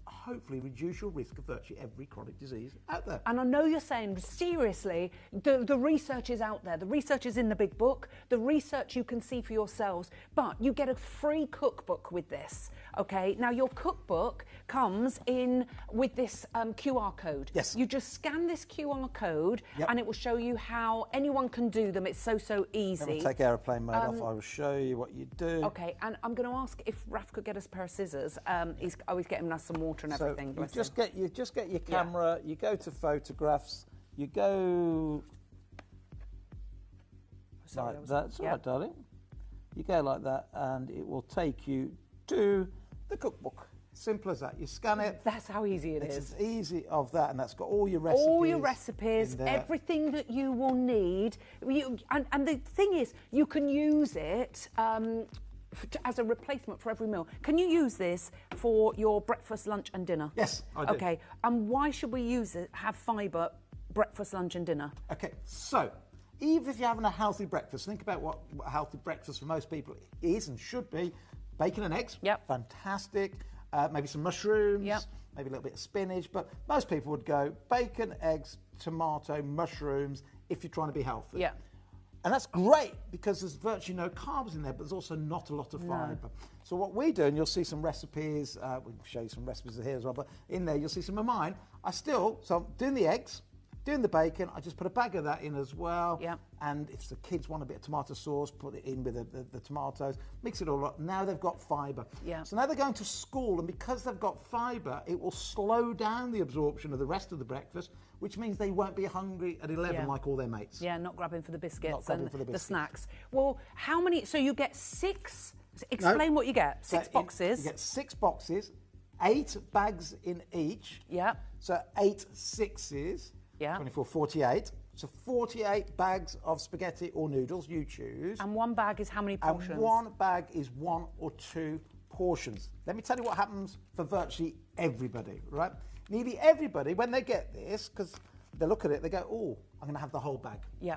hopefully reduce your risk of virtually every chronic disease out there. And I know you're saying, seriously, the research is out there. The research is in the big book. The research you can see for yourselves. But you get a free cookbook with this, okay? Now, your cookbook comes in with this QR code. Yes. You just scan this QR code and it will show you how anyone can do them. It's so easy. Let me take aeroplane mode off. I will show you what you do. Okay, and I'm going to ask if Raf could get us a pair of scissors. He's always getting us some water and everything. So you just get your camera, you go to photographs, you go like that. It's all right, darling. You go like that and it will take you to the cookbook. Simple as that. You scan it. That's how easy it is. It's as easy of that, and that's got all your recipes. All your recipes, everything that you will need. And the thing is, you can use it as a replacement for every meal. Can you use this for your breakfast, lunch and dinner? Yes, I do. Okay, and why should we use it, have fibre, breakfast, lunch and dinner? Okay, so even if you're having a healthy breakfast, think about what a healthy breakfast for most people is and should be. Bacon and eggs, fantastic. Maybe some mushrooms, maybe a little bit of spinach, but most people would go bacon, eggs, tomato, mushrooms if you're trying to be healthy. Yeah. And that's great because there's virtually no carbs in there, but there's also not a lot of fibre. So what we do, and you'll see some recipes, we'll show you some recipes here as well, but in there you'll see some of mine. So I'm doing the eggs, doing the bacon, I just put a bag of that in as well. Yeah. And if the kids want a bit of tomato sauce, put it in with the tomatoes, mix it all up. Now they've got fibre. Yeah. So now they're going to school, and because they've got fibre, it will slow down the absorption of the rest of the breakfast, which means they won't be hungry at 11 like all their mates. Yeah, not grabbing for the biscuits and the snacks. Well, how many? So you get 6. Explain what you get. 6 boxes. You get 6 boxes, 8 bags in each. Yeah. So 8 sixes. Yeah. 24, 48. So 48 bags of spaghetti or noodles, you choose. And one bag is how many portions? And one bag is 1 or 2 portions. Let me tell you what happens for virtually everybody, right? Nearly everybody, when they get this, because they look at it, they go, oh, I'm going to have the whole bag. Yeah.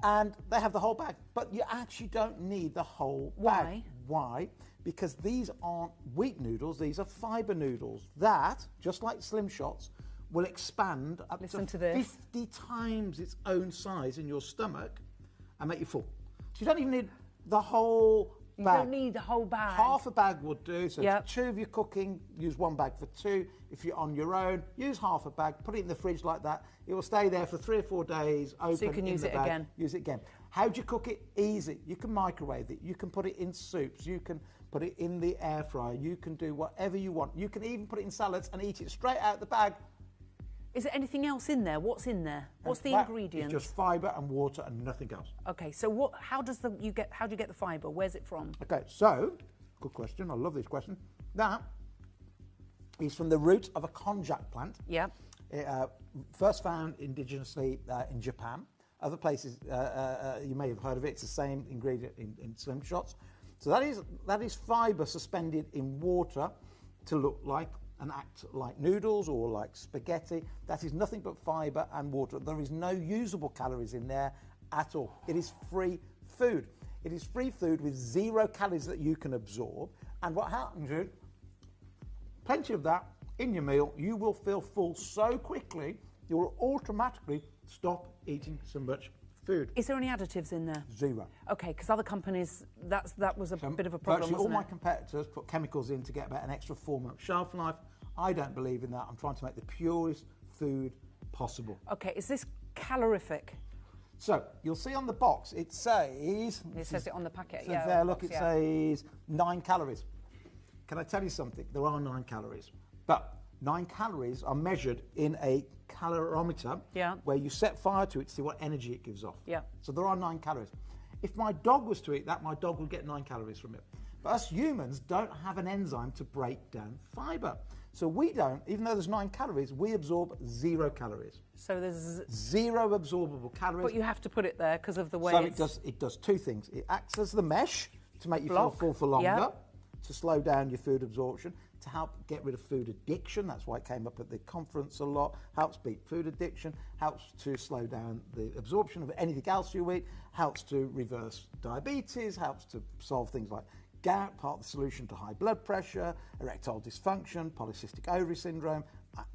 And they have the whole bag. But you actually don't need the whole bag. Why? Because these aren't wheat noodles, these are fibre noodles. That, just like Slim Shots, will expand up to 50 times its own size in your stomach and make you full. So you don't even need the whole bag. You don't need the whole bag. Half a bag would do. So if 2 of you cooking, use 1 bag for 2. If you're on your own, use half a bag, put it in the fridge like that. It will stay there for 3 or 4 days, open so you can use it again. Use it again. How do you cook it? Easy. You can microwave it. You can put it in soups. You can put it in the air fryer. You can do whatever you want. You can even put it in salads and eat it straight out the bag. Is there anything else in there? What's in there? What's the ingredients? It's just fibre and water and nothing else. Okay, so how do you get the fibre? Where's it from? Okay, so good question. I love this question. That is from the root of a konjac plant. Yeah. First found indigenously in Japan. Other places you may have heard of it. It's the same ingredient in Slim Shots. So that is fibre suspended in water to look like and act like noodles or like spaghetti. That is nothing but fibre and water. There is no usable calories in there at all. It is free food. It is free food with 0 calories that you can absorb. And what happens is, plenty of that in your meal, you will feel full so quickly, you will automatically stop eating so much food. Is there any additives in there? 0. Okay, because other companies, that was a bit of a problem, virtually all wasn't my it? competitors put chemicals in to get about an extra 4-month shelf life. I don't believe in that. I'm trying to make the purest food possible. Okay, is this calorific? So, you'll see on the box, it says... It says it on the packet, so there, look, it says 9 calories. Can I tell you something? There are 9 calories. But 9 calories are measured in a calorimeter where you set fire to it to see what energy it gives off. Yeah. So there are 9 calories. If my dog was to eat that, my dog would get 9 calories from it. But us humans don't have an enzyme to break down fibre. So we don't, even though there's 9 calories, we absorb 0 calories. So there's 0 absorbable calories. But you have to put it there because of the way it does 2 things. It acts as the mesh to make you feel full for longer, to slow down your food absorption, to help get rid of food addiction. That's why it came up at the conference a lot. Helps beat food addiction, helps to slow down the absorption of anything else you eat, helps to reverse diabetes, helps to solve things like gout, part of the solution to high blood pressure, erectile dysfunction, polycystic ovary syndrome,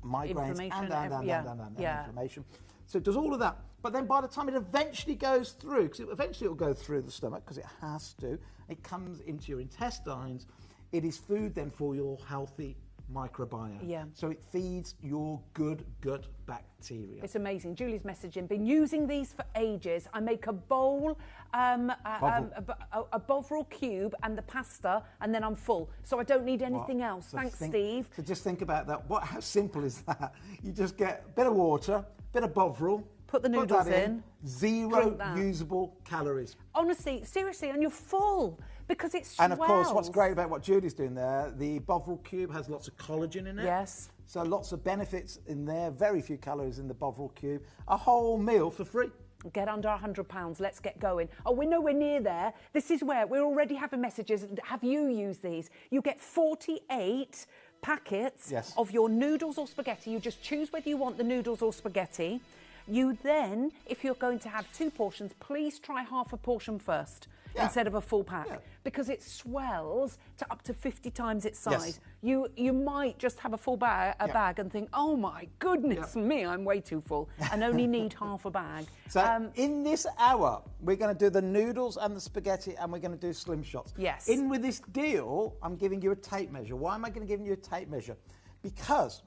migraines, and inflammation. So it does all of that. But then by the time it eventually goes through, because eventually it will go through the stomach, because it has to, it comes into your intestines, it is food then for your healthy microbiome. Yeah. So it feeds your good gut bacteria. It's amazing. Julie's messaging, been using these for ages. I make a bowl, a bovril cube and the pasta, and then I'm full. So I don't need anything else. So Thanks, Steve. So just think about that. How simple is that? You just get a bit of water, a bit of bovril, put the noodles in, 0 usable calories. Honestly, seriously, and you're full. Because it swells. And of course, what's great about what Julie's doing there, the bovril cube has lots of collagen in it. Yes. So lots of benefits in there, very few calories in the bovril cube. A whole meal for free. Get under £100, let's get going. Oh, we're nowhere near there. This is where we're already having messages. Have you used these? You get 48 packets of your noodles or spaghetti. You just choose whether you want the noodles or spaghetti. You then, if you're going to have 2 portions, please try half a portion first. Instead of a full pack, because it swells to up to 50 times its size. You might just have a full bag and think, oh my goodness me, I'm way too full, and only need half a bag. So in this hour, we're going to do the noodles and the spaghetti, and we're going to do slim shots. Yes. In with this deal, I'm giving you a tape measure. Why am I going to give you a tape measure? Because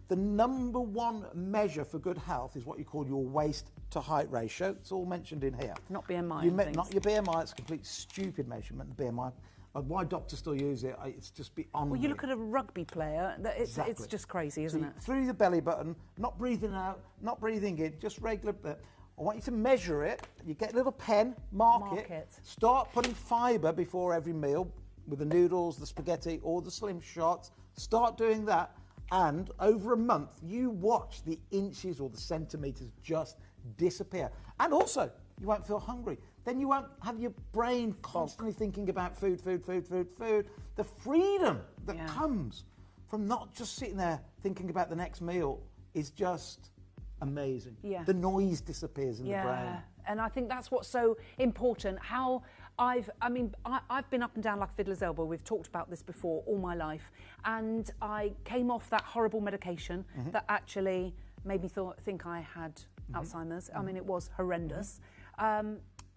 the number 1 measure for good health is what you call your waist to height ratio. It's all mentioned in here. Not BMI. Not your BMI. It's a complete stupid measurement, the BMI. Why doctors still use it, it's just beyond Well, you look at a rugby player, it's just crazy, isn't it? Through the belly button, not breathing out, not breathing in, just regular. I want you to measure it. You get a little pen, mark it. Start putting fibre before every meal with the noodles, the spaghetti, or the slim shots. Start doing that. And over a month, you watch the inches or the centimetres just disappear. And also, you won't feel hungry. Then you won't have your brain constantly thinking about food. The freedom that comes from not just sitting there thinking about the next meal is just amazing. Yeah. The noise disappears in the brain. And I think that's what's so important. I've been up and down like a fiddler's elbow. We've talked about this before all my life. And I came off that horrible medication that actually made me think I had Alzheimer's. I mean, it was horrendous.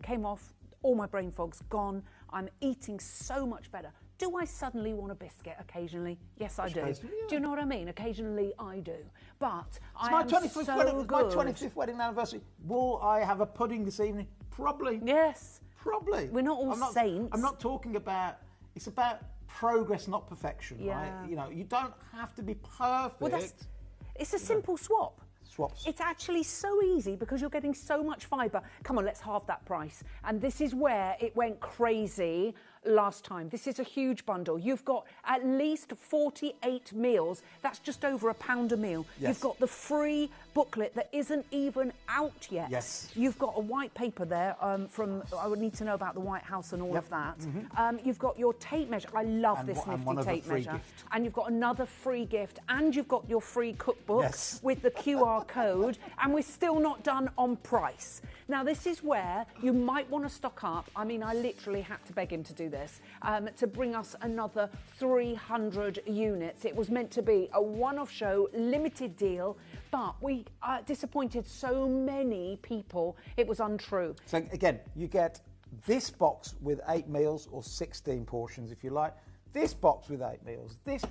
Came off, all my brain fog's gone. I'm eating so much better. Do I suddenly want a biscuit occasionally? Yes, I do. Do you know what I mean? Occasionally I do. But I am so good. My 25th wedding anniversary. Will I have a pudding this evening? Probably. Yes. Probably. We're not all saints. I'm not talking about... It's about progress, not perfection, right? You know, you don't have to be perfect. Well, it's a simple swap. Swaps. It's actually so easy because you're getting so much fibre. Come on, let's halve that price. And this is where it went crazy last time. This is a huge bundle. You've got at least 48 meals. That's just over £1 a meal. Yes. You've got the free booklet that isn't even out yet. Yes. You've got a white paper there from, I would need to know about the White House and all of that. You've got your tape measure. I love this nifty tape measure. Gift. And you've got another free gift. And you've got your free cookbook with the QR code. And we're still not done on price. Now, this is where you might want to stock up. I mean, I literally had to beg him to do this, to bring us another 300 units. It was meant to be a one-off show, limited deal, but we disappointed so many people, it was untrue. So again, you get this box with 8 meals or 16 portions if you like, this box with 8 meals, this box